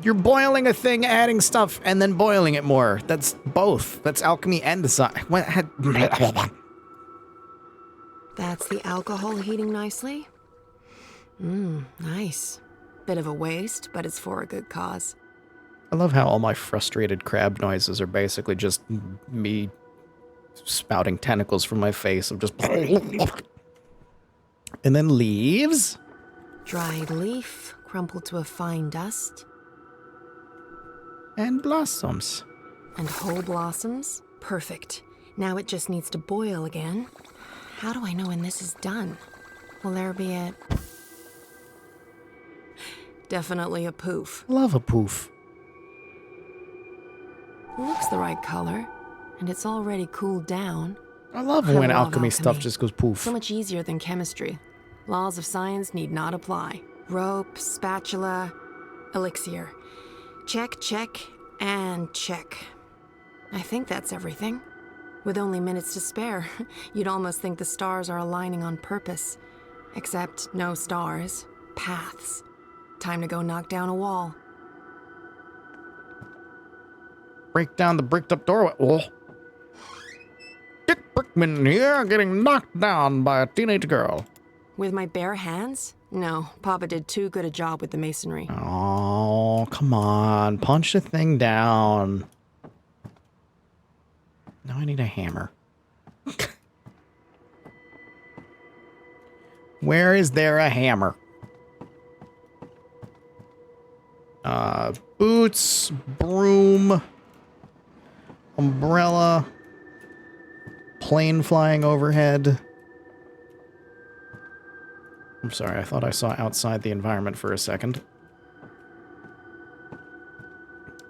You're boiling a thing, adding stuff, and then boiling it more. That's both. That's alchemy and the science. That's the alcohol heating nicely. Nice. Bit of a waste, but it's for a good cause. I love how all my frustrated crab noises are basically just me spouting tentacles from my face of just... And then leaves. Dried leaf, crumpled to a fine dust. And blossoms. And whole blossoms. Perfect. Now it just needs to boil again. How do I know when this is done? Will there be a... Definitely a poof. Love a poof. Looks the right color. And it's already cooled down. I love when alchemy stuff just goes poof. So much easier than chemistry. Laws of science need not apply. Rope, spatula, elixir. Check, check, and check. I think that's everything. With only minutes to spare, you'd almost think the stars are aligning on purpose. Except no stars, paths. Time to go knock down a wall. Break down the bricked up doorway. Oh. Dick Brickman here, getting knocked down by a teenage girl. With my bare hands? No, Papa did too good a job with the masonry. Oh, come on. Punch the thing down. Now I need a hammer. Where is there a hammer? Boots, broom, umbrella, plane flying overhead. I'm sorry, I thought I saw outside the environment for a second.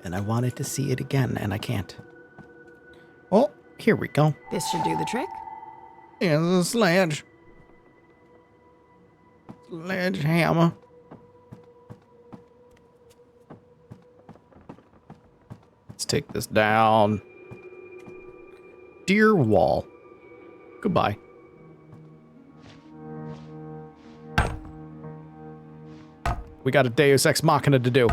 And I wanted to see it again, and I can't. Oh, here we go. This should do the trick. Here's a sledge. Sledgehammer. Let's take this down. Dear wall. Goodbye. We got a Deus Ex Machina to do.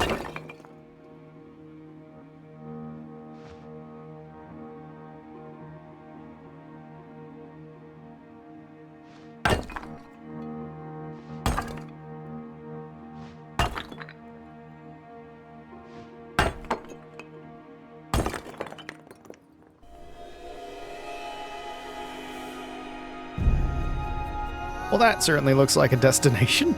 Well, that certainly looks like a destination.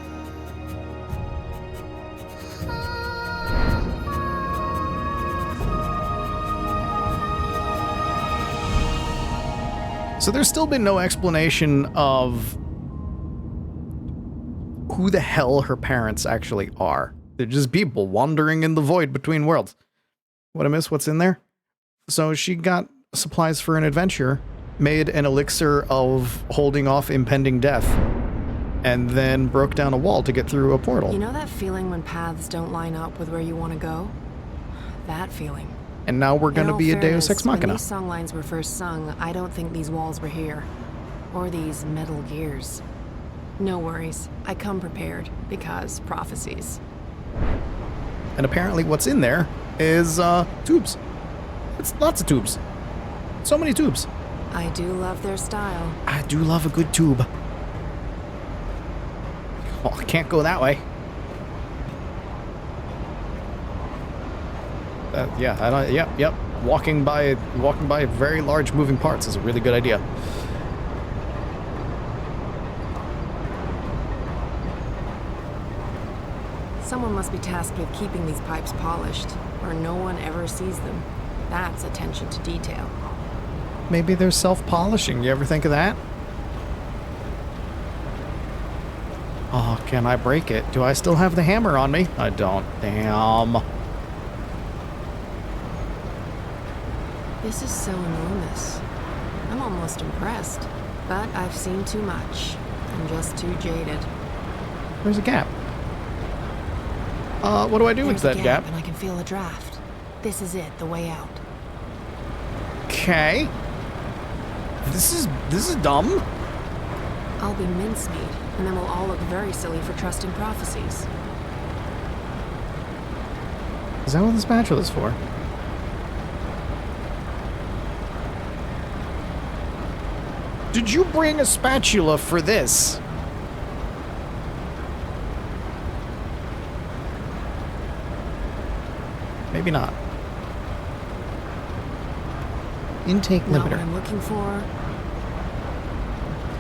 So there's still been no explanation of who the hell her parents actually are. They're just people wandering in the void between worlds. What I miss? What's in there? So she got supplies for an adventure, made an elixir of holding off impending death, and then broke down a wall to get through a portal. You know that feeling when paths don't line up with where you want to go? That feeling. And now we're going to be a Deus Ex When Machina. these songlines were first sung, I don't think these walls were here. Or these metal gears. No worries. I come prepared, because prophecies. And apparently what's in there is tubes. It's lots of tubes. So many tubes. I do love their style. I do love a good tube. Well, I can't go that way. Yeah, I don't, yep. Walking by very large moving parts is a really good idea. Someone must be tasked with keeping these pipes polished, or no one ever sees them. That's attention to detail. Maybe they're self-polishing. You ever think of that? Oh, can I break it? Do I still have the hammer on me? I don't. Damn. This is so enormous. I'm almost impressed, but I've seen too much. I'm just too jaded. There's a gap. What do I do with that gap? And I can feel a draft. This is it, the way out. Okay. This is dumb. I'll be mincemeat, and then we'll all look very silly for trusting prophecies. Is that what the spatula's for? Did you bring a spatula for this? Maybe not. Intake Not limiter. what I'm looking for.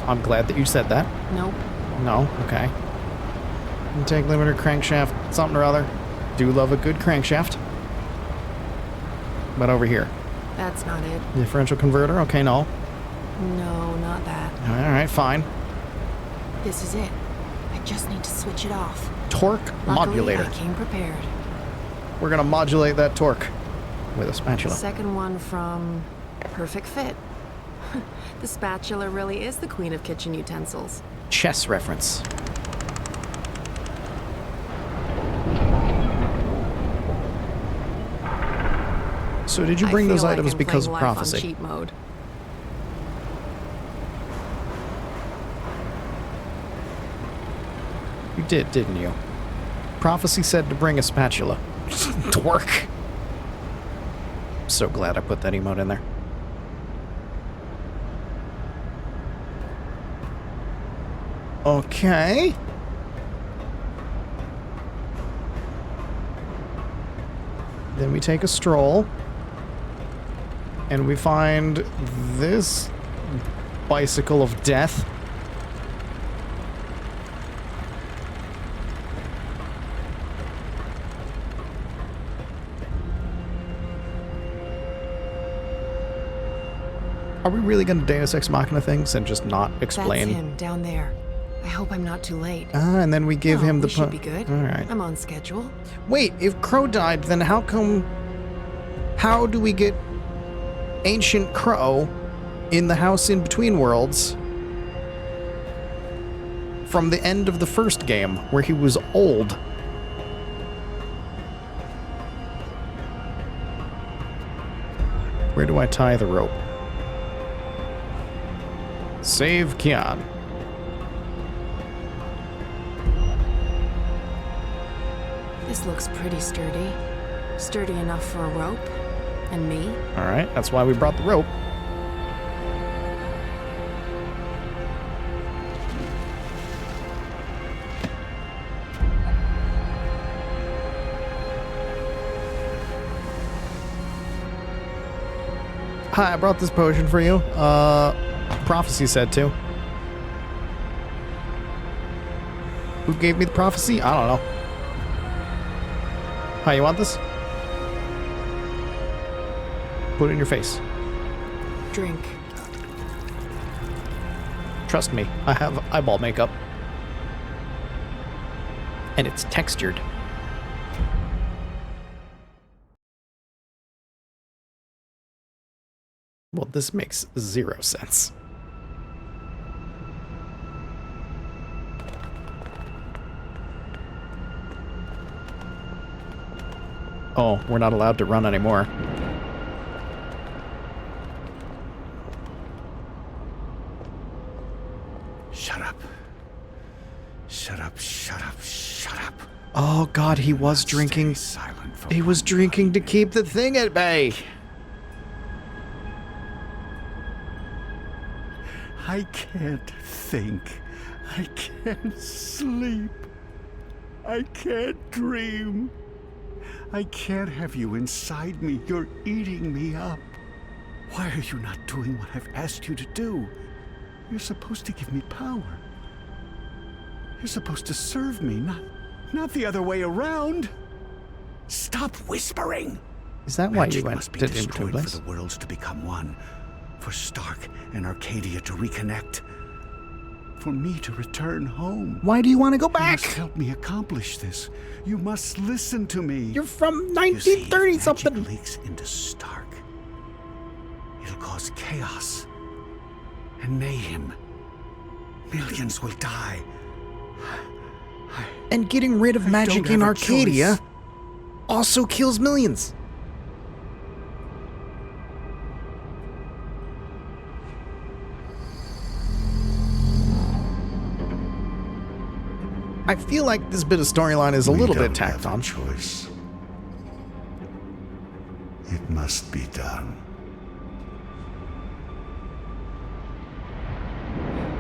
I'm glad that you said that. Nope. No? Okay. Intake limiter, crankshaft, something or other. Do love a good crankshaft. But over here. That's not it. Differential converter? Okay, no. No, not that. Alright, fine. This is it. I just need to switch it off. Torque Luckily, modulator. I came prepared. We're gonna modulate that torque with a spatula. Second one from Perfect Fit. The spatula really is the queen of kitchen utensils. Chess reference. So did you bring those items because of prophecy? On cheat mode. You did, didn't you? Prophecy said to bring a spatula. Torque. I'm so glad I put that emote in there. Okay. Then we take a stroll. And we find this bicycle of death. Are we really going to Deus Ex Machina things and just not explain? That's him, down there. I hope I'm not too late. And then we give him the... We should be good. All right. I'm on schedule. Wait, if Crow died, then how come... How do we get Ancient Crow in the house in Between Worlds from the end of the first game, where he was old? Where do I tie the rope? Save Kian. This looks pretty sturdy. Sturdy enough for a rope. And me. Alright, that's why we brought the rope. Hi, I brought this potion for you. Prophecy said to. Who gave me the prophecy? I don't know. Hi, you want this? Put it in your face. Drink. Trust me, I have eyeball makeup. And it's textured. Well, this makes 0 sense. Oh, we're not allowed to run anymore. Oh God, he was drinking. He was drinking to keep the thing at bay. I can't think. I can't sleep. I can't dream. I can't have you inside me. You're eating me up. Why are you not doing what I've asked you to do? You're supposed to give me power. You're supposed to serve me, not the other way around. Stop whispering. Is that why you Magic went must be to destroyed Dreamfall? for the worlds to become one, for Stark and Arcadia to reconnect, for me to return home. Why do you want to go back? You must help me accomplish this. You must listen to me. You're from 1930 something. Magic leaks into Stark. It'll cause chaos and mayhem. Millions will die. And getting rid of magic in Arcadia also kills millions. I feel like this bit of storyline is a little bit tacked on. Choice. It must be done.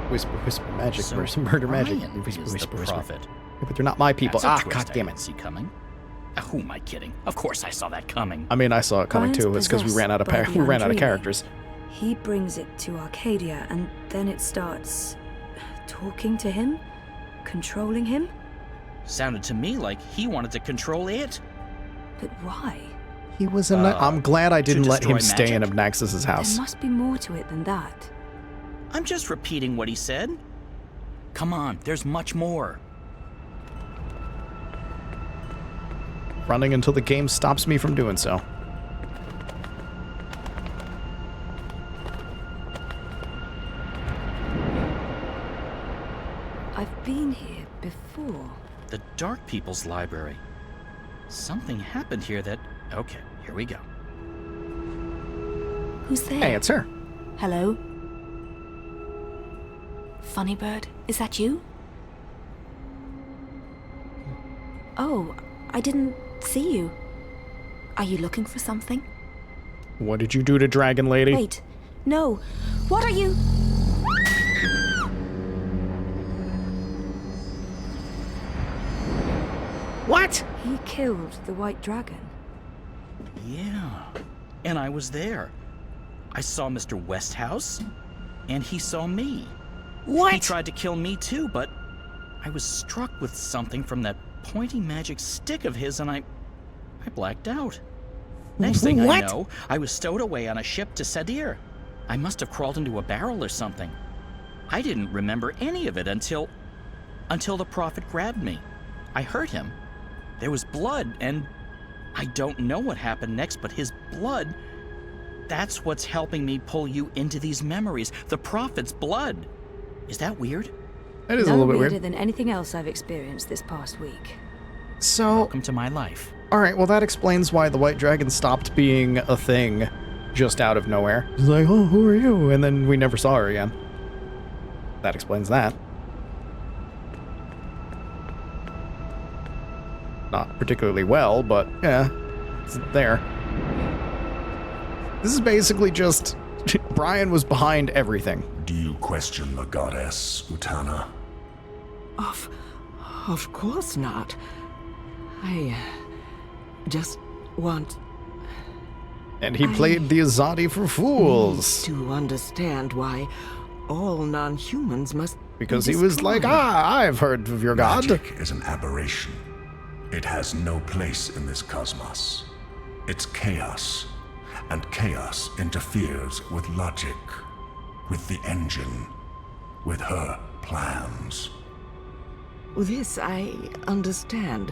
Whisper, whisper, magic So versus murder magic. Brian Whisper, is whisper, the whisper. prophet. Yeah, but they're not my people. That's a Ah, twist God I damn didn't it. see coming. Who am I kidding? Of course I saw that coming. I mean, I saw it coming Brian's too. It's because we possessed ran out of by the we ran out of undreaming. characters. He brings it to Arcadia, and then it starts talking to him, controlling him. Sounded to me like he wanted to control it. But why? He was I'm glad I didn't let him destroy stay in magic? Obnaxus's house. There must be more to it than that. I'm just repeating what he said. Come on, there's much more. Running until the game stops me from doing so. I've been here before. The Dark People's Library. Something happened here that... Okay, here we go. Who's there? Hey, it's her. Hello? Funny Bird, is that you? Oh, I didn't see you. Are you looking for something? What did you do to Dragon Lady? Wait, no. What are you? What? He killed the White Dragon. Yeah, and I was there. I saw Mr. Westhouse, and he saw me. What? He tried to kill me too, but I was struck with something from that pointy magic stick of his, and I blacked out. Next thing I know, I was stowed away on a ship to Sadir. I must have crawled into a barrel or something. I didn't remember any of it until the prophet grabbed me. I hurt him. There was blood, and I don't know what happened next, but his blood, that's what's helping me pull you into these memories. The prophet's blood. Is that weird? That is a little bit weirder weird. than anything else I've experienced this past week. So, welcome to my life. All right, well that explains why the White Dragon stopped being a thing just out of nowhere. It's like, oh, who are you? And then we never saw her again. That explains that. Not particularly well, but yeah, it's there. This is basically just Brian was behind everything. Do you question the goddess, Utana? Of course not. I just want... And he played the Azadi for fools. to understand why all non-humans must Because be he was like, destroyed. I've heard of your god. Magic is an aberration. It has no place in this cosmos. It's chaos, and chaos interferes with logic, with the engine, with her plans. This I understand.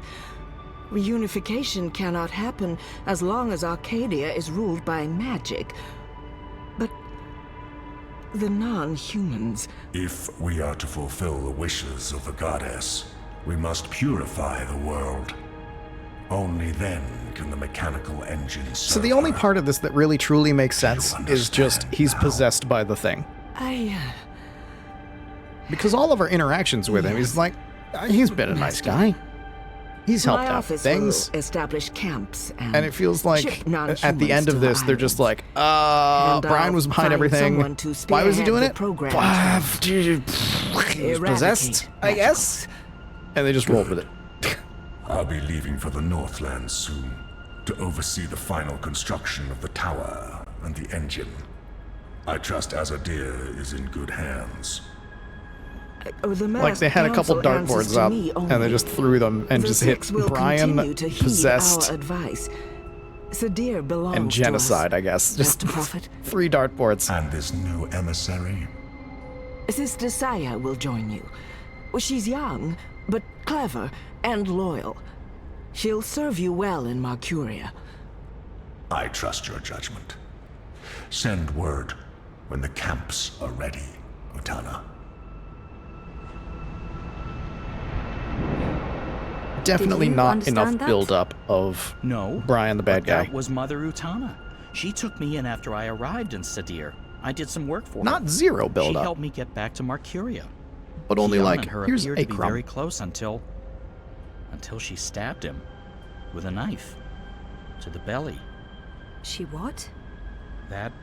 Reunification cannot happen as long as Arcadia is ruled by magic. But the non-humans... If we are to fulfill the wishes of the goddess, we must purify the world. Only then can the mechanical engine serve So the only part of this that really truly makes sense is just he's possessed by the thing. Because all of our interactions with him, he's like, he's been a nice guy. He's helped My out office things. will establish camps and And it feels like ship non-humans at the end to of the this, they're just like, And Brian was behind find everything. someone to Why was he spearhead doing the it? program He was possessed, I guess. And they just rolled with it. I'll be leaving for the Northlands soon to oversee the final construction of the tower and the engine. I trust Azadir is in good hands. Like they had a couple dartboards up, and they just threw them and just hit Brian, possessed, our advice. Sadir belongs and genocide, I guess. Just 3 dartboards. And this new emissary? Sister Saya will join you. She's young, but clever and loyal. She'll serve you well in Marcuria. I trust your judgment. Send word when the camps are ready, Utana. Definitely Did you not understand enough that? build-up of Brian the bad guy. That was Mother Utana. She took me in after I arrived in Sadir. I did some work for her. Not zero She build-up. helped me get back to Marcuria. But only Keon like, and her here's appeared a to be crumb. very close until she stabbed him with a knife to the belly. She what? That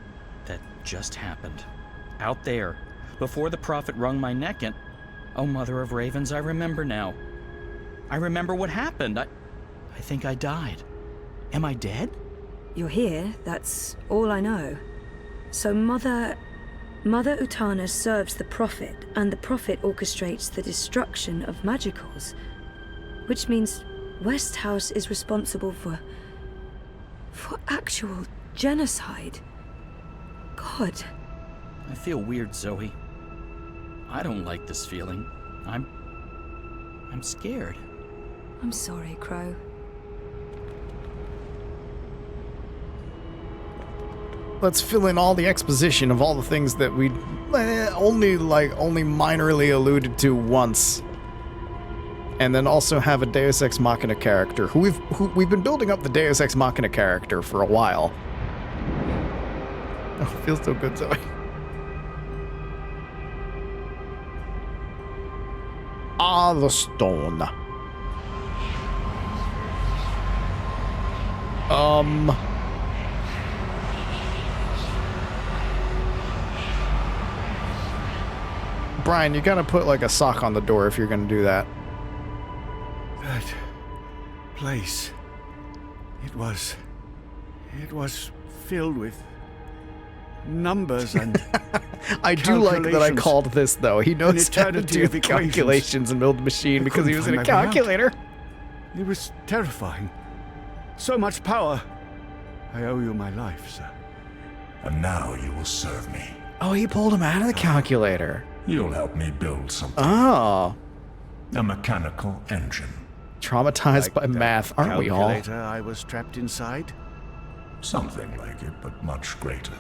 just happened. Out there, before the prophet wrung my neck, and oh, Mother of Ravens, I remember now. I remember what happened. I think I died. Am I dead? You're here, that's all I know. So Mother Utana serves the Prophet, and the Prophet orchestrates the destruction of magicals. Which means Westhouse is responsible for actual genocide. God. I feel weird, Zoe. I don't like this feeling. I'm scared. I'm sorry, Crow. Let's fill in all the exposition of all the things that we only minorly alluded to once. And then also have a Deus Ex Machina character who we've been building up the Deus Ex Machina character for a while. Oh, it feels so good, Zoe. The stone. Brian, you gotta put like a sock on the door if you're gonna do that. That place. It was filled with numbers and I do like that I calculations. called this though. He knows how to eternity do of the equations. calculations and build the machine I because he couldn't was in a find my way out. calculator. It was terrifying. So much power. I owe you my life, sir. And now you will serve me. Oh, he pulled him out of the calculator. You'll help me build something. Oh. A mechanical engine. Traumatized by math, aren't we all? Calculator I was trapped inside? Something like it, but much greater.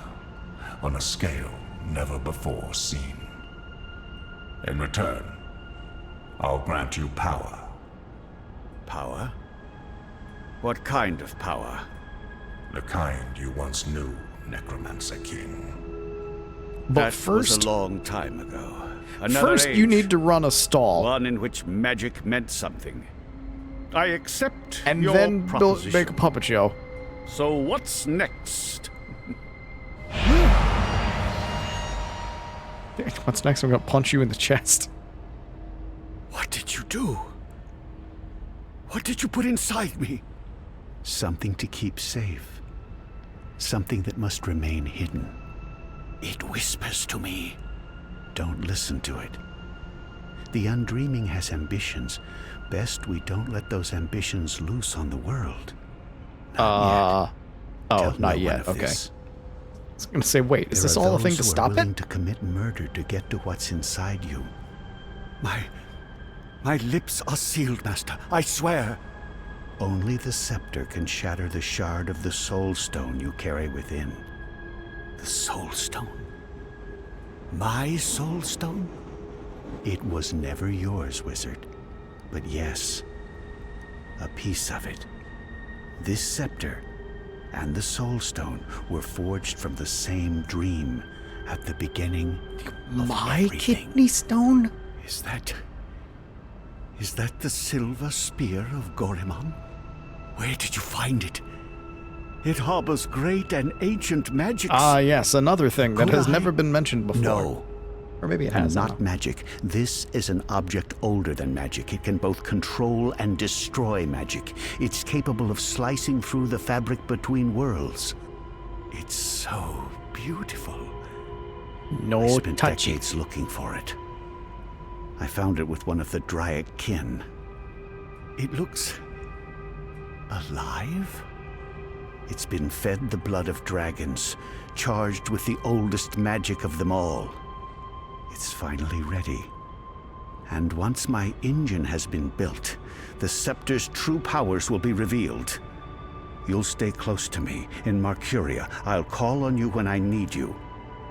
On a scale never before seen. In return, I'll grant you power. Power? What kind of power? The kind you once knew, Necromancer King. But that first, was a long time ago. Another first age, you need to run a stall. one in which magic meant something. I accept And your then proposition. make a puppet show. So what's next? What's next? I'm gonna punch you in the chest. What did you do? What did you put inside me? Something to keep safe. Something that must remain hidden. It whispers to me. Don't listen to it. The undreaming has ambitions. Best we don't let those ambitions loose on the world. Oh, Tell no not one yet. of Okay. this. I was gonna say, wait, is There this are all a thing those to who are stop willing it? to commit murder to get to what's inside you. My lips are sealed, Master. I swear. Only the scepter can shatter the shard of the soul stone you carry within. The soul stone? My soul stone? It was never yours, wizard. But yes, a piece of it. This scepter and the soul stone were forged from the same dream at the beginning of My everything. kidney stone? Is that Is that the silver spear of Gorimon? Where did you find it? It harbors great and ancient magics. Ah, yes, another thing that Could has I? never been mentioned before. No. Or maybe it has. Not magic. This is an object older than magic. It can both control and destroy magic. It's capable of slicing through the fabric between worlds. It's so beautiful. No I spent touchy. decades looking for it. I found it with one of the Dryad kin. It looks alive? It's been fed the blood of dragons, charged with the oldest magic of them all. It's finally ready. And once my engine has been built, the scepter's true powers will be revealed. You'll stay close to me. In Marcuria, I'll call on you when I need you.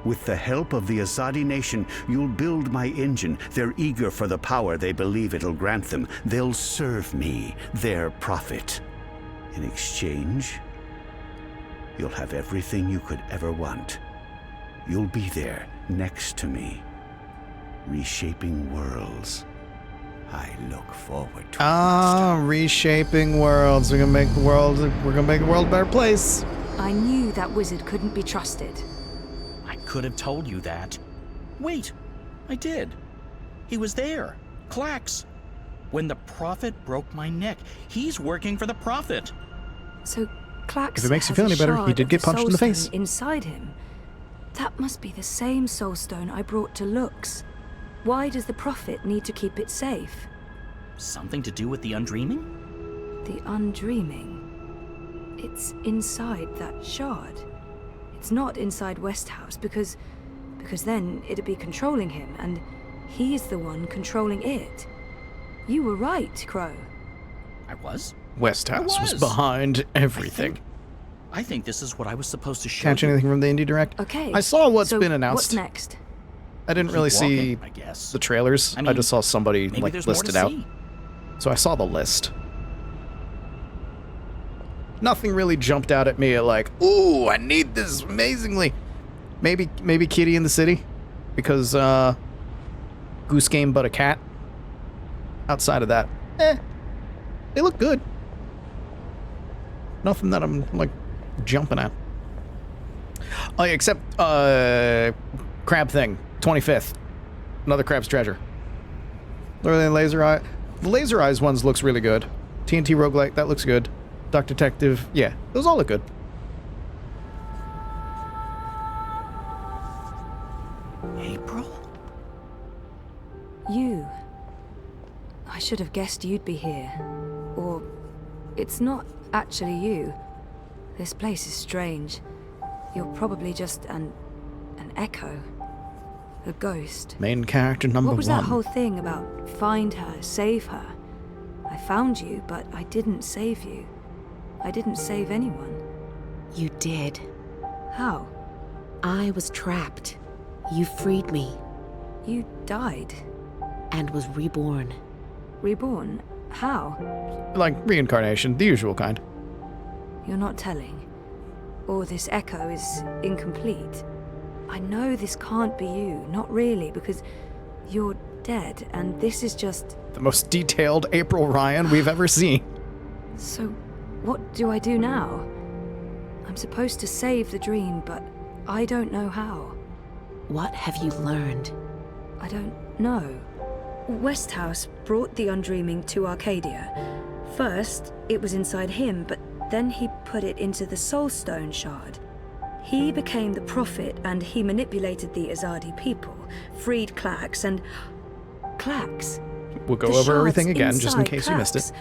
With the help of the Azadi nation, you'll build my engine. They're eager for the power they believe it'll grant them. They'll serve me, their prophet. In exchange, you'll have everything you could ever want. You'll be there, next to me, reshaping worlds. I look forward to it. Reshaping worlds. We're gonna make the world. We're gonna make the world a better place. I knew that wizard couldn't be trusted. I could have told you that. Wait, I did. He was there. Klax. When the Prophet broke my neck, he's working for the Prophet. So Klax If it makes you has feel a any better, he shard did of get punched in the soul face. stone inside him. That must be the same soul stone I brought to Lux. Why does the Prophet need to keep it safe? Something to do with the Undreaming? The Undreaming. It's inside that shard. It's not inside Westhouse because then it'd be controlling him, and he's the one controlling it. You were right, Crow. I was? Westhouse was behind everything. I think this is what I was supposed to show Catch you. anything from the Indie Direct? Okay. I saw what's so been announced. What's next? I didn't really see walking, I guess. the trailers. I, mean, just saw somebody maybe like there's more listed to out. see. So I saw the list. Nothing really jumped out at me like, ooh, I need this amazingly. Maybe Kitty in the City, because Goose Game but a cat. Outside of that, they look good. Nothing that I'm like jumping at. Oh, yeah, except Crab Thing, 25th. Another Crab's Treasure. Literally Laser Eye. The Laser Eyes ones looks really good. TNT Roguelike, that looks good. Duck Detective, yeah, those all look good. April? You. I should have guessed you'd be here. Or it's not actually you. This place is strange. You're probably just an echo. A ghost. Main character number What was one. that whole thing about find her, save her? I found you, but I didn't save you. I didn't save anyone. You did. How? I was trapped. You freed me. You died. And was reborn. Reborn? How? Like reincarnation, the usual kind. You're not telling. Or this echo is incomplete. I know this can't be you, not really, because you're dead, and this is just... The most detailed April Ryan we've ever seen. So, what do I do now? I'm supposed to save the dream, but I don't know how. What have you learned? I don't know. Westhouse brought the Undreaming to Arcadia. First, it was inside him, but then he put it into the Soul Stone shard. He became the Prophet, and he manipulated the Azadi people, freed Klax, and... Klax? We'll go The over everything shard's again, just in inside case you missed it. Klax,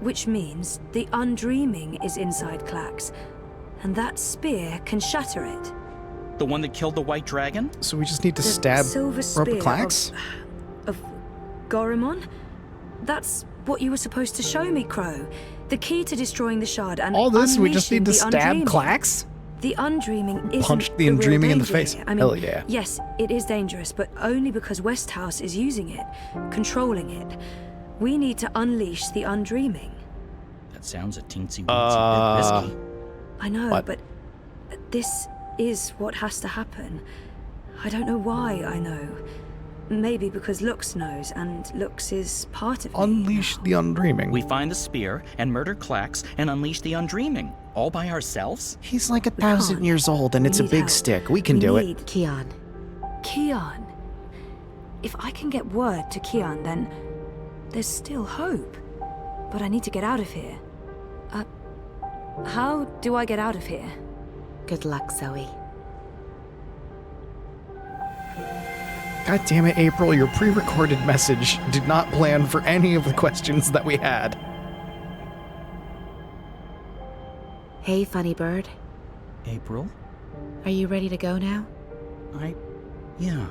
which means the Undreaming is inside Klax, and that spear can shatter it. The one that killed the White Dragon? So we just need to The stab silver Robert spear Klax? of Gorimon? That's what you were supposed to show me, Crow. The key to destroying the shard and All this, we just need to unleashing stab the Undreaming. Klax? The Undreaming isn't Punch the real Undreaming in the danger face. here. I mean, Hell yeah. yes, it is dangerous, but only because Westhouse is using it, controlling it. We need to unleash the Undreaming. That sounds a teensy weensy bit risky. I know, What? but this is what has to happen. I don't know why I know. Maybe because Lux knows, and Lux is part of me. Unleash the Undreaming. We find the spear and murder Klax and unleash the Undreaming. All by ourselves? He's like 1,000 years old and it's a big stick. We can do it. Kian. Kian. If I can get word to Kian, then there's still hope. But I need to get out of here. How do I get out of here? Good luck, Zoe. God damn it, April, your pre-recorded message did not plan for any of the questions that we had. Hey, funny bird. April? Are you ready to go now? Yeah.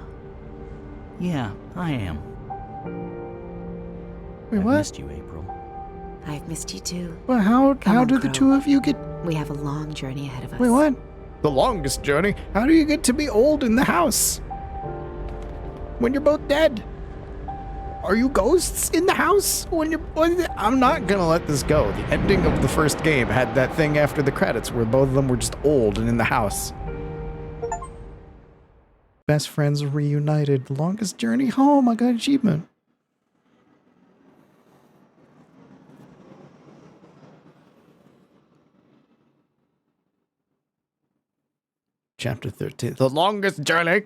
Yeah, I am. Wait, I've what? missed you, April. I've missed you too. Well, how do the Crow. two of you get... We have a long journey ahead of us. Wait, what? The longest journey? How do you get to be old in the house? When you're both dead? Are you ghosts in the house? I'm not gonna let this go. The ending of the first game had that thing after the credits where both of them were just old and in the house. Best friends reunited. Longest journey home. I got achievement. Chapter 13. The longest journey.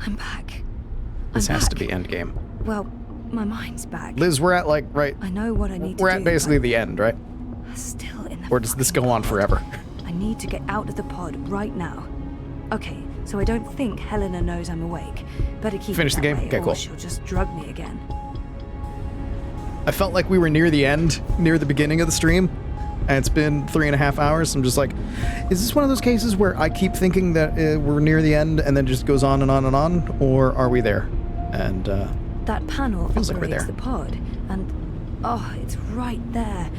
I'm back. This has to be endgame. Well, my mind's back. Liz, we're at like, right? I know what I need to do. We're at basically the end, right? Still in the Or does this go on forever? I need to get out of the pod right now. Okay, so I don't think Helena knows I'm awake. Better keep Finish it the that game? way, Okay, or cool. she'll just drug me again. I felt like we were near the end, near the beginning of the stream, and it's been 3.5 hours. I'm just like, is this one of those cases where I keep thinking that we're near the end and then just goes on and on and on, or are we there? And That panel feels like we're operates there. the pod, and oh, it's right there.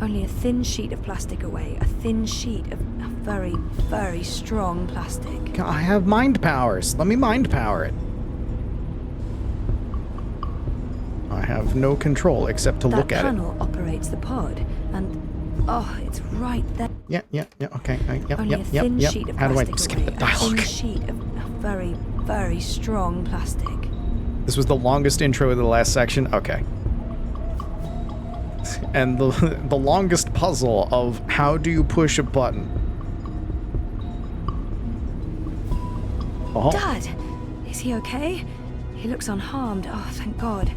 Only a thin sheet of plastic away. A thin sheet of very, very strong plastic. I have mind powers. Let me mind power it. I have no control except to look at That it. panel operates the pod, and oh, it's right there. Yeah, okay. Only a thin sheet of How do I plastic skip away. the dialogue? A thin sheet of very, very strong plastic. This was the longest intro of the last section? Okay. And the longest puzzle of how do you push a button? Oh. Dad! Is he okay? He looks unharmed. Oh, thank God.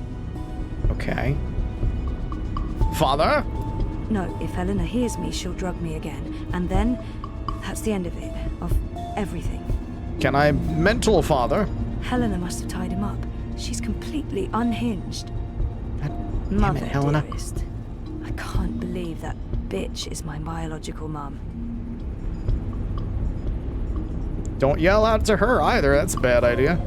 Okay. Father? No, if Helena hears me, she'll drug me again. And then, that's the end of it. Of everything. Can I mental father? Helena must have tied him up. She's completely unhinged. Damn Mother, it, Helena. dearest. I can't believe that bitch is my biological mum. Don't yell out to her either. That's a bad idea.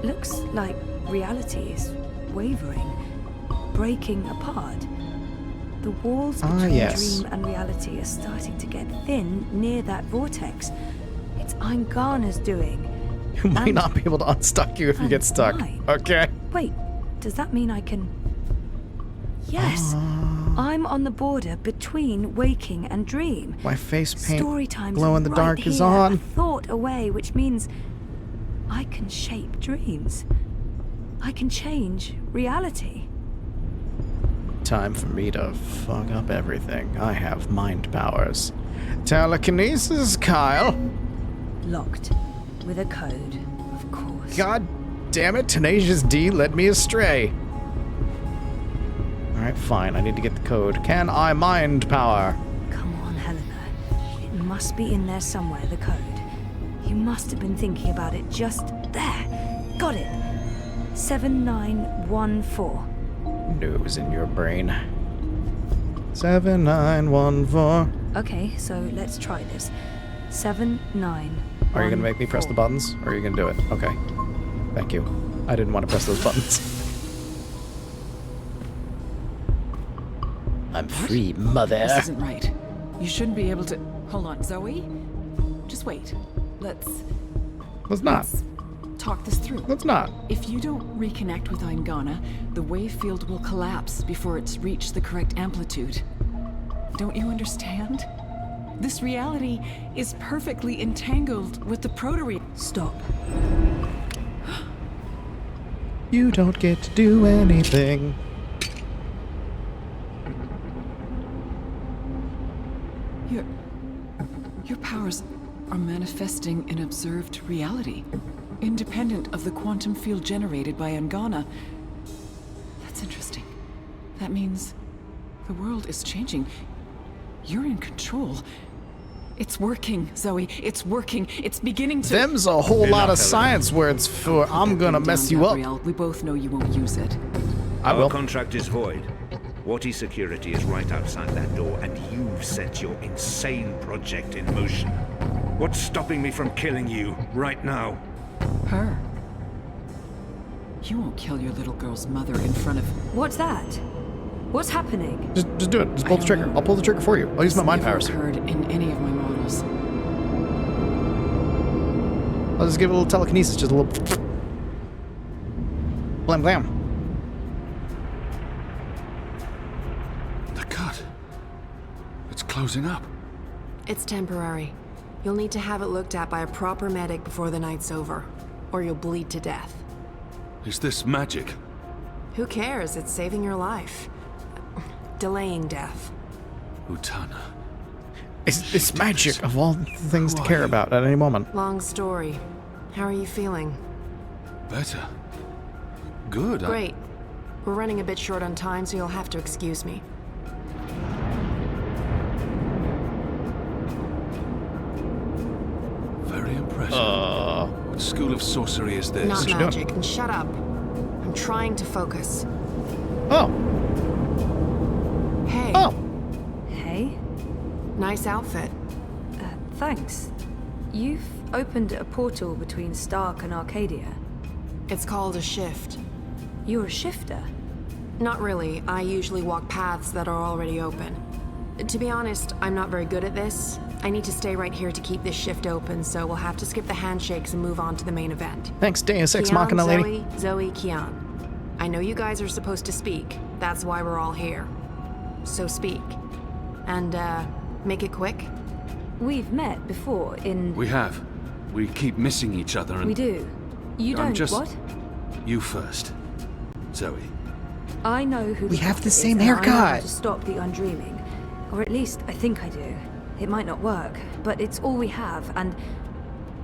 Looks like reality is wavering, breaking apart. The walls between yes. dream and reality are starting to get thin near that vortex. It's Eingana's doing. You might not be able to unstuck you if you get stuck. mine. Okay. Wait, does that mean I can... Yes, I'm on the border between waking and dream. My face paint Story time's glow in the right dark is here, on. A thought away, which means I can shape dreams. I can change reality. Time for me to fuck up everything. I have mind powers. Telekinesis, Kyle. Locked. With a code, of course. God damn it, Tenacious D led me astray. Alright, fine. I need to get the code. Can I mind power? Come on, Helena. It must be in there somewhere, the code. You must have been thinking about it just there. Got it. 7914. News in your brain. 7914. Okay, so let's try this. 7914. Are you gonna make me press the buttons? Or are you gonna do it? Okay. Thank you. I didn't want to press those buttons. I'm free, mother. This isn't right. You shouldn't be able to... Hold on, Zoe? Just wait. Let's not. talk this through. Let's not. If you don't reconnect with Eingana, the wave field will collapse before it's reached the correct amplitude. Don't you understand? This reality is perfectly entangled with the proto-reality. Stop. You don't get to do anything. Your powers are manifesting an observed reality, independent of the quantum field generated by Eingana. That's interesting. That means the world is changing. You're in control. It's working, Zoe. It's working. It's beginning to... Them's a whole lot of science words for I'm gonna mess you up. We both know you won't use it. Our contract is void. Wati security is right outside that door, and you've set your insane project in motion. What's stopping me from killing you right now? Her. You won't kill your little girl's mother in front of... What's that? What's happening? Just do it. Just pull the trigger. I'll pull the trigger for you. I'll use my mind powers. Occurred in any of my models. I'll just give it a little telekinesis, just a little... Blam blam. The cut. It's closing up. It's temporary. You'll need to have it looked at by a proper medic before the night's over, or you'll bleed to death. Is this magic? Who cares? It's saving your life. Delaying death. Utana. It's magic of all things to care about at any moment. Long story. How are you feeling? Better. Good. Great. We're running a bit short on time, so you'll have to excuse me. Very impressive. What school of sorcery is this? Not magic. And shut up. I'm trying to focus. Oh. Hey. Oh. Hey? Nice outfit. Thanks. You've opened a portal between Stark and Arcadia. It's called a shift. You're a shifter? Not really. I usually walk paths that are already open. To be honest, I'm not very good at this. I need to stay right here to keep this shift open, so we'll have to skip the handshakes and move on to the main event. Thanks, Deus Ex Kian, Machina lady. Zoe, Kian. I know you guys are supposed to speak. That's why we're all here. So speak. And, make it quick. We've met before in... We have. We keep missing each other and... We do. You I'm don't, just... what? You first. Zoe. I know who We have the Prophet is, same and I know how haircut. to stop the undreaming. Or at least, I think I do. It might not work, but it's all we have, and...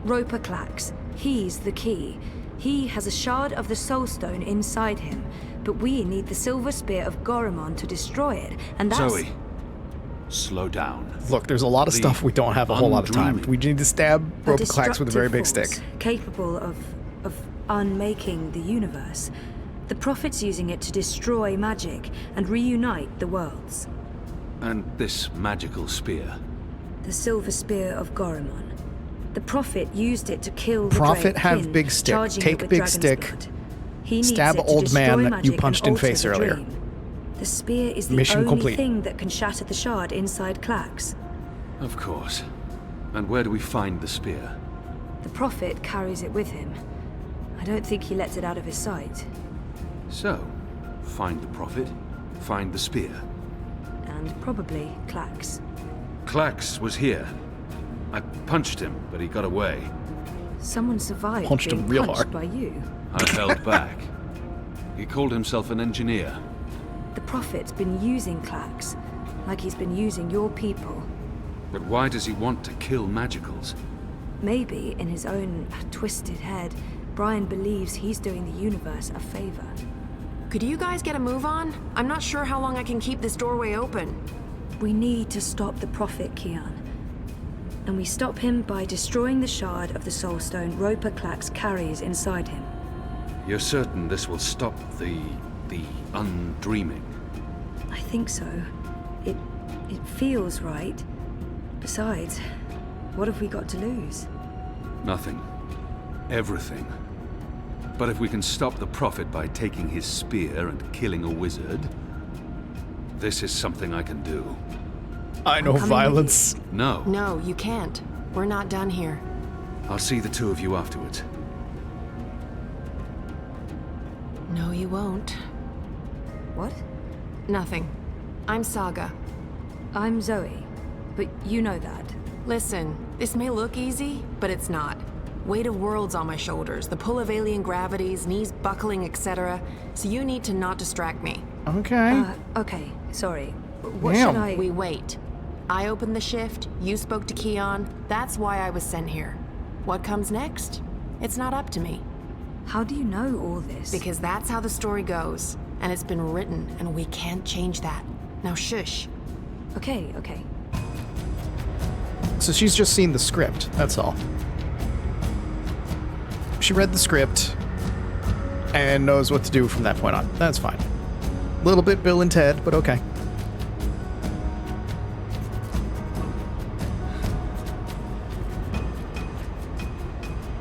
Roper Clax. He's the key. He has a shard of the Soul Stone inside him, but we need the Silver Spear of Goramon to destroy it, and that's... Zoe. Slow down. Look, there's a lot of stuff we don't have a whole lot of time. We need to stab Roper Clax with a very big stick. Force, capable of unmaking the universe. The Prophet's using it to destroy magic and reunite the worlds. And this magical spear. The Silver Spear of Goramon. The Prophet used it to kill the Prophet Drake have Kin, big stick. charging it Take with big dragon's stick. blood. He needs Stab it to old destroy man you magic punched and in alter face the earlier. dream. The spear is the Mission only complete. thing that can shatter the shard inside Clax. Of course. And where do we find the spear? The Prophet carries it with him. I don't think he lets it out of his sight. So, find the Prophet, find the spear. And probably Clax. Clax was here. I punched him, but he got away. Someone survived Punched being him real punched hard. by you. I held back. He called himself an engineer. The Prophet's been using Clax, like he's been using your people. But why does he want to kill magicals? Maybe, in his own twisted head, Brian believes he's doing the universe a favor. Could you guys get a move on? I'm not sure how long I can keep this doorway open. We need to stop the Prophet, Kian. And we stop him by destroying the shard of the Soul Stone Roper Clax carries inside him. You're certain this will stop the undreaming? I think so. It feels right. Besides, what have we got to lose? Nothing. Everything. But if we can stop the Prophet by taking his spear and killing a wizard, this is something I can do. I know violence. No. No, you can't. We're not done here. I'll see the two of you afterwards. No, you won't. What? Nothing. I'm Saga. I'm Zoe, but you know that. Listen, this may look easy, but it's not. Weight of worlds on my shoulders, the pull of alien gravities, knees buckling, etc. So you need to not distract me. Okay. Okay, sorry. What should I... We wait. I opened the shift, you spoke to Keon, that's why I was sent here. What comes next? It's not up to me. How do you know all this? Because that's how the story goes, and it's been written, and we can't change that. Now shush. Okay, okay. So she's just seen the script, that's all. She read the script and knows what to do from that point on. That's fine. A little bit Bill and Ted, but okay.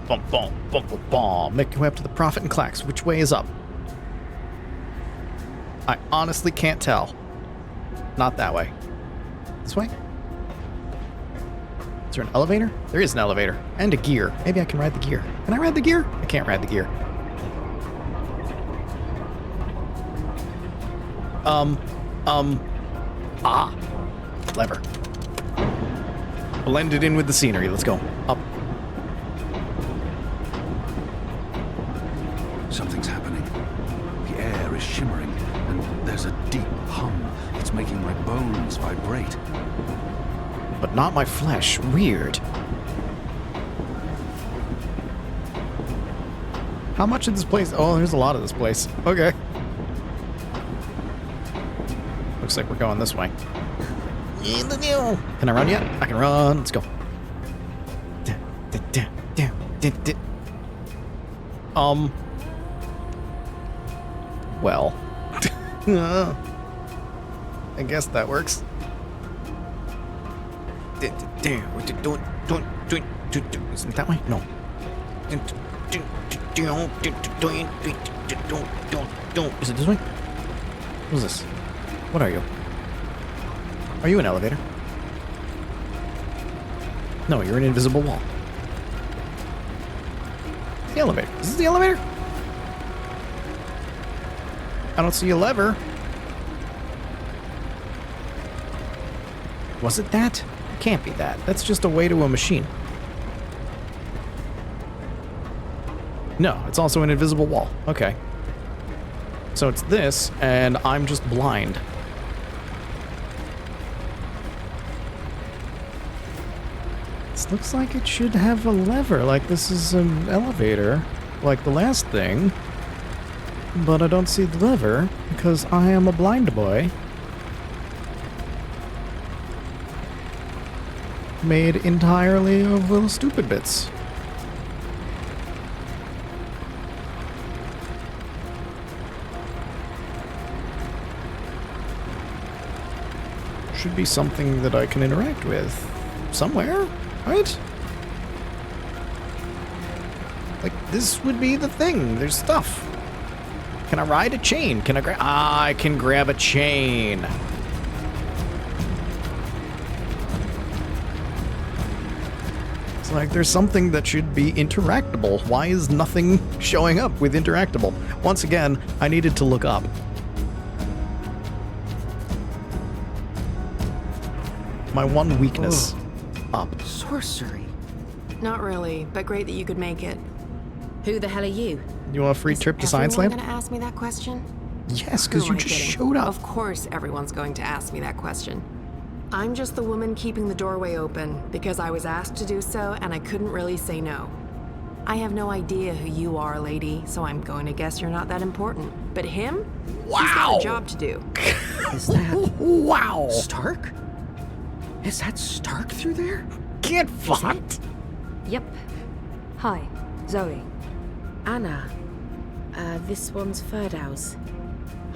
Bum, bum, bum, bum, bum. Make your way up to the Prophet and Clacks. Which way is up? I honestly can't tell. Not that way. This way? Is there an elevator? There is an elevator. And a gear. Maybe I can ride the gear. Can I ride the gear? I can't ride the gear. Lever. Blend it in with the scenery. Let's go. Up. Something's happening. The air is shimmering, and there's a deep hum. It's making my bones vibrate. But not my flesh. Weird. How much of this place? Oh, there's a lot of this place. Okay. Looks like we're going this way. Can I run yet? I can run. Let's go. Well. I guess that works. Isn't that way? No. Is it this way? What is this? What are you? Are you an elevator? No, you're an invisible wall. The elevator. Is this the elevator? I don't see a lever. Was it that? It can't be that. That's just a way to a machine. No, it's also an invisible wall. Okay. So it's this, and I'm just blind. This looks like it should have a lever, like this is an elevator, like the last thing. But I don't see the lever, because I am a blind boy. Made entirely of little stupid bits. Should be something that I can interact with somewhere, right? Like, this would be the thing. There's stuff. Can I ride a chain? Can I grab? Ah, I can grab a chain. It's like there's something that should be interactable. Why is nothing showing up with interactable? Once again, I needed to look up. My one weakness. Up. Sorcery. Not really, but great that you could make it. Who the hell are you? You want a free trip to Science Everyone Land? gonna ask me that question? Yes, because Who you am I just kidding? showed up. Of course everyone's going to ask me that question. I'm just the woman keeping the doorway open because I was asked to do so and I couldn't really say no. I have no idea who you are, lady, so I'm going to guess you're not that important. But him? Wow! He's got a job to do. Is that... Wow! Stark? Is that Stark through there? Get fucked! Yep. Hi, Zoe. Anna. This one's Ferdow's.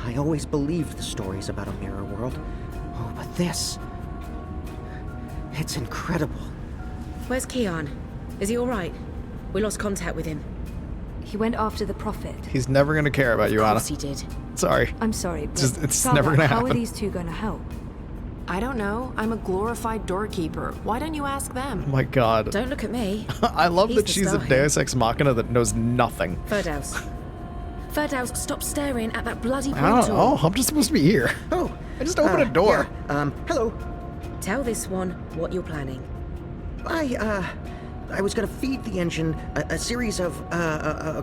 I always believed the stories about a mirror world. Oh, but this... It's incredible. Where's Keon? Is he alright? We lost contact with him. He went after the Prophet. He's never gonna care about you, Anna. Of course he did. Sorry. I'm sorry, but It's Saga, never gonna how happen. are these two gonna help? I don't know. I'm a glorified doorkeeper. Why don't you ask them? Oh my god. Don't look at me. I love He's that the she's a star. Deus Ex Machina that knows nothing. Ferdow's. Ferdows, stop staring at that bloody I don't portal. know. I'm just supposed to be here. Oh, I just opened a door. Yeah. Hello. Tell this one what you're planning. I was gonna feed the engine a series of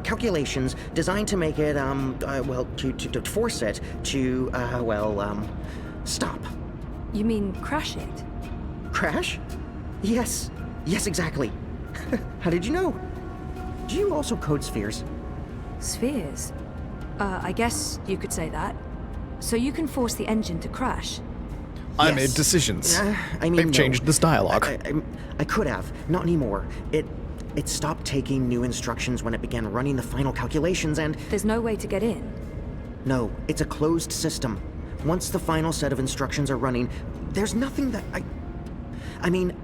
calculations designed to make it, well, to force it to, stop. You mean crash it? Crash? Yes, exactly. How did you know? Do you also code spheres? Spheres? I guess you could say that. So you can force the engine to crash. I made decisions. They've They've changed this dialogue. I could have. Not anymore. It stopped taking new instructions when it began running the final calculations and... There's no way to get in. No, it's a closed system. Once the final set of instructions are running, there's nothing that I mean,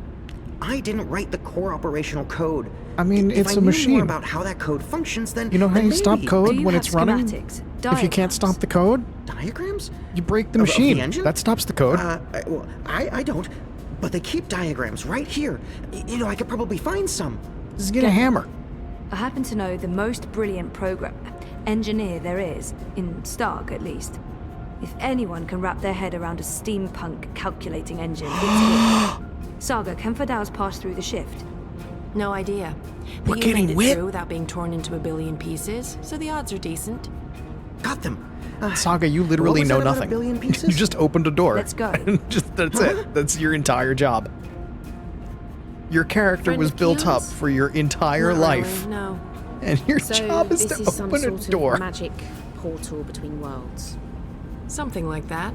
I didn't write the core operational code. I mean, If it's I a knew machine. more about how that code functions, then... You know how you stop maybe- code when it's running? schematics? If you can't stop the code, Diagrams? you break the Of the machine. engine? That stops the code. Well, I don't. But they keep diagrams right here. You know, I could probably find some. Just get a hammer. I happen to know the most brilliant engineer there is, in Stark at least. If anyone can wrap their head around a steampunk calculating engine, it's him. Saga, can Ferdows pass through the shift? No idea. We're But you getting made it wit. through without being torn into a billion pieces, so the odds are decent. Got them. Saga, you literally what was know that about a nothing. billion You pieces? just opened a door. Let's go. That's it. That's your entire job. Your character Friend was of built up Keel's? for your entire Not life. really, no. And your So job is this to is some open a sort door. of magic portal between worlds. Something like that.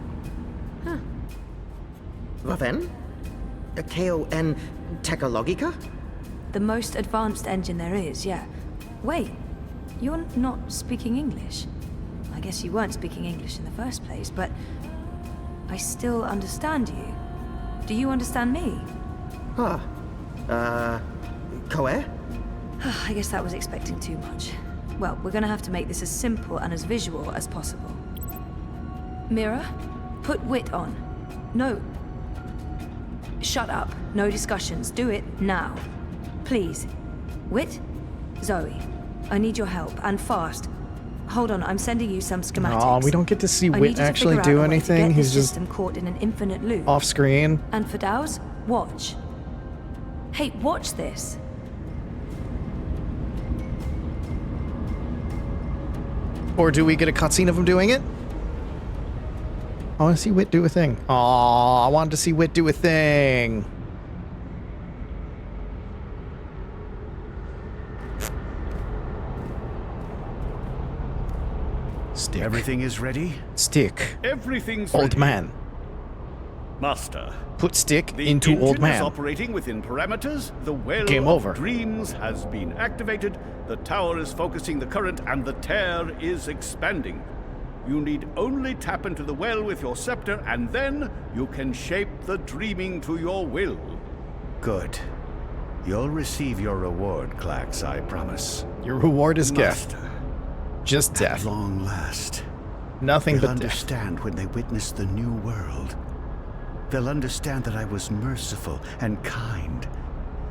Well then, KON Technologica? The most advanced engine there is, yeah. Wait, you're not speaking English? I guess you weren't speaking English in the first place, but I still understand you. Do you understand me? Koe? I guess that was expecting too much. Well, we're gonna have to make this as simple and as visual as possible. Mira, put Wit on. No. Shut up. No discussions. Do it now. Please. Wit? Zoe, I need your help, and fast. Hold on, I'm sending you some schematics. Aw, we don't get to see I need Wit you to actually figure out do a way to anything. get He's this just system caught in an infinite loop. off screen. And for Dows, watch. Hey, watch this. Or do we get a cutscene of him doing it? I want to see Wit do a thing. Aw, I wanted to see Wit do a thing. Stick. Everything is ready? Stick. Everything's Old ready. man. Master. Put stick The into engine old is man. operating within parameters. The well Game of over. dreams has been activated. The tower is focusing the current, and the tear is expanding. You need only tap into the well with your scepter, and then you can shape the dreaming to your will. Good. You'll receive your reward, Klax, I promise. Your reward is death. Master, Just at death. long last. Nothing They'll but death. understand when they witness the new world. They'll understand that I was merciful and kind,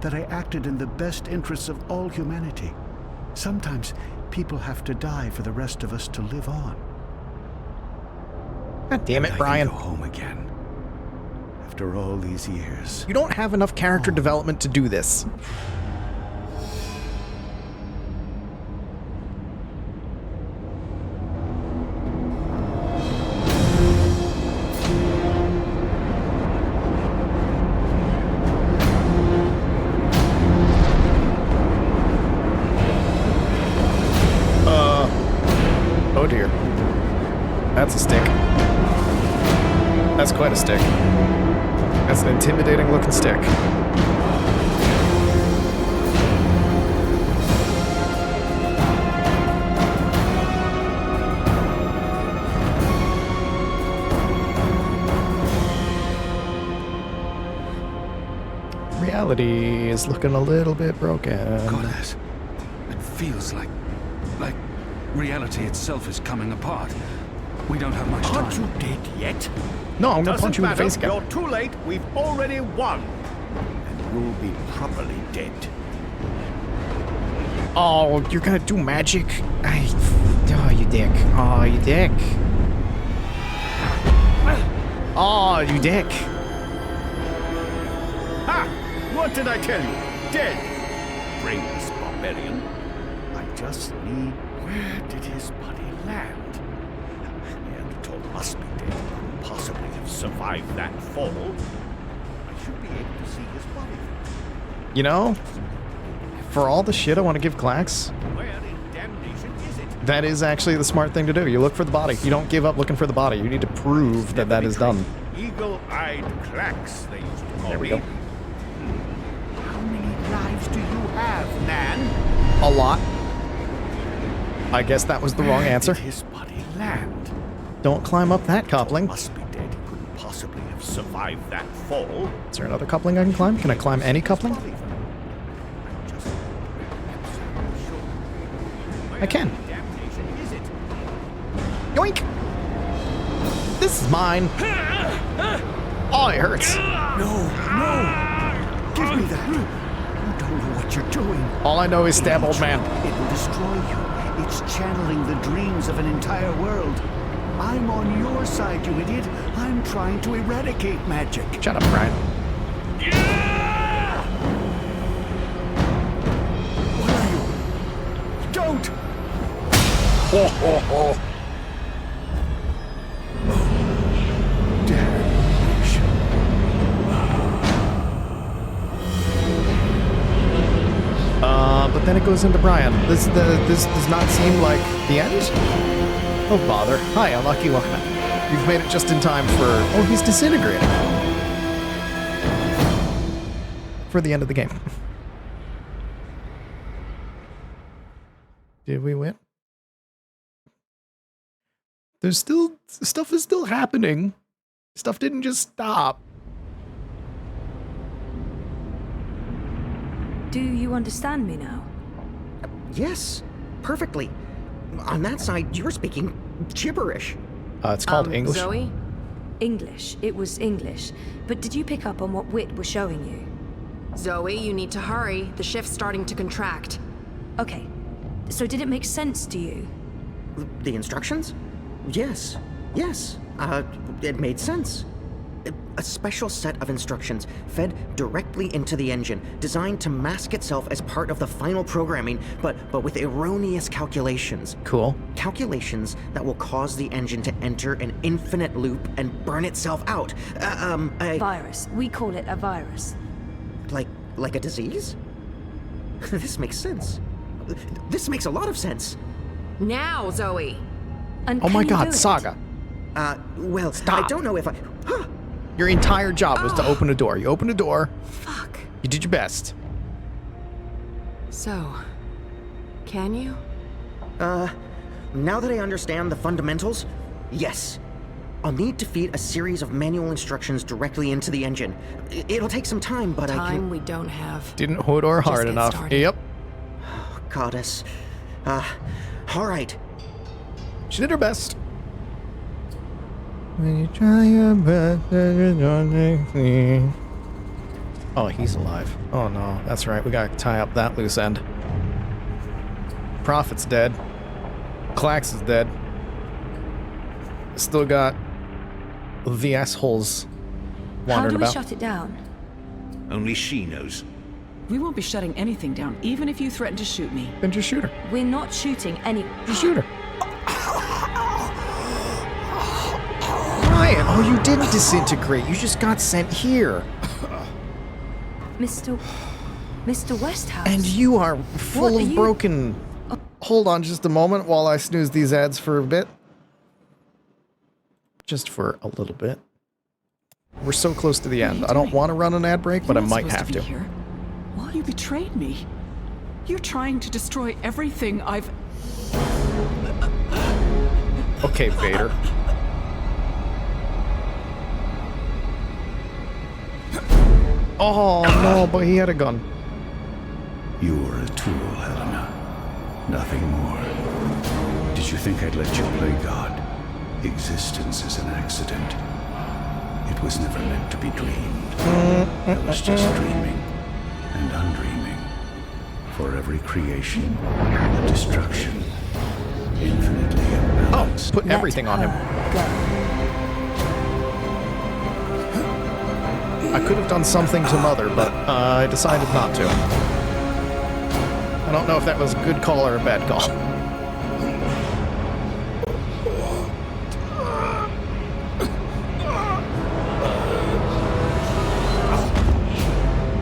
that I acted in the best interests of all humanity. Sometimes people have to die for the rest of us to live on. God damn it, I Brian. can go home again. After all these years. You don't have enough character development to do this. Oh dear. That's a stick. That's quite a stick. That's an intimidating looking stick. Reality is looking a little bit broken. Goddess, it feels like reality itself is coming apart. We don't have much time. Aren't you dead yet? No, I'm gonna Doesn't punch you in the matter. face again. You're too late. We've already won. And you'll be properly dead. Oh, you're gonna do magic? Oh, you dick. Oh, you dick. Oh, you dick. Ha! What did I tell you? Dead. Brainless barbarian. I just need... Where did his body land? Neanderthal must be dead. Couldn't possibly have survived that fall. I should be able to see his body. You know, for all the shit I want to give Clax, Where in damnation is it? that is actually the smart thing to do. You look for the body. You don't give up looking for the body. You need to prove that that is done. Eagle-eyed clacks, they used to call There we me. go. How many lives do you have, Nan? A lot. I guess that was the wrong answer. His body land. Don't climb up that coupling. Must be dead. He couldn't possibly have survived that fall. Is there another coupling I can climb? Can I climb any coupling? I can. Yoink! This is mine. Oh, it hurts. No. Give me that. You don't know what you're doing. All I know is stab old man. It will destroy you. It's channeling the dreams of an entire world. I'm on your side, you idiot. I'm trying to eradicate magic. Shut up, Brian. What are you? Don't! Oh. But then it goes into Brian. This does not seem like the end. Oh bother. Hi, unlucky one. You've made it just in time for... Oh, he's disintegrating. For the end of the game. Did we win? There's still... Stuff is still happening. Stuff didn't just stop. Do you understand me now? Yes, perfectly. On that side, you're speaking gibberish. It's called English. Zoe? English. It was English. But did you pick up on what Wit was showing you? Zoe, you need to hurry. The shift's starting to contract. Okay. So did it make sense to you? The instructions? Yes. It made sense. A special set of instructions fed directly into the engine, designed to mask itself as part of the final programming, but with erroneous calculations. Cool. Calculations that will cause the engine to enter an infinite loop and burn itself out. A virus. We call it a virus. Like a disease? This makes sense. This makes a lot of sense. Now, Zoe! And oh my god, Saga. Well, stop. I don't know if I... Your entire job was to open a door. You opened a door. Fuck. You did your best. So, can you? Now that I understand the fundamentals, yes. I'll need to feed a series of manual instructions directly into the engine. It'll take some time, but I can... Time we don't have. Didn't Hodor hard enough. Started. Yep. Oh, goddess. All right. She did her best. When you try your best, oh, he's alive. Oh no, that's right. We gotta tie up that loose end. Prophet's dead. Clax is dead. Still got the assholes wandering How do we about. shut it down? Only she knows. We won't be shutting anything down, even if you threaten to shoot me. Then just shoot her. We're not shooting any... Just shoot her. Ryan, oh, you didn't disintegrate. You just got sent here. Mr. Westhouse. And you are full of broken... Hold on just a moment while I snooze these ads for a bit. Just for a little bit. We're so close to the end. I don't want to run an ad break, but I might have to. Well, you betrayed me. You're trying to destroy everything I've... Okay, Vader. Oh, no, but he had a gun. You were a tool, Helena. Nothing more. Did you think I'd let you play God? Existence is an accident. It was never meant to be dreamed. I was just dreaming and undreaming. For every creation, a destruction. Infinitely imbalanced. Oh, put everything on him. I could have done something to Mother, but I decided not to. I don't know if that was a good call or a bad call.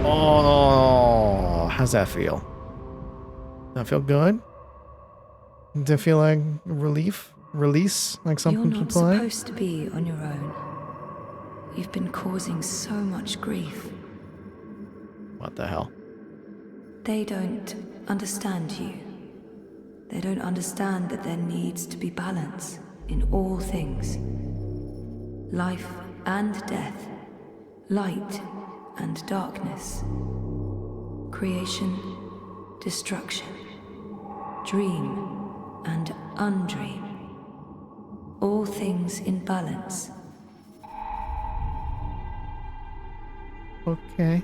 Oh, how's that feel? Does that feel good? Does it feel like relief? Release? Like something You're not to play? supposed to be on your own. You've been causing so much grief. What the hell? They don't understand you. They don't understand that there needs to be balance in all things. Life and death. Light and darkness. Creation, destruction. Dream and undream. All things in balance. Okay.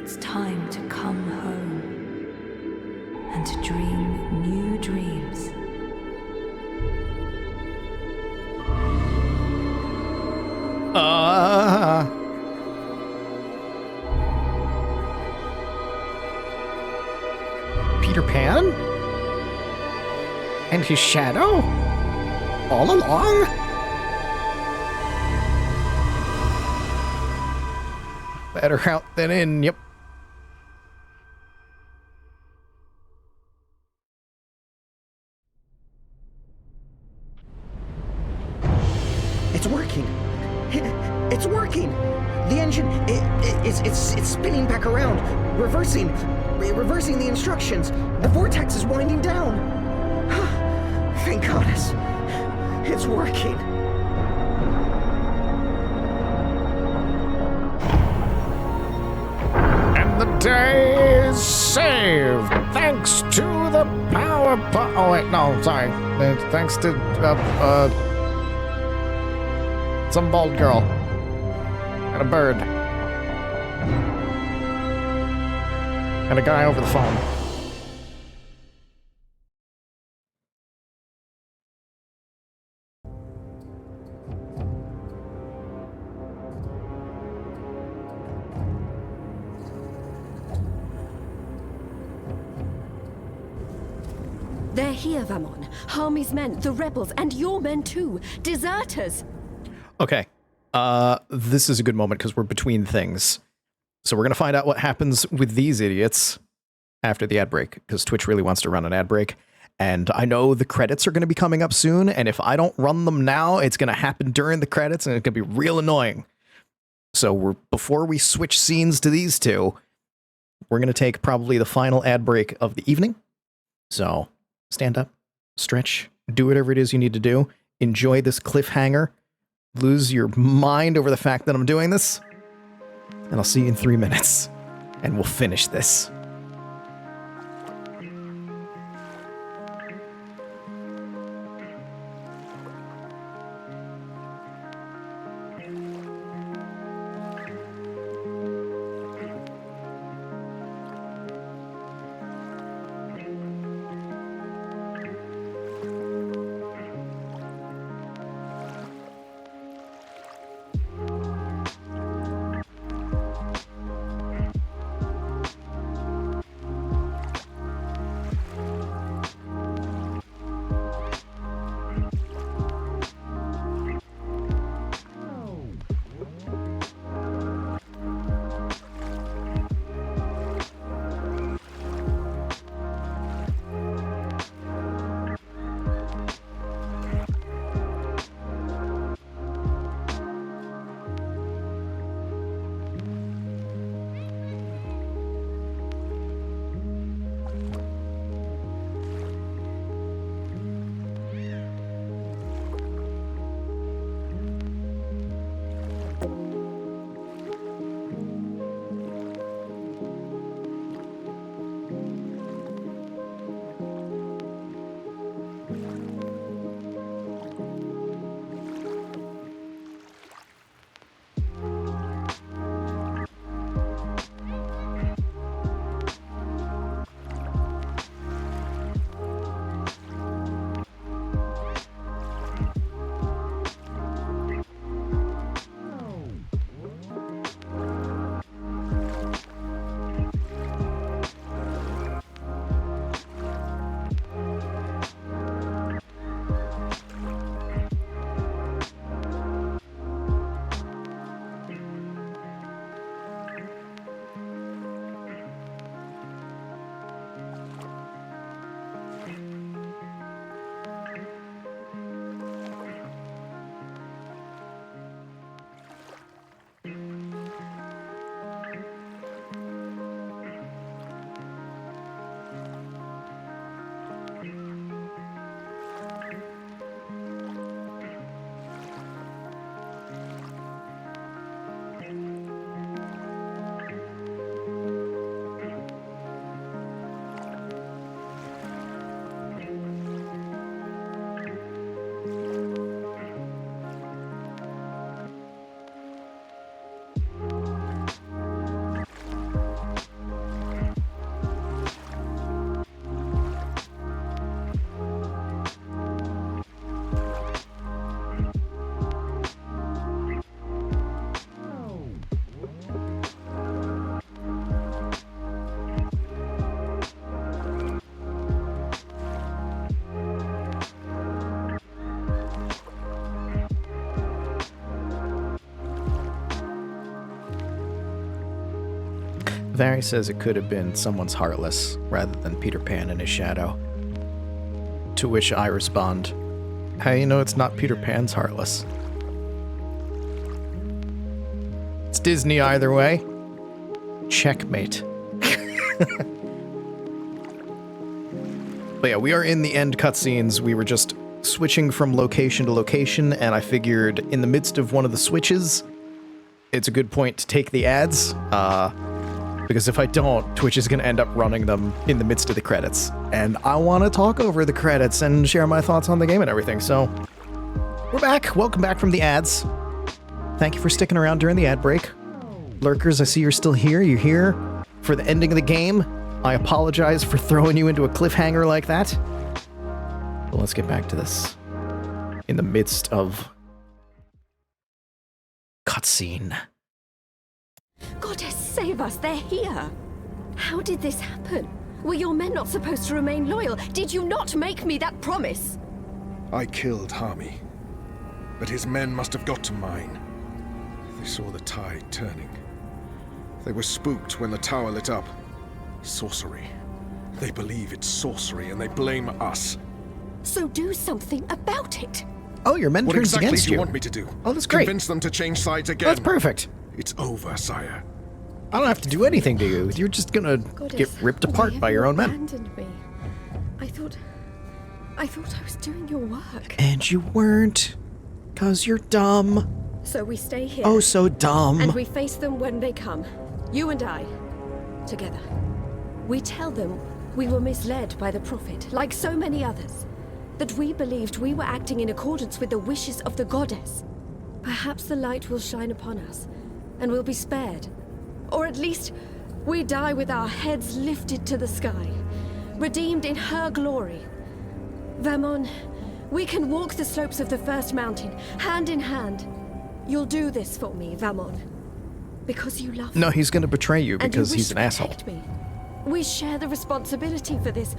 It's time to come home and to dream new dreams. Peter Pan? And his shadow? All along? Better out than in, yep. It's working. It's working. The engine, it's spinning back around, reversing the instructions. The vortex is winding down. Thank goddess. It's working. And the day is saved thanks to the power. Oh wait, no, sorry. Thanks to some bald girl and a bird and a guy over the phone. They're here, Vamon. Harmy's men, the rebels, and your men too. Deserters! Okay. This is a good moment because we're between things. So we're going to find out what happens with these idiots after the ad break, because Twitch really wants to run an ad break. And I know the credits are going to be coming up soon, and if I don't run them now, it's going to happen during the credits, and it's going to be real annoying. So before we switch scenes to these two, we're going to take probably the final ad break of the evening. So stand up, stretch, do whatever it is you need to do. Enjoy this cliffhanger. Lose your mind over the fact that I'm doing this. And I'll see you in 3 minutes. And we'll finish this. Vary says it could have been someone's Heartless rather than Peter Pan and his shadow. To which I respond, how do you know it's not Peter Pan's Heartless? It's Disney either way. Checkmate. But yeah, we are in the end cutscenes. We were just switching from location to location, and I figured in the midst of one of the switches, it's a good point to take the ads, because if I don't, Twitch is going to end up running them in the midst of the credits. And I want to talk over the credits and share my thoughts on the game and everything, so we're back. Welcome back from the ads. Thank you for sticking around during the ad break. Lurkers, I see you're still here. You're here for the ending of the game. I apologize for throwing you into a cliffhanger like that. But let's get back to this. In the midst of cutscene. Goddess, save us, they're here! How did this happen? Were your men not supposed to remain loyal? Did you not make me that promise? I killed Hami, but his men must have got to mine. They saw the tide turning. They were spooked when the tower lit up. Sorcery. They believe it's sorcery and they blame us. So do something about it! Oh, your men What turned exactly against do you you. want me to do? Oh, that's great. Convince them to change sides again. That's perfect. It's over, sire. I don't have to do anything to you. You're just gonna get ripped apart by your own men. Abandoned me. I thought I was doing your work. And you weren't. 'Cause you're dumb. So we stay here. Oh, so dumb. And we face them when they come. You and I. Together. We tell them we were misled by the Prophet, like so many others. That we believed we were acting in accordance with the wishes of the goddess. Perhaps the light will shine upon us, and we'll be spared. Or at least, we die with our heads lifted to the sky, redeemed in her glory. Vermon, we can walk the slopes of the first mountain, hand in hand. You'll do this for me, Vermon. Because you love me. No, he's gonna betray you And because you he's wish an to asshole. protect me. We share the responsibility for this.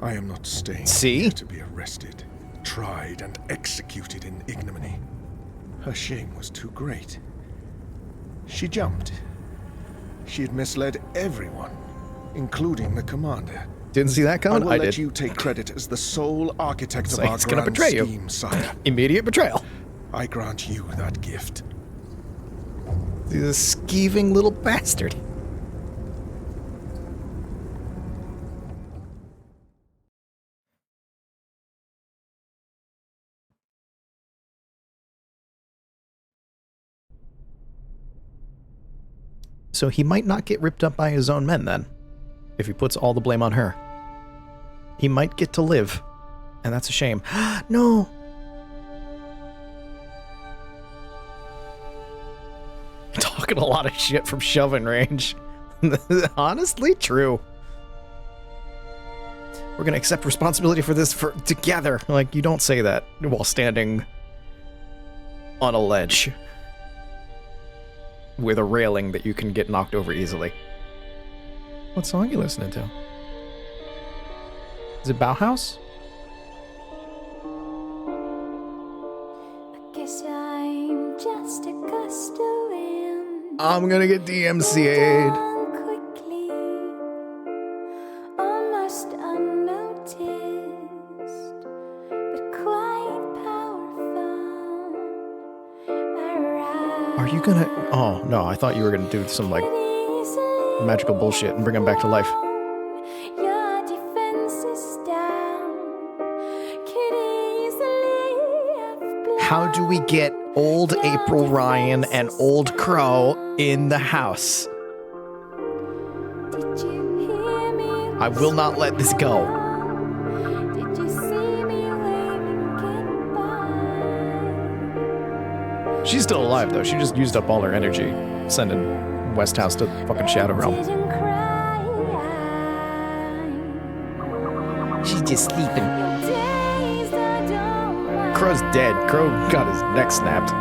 I am not staying here to be arrested, tried, and executed in ignominy. Her shame was too great. She jumped. She had misled everyone, including the commander. Didn't see that coming? I will let did. you take credit as the sole architect It's of like our it's gonna grand betray you. scheme, sire. Immediate betrayal. I grant you that gift. He's a skeeving little bastard. So he might not get ripped up by his own men then, if he puts all the blame on her. He might get to live, and that's a shame. No! Talking a lot of shit from shoving range. Honestly, true. We're gonna accept responsibility for this together. Like, you don't say that while standing on a ledge with a railing that you can get knocked over easily. What song are you listening to? Is it Bauhaus? Guess I'm just a gust of wind. I'm gonna get DMCA'd. Quickly, almost unnoticed, but quite powerful. Are you gonna... Oh, no, I thought you were gonna do some, like, magical bullshit and bring him back to life. Your defense is down. Could easily have How do we get old April Ryan and old Crow in the house? I will not let this go. Did you see me waving goodbye? She's still alive, though. She just used up all her energy, sending West House to fucking Shadow Realm. She's just sleeping. Crow's dead. Crow got his neck snapped.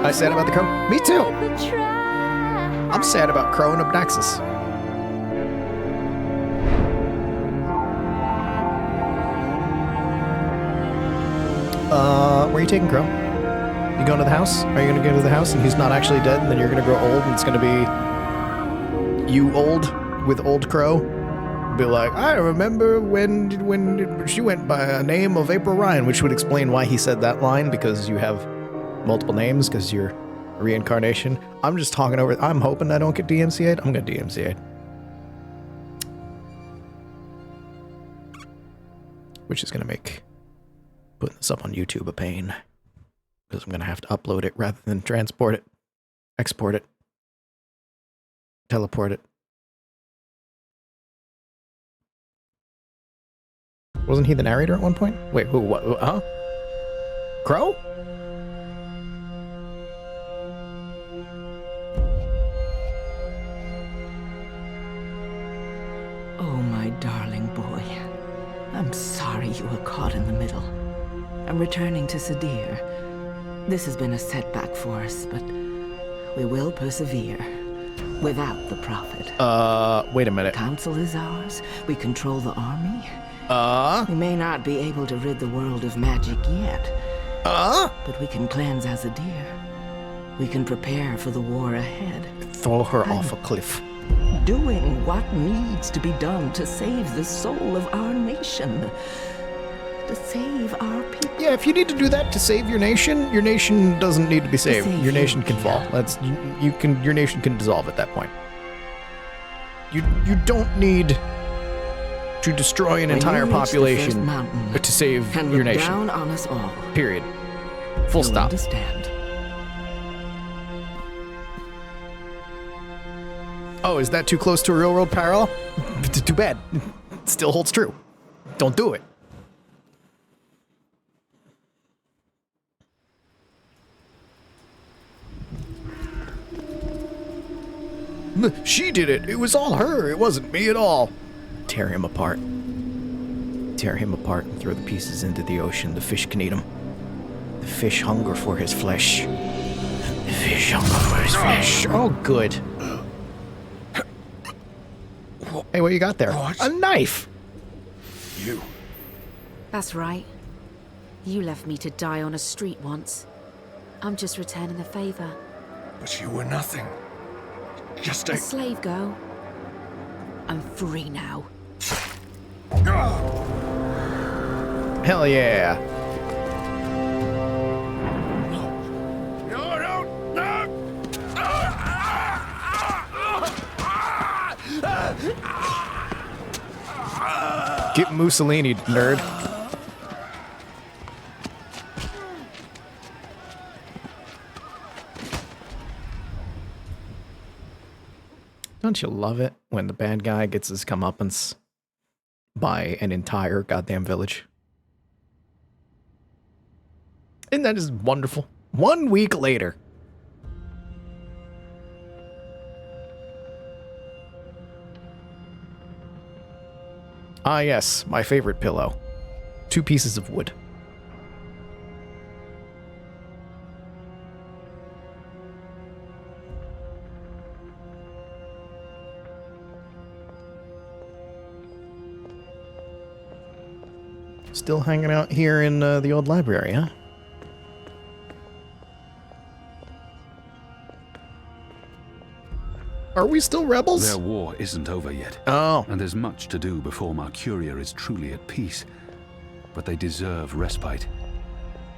I sad about the Crow? Me too. I'm sad about Crow and Obnaxis. Where are you taking Crow? You going to the house? Are you going to go to the house and he's not actually dead, and then you're going to grow old and it's going to be you old with Old Crow? Be like, I remember when she went by a name of April Ryan, which would explain why he said that line, because you have multiple names, because you're a reincarnation. I'm just talking over. I'm hoping I don't get DMCA'd. I'm going to DMCA'd. Which is going to make putting this up on YouTube a pain. Because I'm going to have to upload it rather than transport it, export it, teleport it. Wasn't he the narrator at one point? Wait, who? What? Huh? Crow? Oh, my darling boy. I'm sorry you were caught in the middle. I'm returning to Sadir. This has been a setback for us, but we will persevere. Without the Prophet. Wait a minute. The council is ours. We control the army. We may not be able to rid the world of magic yet. But we can cleanse Azadir. We can prepare for the war ahead. Throw her off a cliff. Doing what needs to be done to save the soul of our nation. To save our people. Yeah, if you need to do that to save your nation doesn't need to be saved. Your nation can fall. That's your nation can dissolve at that point. You don't need to destroy an entire population to save your nation. Down on us all. Period. Full stop. Understand. Oh, is that too close to a real world parallel? Too bad. It still holds true. Don't do it. She did it. It was all her. It wasn't me at all. Tear him apart. Tear him apart and throw the pieces into the ocean. The fish can eat him. The fish hunger for his flesh. The fish hunger for his flesh. Oh, good. Hey, what you got there? What? A knife. You. That's right. You left me to die on a street once. I'm just returning the favor. But you were nothing. Just A slave girl. I'm free now. Hell yeah. Get Mussolini, nerd. Don't you love it when the bad guy gets his comeuppance by an entire goddamn village? Isn't that just wonderful? 1 week later. Ah yes, my favorite pillow. 2 pieces of wood. Still hanging out here in the old library, huh? Are we still rebels? Their war isn't over yet. Oh. And there's much to do before Mercuria is truly at peace. But they deserve respite.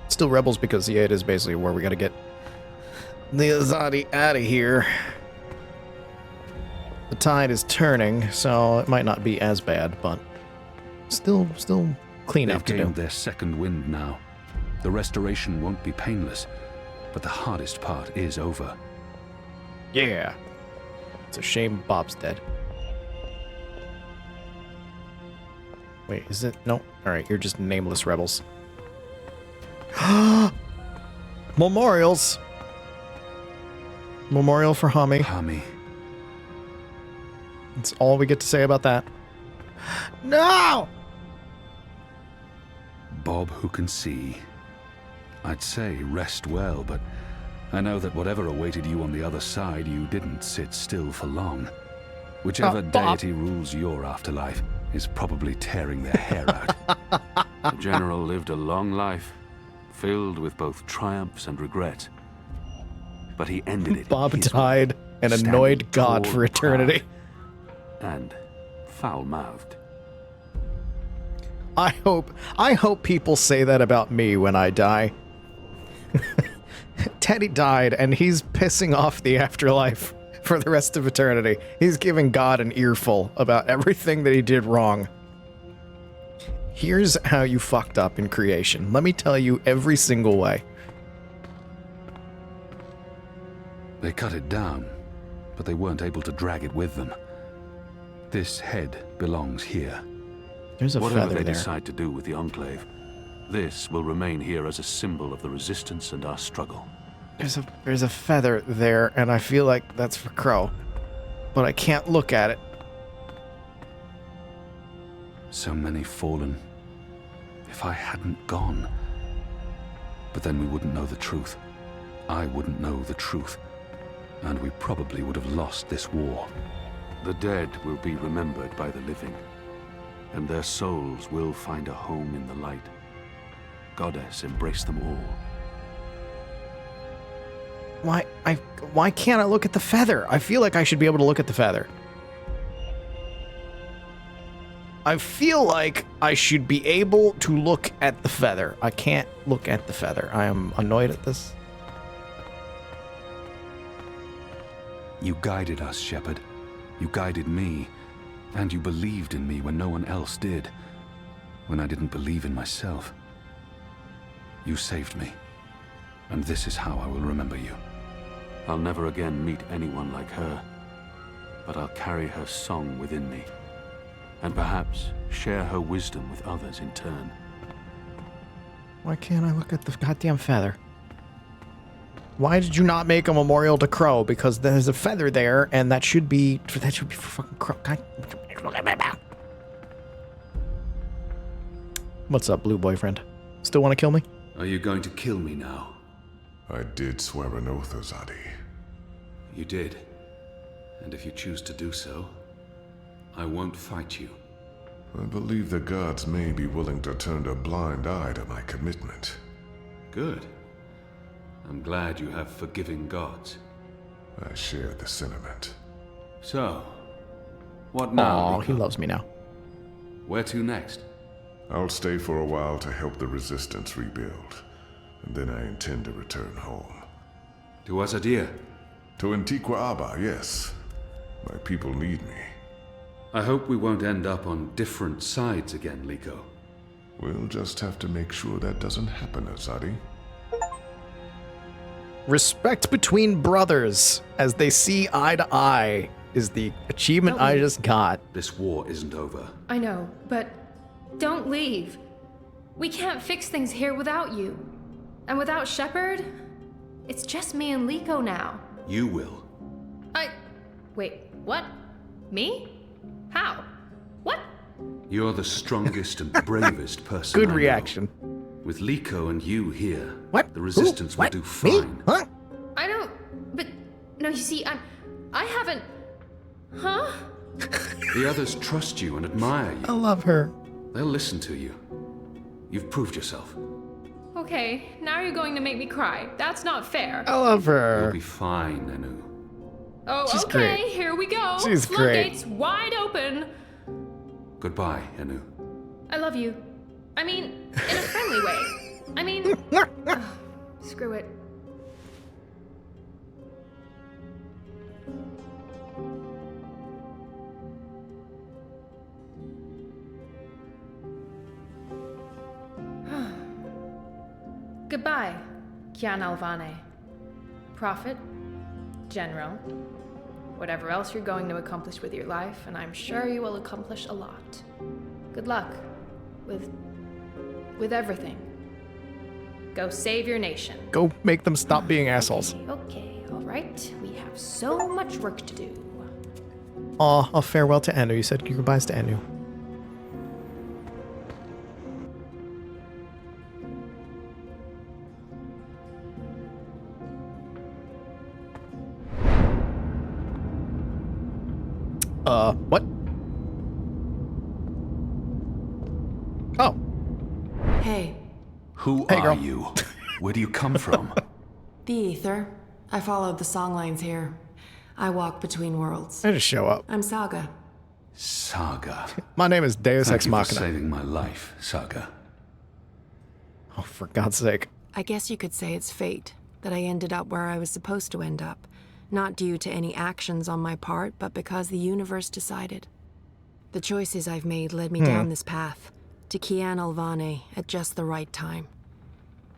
Still rebels because, yeah, it is basically where we gotta get the Azadi out of here. The tide is turning, so it might not be as bad, but still clean up to do. They've gained their second wind now. The restoration won't be painless, but the hardest part is over. Yeah. It's a shame Bob's dead. Wait, is it? No. Alright, you're just nameless rebels. Memorials. Memorial for Hami. Hami. That's all we get to say about that. No! Bob who can see. I'd say rest well, but I know that whatever awaited you on the other side, you didn't sit still for long. Whichever deity rules your afterlife is probably tearing their hair out. The general lived a long life, filled with both triumphs and regret. But he ended it. Bob died and annoyed God for eternity. And foul-mouthed. I hope people say that about me when I die. Teddy died and he's pissing off the afterlife for the rest of eternity. He's giving God an earful about everything that he did wrong. Here's how you fucked up in creation. Let me tell you every single way. They cut it down, but they weren't able to drag it with them. This head belongs here. There's a Whatever feather they there. decide to do with the Enclave, this will remain here as a symbol of the resistance and our struggle. There's a feather there, and I feel like that's for Crow. But I can't look at it. So many fallen. If I hadn't gone. But then we wouldn't know the truth. I wouldn't know the truth. And we probably would have lost this war. The dead will be remembered by the living. And their souls will find a home in the light. Goddess, embrace them all. Why can't I look at the feather? I feel like I should be able to look at the feather. I feel like I should be able to look at the feather. I can't look at the feather. I am annoyed at this. You guided us, Shepherd. You guided me. And you believed in me when no one else did. When I didn't believe in myself. You saved me. And this is how I will remember you. I'll never again meet anyone like her. But I'll carry her song within me. And perhaps share her wisdom with others in turn. Why can't I look at the goddamn feather? Why did you not make a memorial to Crow? Because there's a feather there, and that should be for fucking Crow. What's up, blue boyfriend? Still want to kill me? Are you going to kill me now? I did swear an oath, Azadi. You did. And if you choose to do so, I won't fight you. I believe the gods may be willing to turn a blind eye to my commitment. Good. I'm glad you have forgiving gods. I share the sentiment. So, what now? Oh, he loves me now. Where to next? I'll stay for a while to help the resistance rebuild, and then I intend to return home. To Asadir? To Antiqua-Aba, yes. My people need me. I hope we won't end up on different sides again, Liko. We'll just have to make sure that doesn't happen, Azadi. Respect between brothers as they see eye to eye is the achievement I just got. This war isn't over. I know, but don't leave. We can't fix things here without you. And without Shepard, it's just me and Liko now. You will. Wait, what? Me? How? What? You're the strongest and bravest person Good I know. reaction. With Liko and you here, what? The resistance will do fine. Huh? I don't... But... No, you see, I haven't... Huh? The others trust you and admire you. I love her. They'll listen to you. You've proved yourself. Okay, now you're going to make me cry. That's not fair. I love her. You'll be fine, Anu. Oh, She's okay, great. here we go. She's great. Floodgates wide open. Goodbye, Anu. I love you. I mean, in a friendly way. I mean... screw it. Goodbye, Kian Alvane. Prophet, General, whatever else you're going to accomplish with your life, and I'm sure you will accomplish a lot. Good luck with everything. Go save your nation. Go make them stop being assholes. Okay, all right. We have so much work to do. Aw, a farewell to Anu. You said goodbyes to Anu. What? Oh. Hey. Who Hey, are girl. you? Where do you come from? The ether. I followed the songlines here. I walk between worlds. I just show up. I'm Saga. Saga. My name is Deus Thank Ex you for Machina. saving my life, Saga. Oh, for God's sake. I guess you could say it's fate that I ended up where I was supposed to end up. Not due to any actions on my part, but because the universe decided. The choices I've made led me down this path, to Kian Alvane at just the right time.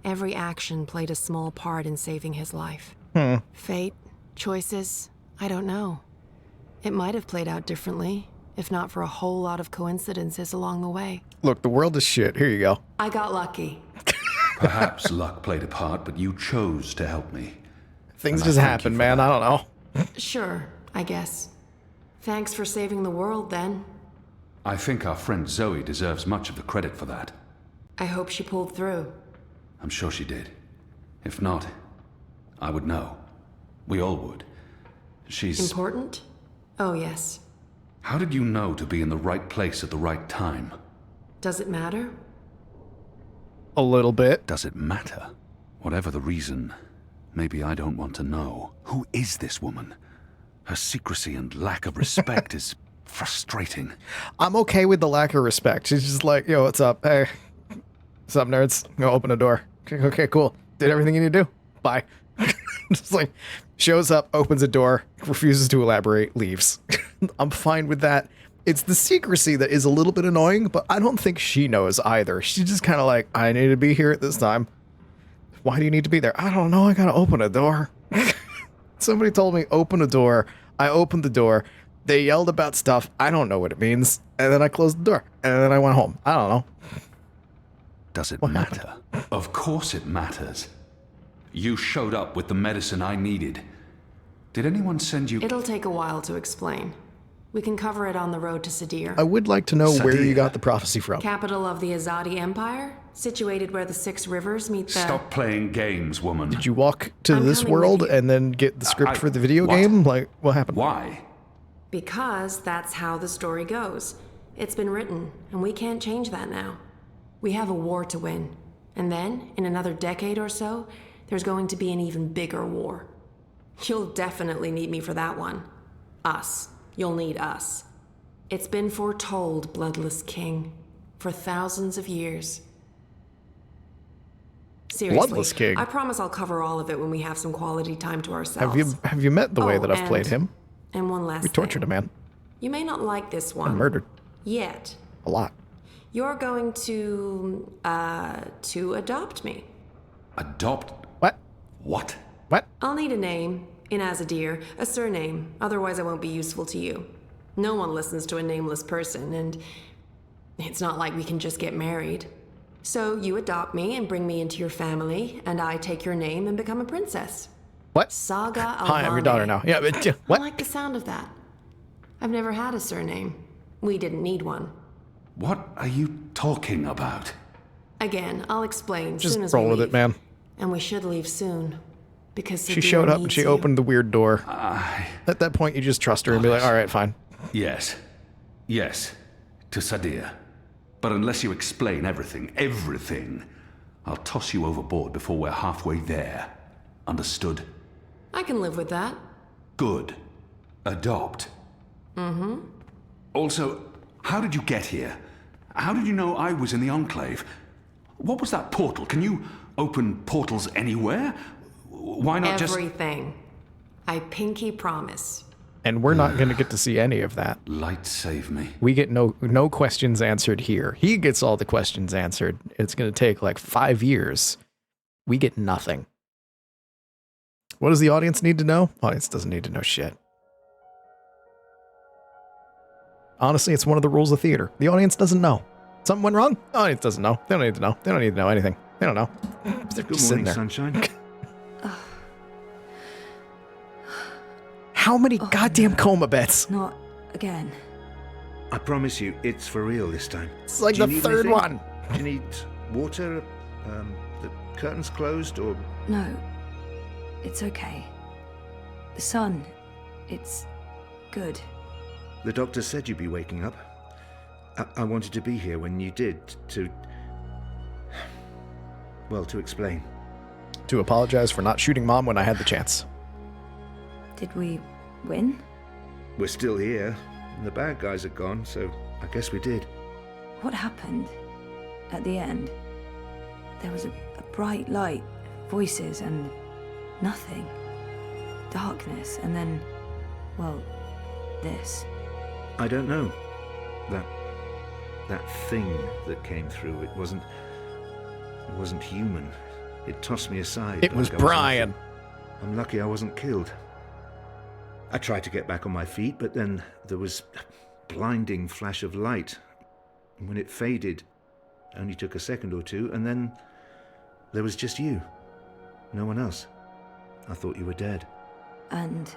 Every action played a small part in saving his life. Fate, choices, I don't know. It might have played out differently, if not for a whole lot of coincidences along the way. Look, the world is shit. Here you go. I got lucky. Perhaps luck played a part, but you chose to help me. Things And I just thank happen, you for man. that. I don't know. Sure, I guess. Thanks for saving the world, then. I think our friend Zoe deserves much of the credit for that. I hope she pulled through. I'm sure she did. If not, I would know. We all would. She's... Important? Oh, yes. How did you know to be in the right place at the right time? Does it matter? A little bit. Does it matter? Whatever the reason, maybe I don't want to know. Who is this woman? Her secrecy and lack of respect is frustrating. I'm okay with the lack of respect. She's just like, yo, what's up? Hey, what's up, nerds? Go open a door. Okay, cool. Did everything you need to do. Bye. Just like, shows up, opens a door, refuses to elaborate, leaves. I'm fine with that. It's the secrecy that is a little bit annoying, but I don't think she knows either. She's just kind of like, I need to be here at this time. Why do you need to be there? I don't know. I gotta open a door. Somebody told me, open a door. I opened the door. They yelled about stuff. I don't know what it means. And then I closed the door. And then I went home. I don't know. Does it matter? Of course it matters. You showed up with the medicine I needed. Did anyone send you... It'll take a while to explain. We can cover it on the road to Sadir. I would like to know where you got the prophecy from. Capital of the Azadi Empire, situated where the 6 rivers meet the... Stop playing games, woman. Did you walk to this coming world with you. and then get the script for the video what? game? Like, what happened? Why? Because that's how the story goes. It's been written, and we can't change that now. We have a war to win. And then, in another decade or so, there's going to be an even bigger war. You'll definitely need me for that one. Us. You'll need us. It's been foretold, Bloodless King, for thousands of years. Seriously, Bloodless King? I promise I'll cover all of it when we have some quality time to ourselves. Have you met the way that I've and- played him? And one last We tortured a man. You may not like this one. And murdered. Yet. A lot. You're going to adopt me. Adopt? What? What? What? I'll need a name, in Azadir, a surname, otherwise I won't be useful to you. No one listens to a nameless person, and it's not like we can just get married. So you adopt me and bring me into your family, and I take your name and become a princess. What? Saga Alvane. Hi, I'm your daughter now. Yeah, but what? I like the sound of that. I've never had a surname. We didn't need one. What are you talking about? Again, I'll explain Just soon as roll we with leave. it, man. And we should leave soon. Because She Sadir showed up and needs she you. opened the weird door. At that point, you just trust her and be like, all right, fine. Yes. Yes. To Sadir. But unless you explain everything, I'll toss you overboard before we're halfway there. Understood? I can live with that. Good. Adopt. Mm-hmm. Also, how did you get here? How did you know I was in the Enclave? What was that portal? Can you open portals anywhere? Why not just... Everything. I pinky promise. And we're not going to get to see any of that. Light save me. We get no questions answered here. He gets all the questions answered. It's going to take like 5 years. We get nothing. What does the audience need to know? Audience doesn't need to know shit. Honestly, it's one of the rules of theater. The audience doesn't know. Something went wrong? The audience doesn't know. They don't need to know. They don't need to know anything. They don't know. They're Good just sitting morning, there. sunshine. How many goddamn coma beds? Not again. I promise you, it's for real this time. It's like Do you the need third anything? one. Do you need water? The curtains closed, or No. It's okay. The sun, it's good. the doctor said you'd be waking up. I wanted to be here when you did. To Well, to explain. To apologize for not shooting Mom when I had the chance. Did we win? We're still here, and the bad guys are gone, so I guess we did. What happened at the end? There was a bright light, voices, and nothing. Darkness, and then, well, this. I don't know. That thing that came through, it wasn't human. It tossed me aside. It was Brian. I'm lucky I wasn't killed. I tried to get back on my feet, but then there was a blinding flash of light. And when it faded, it only took a second or two, and then there was just you. No one else. I thought you were dead. And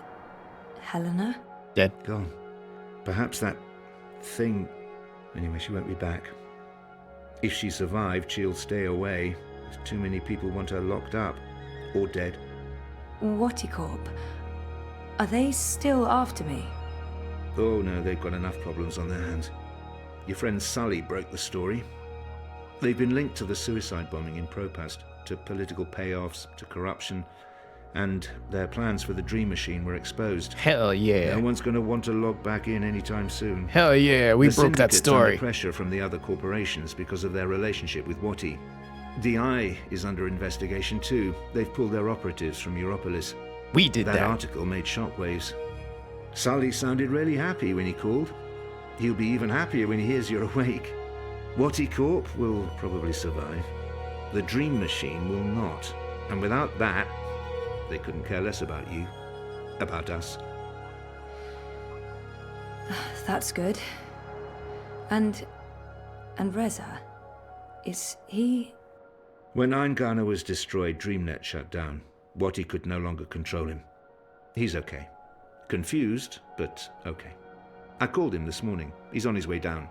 Helena? Dead. Gone. Perhaps that thing... Anyway, she won't be back. If she survived, she'll stay away. Too many people want her locked up. Or dead. Whattycorp? Are they still after me? Oh no, they've got enough problems on their hands. Your friend Sully broke the story. They've been linked to the suicide bombing in Propast, to political payoffs, to corruption, and their plans for the Dream Machine were exposed. Hell yeah. No one's going to want to log back in anytime soon. Hell yeah, we broke that Syndicate's story. Under pressure from the other corporations because of their relationship with Watty. The Eye is under investigation too. They've pulled their operatives from Europolis. We did that. That article made shockwaves. Sully sounded really happy when he called. He'll be even happier when he hears you're awake. Watty Corp will probably survive. The Dream Machine will not. And without that, they couldn't care less about you. About us. That's good. And Reza, is he... When Eingana was destroyed, DreamNet shut down. Watty could no longer control him. He's okay. Confused, but okay. I called him this morning. He's on his way down.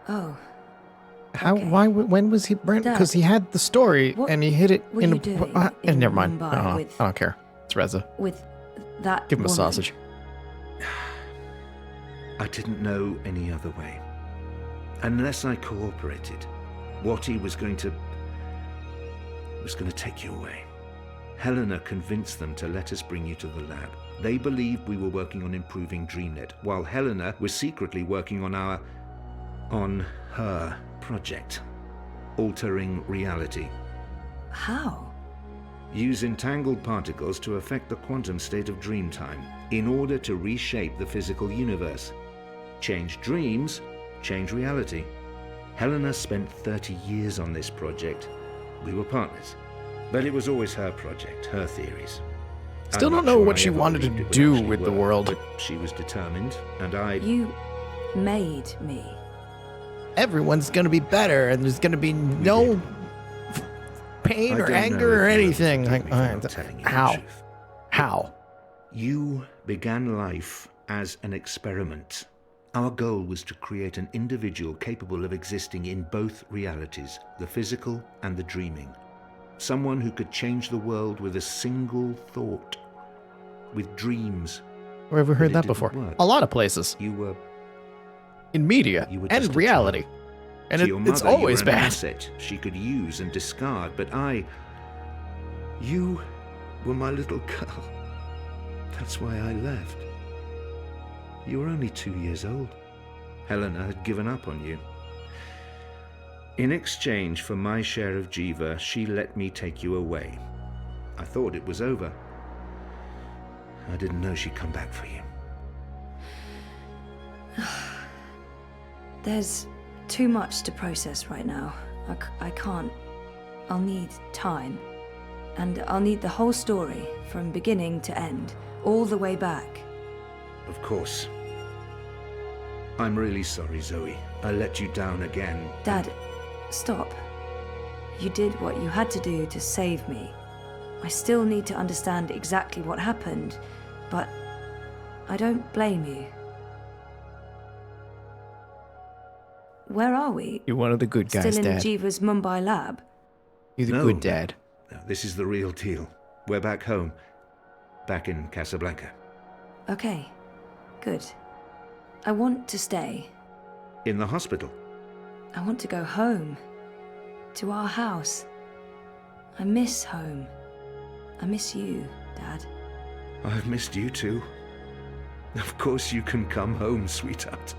Oh. How? Why? When was he burnt? Because he had the story and he hid it in a. Never mind. I don't care. It's Reza. With that Give him a woman. sausage. I didn't know any other way. Unless I cooperated, Watty was going to take you away. Helena convinced them to let us bring you to the lab. They believed we were working on improving DreamNet, while Helena was secretly working on her project, altering reality. How? Use entangled particles to affect the quantum state of dreamtime in order to reshape the physical universe. Change dreams, change reality. Helena spent 30 years on this project. We were partners. But it was always her project, her theories. Still don't know what she wanted to do with the world. But she was determined, and I... You made me. Everyone's gonna be better, and there's gonna be no pain or anger or anything. How? How? You began life as an experiment. Our goal was to create an individual capable of existing in both realities, the physical and the dreaming. Someone who could change the world with a single thought, with dreams. Where have we heard that before? A lot of places. You were... In media and reality. And it's always you were an bad. Asset she could use and discard, but you were my little girl. That's why I left. You were only 2 years old. Helena had given up on you. In exchange for my share of Jiva, she let me take you away. I thought it was over. I didn't know she'd come back for you. There's too much to process right now. I can't. I'll need time. And I'll need the whole story, from beginning to end, all the way back. Of course. I'm really sorry, Zoe. I let you down again. Dad, stop. You did what you had to do to save me. I still need to understand exactly what happened, but I don't blame you. Where are we? You're one of the good guys, Still in Dad. Jiva's Mumbai lab? You're the good dad. No, this is the real deal. We're back home. Back in Casablanca. Okay, good. I want to stay. In the hospital. I want to go home. To our house. I miss home. I miss you, Dad. I've missed you too. Of course you can come home, sweetheart.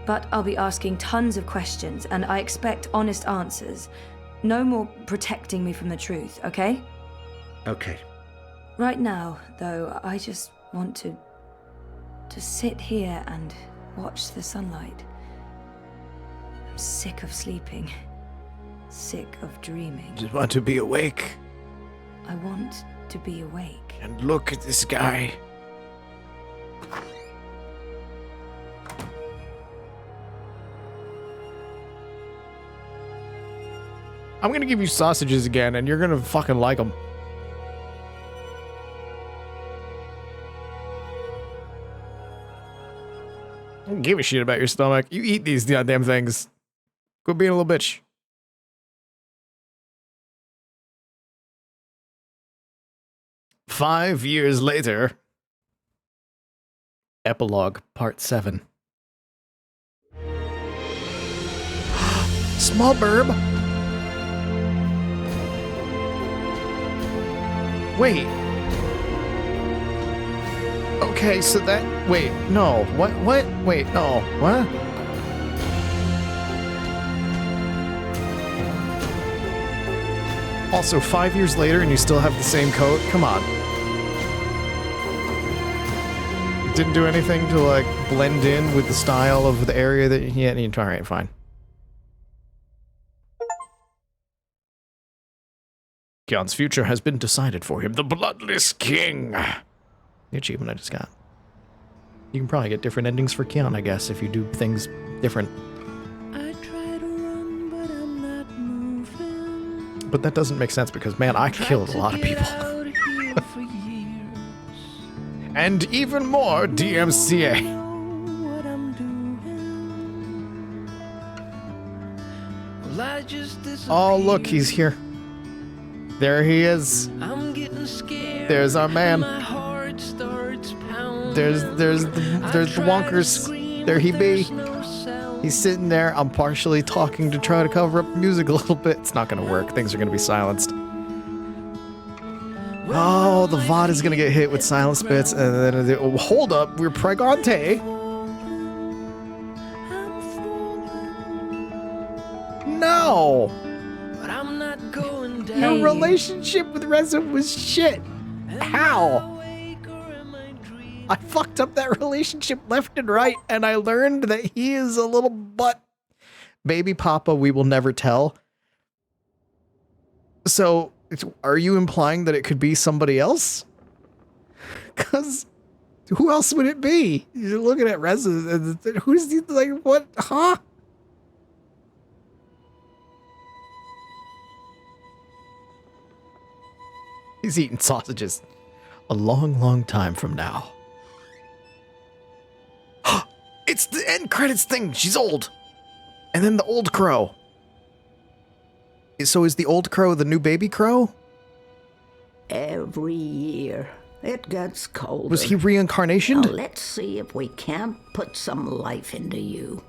But I'll be asking tons of questions, and I expect honest answers. No more protecting me from the truth, okay? Okay. Right now, though, I just want to sit here and watch the sunlight. I'm sick of sleeping. Sick of dreaming. Just want to be awake. I want to be awake. And look at the sky. I'm gonna give you sausages again, and you're gonna fucking like them. I don't give a shit about your stomach. You eat these goddamn things. Quit being a little bitch. "5 years later." Epilogue, Part 7. Small burb. Wait. Okay, so that... Wait, no. What? Wait, no. What? Also, 5 years later and you still have the same coat? Come on. Didn't do anything to, like, blend in with the style of the area that... Yeah, alright, fine. Kion's future has been decided for him. The Bloodless King! The achievement I just got. You can probably get different endings for Kion, I guess, if you do things different. But that doesn't make sense because, man, I killed a lot of people. And even more DMCA. Oh, look, he's here. There he is. There's our man. There's the Wonkers. There he be. He's sitting there. I'm partially talking to try to cover up the music a little bit. It's not gonna work. Things are gonna be silenced. Oh, the VOD is gonna get hit with silence bits, and then hold up, we're pregante. No. Your relationship with Reza was shit. How? I fucked up that relationship left and right, and I learned that he is a little butt. Baby Papa, we will never tell. So, are you implying that it could be somebody else? Because who else would it be? You're looking at Reza, who's he, like, what, huh? He's eating sausages. A long, long time from now. It's the end credits thing. She's old. And then the old crow. So is the old crow the new baby crow? Every year, it gets colder. Was he reincarnationed? Now let's see if we can't put some life into you.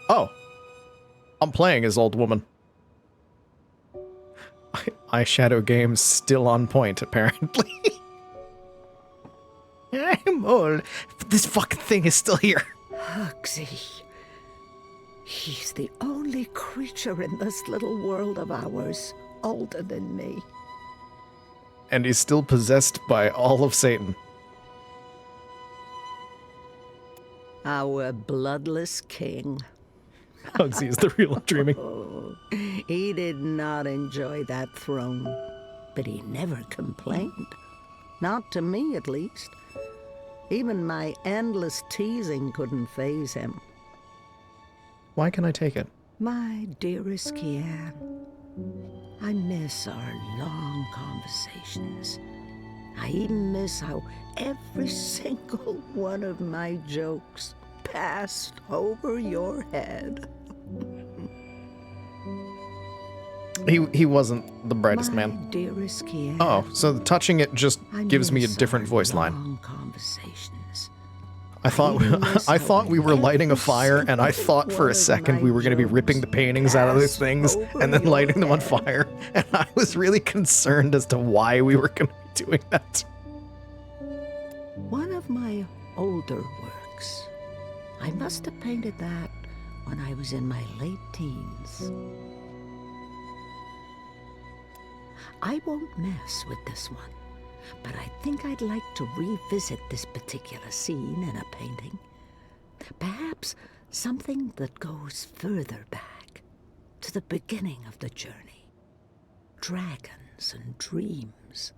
Oh. I'm playing as old woman. Eyeshadow game's still on point, apparently. I'm old, but this fucking thing is still here. Hugsy. He's the only creature in this little world of ours older than me. And he's still possessed by all of Satan. Our bloodless king. Hugsy is the real dreaming. Oh, he did not enjoy that throne, but he never complained. Not to me, at least. Even my endless teasing couldn't faze him. Why can I take it? My dearest Kian, I miss our long conversations. I even miss how every single one of my jokes passed over your head. He wasn't the brightest man. Dearest Kian. Oh, so touching it just gives me a different voice line. Conversations. I thought we were lighting a fire, and I thought for a second we were going to be ripping the paintings out of those things and then lighting them on fire. And I was really concerned as to why we were going to be doing that. One of my older works. I must have painted that when I was in my late teens. I won't mess with this one, but I think I'd like to revisit this particular scene in a painting. Perhaps something that goes further back, to the beginning of the journey. Dragons and dreams.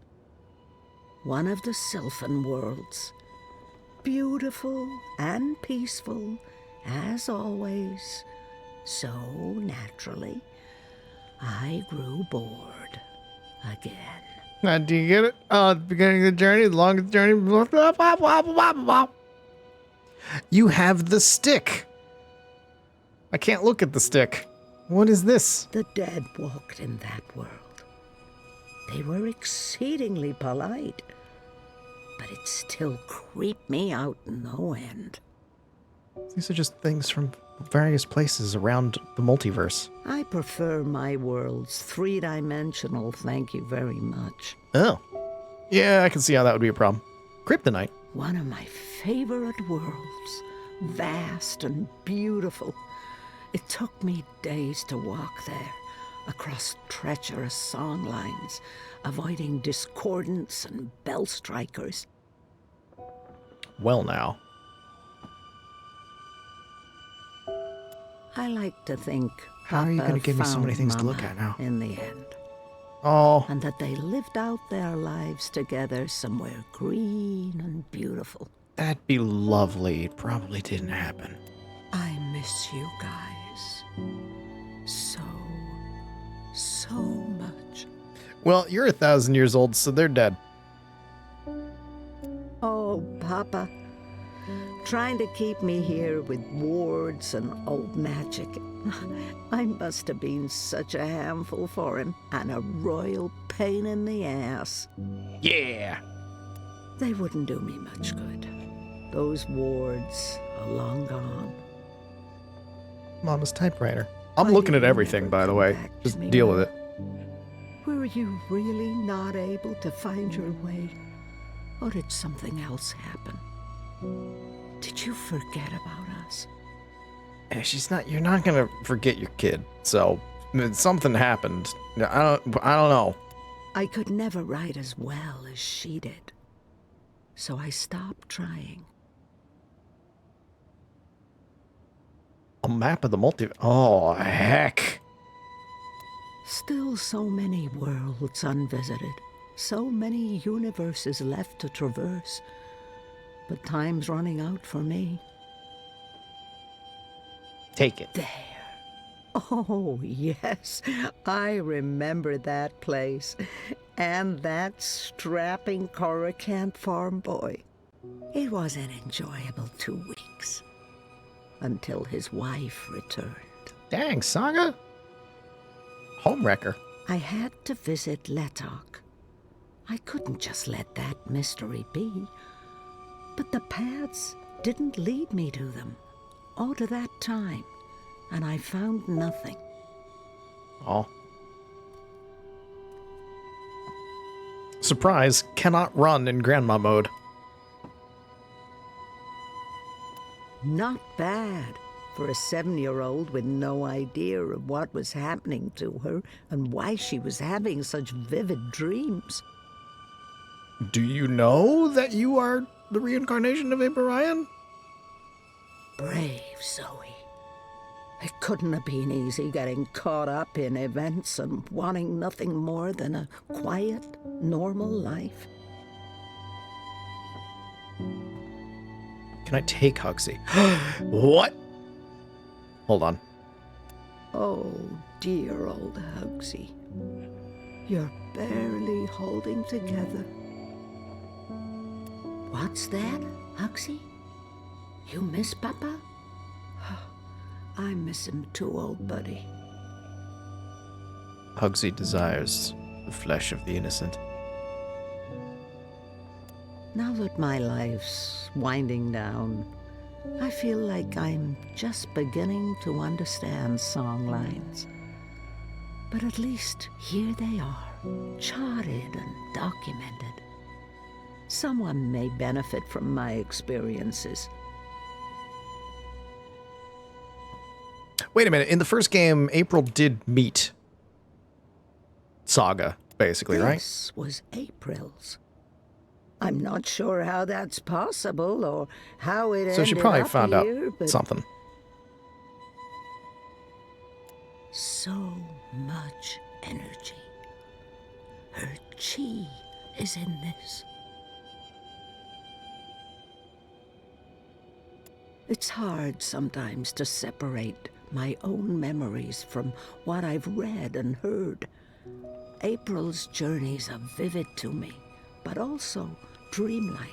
One of the Sylphan worlds. Beautiful and peaceful, as always. So naturally, I grew bored again. Now, do you get it? The beginning of the journey, the longest journey. Blah, blah, blah, blah, blah, blah. You have the stick. I can't look at the stick. What is this? The dead walked in that world. They were exceedingly polite, but it still creeped me out no end. These are just things from various places around the multiverse. I prefer my worlds three-dimensional, thank you very much. Oh. Yeah, I can see how that would be a problem. Kryptonite. One of my favorite worlds. Vast and beautiful. It took me days to walk there, across treacherous song lines, avoiding discordants and bell strikers. Well now. I like to think How are you going to give me so many things to look at now? In the end. Oh. And that they lived out their lives together somewhere green and beautiful. That'd be lovely. It probably didn't happen. I miss you guys. So much. Well, you're 1,000 years old, so they're dead. Oh, Papa. Trying to keep me here with wards and old magic. I must have been such a handful for him, and a royal pain in the ass. Yeah. They wouldn't do me much good. Those wards are long gone. Mama's typewriter. I'm looking at everything, by the way. Just deal with it. Were you really not able to find your way? Or did something else happen? Did you forget about us? She's not. You're not gonna forget your kid. So something happened. I don't know. I could never write as well as she did, so I stopped trying. A map of the multi. Oh heck! Still, so many worlds unvisited, so many universes left to traverse. But time's running out for me. Take it. There. Oh, yes. I remember that place. And that strapping Coruscant farm boy. It was an enjoyable 2 weeks. Until his wife returned. Dang, Saga. Homewrecker. I had to visit Letok. I couldn't just let that mystery be. But the paths didn't lead me to them, all to that time, and I found nothing. Oh. Surprise, cannot run in grandma mode. Not bad for a 7-year-old with no idea of what was happening to her and why she was having such vivid dreams. Do you know that you are the reincarnation of Abraham? Brave Zoe. It couldn't have been easy getting caught up in events and wanting nothing more than a quiet, normal life. Can I take Hugsy? What? Hold on. Oh, dear old Hugsy. You're barely holding together. What's that, Hugsy? You miss Papa? I miss him too, old buddy. Hugsy desires the flesh of the innocent. Now that my life's winding down, I feel like I'm just beginning to understand song lines. But at least here they are, charted and documented. Someone may benefit from my experiences. Wait a minute. In the first game, April did meet Saga, basically, right? This was April's. I'm not sure how that's possible or how it ended So she probably up found out here, but something. so much energy. Her chi is in this. It's hard sometimes to separate my own memories from what I've read and heard. April's journeys are vivid to me, but also dreamlike.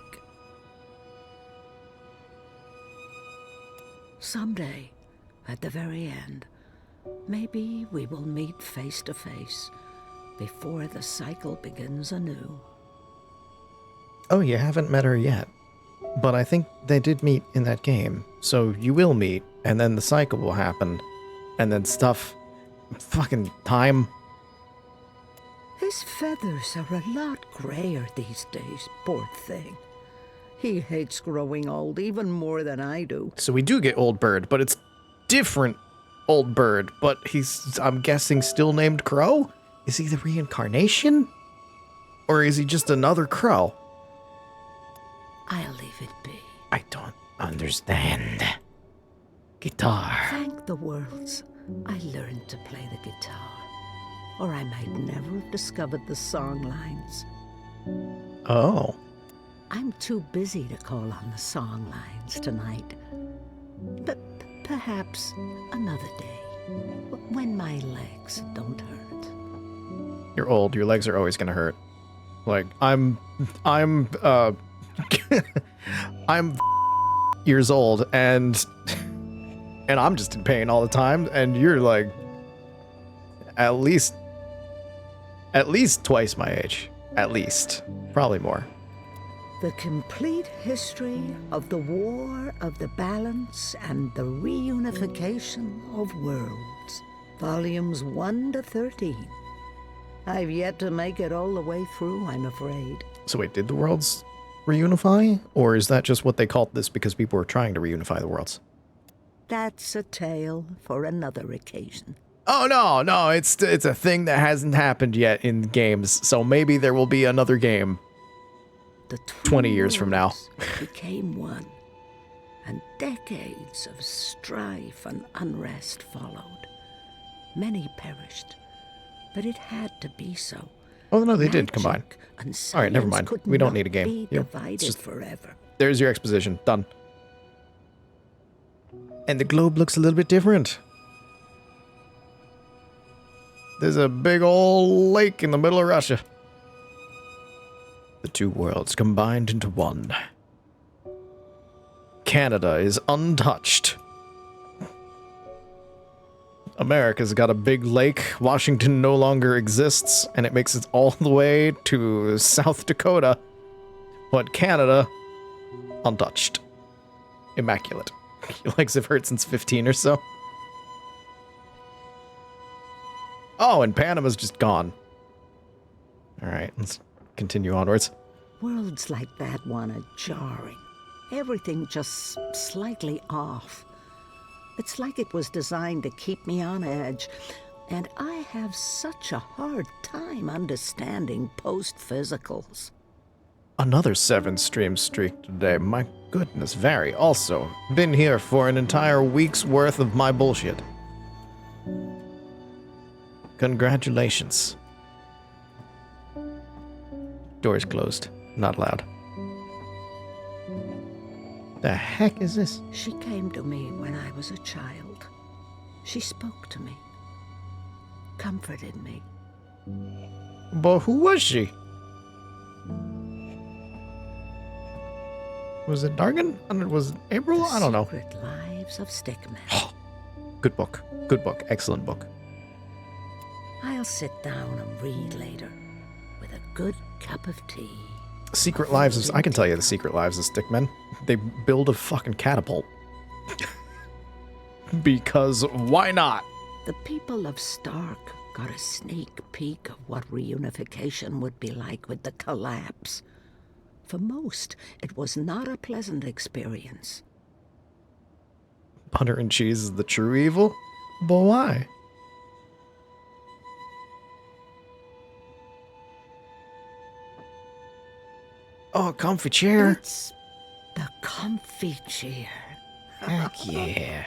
Someday, at the very end, maybe we will meet face to face before the cycle begins anew. Oh, you haven't met her yet. But I think they did meet in that game. So you will meet, and then the cycle will happen. And then stuff... Fucking time. His feathers are a lot grayer these days, poor thing. He hates growing old even more than I do. So we do get Old Bird, but it's different Old Bird. But he's, I'm guessing, still named Crow? Is he the reincarnation? Or is he just another crow? I'll leave it be. I don't understand. Guitar. Thank the worlds I learned to play the guitar, or I might never have discovered the song lines. Oh. I'm too busy to call on the song lines tonight. But perhaps another day, when my legs don't hurt. You're old. Your legs are always gonna hurt. Like, I'm years old, and I'm just in pain all the time, and you're like at least twice my age. At least. Probably more. The complete history of the War of the Balance and the Reunification of Worlds. Volumes 1 to 13. I've yet to make it all the way through, I'm afraid. So wait, did the worlds reunify? Or is that just what they called this because people were trying to reunify the worlds? That's a tale for another occasion. Oh, no, it's a thing that hasn't happened yet in games, so maybe there will be another game the 20 years from now. Became one, and decades of strife and unrest followed. Many perished, but it had to be so. Oh, no, they did combine. All right, never mind. We don't need a game. Be divided forever. There's your exposition. Done. And the globe looks a little bit different. There's a big old lake in the middle of Russia. The two worlds combined into one. Canada is untouched. America's got a big lake. Washington no longer exists, and it makes it all the way to South Dakota. But Canada, untouched. Immaculate. Your legs have hurt since 15 or so. Oh, and Panama's just gone. Alright, let's continue onwards. Worlds like that one are jarring. Everything just slightly off. It's like it was designed to keep me on edge, and I have such a hard time understanding post-physicals. Another 7-stream streak today. My goodness, Vary. Also, been here for an entire week's worth of my bullshit. Congratulations. Door's closed. Not allowed. The heck is this? She came to me when I was a child. She spoke to me. Comforted me. But who was she? Was it Dargan? Was it April? I don't know. Secret Lives of Stickman. Good book. Good book. Excellent book. I'll sit down and read later with a good cup of tea. Secret lives of... I can tell you the secret lives of stickmen. They build a fucking catapult. Because why not? The people of Stark got a sneak peek of what reunification would be like with the collapse. For most, it was not a pleasant experience. Butter and cheese is the true evil? But why? Oh, a comfy chair. It's the comfy chair. Heck yeah.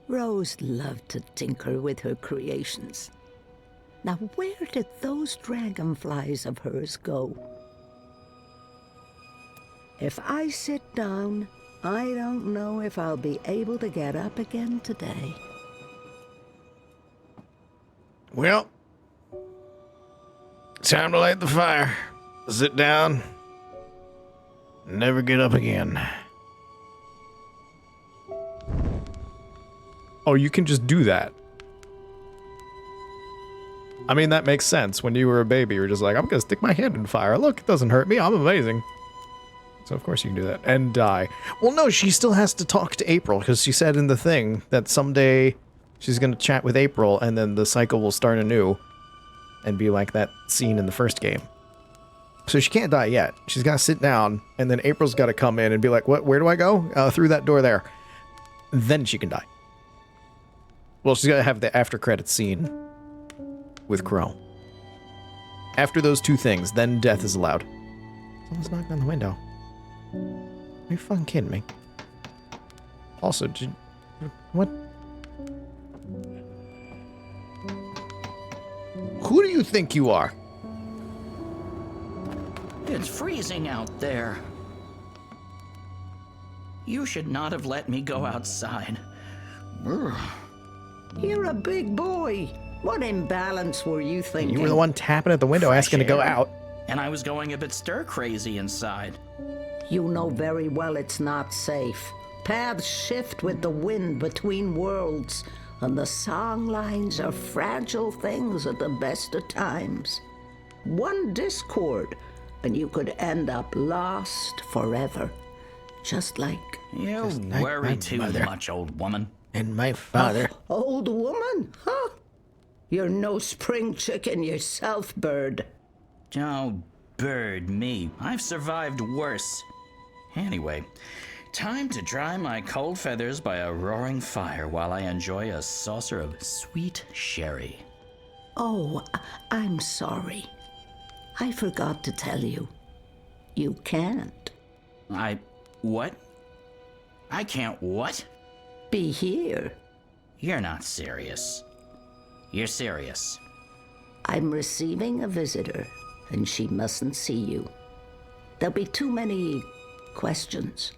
Rose loved to tinker with her creations. Now, where did those dragonflies of hers go? If I sit down, I don't know if I'll be able to get up again today. Well, time to light the fire. Sit down. Never get up again. Oh, you can just do that. I mean, that makes sense. When you were a baby, you were just like, I'm gonna stick my hand in fire. Look, it doesn't hurt me. I'm amazing. So of course you can do that. And die. Well, no, she still has to talk to April, because she said in the thing that someday she's gonna chat with April, and then the cycle will start anew and be like that scene in the first game. So she can't die yet. She's got to sit down, and then April's got to come in and be like, "What? Where do I go? Through that door there." Then she can die. Well, she's got to have the after credits scene with Crow. After those two things, then death is allowed. Someone's knocking on the window. Are you fucking kidding me? Also, what? Who do you think you are? It's freezing out there. You should not have let me go outside. You're a big boy. What imbalance were you thinking? You were the one tapping at the window asking to go out. And I was going a bit stir-crazy inside. You know very well it's not safe. Paths shift with the wind between worlds, and the song lines are fragile things at the best of times. One discord, and you could end up lost forever. Just like... You worry too much, old woman. And my father. Old woman? Huh? You're no spring chicken yourself, Bird. Oh, Bird, me. I've survived worse. Anyway, time to dry my cold feathers by a roaring fire while I enjoy a saucer of sweet sherry. Oh, I'm sorry. I forgot to tell you. You can't. What? I can't what? Be here. You're not serious. You're serious. I'm receiving a visitor, and she mustn't see you. There'll be too many questions.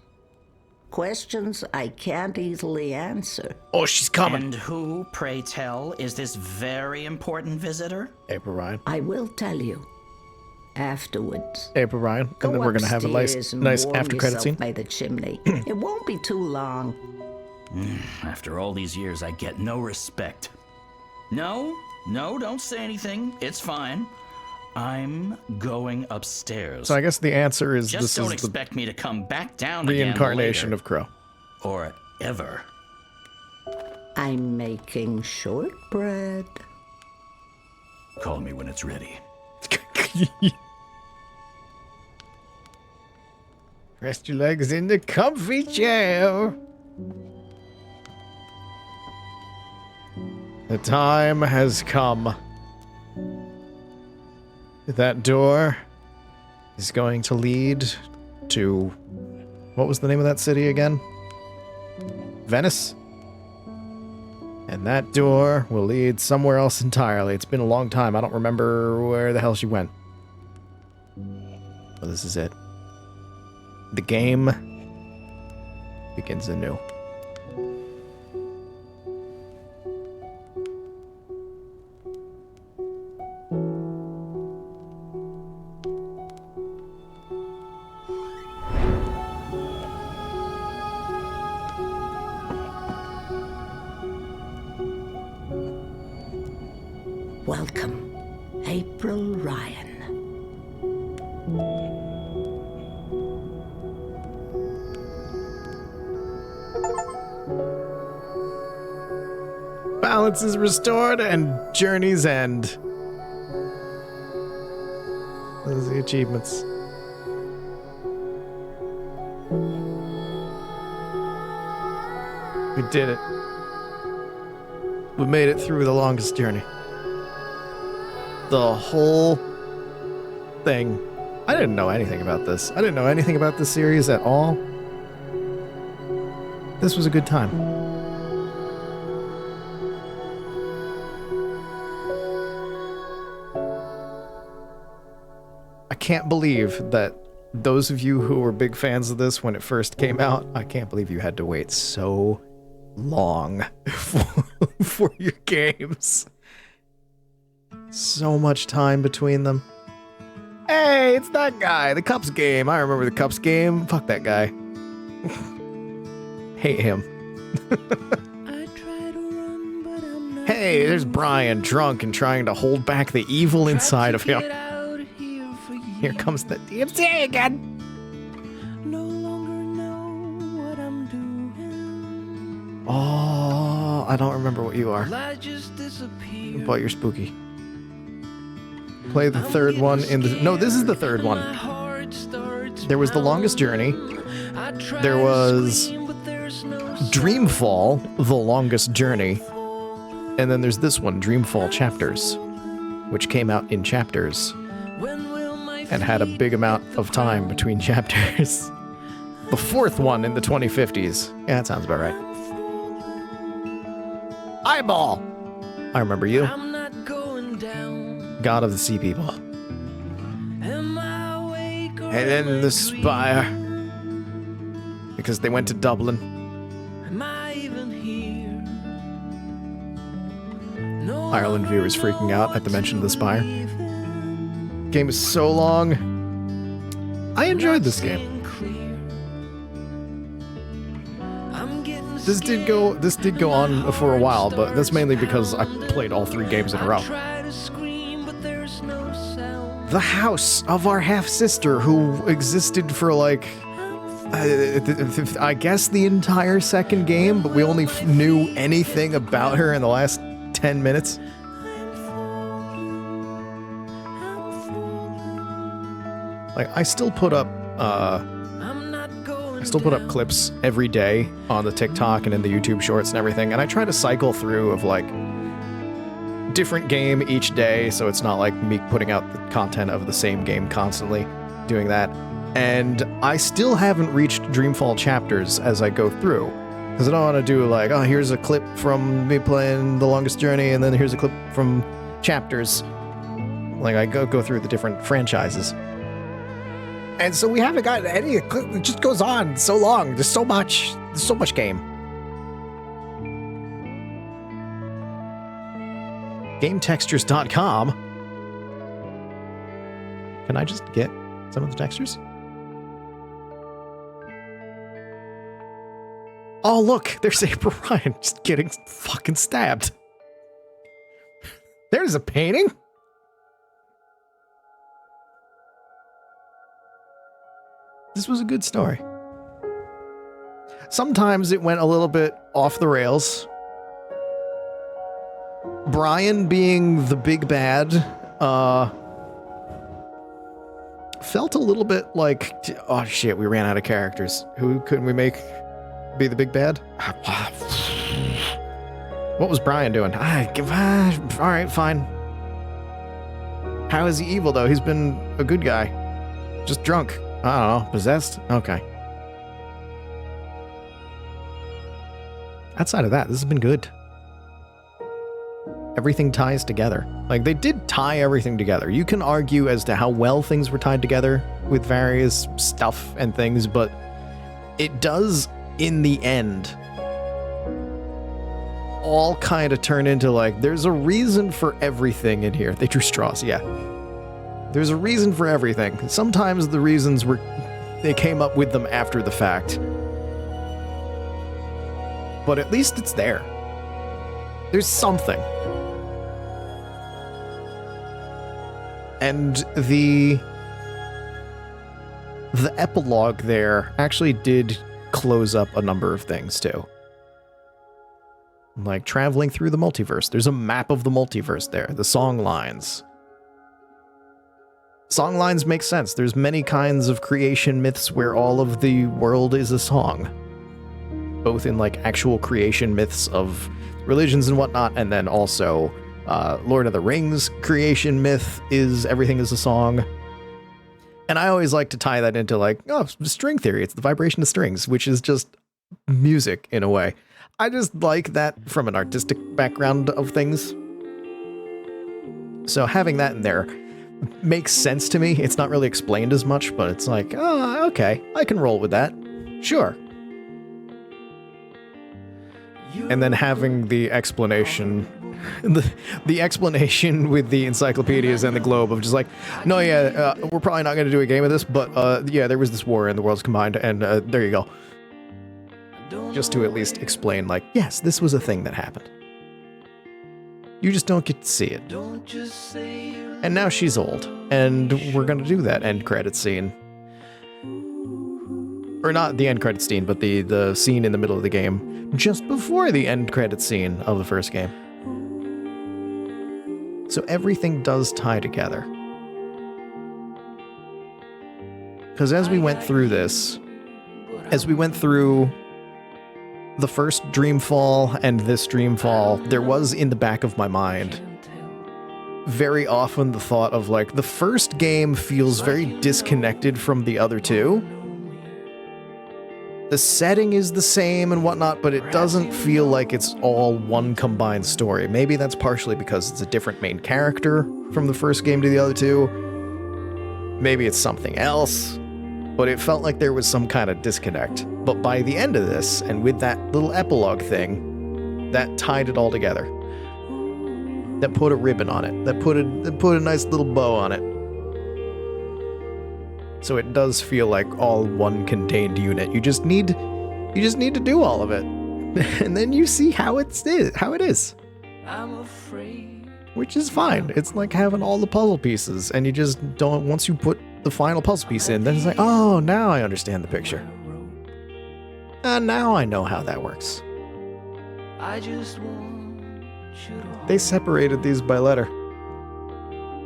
Questions I can't easily answer. Oh, she's coming. And who, pray tell, is this very important visitor? April Ryan. I will tell you. Afterwards. April Ryan. And then we're going to have a nice after credit scene. By the chimney. It won't be too long. After all these years, I get no respect. No, don't say anything. It's fine. I'm going upstairs. So I guess the answer is just this don't is expect me to come back down reincarnation again of Crow. Or ever. I'm making shortbread. Call me when it's ready. Rest your legs in the comfy chair. The time has come. That door is going to lead to... What was the name of that city again? Venice? And that door will lead somewhere else entirely. It's been a long time. I don't remember where the hell she went. But this is it. The game begins anew. Welcome, April Ryan. Balance is restored and journeys end. Those are the achievements. We did it. We made it through the longest journey. The whole thing. I didn't know anything about this. I didn't know anything about this series at all. This was a good time. I can't believe that those of you who were big fans of this when it first came out, I can't believe you had to wait so long for your games. So much time between them. Hey, it's that guy, the Cups game. I remember the Cups game. Fuck that guy. Hate him. Hey, there's Brian, drunk and trying to hold back the evil inside of him. Here comes the DMCA again. Oh, I don't remember what you are. But you're spooky. Play the third one in the... No, this is the third one. There was The Longest Journey. There was Dreamfall, The Longest Journey. And then there's this one, Dreamfall Chapters, which came out in chapters and had a big amount of time between chapters. The fourth one in the 2050s. Yeah, that sounds about right. Eyeball! I remember you. God of the Sea People. And then the Spire. Because they went to Dublin. Ireland viewers freaking out at the mention of the Spire. Game is so long. I enjoyed this game. This did go on for a while, but that's mainly because I played all 3 games in a row. The house of our half-sister who existed for like I guess the entire second game, but we only knew anything about her in the last 10 minutes. Like, I still put up clips every day on the TikTok and in the YouTube shorts and everything, and I try to cycle through of like different game each day, so it's not like me putting out the content of the same game constantly doing that. And I still haven't reached Dreamfall chapters as I go through, because I don't want to do like, oh, here's a clip from me playing The Longest Journey, and then here's a clip from chapters. Like, I go through the different franchises. And so we haven't gotten any, it just goes on so long. There's so much game. GameTextures.com. Can I just get some of the textures? Oh, look, there's April Ryan just getting fucking stabbed. There's a painting. This was a good story. Sometimes it went a little bit off the rails. Brian being the big bad, felt a little bit like, oh shit, we ran out of characters. Who couldn't we make be the big bad? What was Brian doing? All right, fine. How is he evil though? He's been a good guy. Just drunk. I don't know, possessed? Okay. Outside of that, this has been good. Everything ties together. Like, they did tie everything together. You can argue as to how well things were tied together with various stuff and things, but it does, in the end, all kind of turn into, like, there's a reason for everything in here. They drew straws, yeah. There's a reason for everything. Sometimes the reasons they came up with them after the fact. But at least it's there. There's something. And the epilogue there actually did close up a number of things too. Like traveling through the multiverse. There's a map of the multiverse there. The song lines. Song lines make sense. There's many kinds of creation myths where all of the world is a song. Both in like actual creation myths of religions and whatnot, and then also Lord of the Rings creation myth is everything is a song. And I always like to tie that into like, oh, string theory. It's the vibration of strings, which is just music in a way. I just like that from an artistic background of things. So having that in there makes sense to me. It's not really explained as much, but it's like, oh, okay, I can roll with that. Sure. And then having the explanation, the explanation with the encyclopedias and the globe of just like, no, yeah, we're probably not going to do a game of this, but yeah, there was this war and the worlds combined, and there you go. Just to at least explain, like, yes, this was a thing that happened. You just don't get to see it. And now she's old, and we're going to do that end credit scene. Or not the end credit scene, but the scene in the middle of the game, just before the end credit scene of the first game. So everything does tie together. Because as we went through this, as we went through the first Dreamfall and this Dreamfall, there was in the back of my mind very often the thought of like, the first game feels very disconnected from the other two. The setting is the same and whatnot, but it doesn't feel like it's all one combined story. Maybe that's partially because it's a different main character from the first game to the other two. Maybe it's something else, but it felt like there was some kind of disconnect. But by the end of this, and with that little epilogue thing, that tied it all together. That put a ribbon on it. That put a nice little bow on it. So it does feel like all one contained unit. You just need to do all of it. And then you see how it is. I'm afraid. Which is fine. It's like having all the puzzle pieces, and you just don't, once you put the final puzzle piece in, then it's like, oh, now I understand the picture. And now I know how that works. They separated these by letter.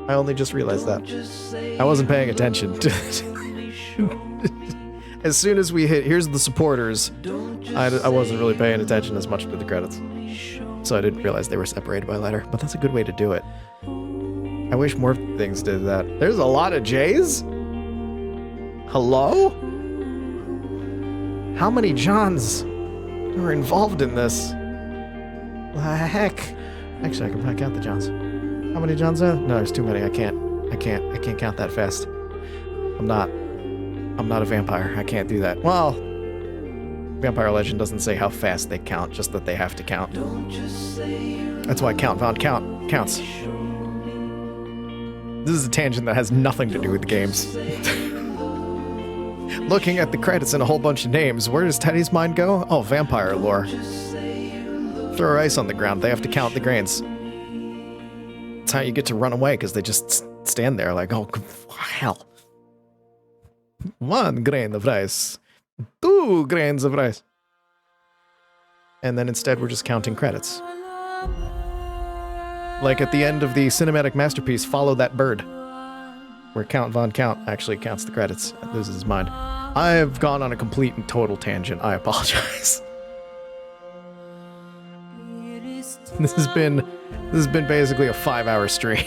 I only just realized that. I wasn't paying attention. As soon as we hit, here's the supporters, I wasn't really paying attention as much to the credits. So I didn't realize they were separated by letter, but that's a good way to do it. I wish more things did that. There's a lot of J's? Hello? How many Johns are involved in this? The heck? Actually, I can probably count the Johns. How many Johns are there? No, there's too many. I can't count that fast. I'm not a vampire. I can't do that. Well, Vampire Legend doesn't say how fast they count, just that they have to count. That's why count counts. This is a tangent that has nothing to do with the games. Looking at the credits and a whole bunch of names, where does Teddy's mind go? Oh, vampire lore. Throw ice on the ground, they have to count the grains. That's how you get to run away, because they just stand there like, oh, hell. 1 grain of rice. 2 grains of rice. And then instead we're just counting credits. Like at the end of the cinematic masterpiece, Follow That Bird, where Count Von Count actually counts the credits and loses his mind. I have gone on a complete and total tangent. I apologize. This has been basically a 5-hour stream.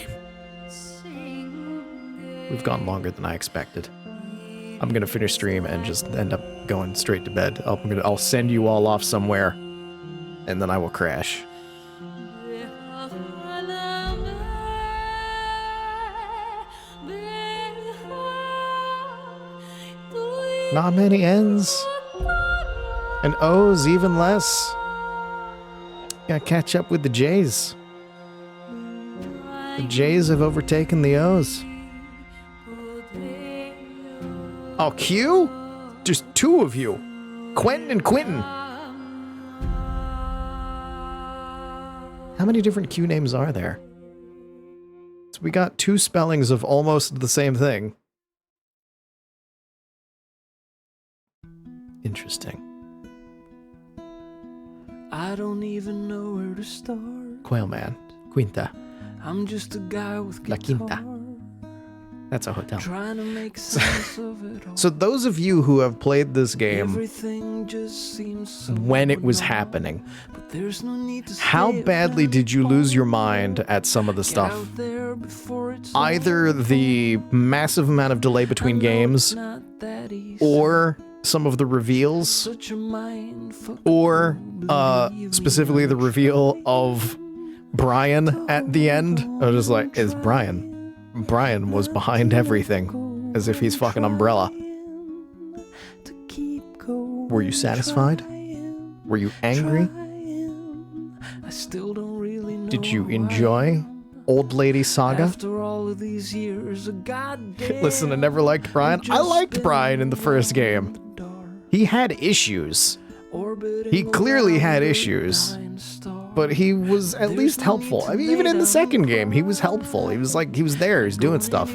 We've gone longer than I expected. I'm gonna finish stream and just end up going straight to bed. I'll send you all off somewhere, and then I will crash. Not many N's. And O's even less. Gotta catch up with the J's. The J's have overtaken the O's. Oh, Q? Just 2 of you. Quentin and Quentin. How many different Q names are there? So we got 2 spellings of almost the same thing. Interesting. I don't even know where to start. Quail Man. Quinta. I'm just a guy with La guitar. Quinta. That's a hotel. Trying to make sense of it all. So those of you who have played this game Everything just seems so when it was happening, but there's no need to how stay badly did you lose your mind at some of the stuff? out there before it's Either the massive amount of delay between games, or some of the reveals, such a mind fuck. or specifically the reveal of Brian at the end. I was just like, is Brian? Brian was behind everything, as if he's fucking Umbrella. Were you satisfied? Were you angry? I still don't really know. Did you enjoy Old Lady Saga? After all of these years, a goddamn Listen, I never liked Brian. I liked Brian in the first game. He had issues. He clearly had issues. But he was at least helpful. I mean, even in the second game, he was helpful. He was like, he was there, he's doing stuff.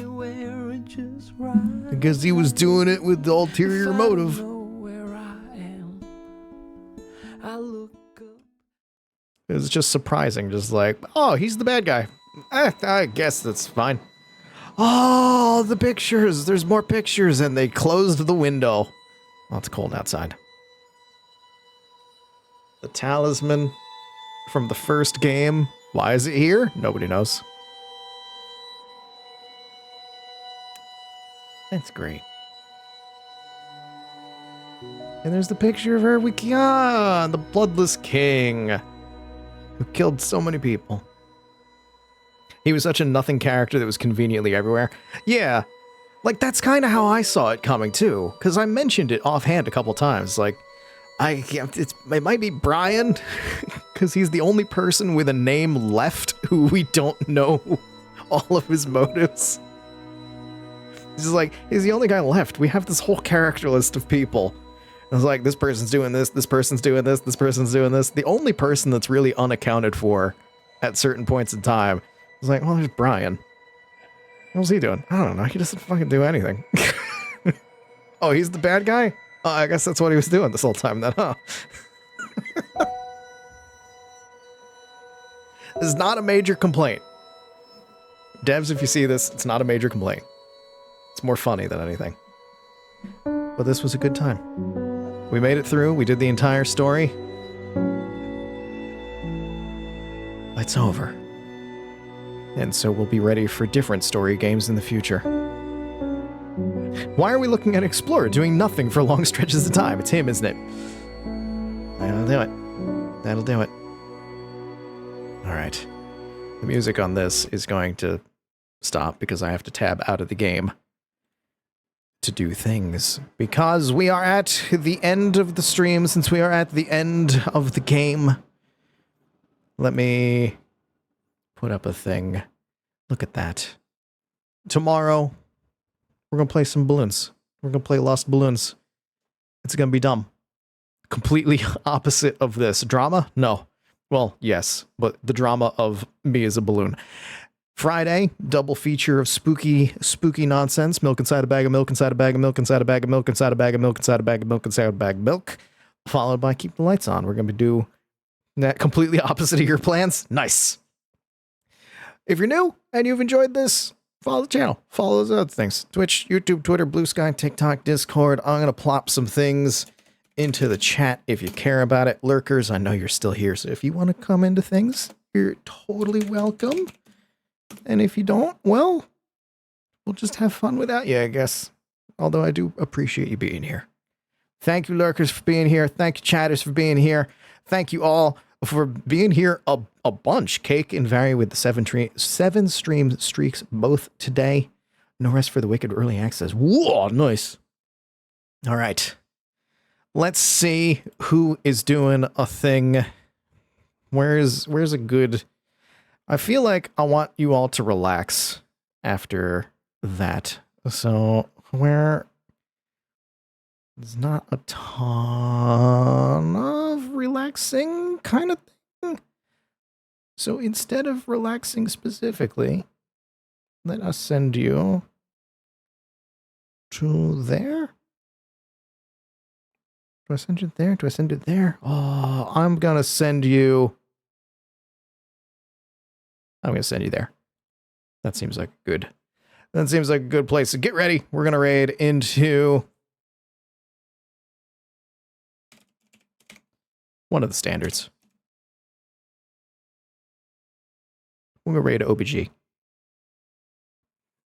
Because he was doing it with the ulterior motive. It was just surprising, just like, oh, he's the bad guy. I guess that's fine. Oh, the pictures. There's more pictures, and they closed the window. Oh, it's cold outside. The talisman from the first game. Why is it here? Nobody knows. That's great. And there's the picture of her with Kian, the bloodless king, who killed so many people. He was such a nothing character that was conveniently everywhere. Yeah, like that's kind of how I saw it coming too, because I mentioned it offhand a couple times. Like, it might be Brian, because he's the only person with a name left who we don't know all of his motives. He's like, he's the only guy left. We have this whole character list of people. I was like, this person's doing this person's doing this person's doing this. The only person that's really unaccounted for at certain points in time was like, well, there's Brian. What's he doing? I don't know. He doesn't fucking do anything. Oh, he's the bad guy? Oh, I guess that's what he was doing this whole time then, huh? This is not a major complaint. Devs, if you see this, it's not a major complaint. It's more funny than anything. But this was a good time. We made it through. We did the entire story. It's over. And so we'll be ready for different story games in the future. Why are we looking at Explorer doing nothing for long stretches of time? It's him, isn't it? That'll do it. That'll do it. Alright. The music on this is going to stop because I have to tab out of the game to do things. Because we are at the end of the stream, since we are at the end of the game. Let me put up a thing. Look at that. Tomorrow, we're going to play some balloons. We're going to play Lost Balloons. It's going to be dumb. Completely opposite of this. Drama? No. Well, yes, but the drama of me as a balloon. Friday, double feature of spooky nonsense. Milk inside a bag of milk, inside a bag of milk, inside a bag of milk, inside a bag of milk, inside a bag of milk, inside a bag of milk. Followed by Keep the Lights On. We're going to do that completely opposite of your plans. Nice. If you're new and you've enjoyed this, follow the channel. Follow those other things. Twitch, YouTube, Twitter, Bluesky, TikTok, Discord. I'm going to plop some things into the chat if you care about it. Lurkers, I know you're still here, so if you want to come into things, you're totally welcome. And if you don't, well, we'll just have fun without you, I guess. Although I do appreciate you being here. Thank you, Lurkers, for being here. Thank you, chatters, for being here. Thank you all for being here a bunch. Cake and Vary with the 7 stream streaks both today. No rest for the wicked early access. Whoa, nice. All right. Let's see who is doing a thing. Where's a good... I feel like I want you all to relax after that. So, there's not a ton of relaxing kind of thing. So instead of relaxing specifically, let us send you to there. Do I send you there? Do I send you there? Oh, I'm gonna send you there. That seems like good. That seems like a good place. So get ready. We're gonna raid into one of the standards. We're gonna raid OBG.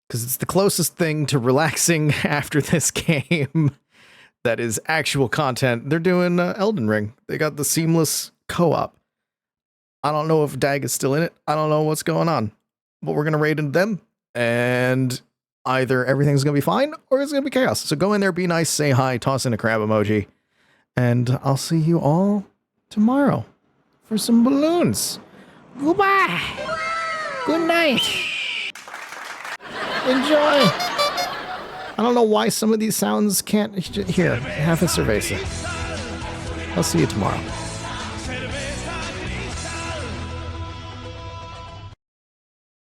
Because it's the closest thing to relaxing after this game that is actual content. They're doing Elden Ring. They got the seamless co-op. I don't know if Dag is still in it. I don't know what's going on. But we're going to raid into them. And either everything's going to be fine or it's going to be chaos. So go in there, be nice, say hi, toss in a crab emoji. And I'll see you all tomorrow for some balloons. Goodbye. Good night. Enjoy. I don't know why some of these sounds can't hear. Have a cerveza. I'll see you tomorrow.